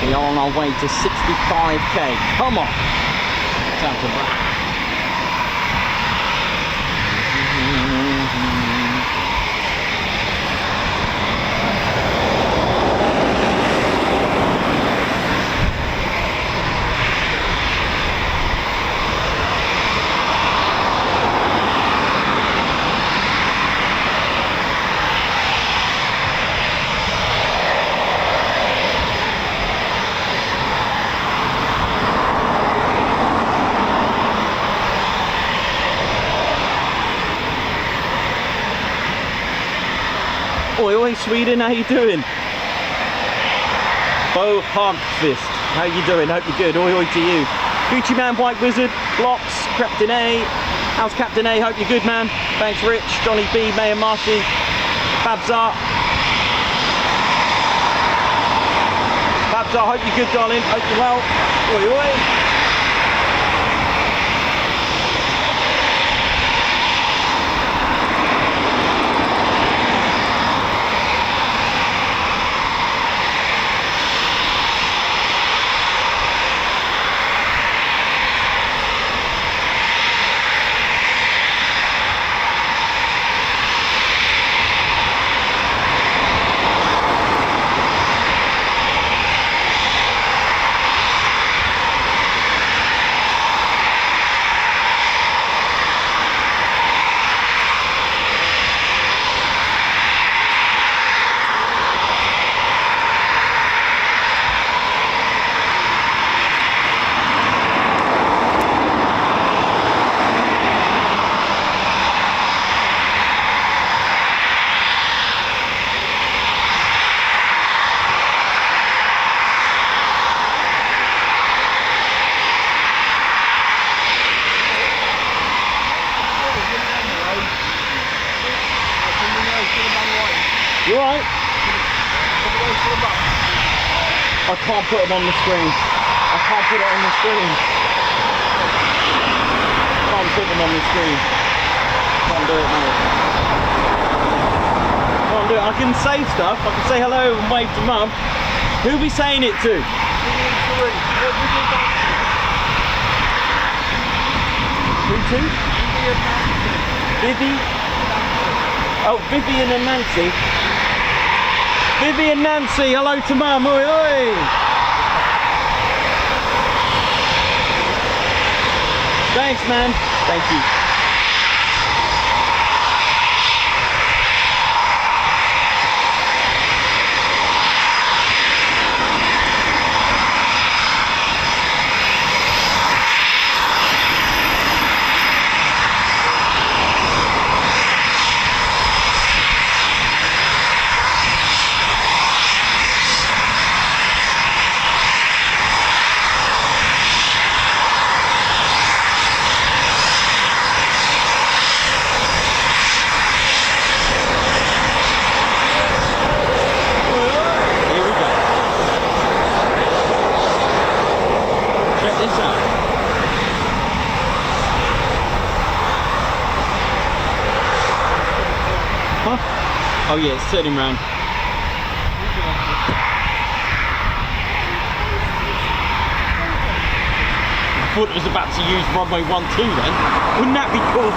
[SPEAKER 1] We are on our way to 65k. Come on. Time to wrap. Oi, oi, Sweden, how you doing? Bo Hogfist, how you doing? Hope you're good. Oi, oi to you. Gucci Man, White Wizard, Blocks, Captain A. How's Captain A? Hope you're good, man. Thanks, Rich, Johnny B, Mayor Marshy, Babsar. Babsar, hope you're good, darling. Hope you're well. Oi, oi. You alright? I can't put them on the screen. I can't put it on the screen. Can't put them on the screen. Can't do it, mate. Can't do it. I can say stuff. I can say hello and wave to mum. Who are we saying it to? Who to? Vivi? Oh, Vivian and Nancy. Vivi and Nancy, hello to mum. Oi, oi. Thanks, man. Thank you. Oh yeah, it's turning round. I thought it was about to use runway 12 then. Wouldn't that be cool?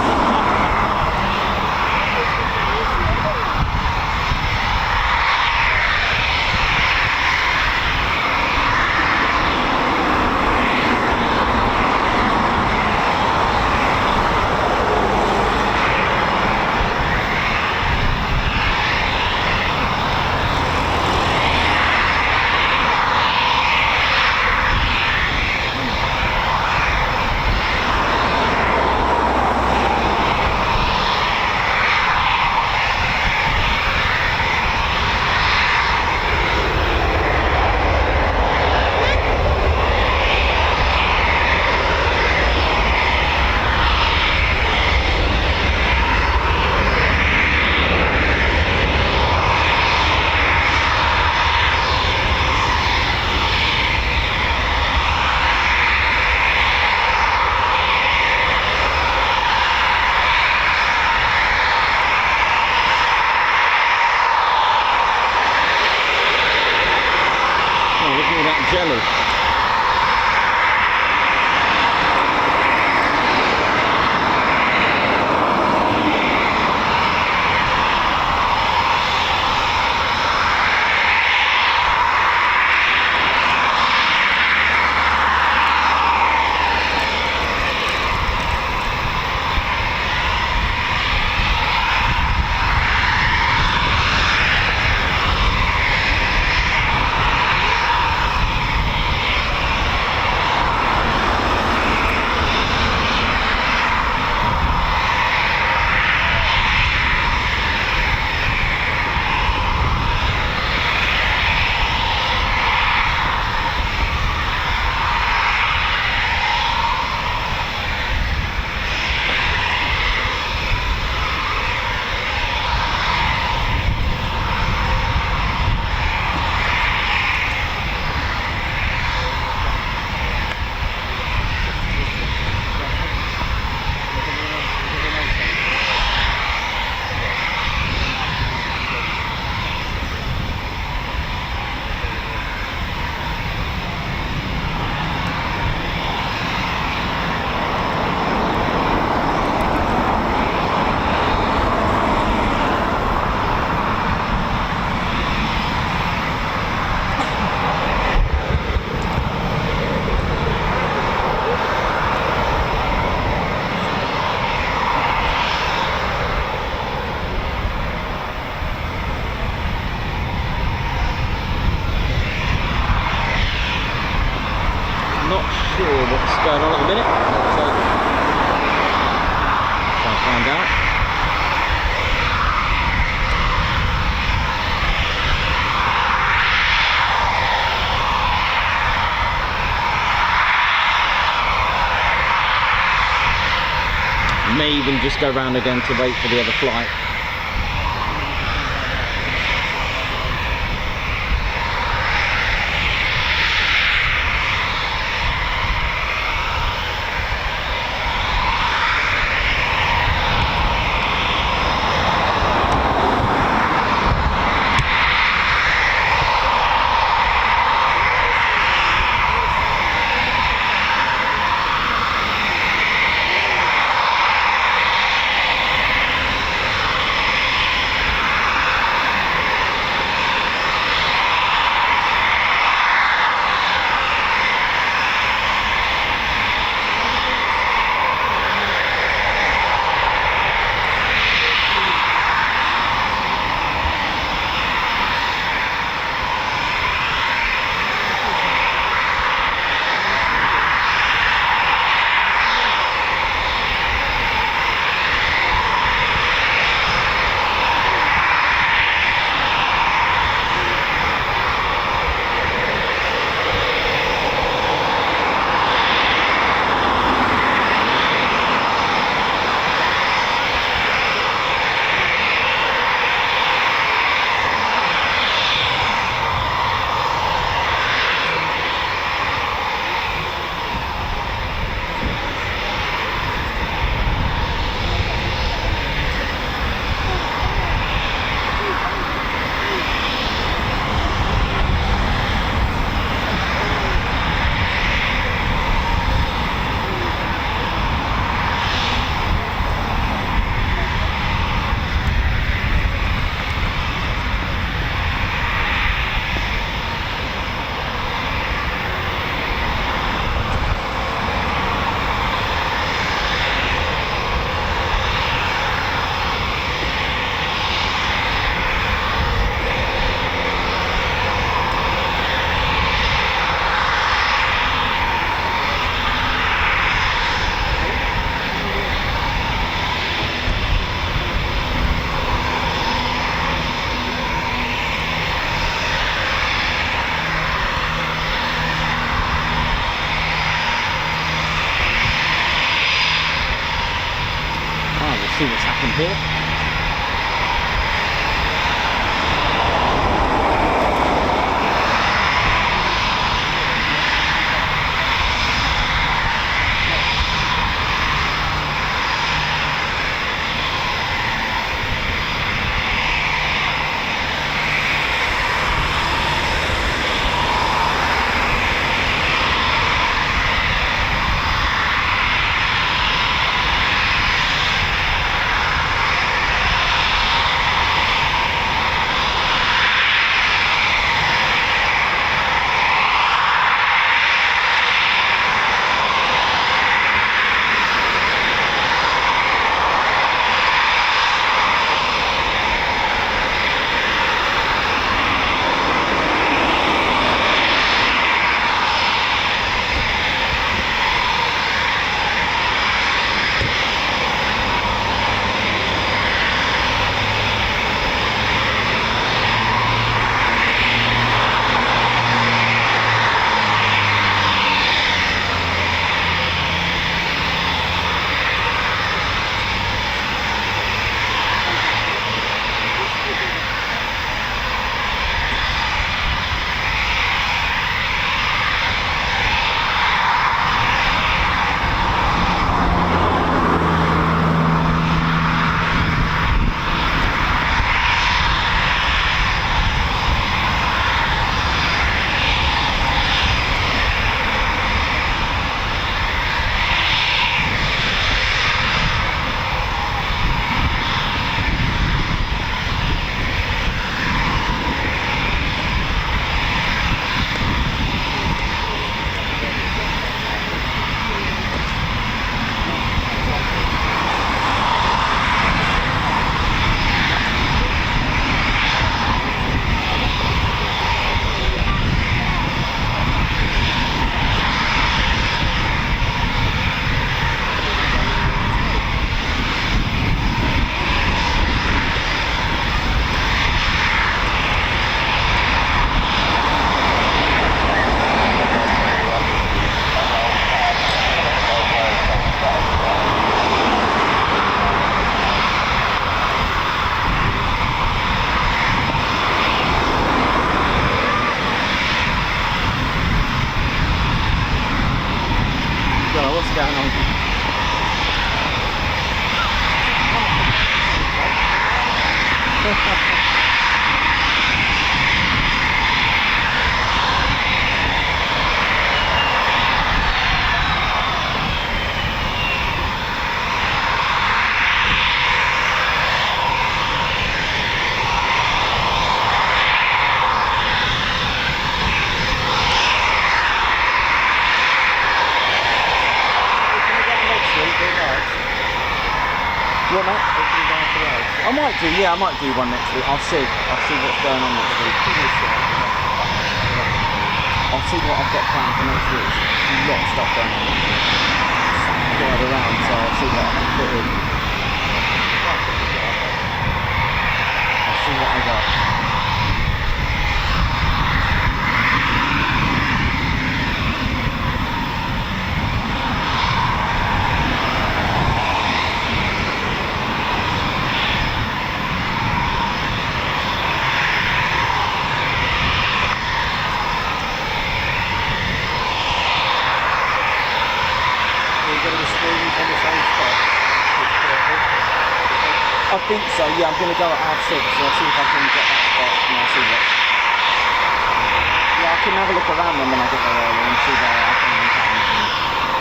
[SPEAKER 1] Not sure what's going on at the minute, so I'll find out. May even just go round again to wait for the other flight. See what's happened here. going on. What, mate? I might do, yeah, I might do one next week. I'll see what's going on next week. I'll see what I've got planned for next week. There's a lot of stuff going on next week. Going around, so I'll see what I can fit in. I'll see what I got. I think so, yeah, I'm going to go at 6:30, so I'll see if I can get that spot and I'll see what. Yeah, I can have a look around them when I get there early and see where I can camp and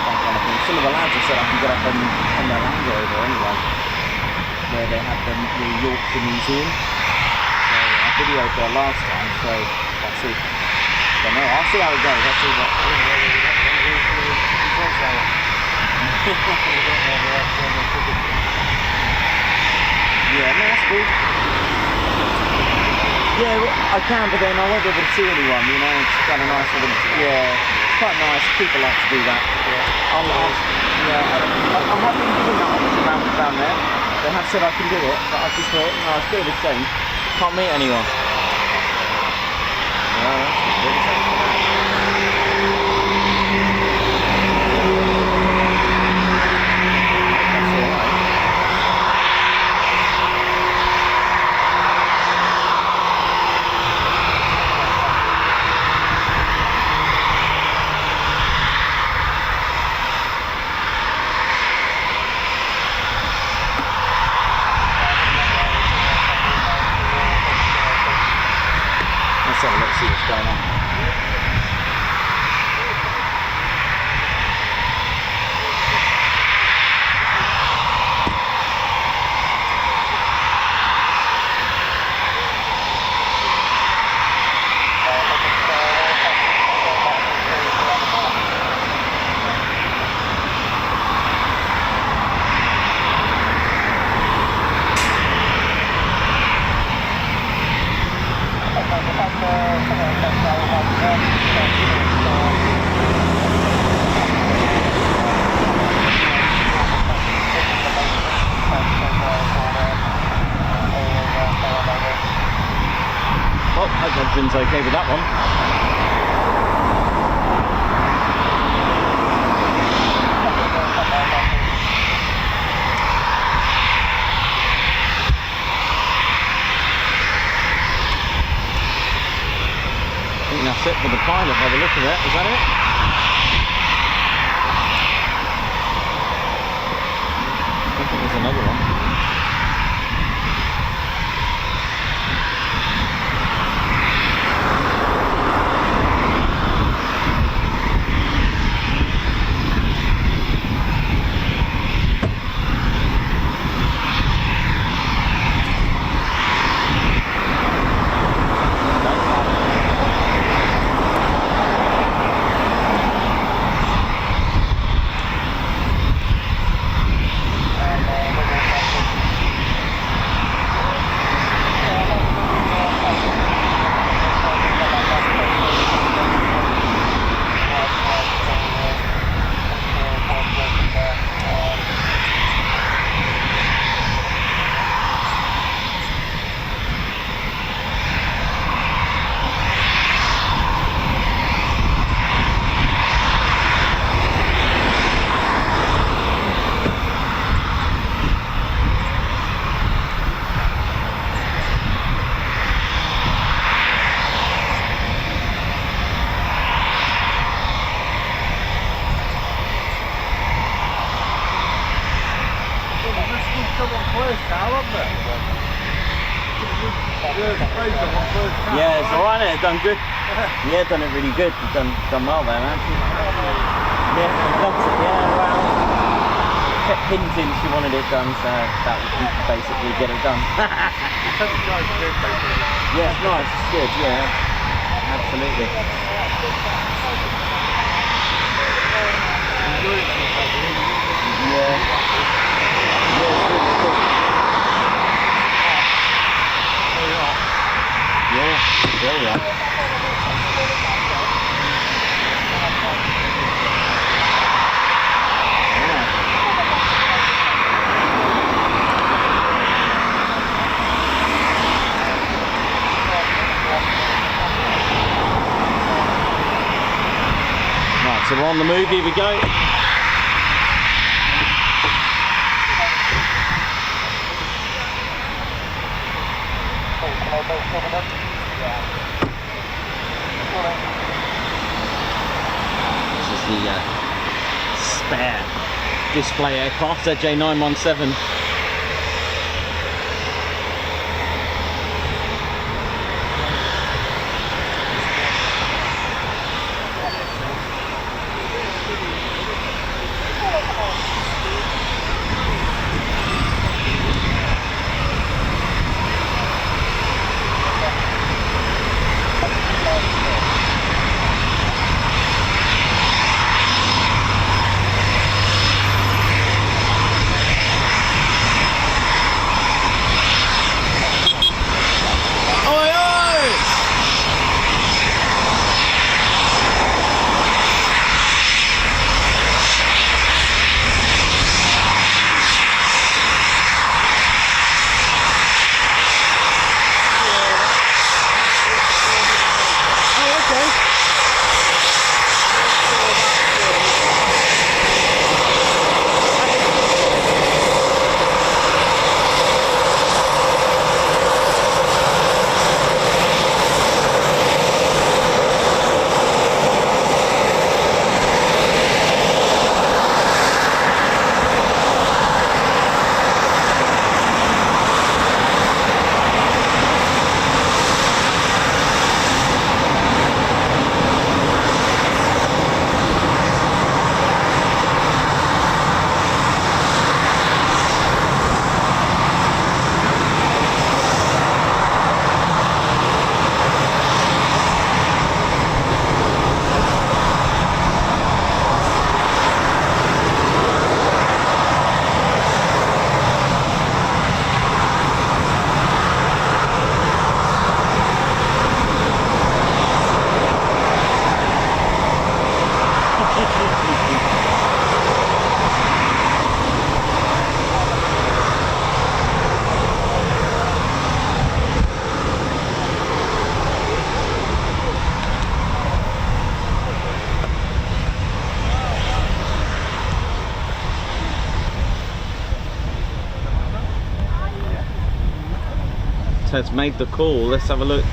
[SPEAKER 1] that kind of thing. Some of the lads have said I can get up on their Land Rover anyway, where they had the Yorkshire Museum. So I videoed there last time, so I'll see. I don't know, I'll see how it goes, I'll see what. Yeah, no, that's cool. Yeah, well, I can, but then I won't be able to see anyone, you know, it's kind of nice for them to, yeah, it's quite nice, people like to do that. I'm happy to do that option down there. They have said I can do it, but I just thought, no, it's a bit of a shame. Can't meet anyone. No, that's just a bit of a shame for that. That's alright. So let's see what's going on. Well, I hope everything's okay with that one. I think that's it for the pilot by the look of it. Is that it? I think there's another one.
[SPEAKER 5] first car, wasn't it?
[SPEAKER 1] Yeah, it's alright, it done good. Yeah, done it really good. Done well there, man. Yeah, dumped it, yeah, well. Kept hinting she wanted it done, so that would basically get it done. Yeah, it's nice, it's good, yeah. Absolutely. Yeah. Yeah, it's really cool. Yeah, there we are. Right, so we're on the move, here we go. This is the spare display aircraft, ZJ917. Ted's made the call, let's have a look.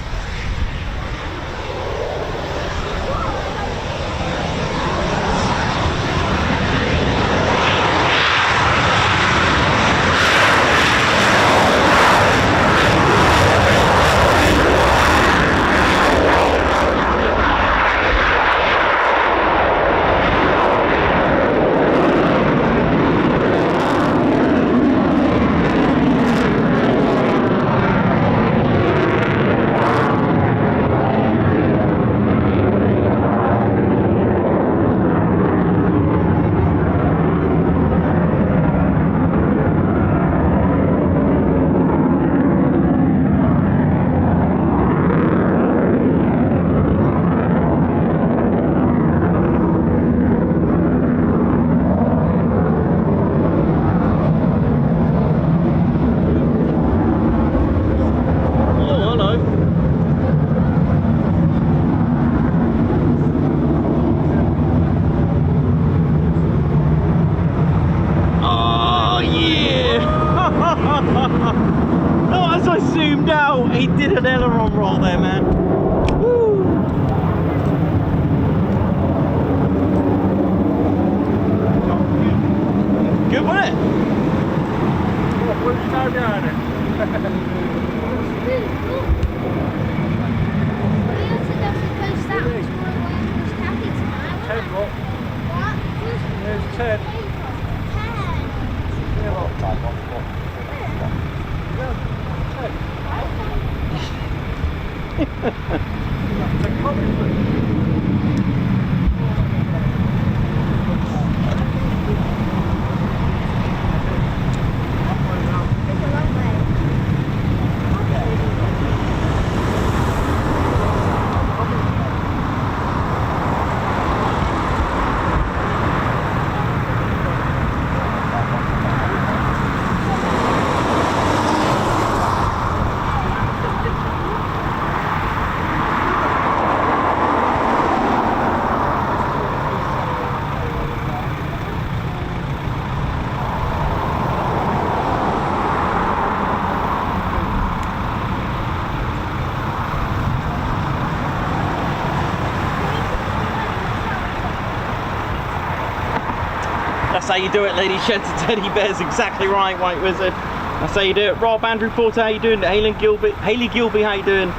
[SPEAKER 1] He did an aileron roll there, man. Woo. Good, wasn't it?
[SPEAKER 5] Ted.
[SPEAKER 1] That's how you do it, ladies, gents and teddy bears. Exactly right, White Wizard. That's how you do it. Rob, Andrew Porter, how you doing? Haley Gilby, how you doing?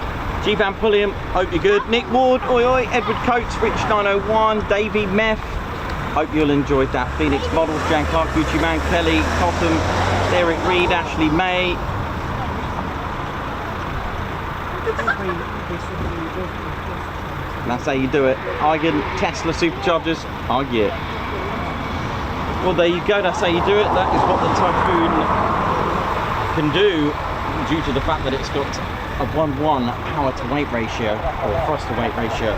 [SPEAKER 1] G Van Pulliam, hope you're good. Nick Ward, oi oi. Edward Coates, Rich 901, Davey Meth. Hope you'll enjoyed that. Phoenix Models, Jan Clark, Gucci Man, Kelly, Cotton, Derek Reed, Ashley May. That's how you do it. Eigen, Tesla Superchargers, argue it. Well, there you go, that's how you do it. That is what the Typhoon can do due to the fact that it's got a 1:1 power to weight ratio, or thrust to weight ratio.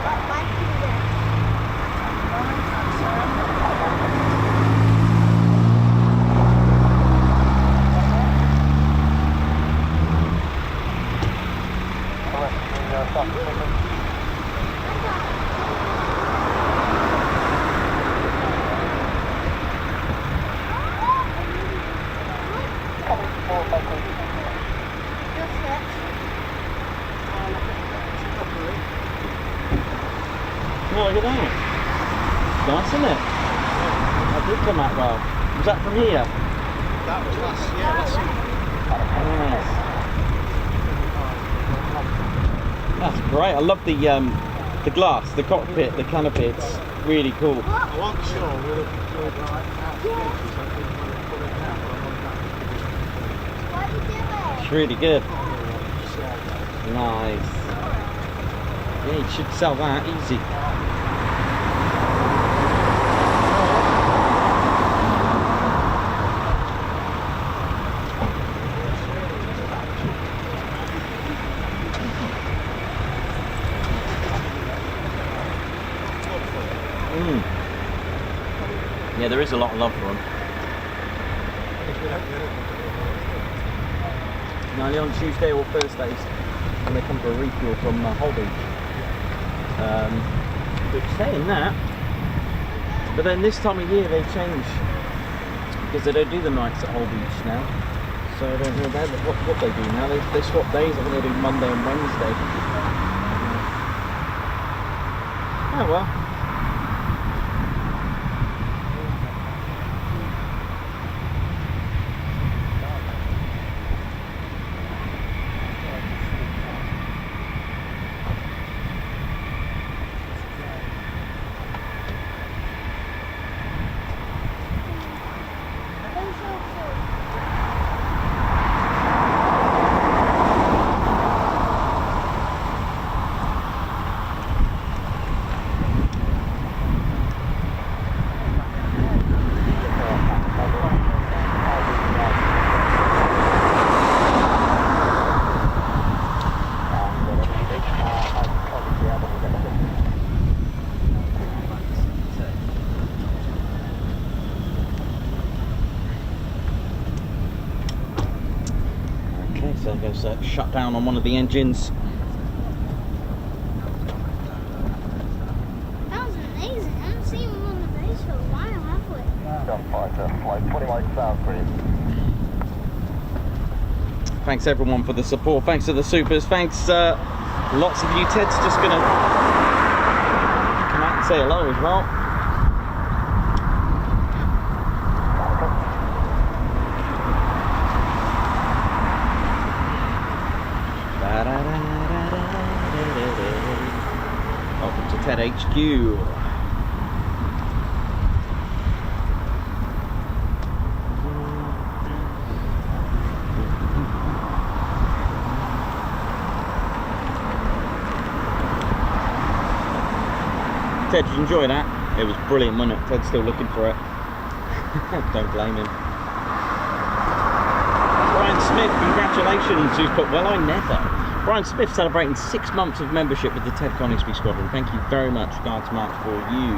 [SPEAKER 1] Oh, look at that. Nice, isn't it? That did come out well. Was that from here?
[SPEAKER 5] That was last year.
[SPEAKER 1] Nice. That's great. I love the glass, the cockpit, the canopy. It's really cool.
[SPEAKER 5] I wasn't sure whether it was like outskirts or something when I put it out, but I'm on that.
[SPEAKER 1] It's really good. Nice. Yeah, you should sell that easy. Yeah, there is a lot of love for them. Now, only on Tuesday or Thursdays when they come for a refuel from Hull Beach. But saying that, but then this time of year they change because they don't do the nights at Hull Beach now. So I don't know about what they do now. They swap days. I think they do Monday and Wednesday. Oh well. So it goes shut down on one of the engines.
[SPEAKER 10] That was amazing. I haven't seen one on the base for a while, have we?
[SPEAKER 3] Gunfighter, flight 21 South Green.
[SPEAKER 1] Thanks everyone for the support. Thanks to the supers. Thanks lots of you. Ted's just gonna come out and say hello as well. Welcome to Ted HQ. Ted, did you enjoy that? It was brilliant, wasn't it? Ted's still looking for it. Don't blame him. Brian Smith, congratulations, who's put, well, I never. Brian Smith celebrating 6 months of membership with the Ted Coningsby Squadron. Thank you very much, Guards March, for you.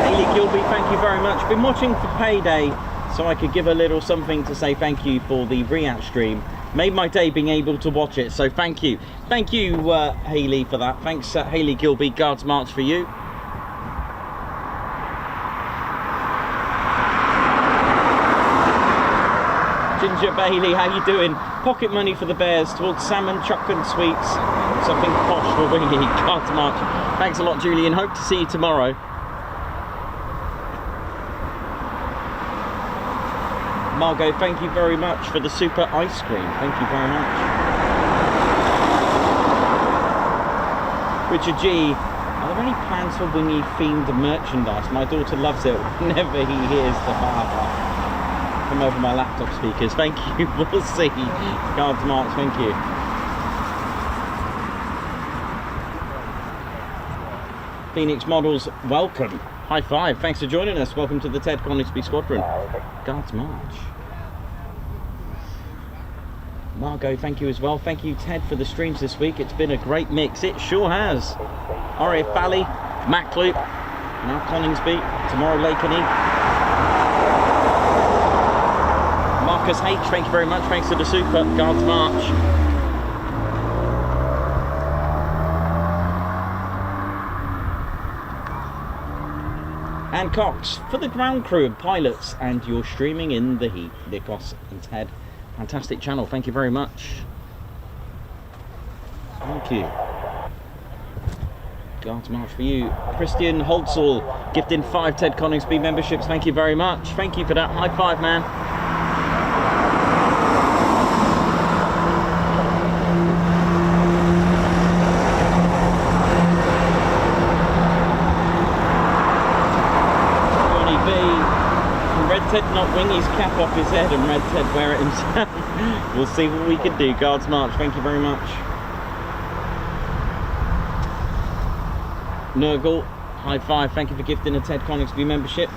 [SPEAKER 1] Hayley Gilby, thank you very much. Been watching for payday, so I could give a little something to say thank you for the react stream. Made my day being able to watch it, so thank you. Thank you, Hayley, for that. Thanks, Hayley Gilby, Guards March for you. Ginger Bailey, how you doing? Pocket money for the Bears towards salmon, chocolate and sweets. Something posh for Wingy. Guards March. Thanks a lot, Julian. Hope to see you tomorrow. Margot, thank you very much for the super ice cream. Thank you very much. Richard G, are there any plans for Wingy themed merchandise? My daughter loves it whenever he hears the father. Come over my laptop speakers. Thank you. We'll see. Guards March, thank you. Phoenix Models, welcome. High five. Thanks for joining us. Welcome to the Ted Coningsby Squadron. Guards March. Margot, thank you as well. Thank you, Ted, for the streams this week. It's been a great mix. It sure has. RAF Valley, Mackloop, now Coningsby, tomorrow Lakeney. Marcus H, thank you very much. Thanks to the super. Guards March. And Cox, for the ground crew and pilots, and you're streaming in the heat. Nikos and Ted, fantastic channel. Thank you very much. Thank you. Guards March for you. Christian Holtzall, gifting 5 Ted Coningsby memberships. Thank you very much. Thank you for that. High five, man. Red Ted not Wingy's cap off his head and Red Ted wear it himself. We'll see what we can do. Guards March, thank you very much. Nurgle, high five, thank you for gifting a Ted Coningsby membership.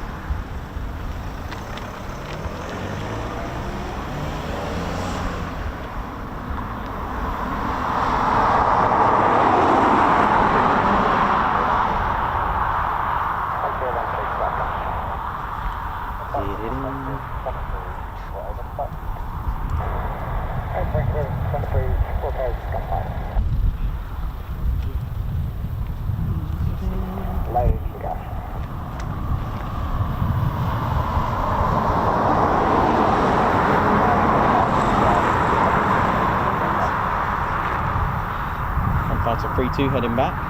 [SPEAKER 1] That's a 3-2 heading back.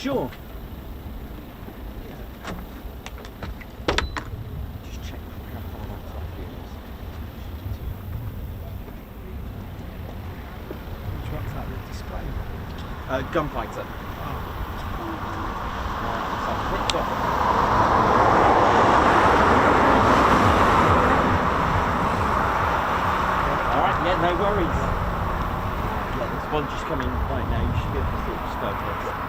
[SPEAKER 1] sure?
[SPEAKER 3] Just check how far that's off the is.
[SPEAKER 7] Which one's that, the display?
[SPEAKER 1] Gunfighter. Alright, yeah, no worries. Yeah, there's one just coming right now. You should be able to see it just go first.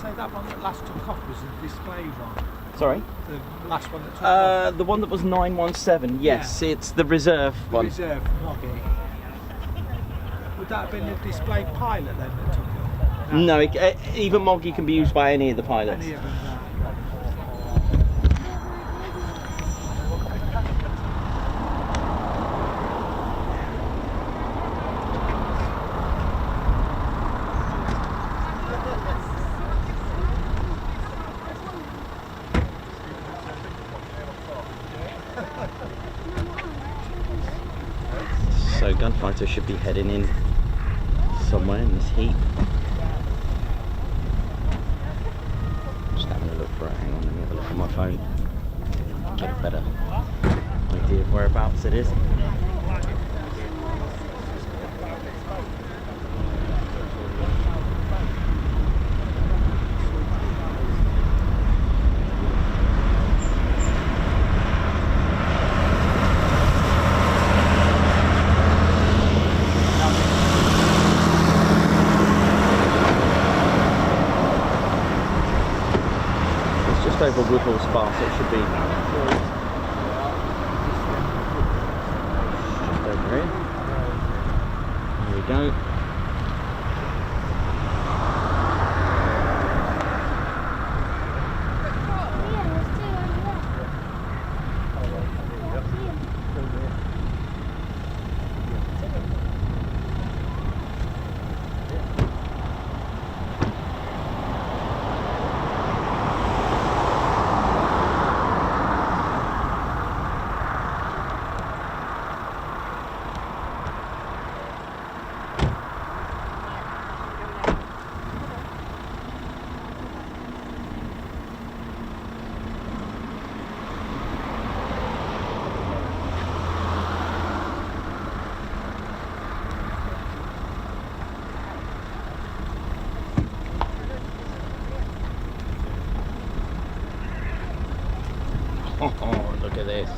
[SPEAKER 7] So that one that last took off was the display one.
[SPEAKER 1] Sorry?
[SPEAKER 7] The last one that took off.
[SPEAKER 1] The one that was 917, yes, it's the reserve
[SPEAKER 7] The
[SPEAKER 1] one.
[SPEAKER 7] reserve Moggy. Would that have been the display pilot then that took it?
[SPEAKER 1] No, even Moggy can be used by any of the pilots.
[SPEAKER 7] Any of them, no.
[SPEAKER 1] So Gunfighter should be heading in somewhere in this heap. Just having a look for it. Hang on, let me have a look on my phone. Get a better idea of whereabouts it is. Over Woodhall Spa, so it should be just over here. There we go. Oh, look at this.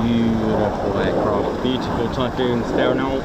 [SPEAKER 1] Beautiful aircraft, beautiful Typhoons down out.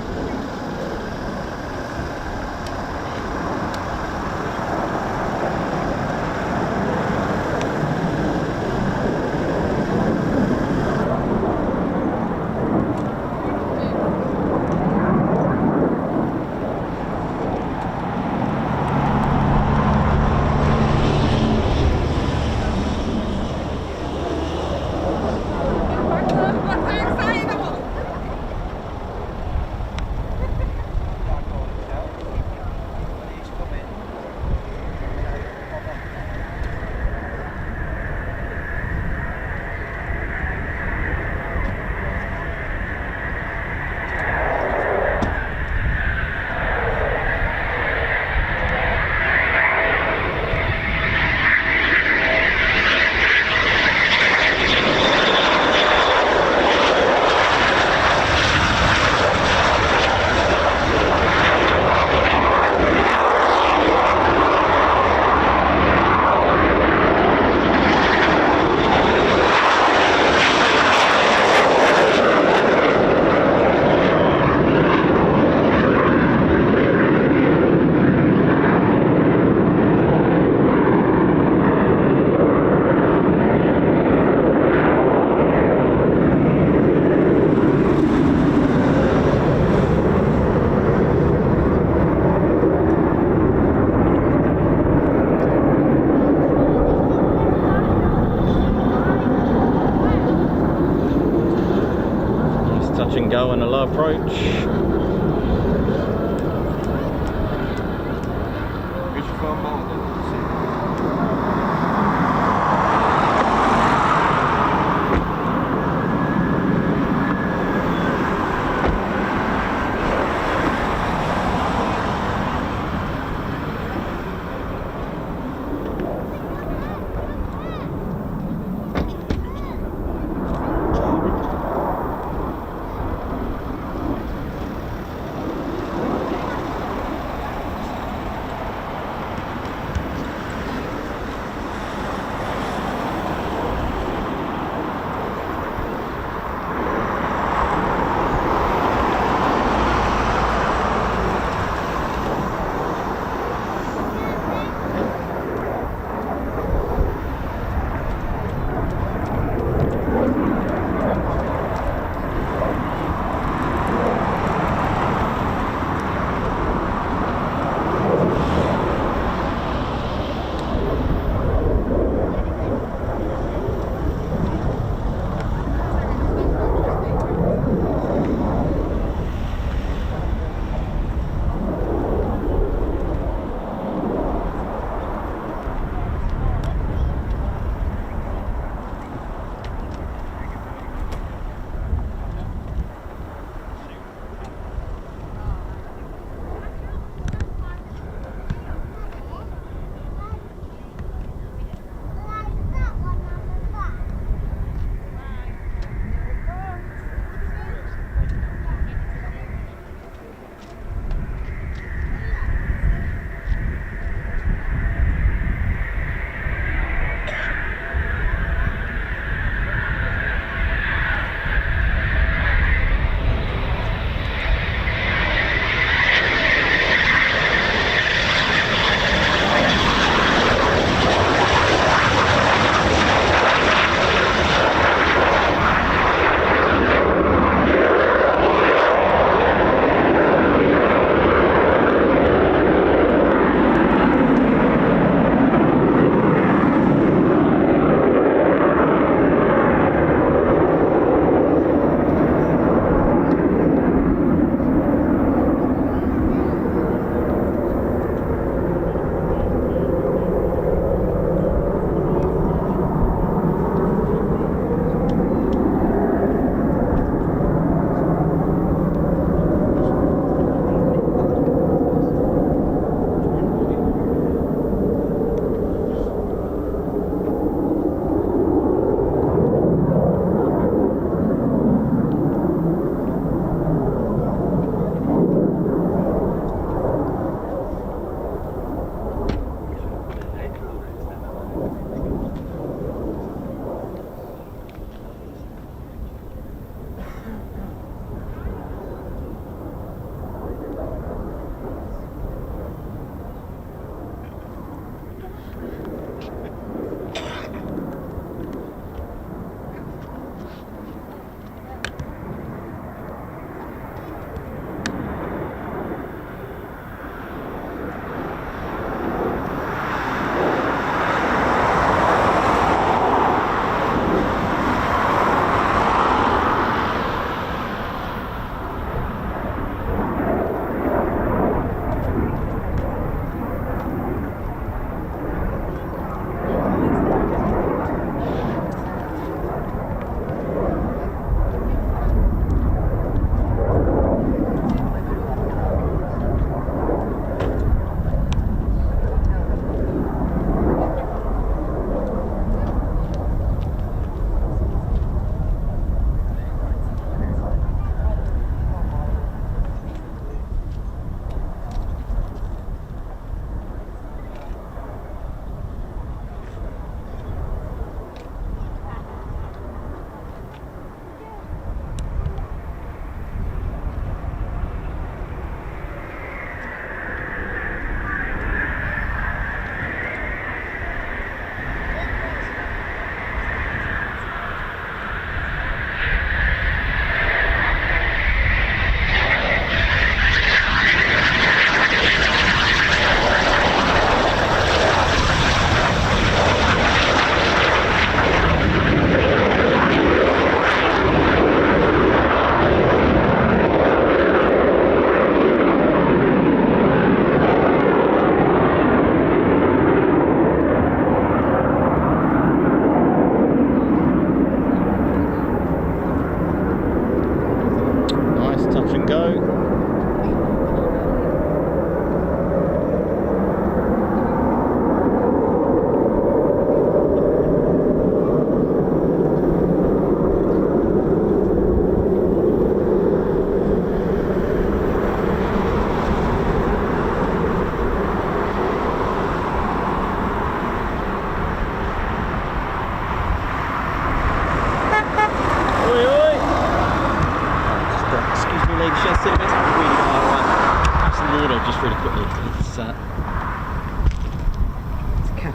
[SPEAKER 9] and go on a low approach.
[SPEAKER 3] Where's your phone mount then?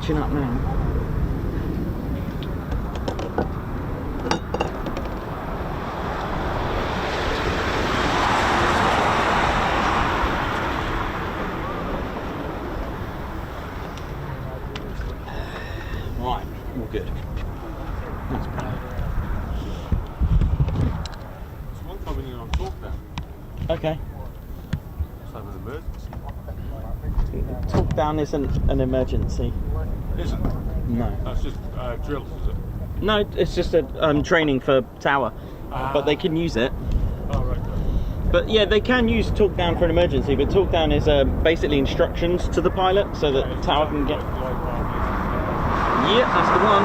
[SPEAKER 1] catching up now. Right, all good. That's better.
[SPEAKER 5] It's one time when you're on talk down.
[SPEAKER 1] Okay.
[SPEAKER 5] So an emergency.
[SPEAKER 1] Talk down isn't an emergency.
[SPEAKER 5] Isn't?
[SPEAKER 1] No.
[SPEAKER 5] That's just drills, is it?
[SPEAKER 1] No, it's just a training for tower, but they can use it.
[SPEAKER 5] Oh, right.
[SPEAKER 1] But yeah, they can use talk down for an emergency, but talk down is basically instructions to the pilot so that the tower can get... Yeah, that's the one.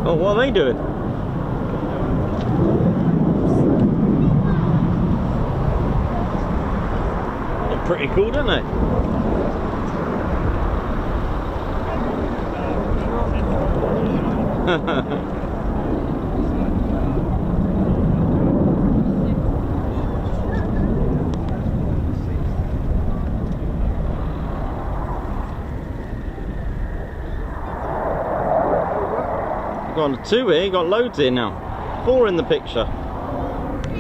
[SPEAKER 1] Oh, what are they doing? They're pretty cool, don't they? Got 2 here, got loads here now. 4 in the picture.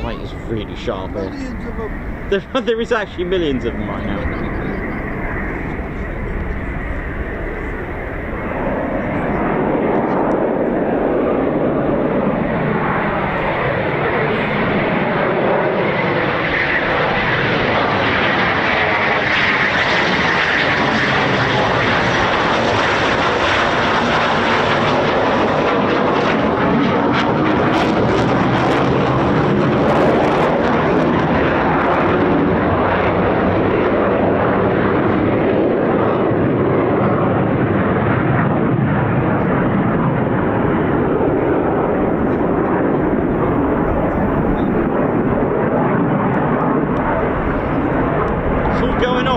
[SPEAKER 1] Light is really sharp here.
[SPEAKER 7] Millions of them.
[SPEAKER 1] There is actually millions of them right now.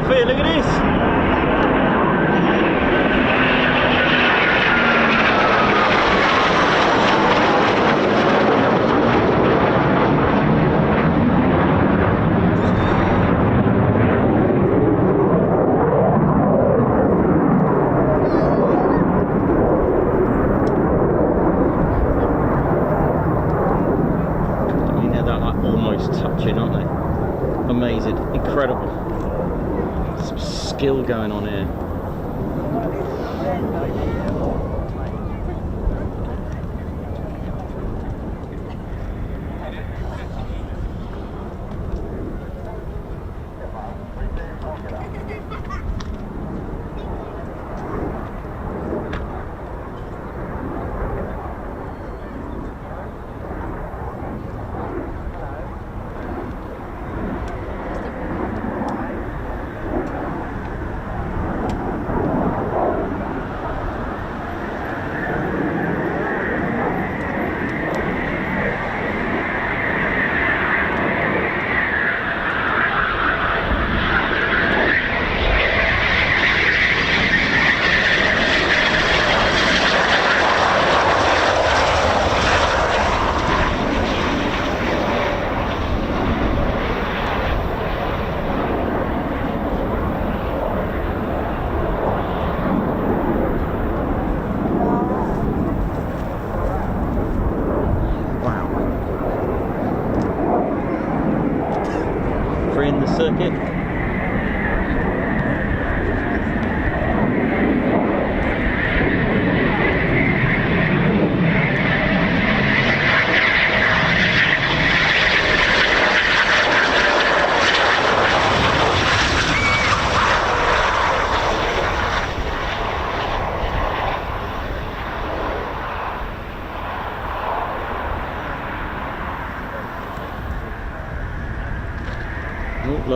[SPEAKER 1] Here, look at this. I mean, they're like almost touching, aren't they? Amazing, incredible. Some skill going on here.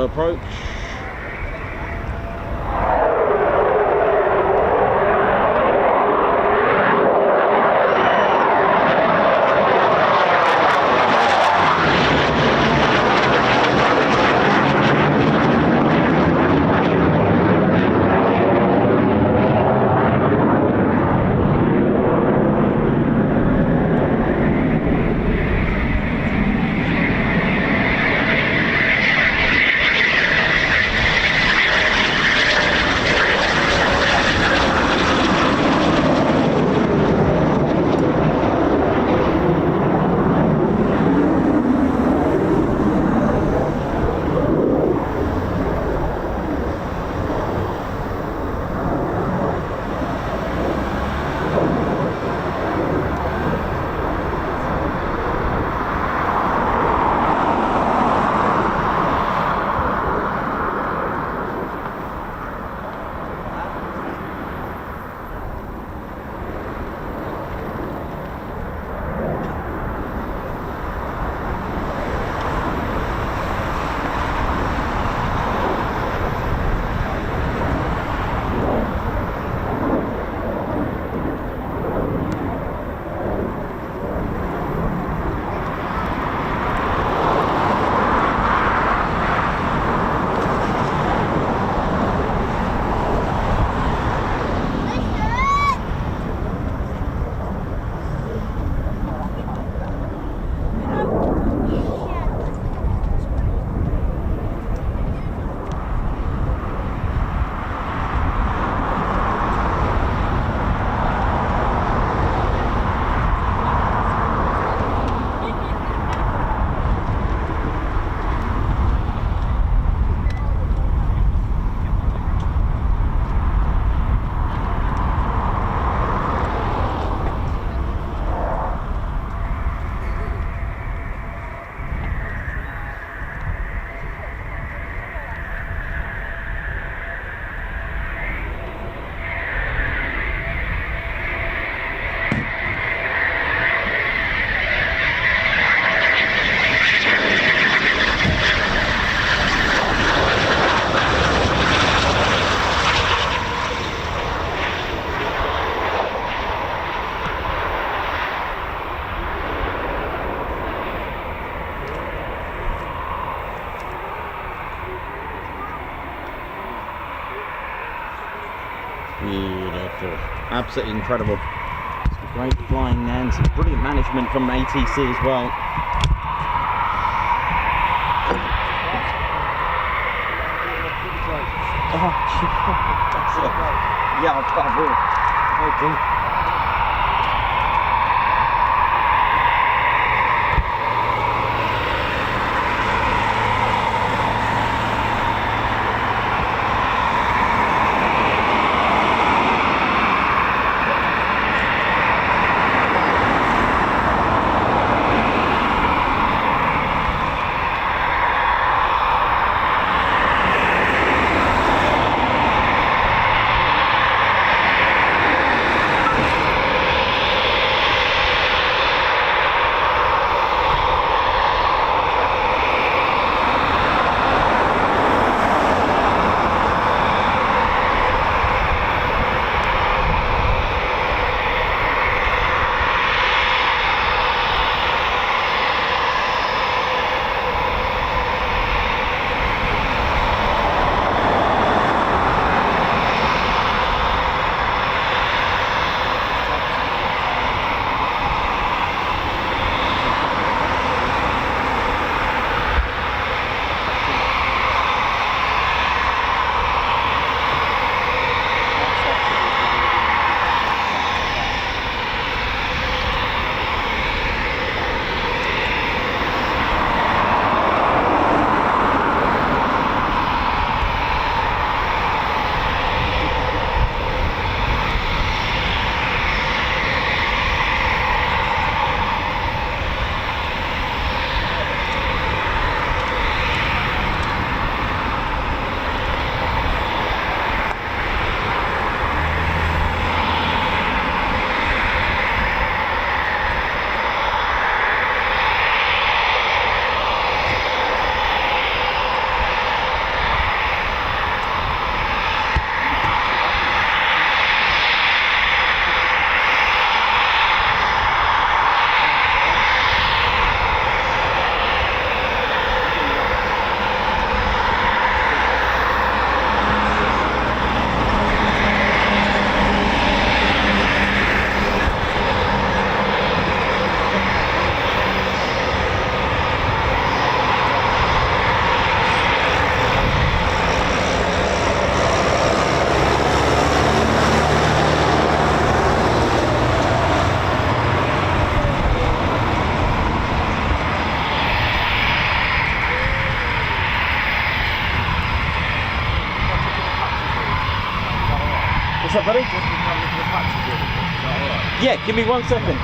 [SPEAKER 9] slow approach. Beautiful, absolutely incredible. Some great flying there and some brilliant management from ATC as well. Oh, that's it. Yeah, I've got a ball. Okay.
[SPEAKER 1] What's up, buddy?
[SPEAKER 6] Just to come look at the patches really quick. Is that alright?
[SPEAKER 1] Yeah, give me 1 second.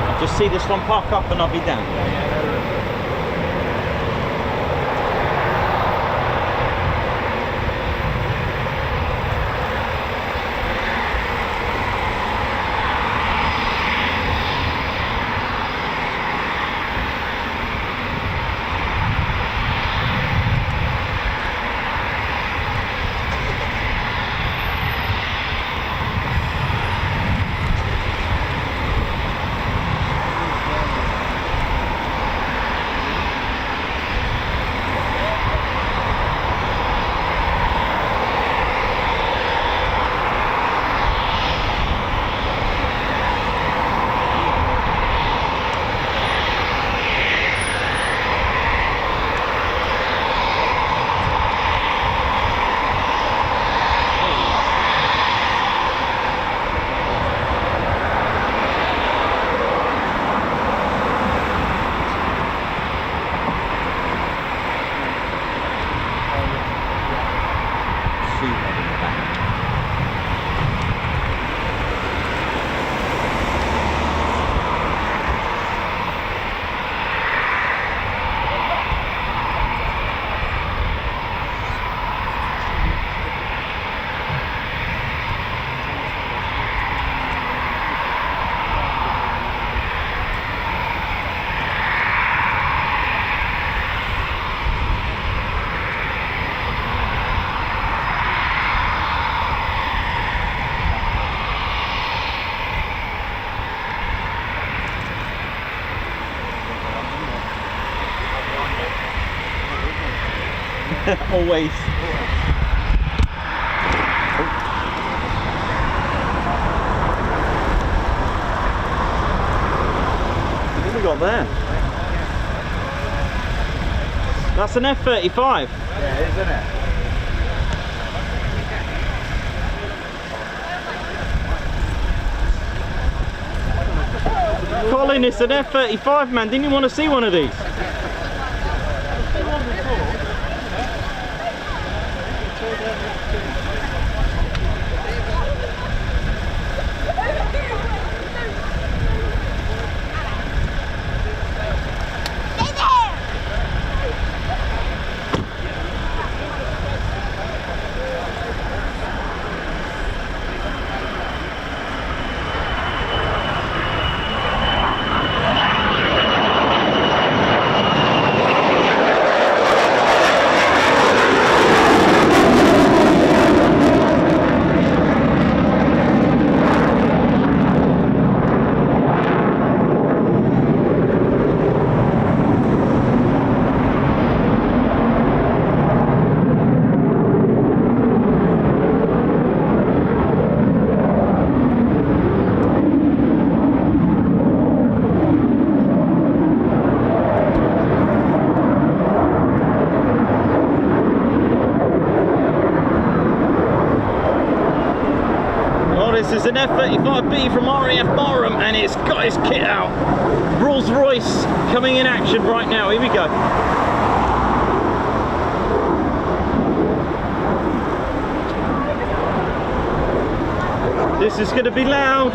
[SPEAKER 1] I'll just see this one park up and I'll be down. Always. What have we got there? That's an F-35.
[SPEAKER 6] Yeah, isn't it?
[SPEAKER 1] Colin, it's an F-35, man. Didn't you want to see one of these? This is an F-35B from RAF Barham and it's got its kit out. Rolls Royce coming in action right now. Here we go. This is going to be loud.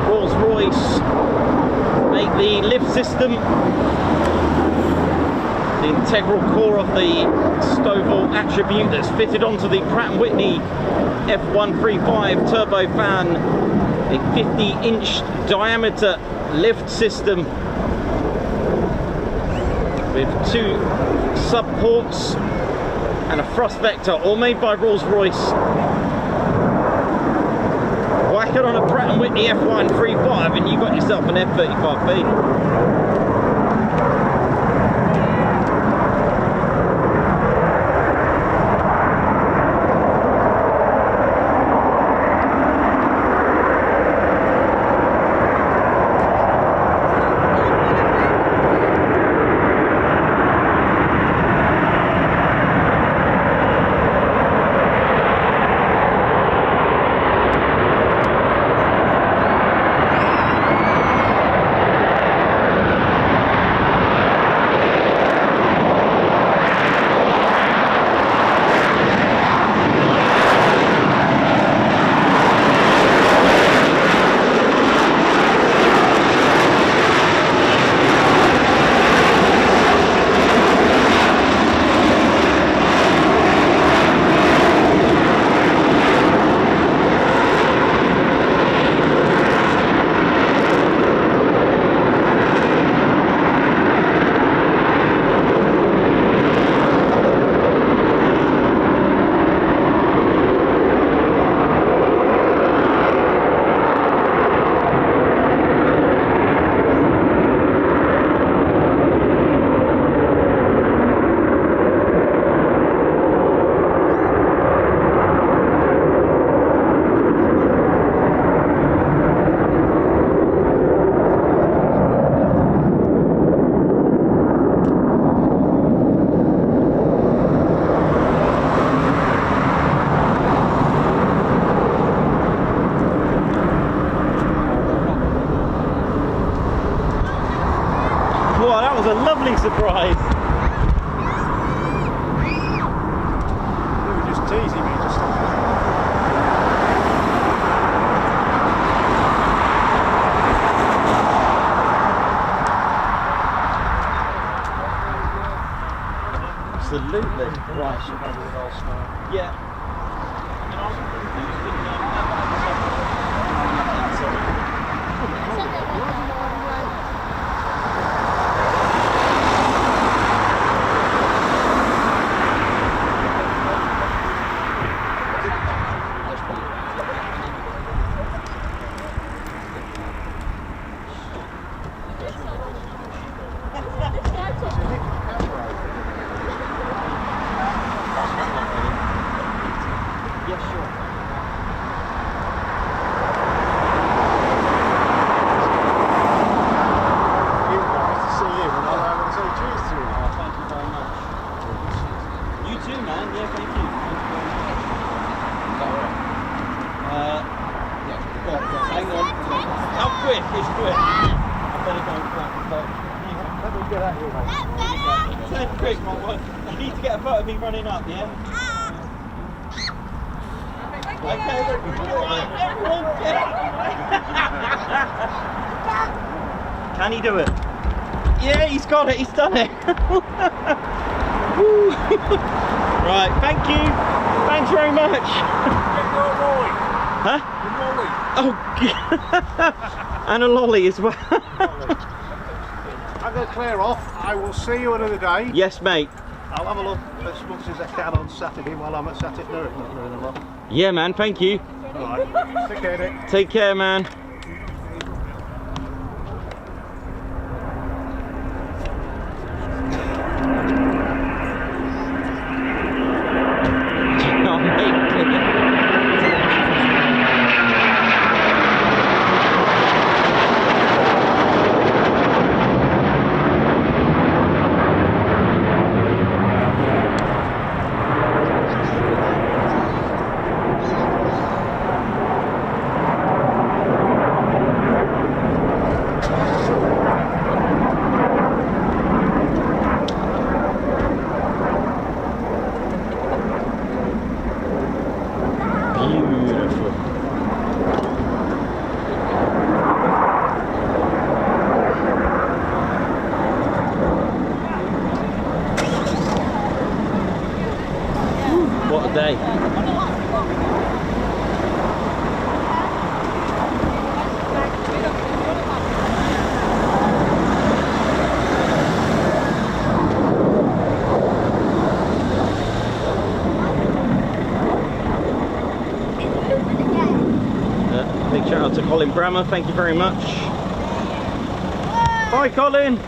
[SPEAKER 1] Rolls Royce make the lift system the integral core of the Stovall attribute that's fitted onto the Pratt & Whitney F135 turbofan, a 50-inch diameter lift system with 2 sub ports and a thrust vector, all made by Rolls-Royce. Whack it on a Pratt & Whitney F135 and you got yourself an F-35B. surprise.
[SPEAKER 5] You were just teasing me just now.
[SPEAKER 1] Absolutely. Right. Yeah. Running up, yeah? Okay, everyone get Can he do it? Yeah, he's got it, he's done it. Right, thank you. Thanks very much. Huh? Oh, and a lolly as well.
[SPEAKER 5] I'm going to clear off. I will see you another day.
[SPEAKER 1] Yes, mate.
[SPEAKER 5] I'll have a look as much as I can on Saturday while I'm at Saturday.
[SPEAKER 1] Yeah, man, thank you.
[SPEAKER 5] Alright, take care, Nick.
[SPEAKER 1] Take care, man. What a day. Big shout out to Colin Brammer, thank you very much. Bye, Colin.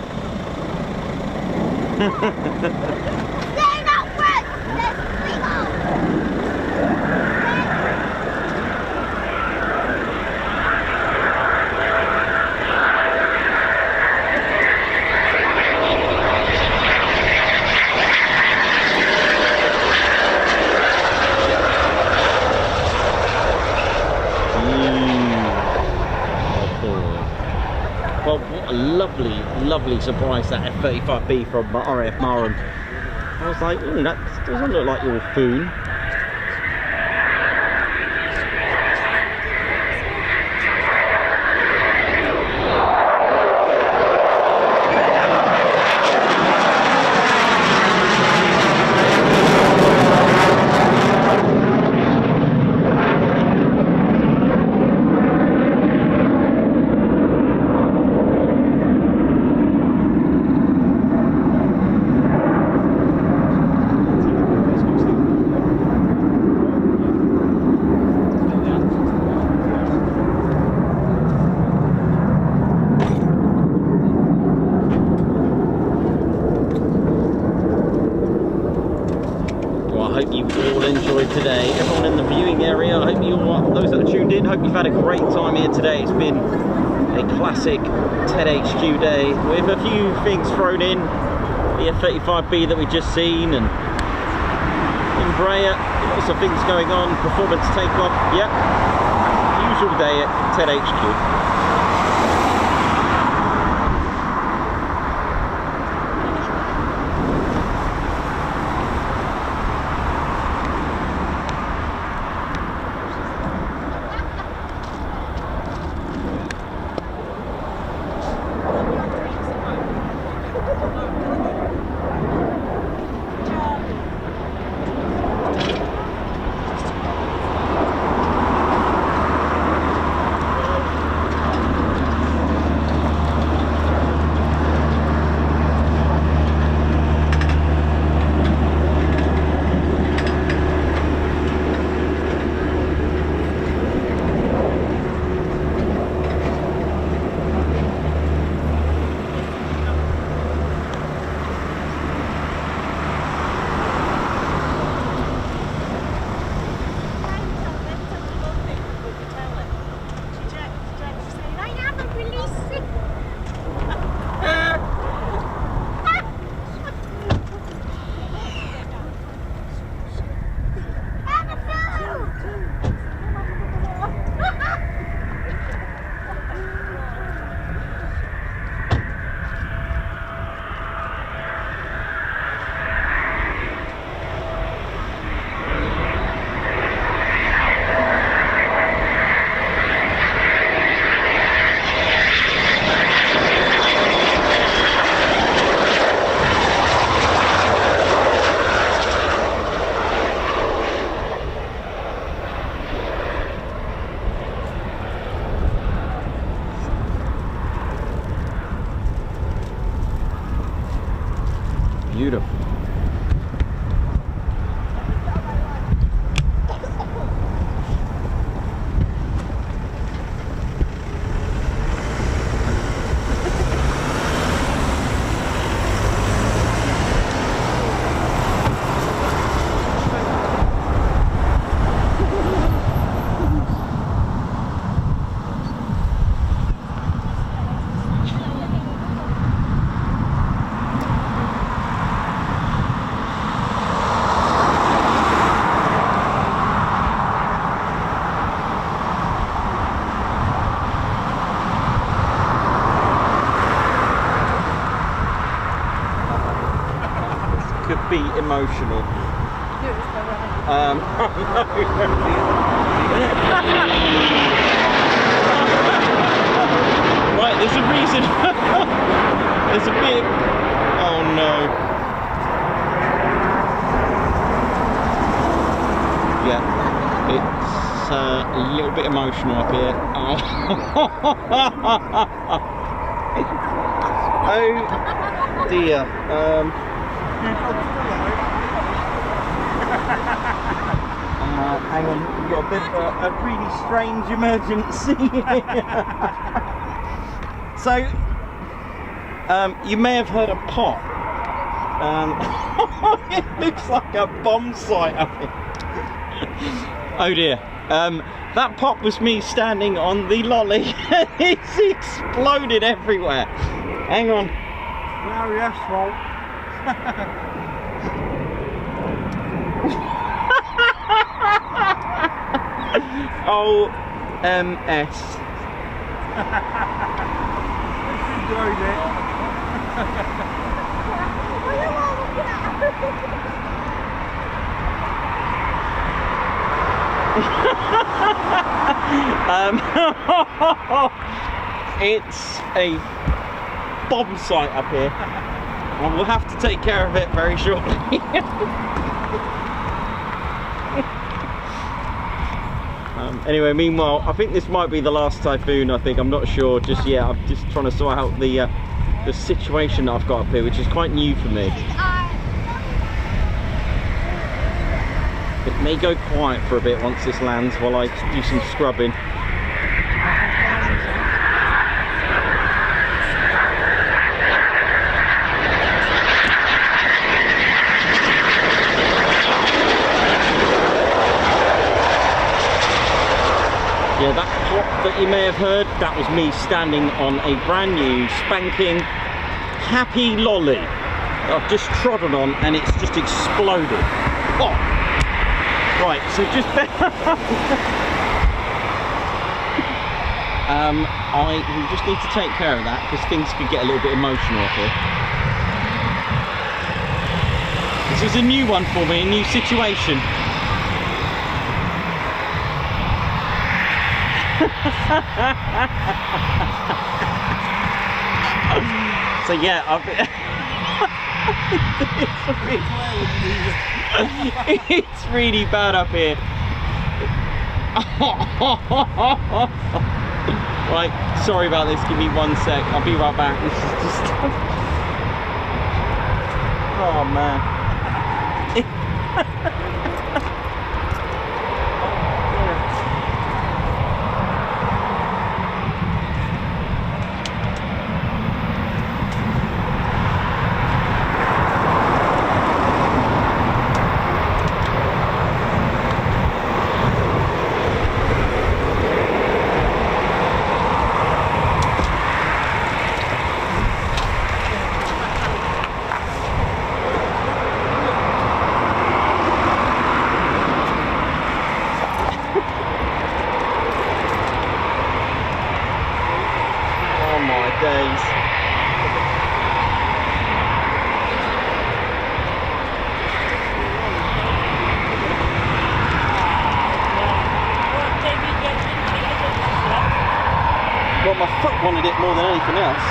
[SPEAKER 1] Well, what a lovely surprise that F-35B from RAF Marham. I was like, ooh, that doesn't look like your Foon. Today, everyone in the viewing area, I hope you all, those that are tuned in, hope you've had a great time here today. It's been a classic TED HQ day with a few things thrown in, the F-35B that we've just seen, and Embraer, lots of things going on, performance takeoff, yep, usual day at TED HQ. be emotional. Right, there's a reason. There's a bit. Oh no. Yeah, it's a little bit emotional up here. Oh, oh dear. Hang on, we've got a bit of a really strange emergency. So, you may have heard a pop. It looks like a bomb site up here. Oh dear. That pop was me standing on the lolly. It's exploded everywhere. Hang on.
[SPEAKER 5] RAF's fault.
[SPEAKER 1] OMS.
[SPEAKER 5] Enjoyed it.
[SPEAKER 1] It's a bomb site up here. And we'll have to take care of it very shortly. Anyway, meanwhile, I think this might be the last typhoon. I'm not sure just yet. I'm just trying to sort out the situation that I've got up here, which is quite new for me. It may go quiet for a bit once this lands while I do some scrubbing. Yeah, that plop that you may have heard, that was me standing on a brand new spanking happy lolly that I've just trodden on, and it's just exploded. Oh! Right, so just we just need to take care of that because things could get a little bit emotional up here. This is a new one for me, a new situation. So yeah, it's really bad up here. Right, sorry about this, give me 1 sec, I'll be right back. This is just... Oh man. Well, my foot wanted it more than anything else.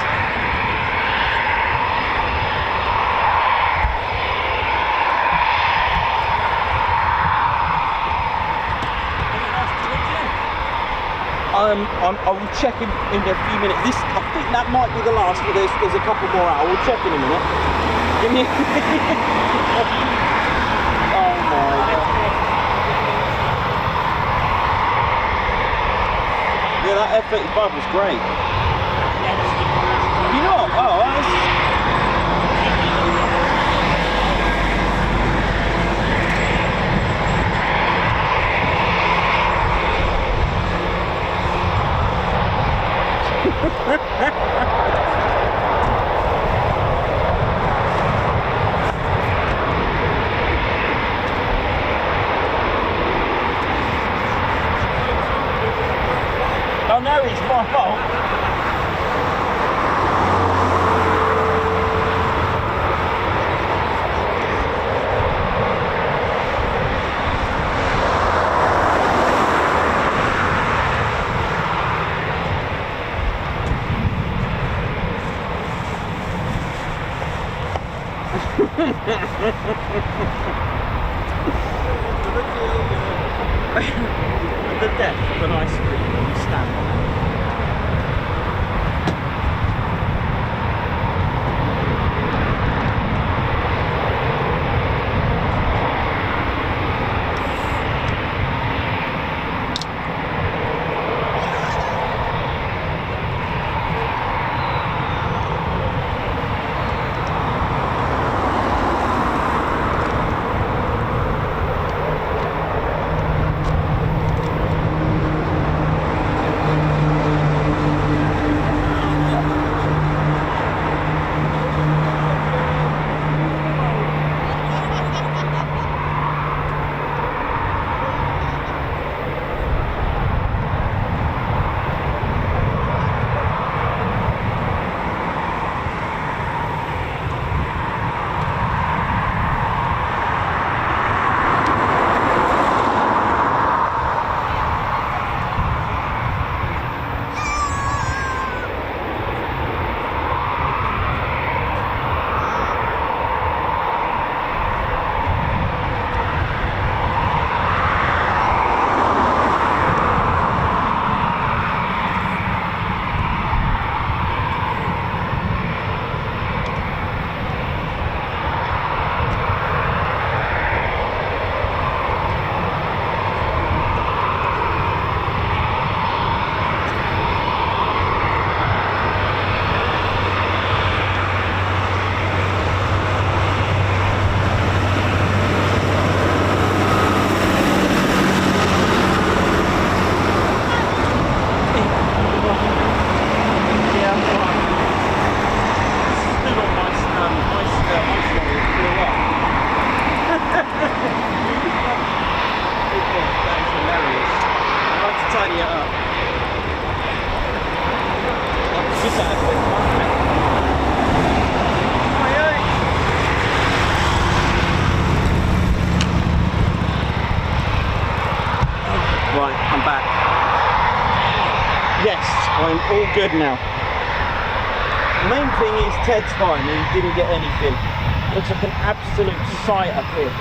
[SPEAKER 1] I will check in a few minutes. I think that might be the last, but there's a couple more out. I will check in a minute. Give me. Oh my god. Yeah, that F-35 was great. You know what? Oh, that was... Oh no, it's my fault. The depth of an ice cream when you stand on it. I'm all good now. Main thing is Ted's fine, he didn't get anything. Looks like an absolute sight up here.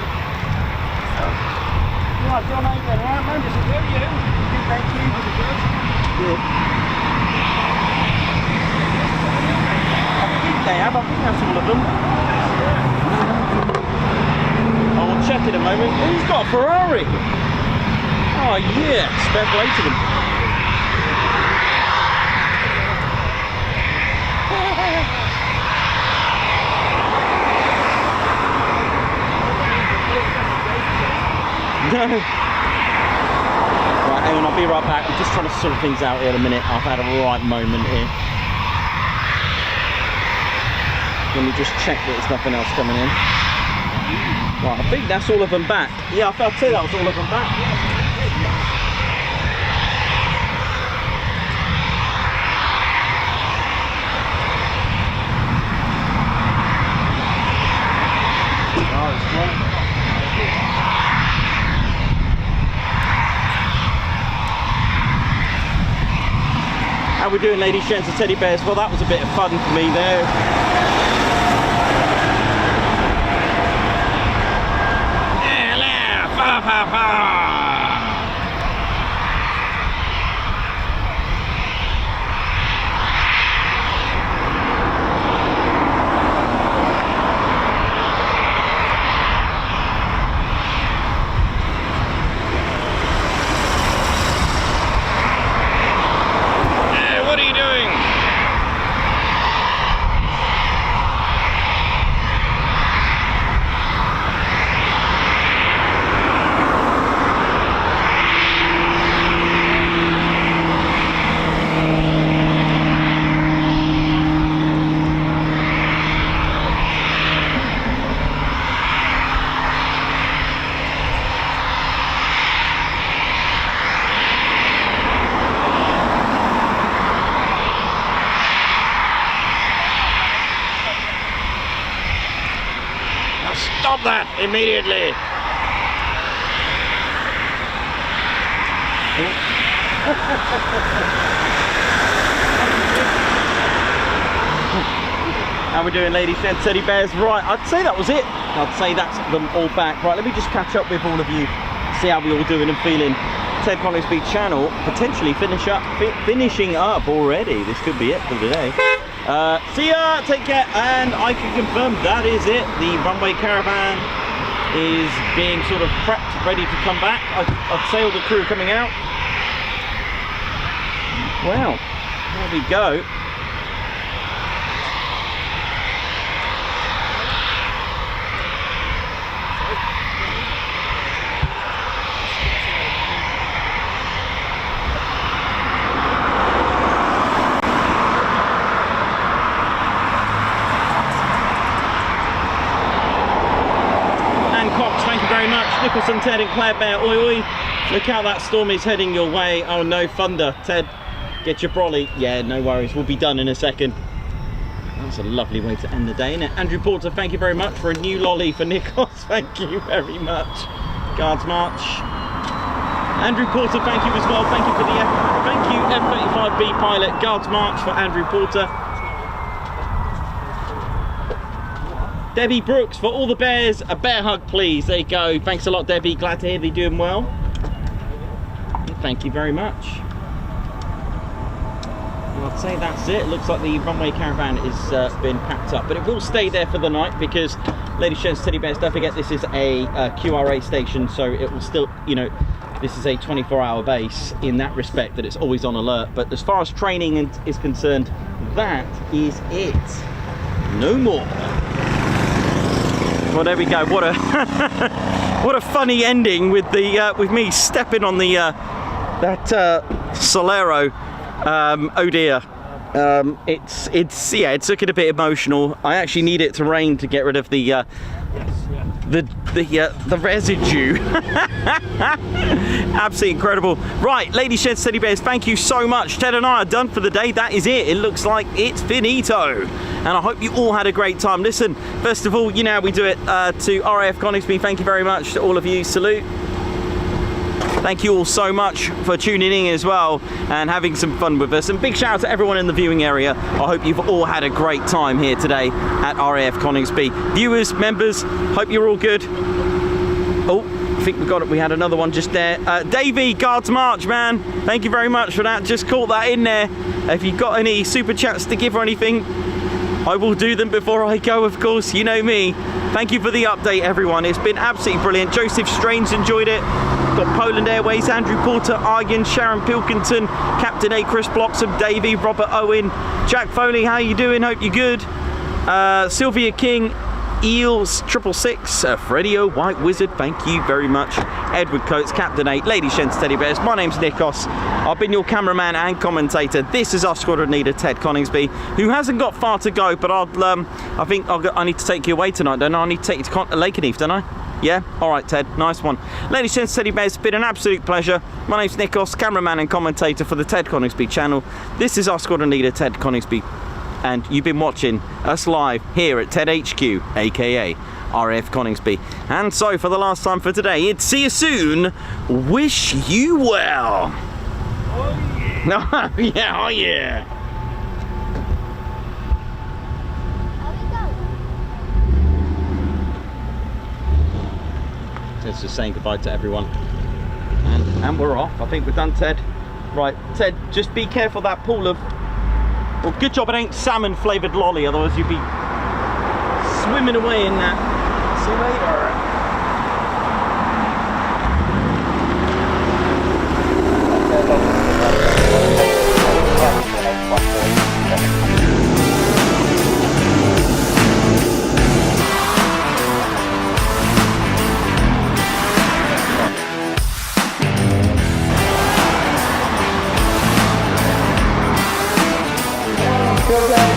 [SPEAKER 1] Right, John, how you doing? All right, man? This is good, you? Good, thank you. Good. I think they have. I think that's all of them. I'll check in a moment. He's got a Ferrari. Oh, yes. Fair play to them. Right, hang on, I'll be right back. I'm just trying to sort things out here in a minute. I've had a right moment here. Let me just check that there's nothing else coming in. Right, I think that's all of them back. Yeah, I'll say that was all of them back. Oh, it's great. How we doing, ladies, gents and teddy bears? Well, that was a bit of fun for me there. Hello, fa fa fa. Stop that immediately! How we doing, ladies, gents, teddy bears? Right, I'd say that was it. I'd say that's them all back. Right, let me just catch up with all of you, see how we all doing and feeling. Ted Coningsby channel potentially finishing up already. This could be it for today. See ya, take care, and I can confirm that is it. The runway caravan is being sort of prepped, ready to come back. I've sailed the crew coming out. Well, there we go. Nicholson, Ted and Claire Bear, oi oi, look how that storm is heading your way. Oh no, thunder. Ted, get your brolly. Yeah, no worries, we'll be done in a second. That's a lovely way to end the day, isn't it? Andrew Porter, thank you very much for a new lolly for Nikos. Thank you very much. Guards March. Andrew Porter, thank you as well. Thank you for the thank you F-35B pilot. Guards March for Andrew Porter. Debbie Brooks, for all the bears, a bear hug please. There you go. Thanks a lot, Debbie. Glad to hear they're doing well. Thank you very much. Well, I'd say that's it. Looks like the runway caravan is been packed up, but it will stay there for the night because, ladies, gents, teddy bears, don't forget this is a QRA station, so it will still, you know, this is a 24-hour base in that respect, that it's always on alert. But as far as training is concerned, that is it. No more. Well, there we go. What a what a funny ending with the with me stepping on the that Solero. Oh dear. It's looking a bit emotional. I actually need it to rain to get rid of the residue. Absolutely incredible. Right, ladies, gents, teddy bears, thank you so much. Ted and I are done for the day. That is it. It looks like it's finito. And I hope you all had a great time. Listen, first of all, you know how we do it. To RAF Coningsby, thank you very much to all of you. Salute. Thank you all so much for tuning in as well and having some fun with us. And big shout out to everyone in the viewing area. I hope you've all had a great time here today at RAF Coningsby. Viewers, members, hope you're all good. Oh, I think we had another one just there. Davey, Guards March, man. Thank you very much for that. Just caught that in there. If you've got any super chats to give or anything, I will do them before I go, of course. You know me. Thank you for the update, everyone. It's been absolutely brilliant. Joseph Strange enjoyed it. Got Poland Airways, Andrew Porter, Argan, Sharon Pilkington, Captain A, Chris Bloxham, Davey, Robert Owen, Jack Foley, how you doing? Hope you're good. Sylvia King, Eels 666, Freddie O, White Wizard, thank you very much. Edward Coates, Captain 8, Ladies, Gents, Teddy Bears, my name's Nikos. I've been your cameraman and commentator. This is our squadron leader, Ted Coningsby, who hasn't got far to go, but I think I need to take you away tonight, don't I? I need to take you to Lakenheath, don't I? Yeah? Alright, Ted, nice one. Ladies, gents, teddy bears, it's been an absolute pleasure. My name's Nikos, cameraman and commentator for the Ted Coningsby channel. This is our squadron leader, Ted Coningsby, and you've been watching us live here at Ted HQ, aka RAF Coningsby. And so, for the last time for today, it's see you soon, wish you well. Oh yeah. Yeah, oh yeah. It's just saying goodbye to everyone, and we're off. I think we're done, Ted. Right, Ted, just be careful that pool of, well, good job it ain't salmon flavoured lolly, otherwise you'd be swimming away in that. See you later.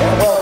[SPEAKER 11] Well,